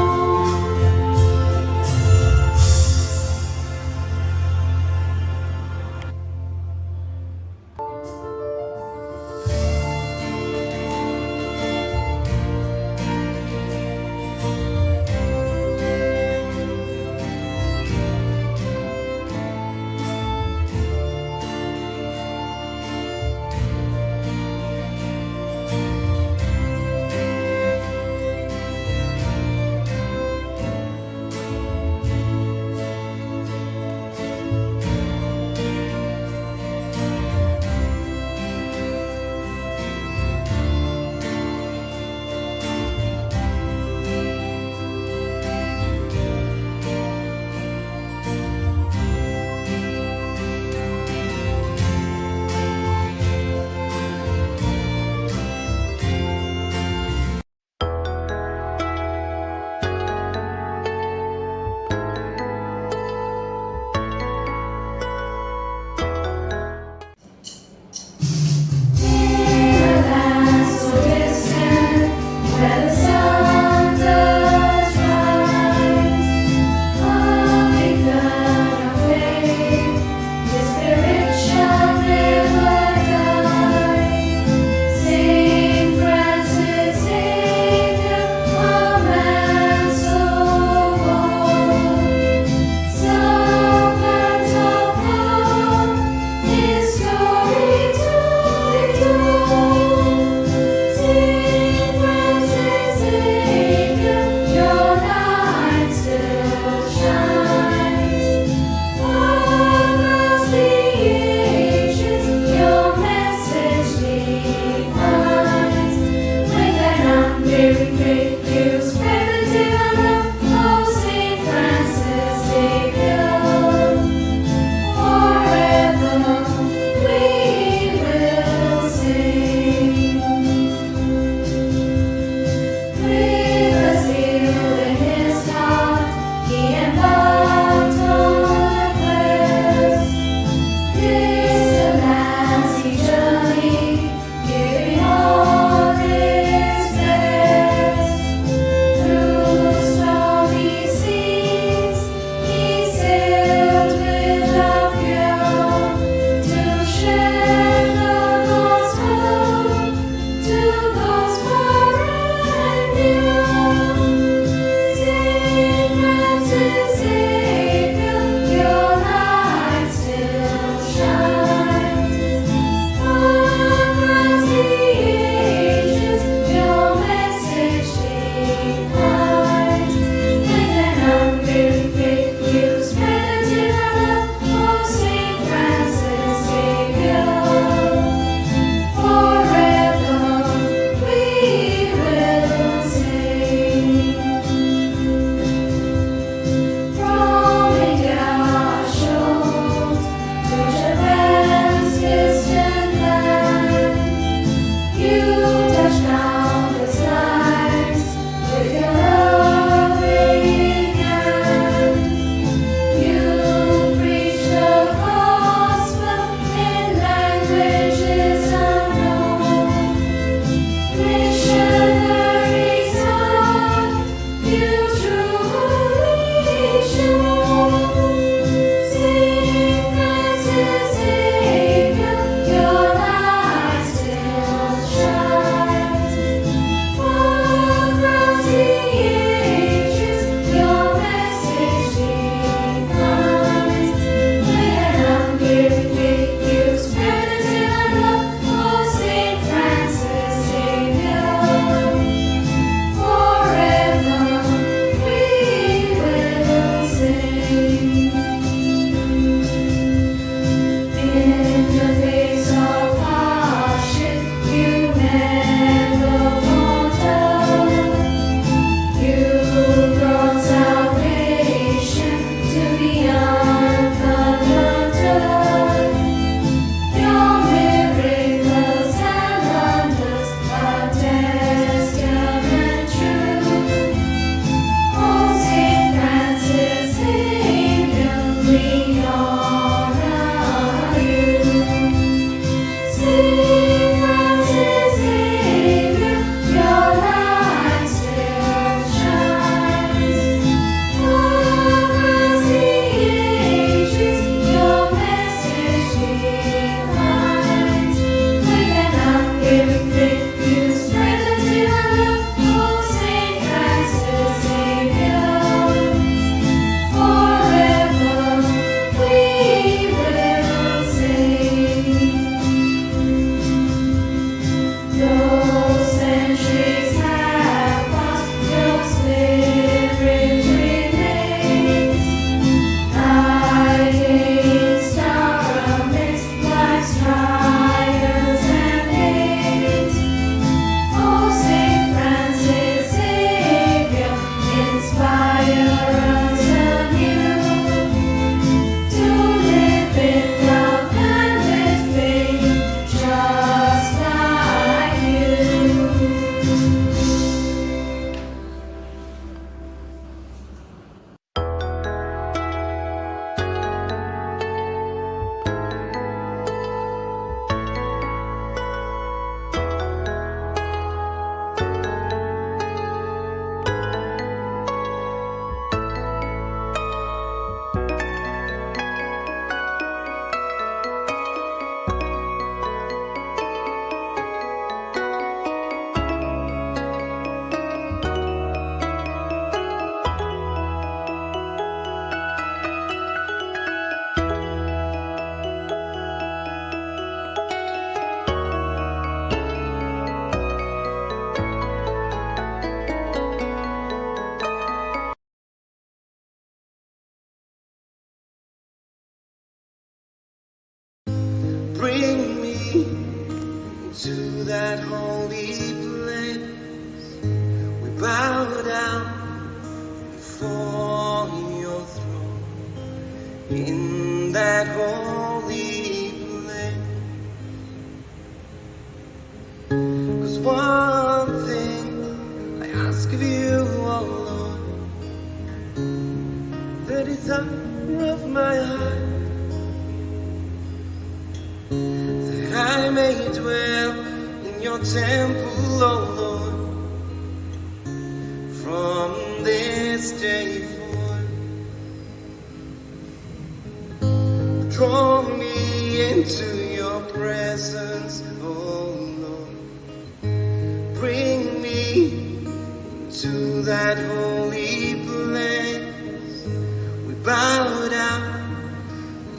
bring me to that holy place. We bow down before your throne in that holy place. 'Cause one thing I ask of you, oh Lord, the desire of my heart, that I may dwell in your temple, oh Lord, from this day forth. Draw me into your presence, oh Lord. Bring me to that holy place. We bow down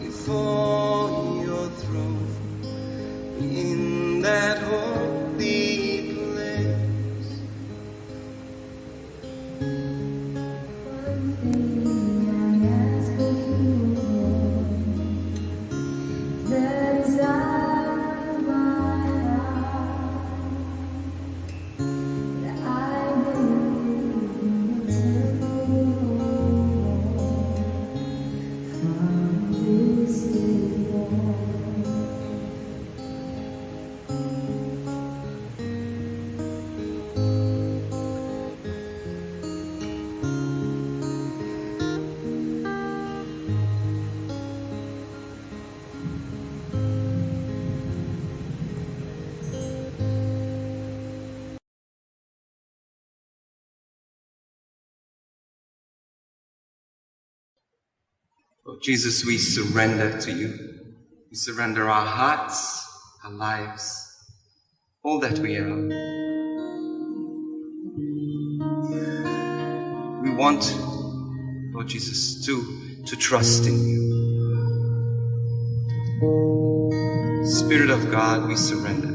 before your throne in that holy place. Oh, Jesus, we surrender to you. We surrender our hearts, our lives, all that we are. We want, Lord Jesus, to trust in you. Spirit of God, we surrender.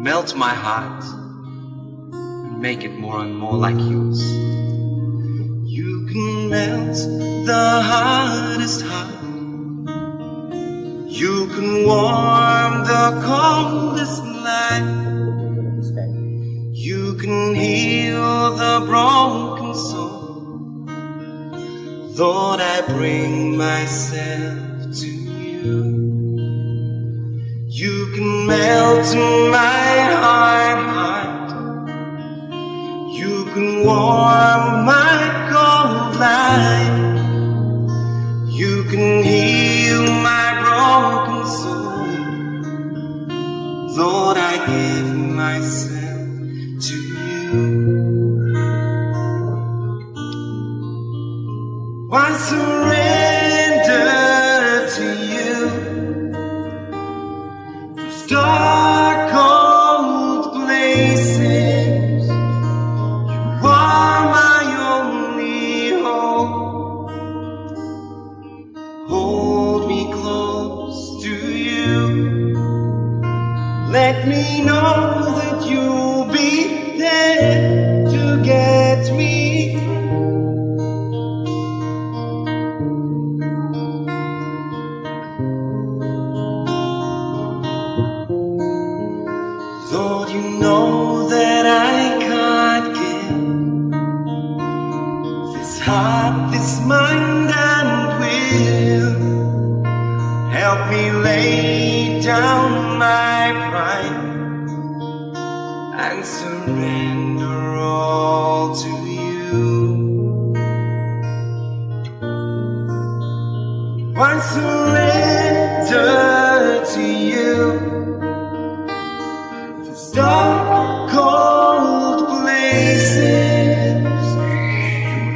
Melt my heart and make it more and more like yours. You can melt the hardest heart. You can warm the coldest life. You can heal the broken soul. Lord, I bring myself to you. You can melt my heart. You can warm my cold life. You can heal my broken soul. Lord, I give myself to you. I surrender to you. Those dark, cold places, you are my only hope. Hold me close to you. Let me know that you'll be there to get me through. Lord, you know that I can't give this heart, this mind and will. Help me lay down my pride and surrender all to you. I surrender to you. These dark, cold places,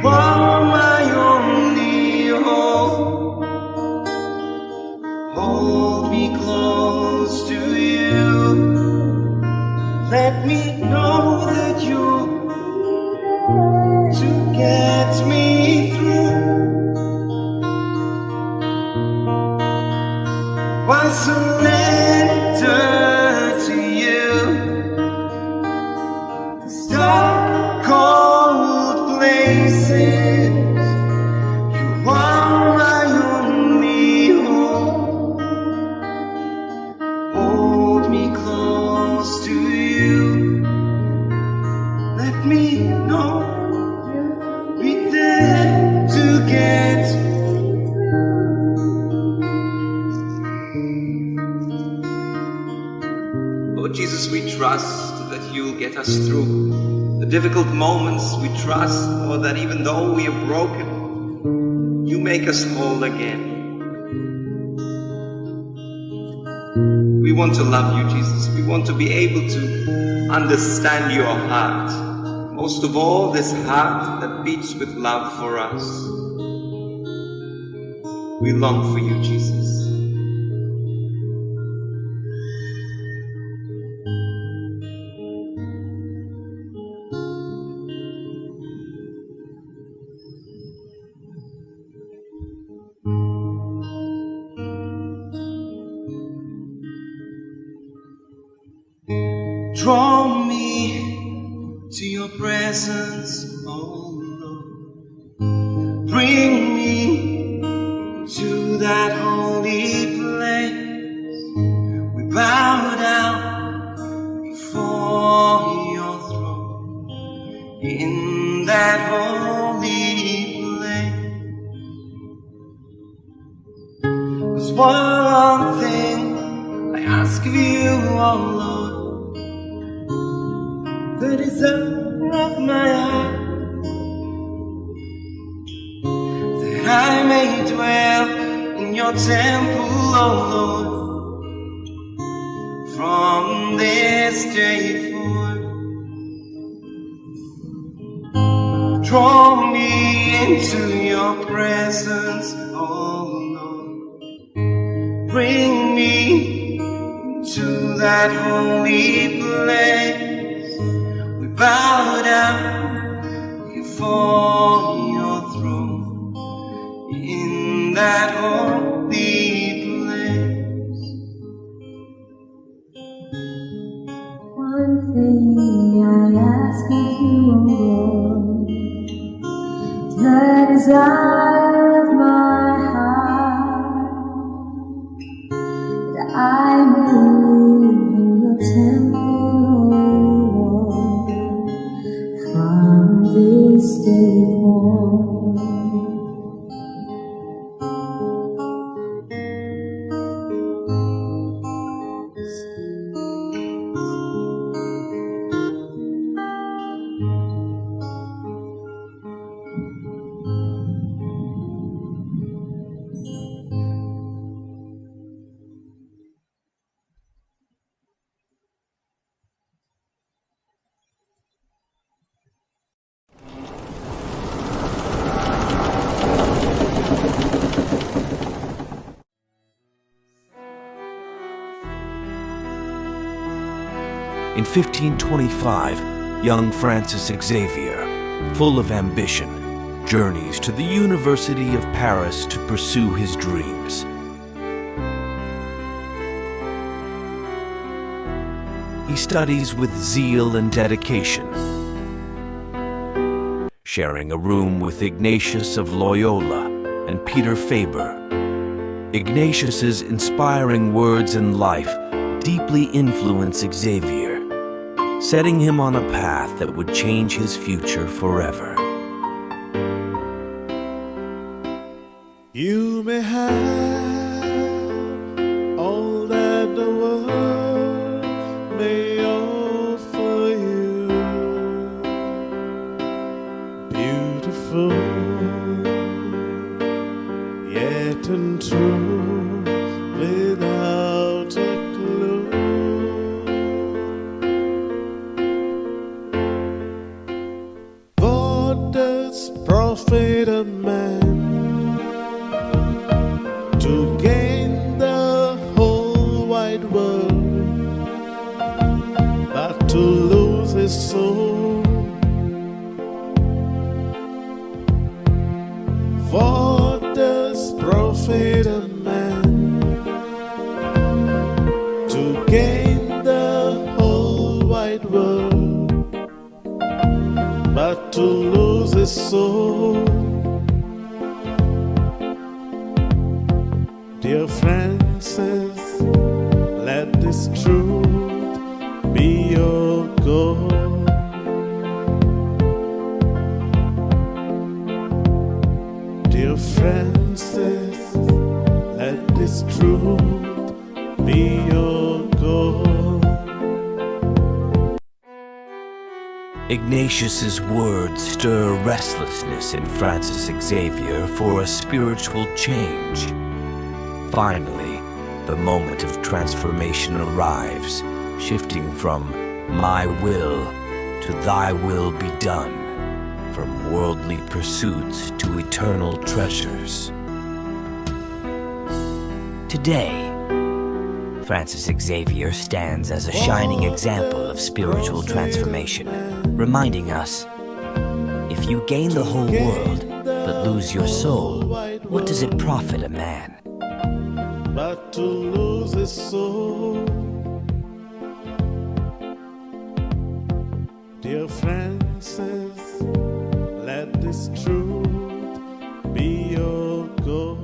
you are my only hope. Hold me close to you. Let me know that you're to get me through. I surrender to you. These dark, cold places, you are my only hope. Jesus, we trust that you'll get us through the difficult moments. We trust, Lord, that even though we are broken, you make us whole again. We want to love you, Jesus. We want to be able to understand your heart. Most of all, this heart that beats with love for us. We long for you, Jesus. Draw me to your presence, oh Lord. Bring me to that holy place. We bow down before your throne in that holy place. 'Cause one thing I ask of you, oh Lord, the desire of my heart, that I may dwell in your temple, oh Lord, from this day forth. Draw me into your presence, oh Lord. Bring me to that holy place. Bow down before your throne in that holy place. One thing I ask of you, O Lord, the desire of my heart, that I may live in your temple, this day forth. In 1525, young Francis Xavier, full of ambition, journeys to the University of Paris to pursue his dreams. He studies with zeal and dedication, sharing a room with Ignatius of Loyola and Peter Faber. Ignatius's inspiring words and life deeply influence Xavier, setting him on a path that would change his future forever. You may have all that the world may offer you, beautiful, yet untrue, without a clue. What does profit a man to gain the whole wide world, but to lose his soul? What does profit a man to gain the whole wide world, but to lose his soul? Dear Francis, let this truth be your goal. Dear Francis, let this truth be your goal. Ignatius's words stir restlessness in Francis Xavier for a spiritual change. Finally, the moment of transformation arrives, shifting from my will to thy will be done, from worldly pursuits to eternal treasures. Today, Francis Xavier stands as a shining example of spiritual transformation, reminding us, if you gain the whole world but lose your soul, what does it profit a man? But to lose his soul. Dear Francis, let this truth be your goal.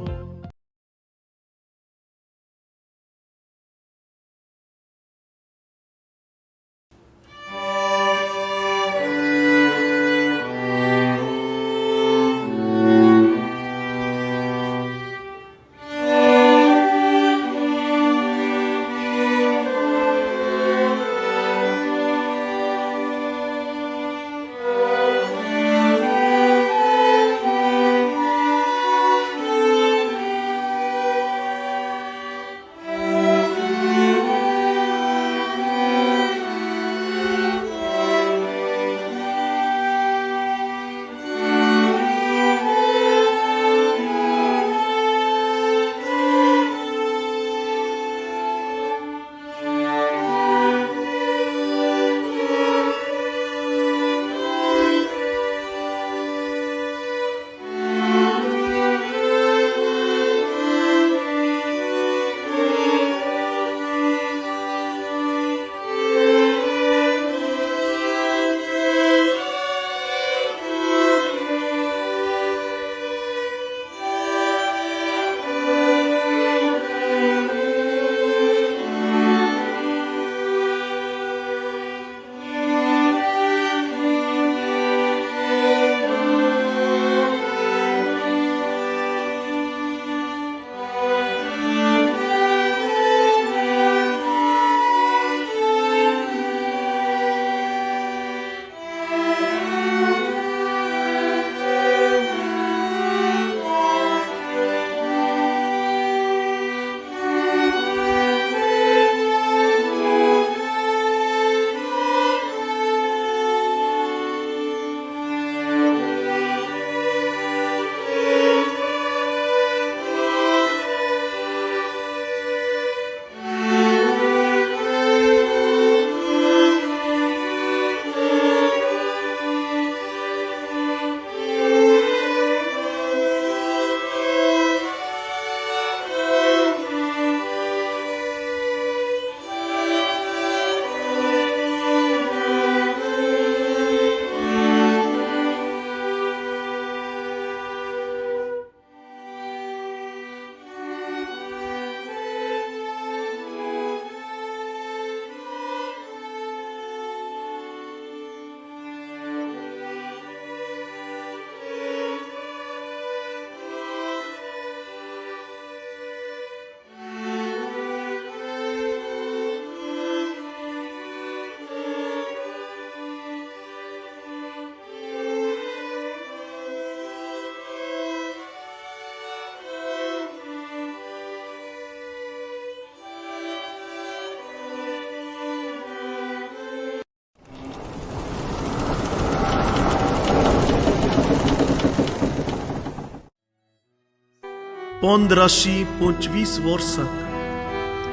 पंदराशी 25 वर्साक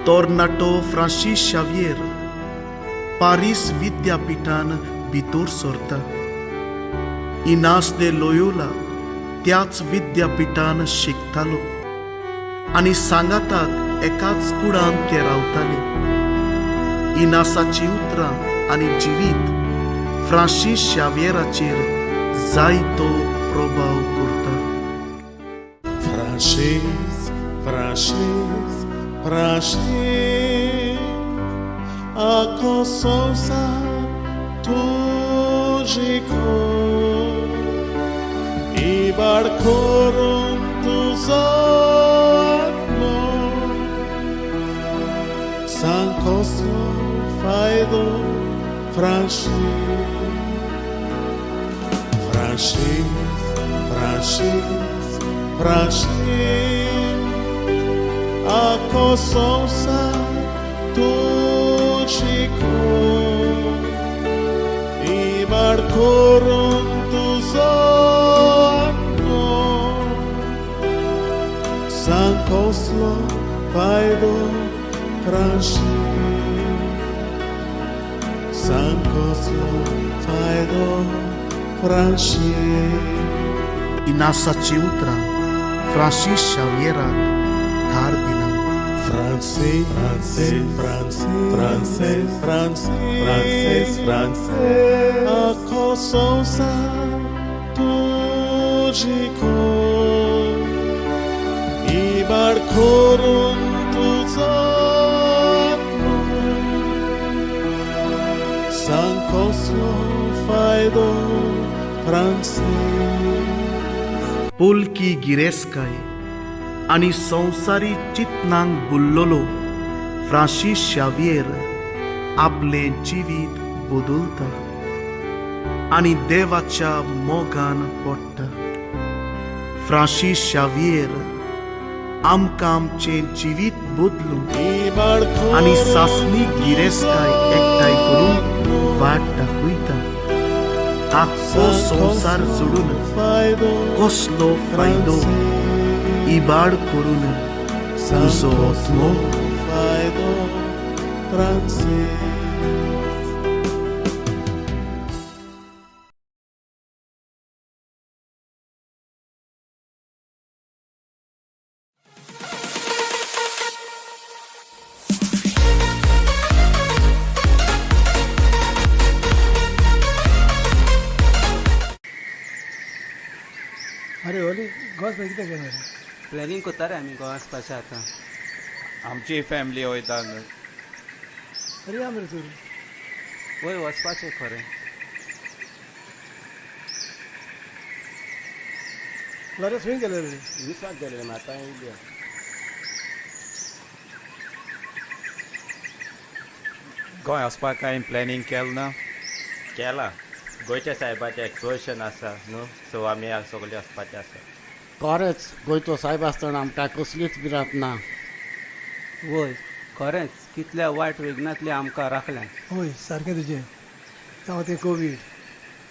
तोर्नाटो Francis Xavier Paris विद्यापीठान भितर सरता. इनास दे Loyola त्याच विद्यापीठान शिकतालो आनी सांगाताक एकाच कुडान ते रावताले. इनासाची उतरां आनी जिवीत फ्रांसीस शावियराचेर जायतो प्रभाव करता. Francis, Francis, Francis, a consonsa tugico i barcoron tus San Cosmo faido Francis Ako sosa tuchiko Ibar korun tuzano Sankoslo faido Sankoslo faido Inasa ciutra Francis Xavier Tardina Francis Ako sosa tuchiko Ibar korun tuzano Sankoslo faido Pulki गिरेस्काय आणि संसारी चितनांक बुल्लोलो Francis Xavier आपले जिवीत बदलता आणि देवाच्या मोगान पडटा Francis Xavier आमकां आमचें जिवीत बदलूंक आणि सासणी गिरेस्काय एकठांय करून वाट दाखयता आख्खो संसार सोडून कसलो फायदो इबाड करून तुजो मोग अरे ओली गोस भाई कितें करणार प्लॅनिंग करता रे आमी गोवा वचपाचें आतां आमची फॅमिली वयता अरे या मरे तूं वय वचपाचें खरें लरेस खंय गेले रे विसवास गेले आतां येयली गोंय वचपाक काय प्लॅनिंग केलें ना केला गोंयच्या साहेबाचें एक्सपोजिशन आसा न्हू सो आमी सगळे वचपाचें आसा खरेंच गोंयचो साहेब आसतना आमकां कसलीच भिरांत ना वय खरेंच कितल्या वायट विघ्नांतले आमकां राखल्या होय सारकें तुजें जावं तें कोवीड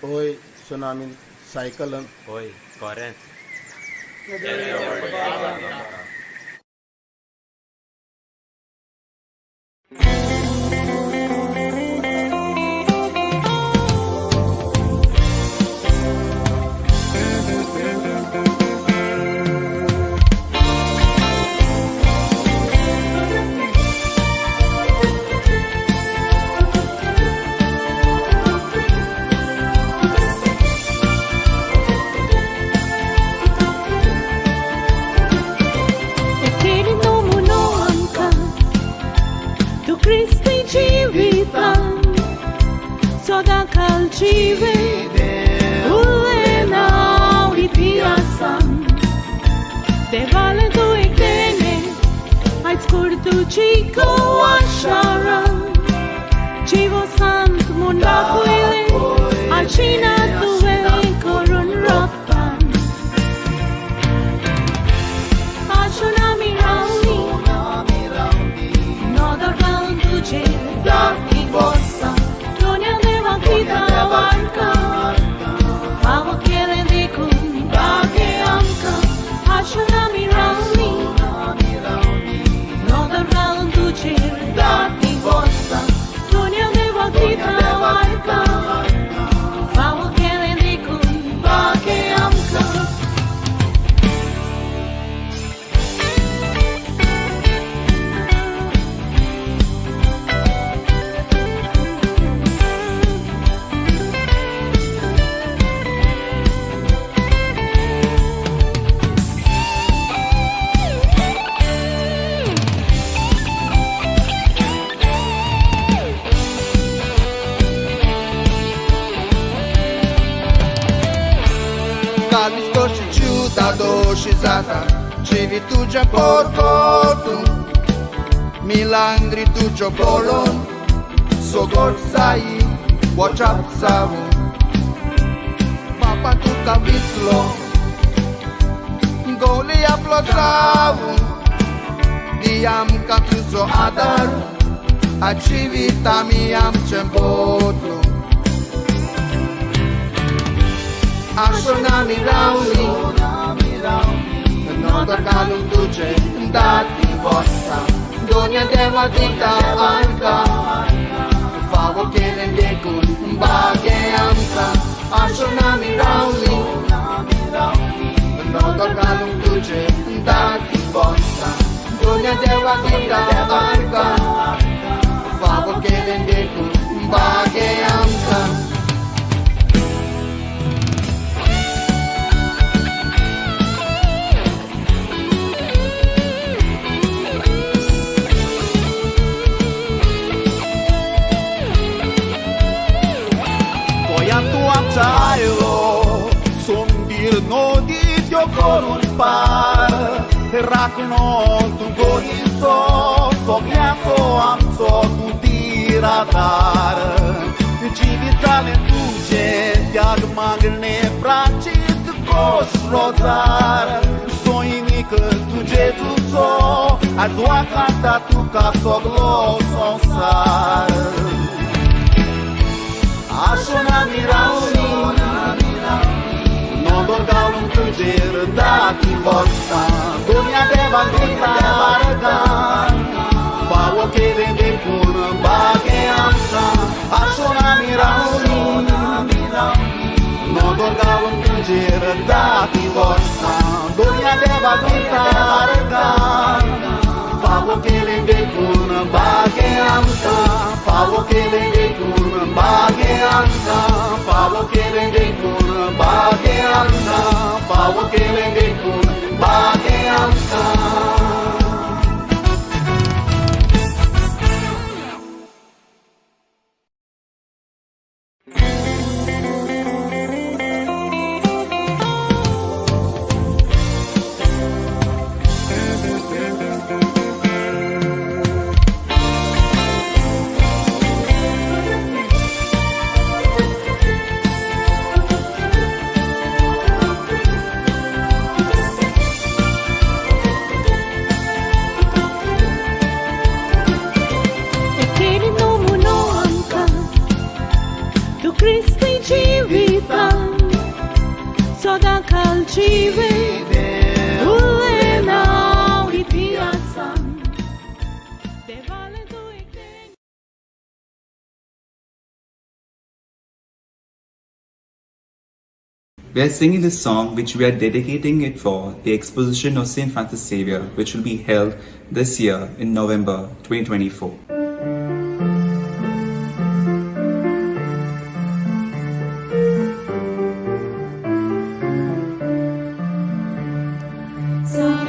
होय सुनामी सायकलन होय खरेंच tu già porto milangri tu già bolon sogorsai whatsapp savu patuka vitslo Goli aplosavu Diam katuso adar Acivitami am cembotlu Ashonami rauni Nota kalung tuce Dati bossa Donia deva dita anka Favo kelen dekun Bage amka Ashonami rauni Nota kalung tuce Dati bossa Donia deva dita anka Favo kelen dekun Bage amka Tayo Sumbir no dityo korun par Rakno tu gorizo Sognaso amso tu tiratar Civitale tuce Diag magne Francis Kos rozar Soinică tu Jesuso Azua canta tu ca soglo sonsar Ashonami rauni Non dorgaulum tânger dati bossa Dunia deva gritarga Favo kere de pun bage amsa Ashonami rauni Non dorgaulum tânger dati bossa Dunia deva gritarga Favo kere de pun bage amsa Favo kere de pun bage amsa Favo kere de pun bage amsa Favo kere de pun bage amsa We are singing this song which we are dedicating it for the exposition of St. Francis Xavier, which will be held this year in November 2024. San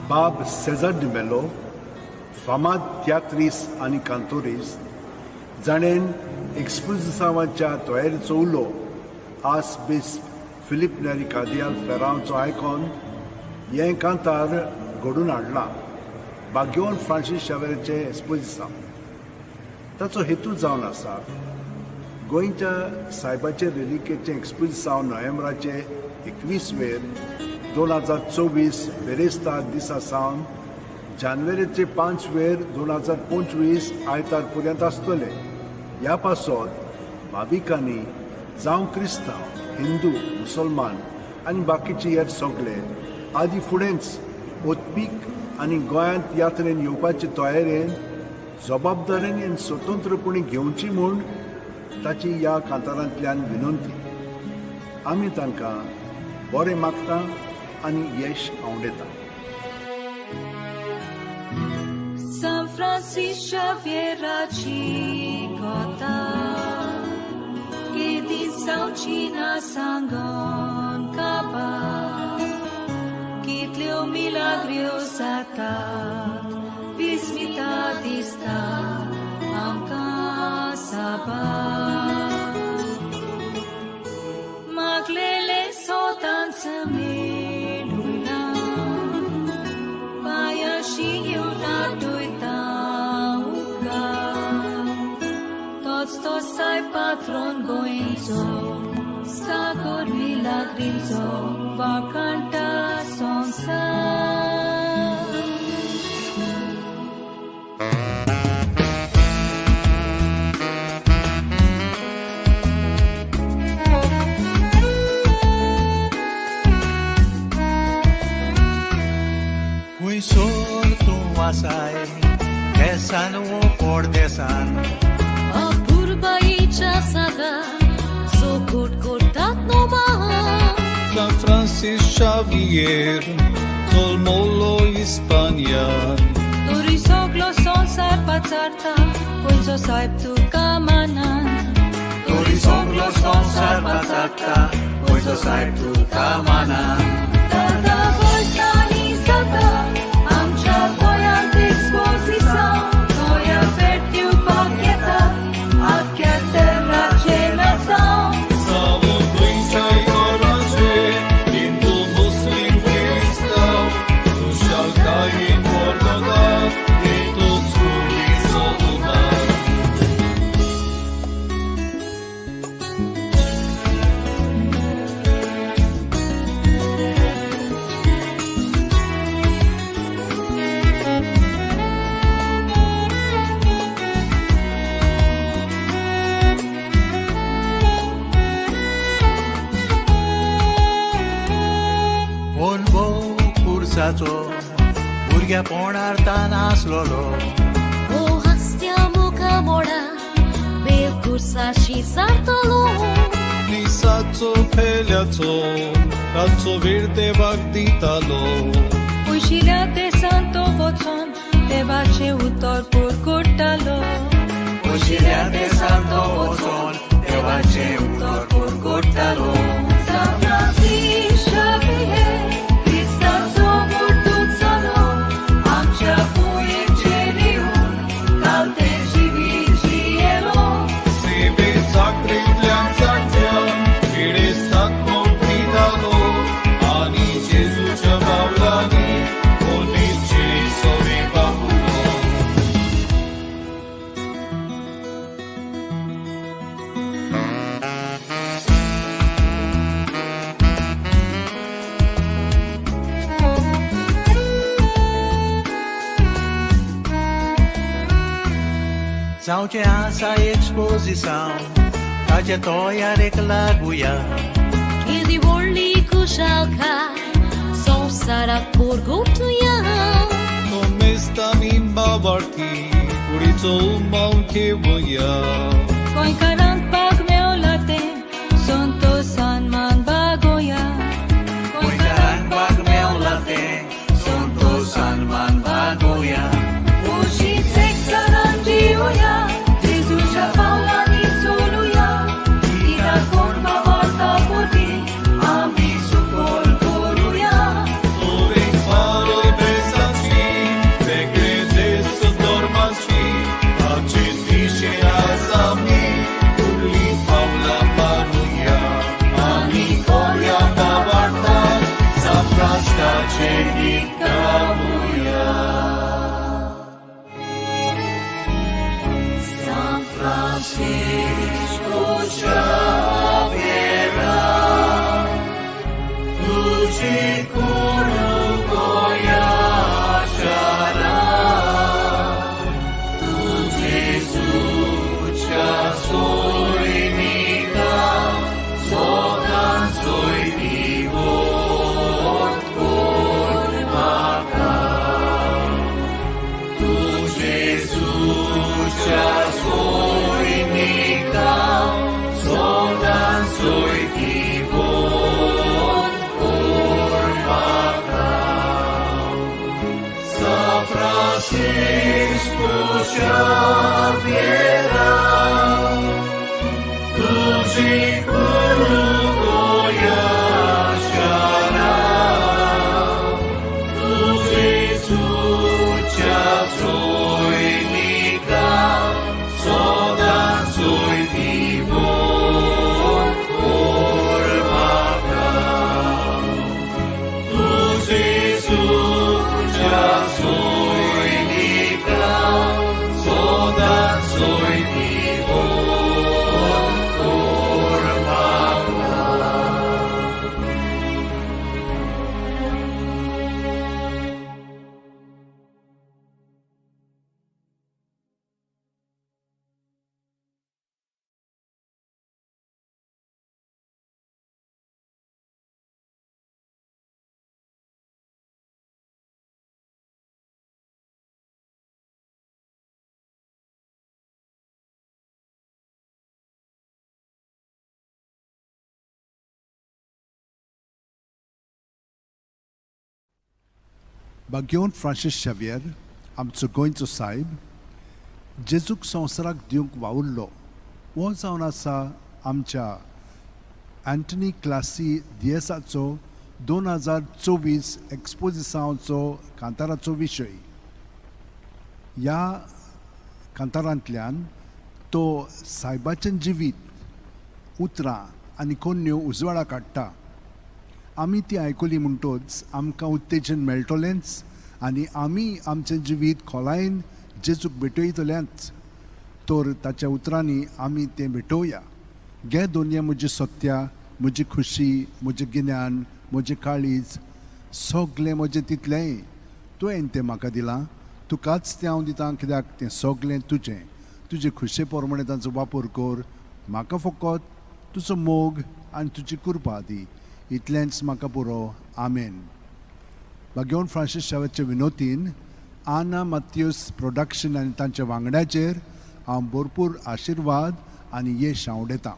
Bob Cesar de Mello, फामाद तियात्रीस आनी कांतोरीस जाणेन एक्सपोजिसांवाच्या तयारेचो उलो आस base Philip नेरी कार्दियाल फेरांवचो icon हें कांतार घडून हाडलां बाग्योन Francis शावेराचें एक्सपोजिसांव. ताचो हेतू जावन आसा गोंयच्या सायबाचे रेलिकेचें एक्सपोजिसांव नोव्हेंबराचे 21 2024 बेरेस्तार दिसा सावन जानेवारीचे 5 2025 आयतार पर्यंत आसतले. ह्या पासत भाविकांनी जावं क्रिस्तांव, हिंदू, मुसलमान आनी बाकीचे हेर सगळे आदी फुडेंच ओतपीक आनी गोंयांत यात्रेन येवपाचे तयारेन जबाबदारेन आनी स्वतंत्रपणी घेवची म्हूण ताची ह्या कांतारांतल्यान विनंती. आमी तांकां बरें मागता आनी यश आवडेता. San Francisco Xavier Chicota que disau China sangon kaba kitleo milagrios atat vismita dista amka saba maglele sotan semelula vaya shiuna Tots ai patron goinzo, stagor milagrinzo, va canta sonsa. Cui sortu asai, desan o cordesan. Sada, so good that no man. San Francis Xavier, sol molo Hispanian. Turisoglo son sarpatarta, poiso saip tu kamanan. Turisoglo son sarpatarta, poiso saip tu kamanan. Tata voltani sata, amcha voyant exposição, voya pertiu paqueta, aquieta. Burgia ponar tan aslolo. O hastia muka moda, bel cursa și sartolo. Nisatso peliazo, razzo verde bagditalo. Ușilea de santo voțon, te va ceutor pur curtalo. Ușilea de santo voțon, te va ceutor pur curtalo. San Francisco Xavier, Sauce asa exposição, trajetória reclaguia. Il di volli kushalka, son sara porgotuya. Come sta mimba varti, urizo maunke voya. Coi karant bag meu late, son to san man bagoya. Coi karant bag meu late, son to san man bagoya. Ushi tek saranji oya. Paula Nizoluia, Ida Corba Volta Poti, Ami Sufol Coruia. Ove falo e besa Francisco Xaviera, तुझी कोण गोयाशारा, तुझे सुच्या सोयिका, सोगान सोयी boat कोण माका, तुझे सुच्या सोयिका, सोगान सोयी boat कोण माका. San Francisco Xaviera, तुझी कोण गोयाशारा, तुझे सुच्या सोयिका, सोगान सोयी बोट कोण माका, तुझे सुच्या सोयिका, सोगान सोयी बोट कोण माका. बागेवन फ्रांसीस शेवियर आमचो गोंयचो सायब जेजूक संवसाराक दिवंक वावुरलो हो जावन आसा आमच्या अँटनी क्लासी दियेसाचो 2024 एक्सपोजिसांचो कांताराचो विशय. ह्या कांतारांतल्यान तो सायबाचें जिवीत उतरां आनी कोन्यो उजवाडा काडटा. आमी ती आयकली म्हणटच आमकां उत्तेजन मेळटलेंच आनी आमी आमचें जिवीत खोलायेन जेजूक भेटयतलेंच. तर ताच्या उतरांनी आमी तें भेटोवया. घे दोनया म्हजी सत्या, म्हजी खुशी, म्हजें गिन्यान, म्हजें काळीज, सगलें म्हजें तितलेंय तुवें तें म्हाका दिलां. तुकाच तें हांव दितां कित्याक तें सगलें तुजें. तुजे खुशे प्रमाणें ताचो वापर कर. म्हाका फकत तुजो मोग आनी तुजी कृपा दी. इतलेंच म्हाका पुरो. आमेन. बागेवन फ्रांसीस शेवियरचे विनोतीन आना मात्यूस प्रोडक्शन आनी तांच्या वांगड्याचेर हांव भरपूर आशिर्वाद आनी येश हांव उडयतां.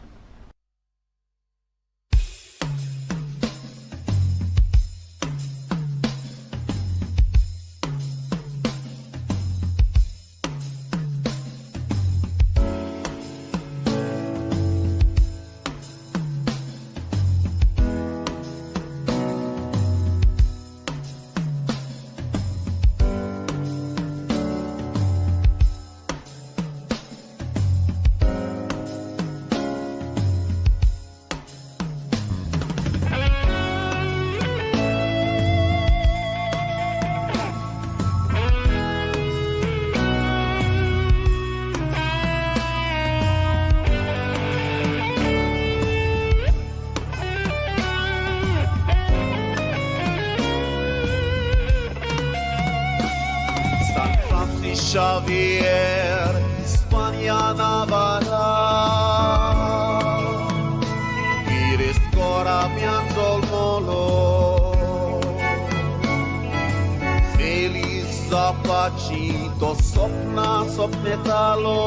Xavier, Hispania Navarra, Iris Cora Mianzol Molo, Feliz Zapacito, Sopna Sopmetalo,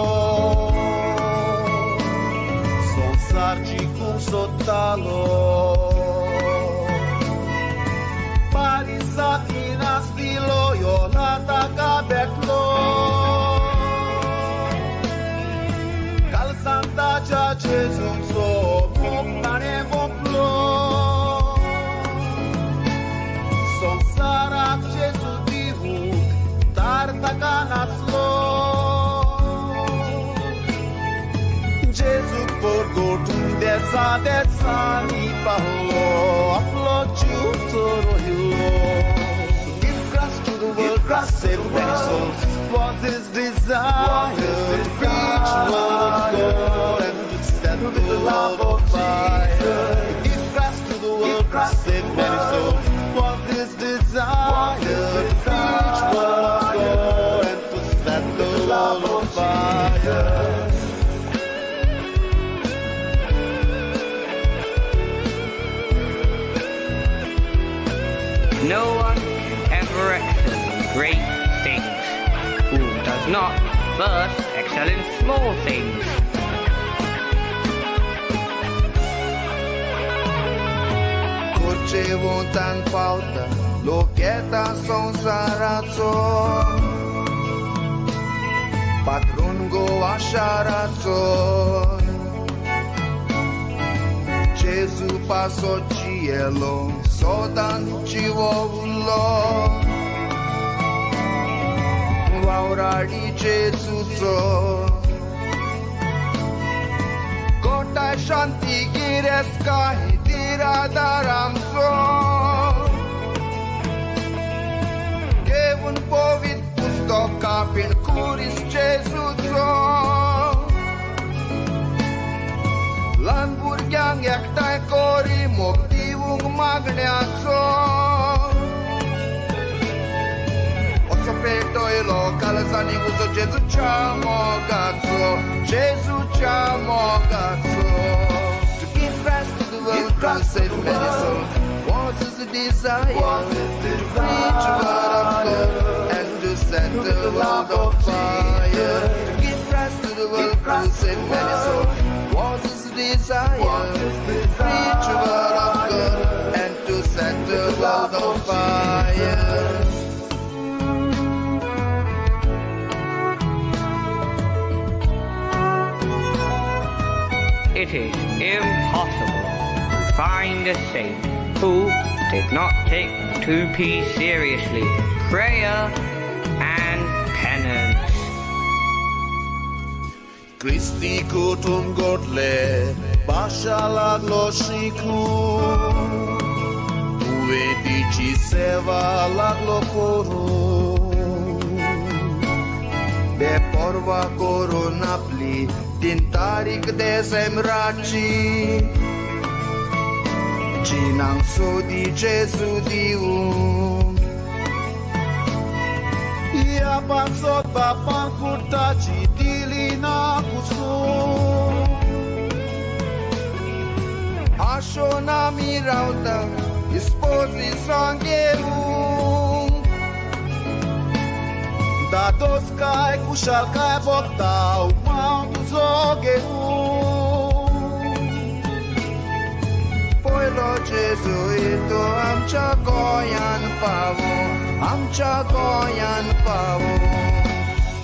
Son Sargi cum Sotalo, Parisatinas Dilo, Yolata Cabetlo, Santa Gia Gesù so Mokane Voplo Son Sarak Gesù Divu Tartakanaslo Gesù Porgotun Desa Ni Pahlo Aflo Giutoro Hilo Give Christ to the world, Christ save many souls. Was his desire to reach one goal. world on fire. No one can ever excel in great things who does not first excel in small things. Orice vontan paută, locheta ସଂସାराचो Patron go asharaचो Gesù passò cielo, sodan civollo Vaurari Gesù Kota shanti gireska hitira daramso Kevun povit pustoka pin kuris Gesù Lan burgyang yaktai kori moktivung magneazo Oso peto ilo kalazani uzo Gesù chamogazzo Gesù chamogazzo To give Christ to the world, Christ saved many souls Was his desire to preach the word of God And to set the world on fire To give Christ to the world, Christ saved many souls Was his desire to preach the word of God And to set the world on fire It is impossible to find a saint who did not take 2P seriously, prayer and penance. Christi kutum godle bashala gloshiku Uedici seva la gloporo Be porva coronapli din tarik de semraci Cinang so di Gesù diu Ia pasot bapan curtaci dilina cuscu Ashona mirauta ispozi sangheu Da dos cai cușal cai botau Mau du zogheu Poi lo Gesuito am chagoyan pavo Am chagoyan pavo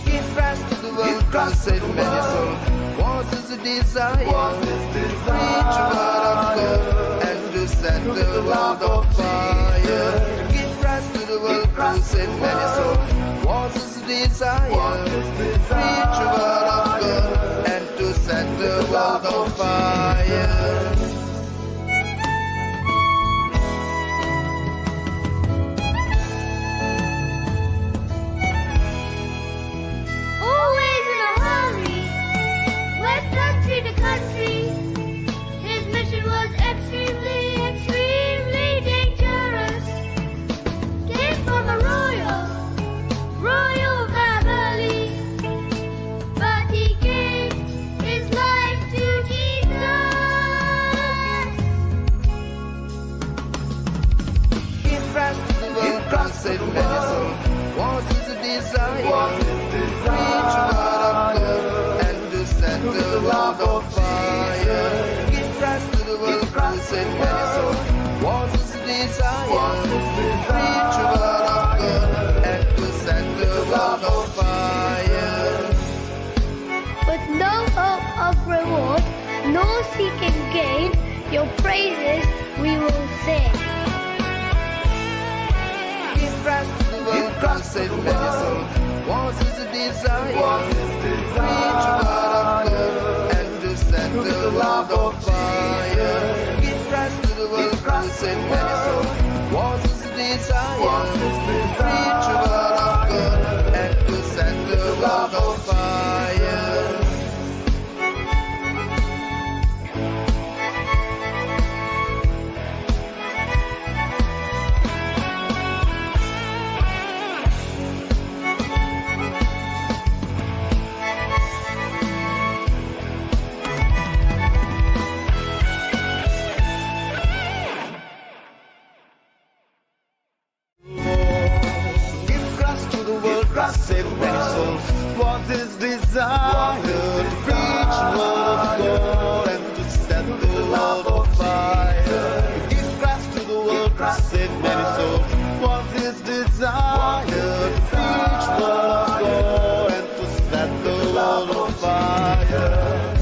Give Christ to the world, Christ saved many souls Was his desire to preach the word of God And to set the world on fire Give Christ to the world, Christ saved many souls Was his desire to preach the word of God And to set the world on fire Always in a hurry, went country to country. His mission was extremely, extremely dangerous. Came from a royal family, but he gave his life to Jesus. Give Christ to the world, Christ saved many souls Was his desire to preach the word of God And to set the world on fire Give Christ to the world, Christ saved many souls Was his desire to preach the word of God And to set the world on fire With no hope of reward, nor seeking gain, your praises we will sing. Give Christ to the world, Christ saved many souls Was his desire to preach the word of God And to set the world on fire Give Christ to the world, Christ saved many souls Was his desire to preach the word of God And to set the world on fire was his desire to preach word of God and to set the world on fire. To give Christ to the world, to save many souls. Was his desire to preach word of God and to set the world on fire.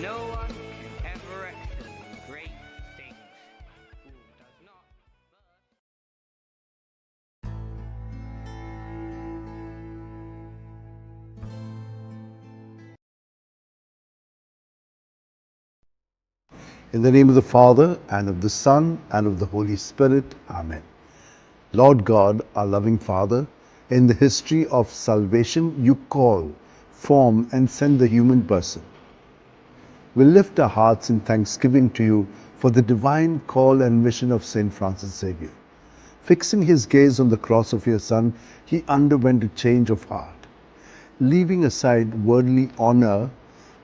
No one can ever excel in great things who does not In the name of the Father, and of the Son, and of the Holy Spirit. Amen. Lord God, our loving Father, in the history of salvation, you call, form, and send the human person. We lift our hearts in thanksgiving to you for the divine call and mission of St. Francis Xavier. Fixing his gaze on the cross of your Son, he underwent a change of heart. Leaving aside worldly honor,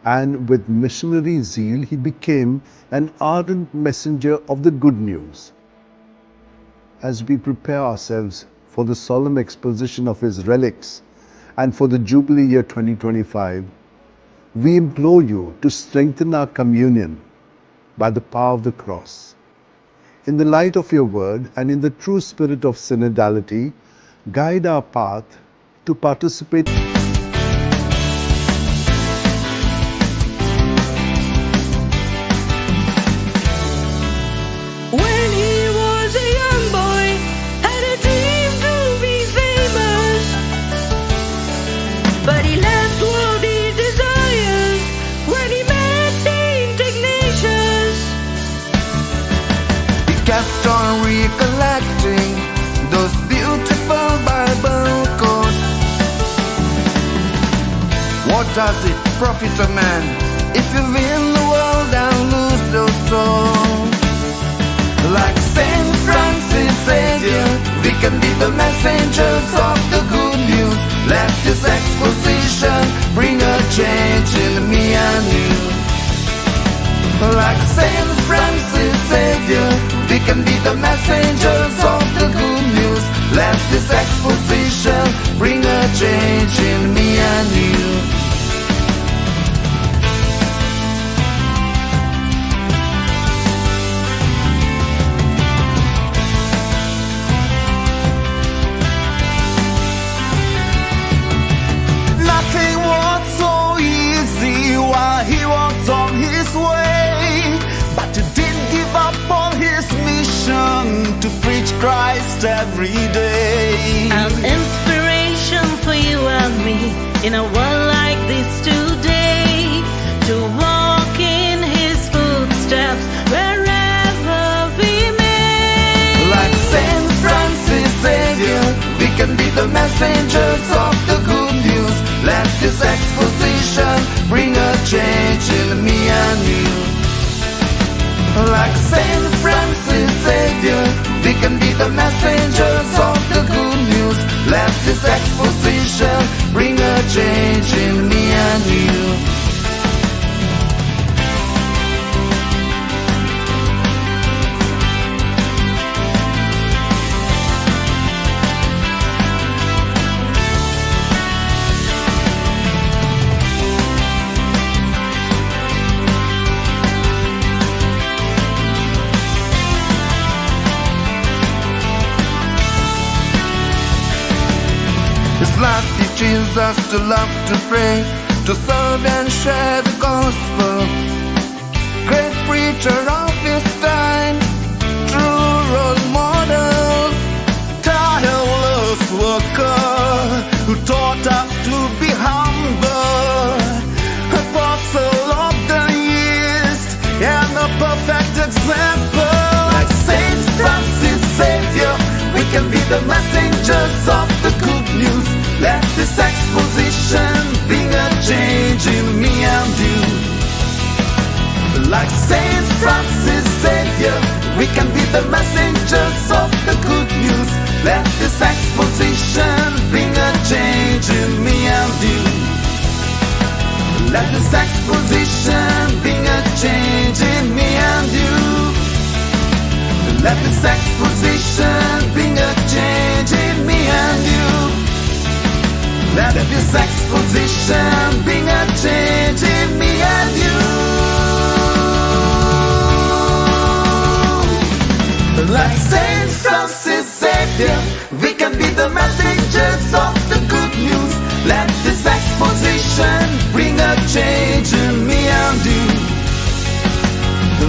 and with missionary zeal, he became an ardent messenger of the good news. As we prepare ourselves for the solemn exposition of his relics and for the Jubilee year 2025, we implore you to strengthen our communion by the power of the cross. In the light of your word and in the true spirit of synodality, guide our path to participate. When he was a young boy, had a dream to be famous, but he left worldly desires when he met Saint Ignatius. He kept on recollecting those beautiful Bible quotes. What does it profit a man if you win the world and lose your soul? Like Saint Francis Xavier, we can be the messengers of the good news. Let this exposition bring a change in me and you. Like Saint Francis Xavier, we can be the messengers of the good news. Let this exposition bring a change in me and you. Nothing was so easy while he walked on his way, but he didn't give up on his mission to preach Christ every day. An inspiration for you and me in a world like this today, to walk in his footsteps wherever we may. Like Saint Francis Xavier, we can be the messengers of the good news. Let this exposition bring a change in me and you. Like Saint Francis Xavier, we can be the messengers of the good news. Let this exposition bring a change in me and you. His life teaches us to love, to pray, to serve and share the gospel. Great preacher of his time, true role model, tireless worker who taught us to be humble, apostle of the East and a perfect example. Like Saint Francis Xavier, we can be the messengers of the good news. Let this exposition bring a change in me and you. Like Saint Francis Xavier, we can be the messengers of the good news. Let this exposition bring a change in me and you. Let this exposition bring a change in me and you. Let this exposition bring a change in me and you. Let this exposition bring a change in me and you. Like Saint Francis Xavier, we can be the messengers of the good news. Let this exposition bring a change in me and you.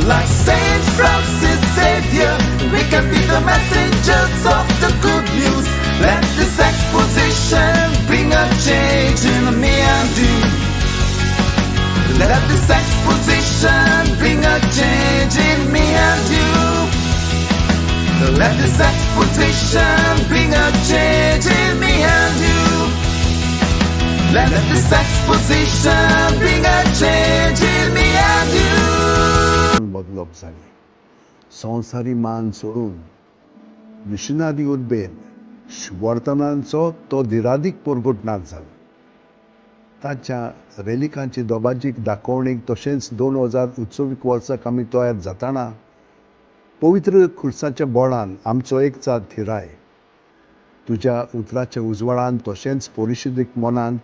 Like Saint Francis Xavier, we can be the messengers of the good news. Let this exposition bring a change in me and you. Let this exposition bring a change in me and you. Let this exposition bring a change in me and you. Let this exposition bring a change in me and you. बदलप जाली संवसारी मान सोडून missionary उर्बेन शुभवर्तनांचो तो धिरादीक परगटणार जालो. ताच्या रेलिकांची दोबाजीक दाखोवणीक तशेंच 2029 वर्साक आमी तयार जाताना पवित्र खुर्साच्या बोर्डान आमचो एक जात थिराय. तुज्या उतराच्या उजवाडान तशेंच परिशदेक मनान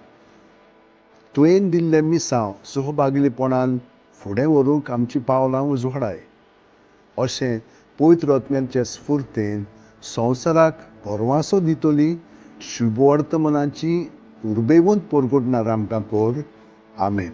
तुवें दिल्ले मिसांव सहभागिलीपणान फुडें व्हरूंक आमची पावलां उजवाडाय. अशें पवित्र आत्म्याचे स्फूर्तेन संवसाराक परवांसो दितली शुभवर्तमानाची उर्बेवंत परगटणार आमकां कर. आमेन.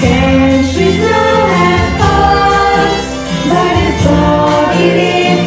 Centuries now have passed, but his body remains.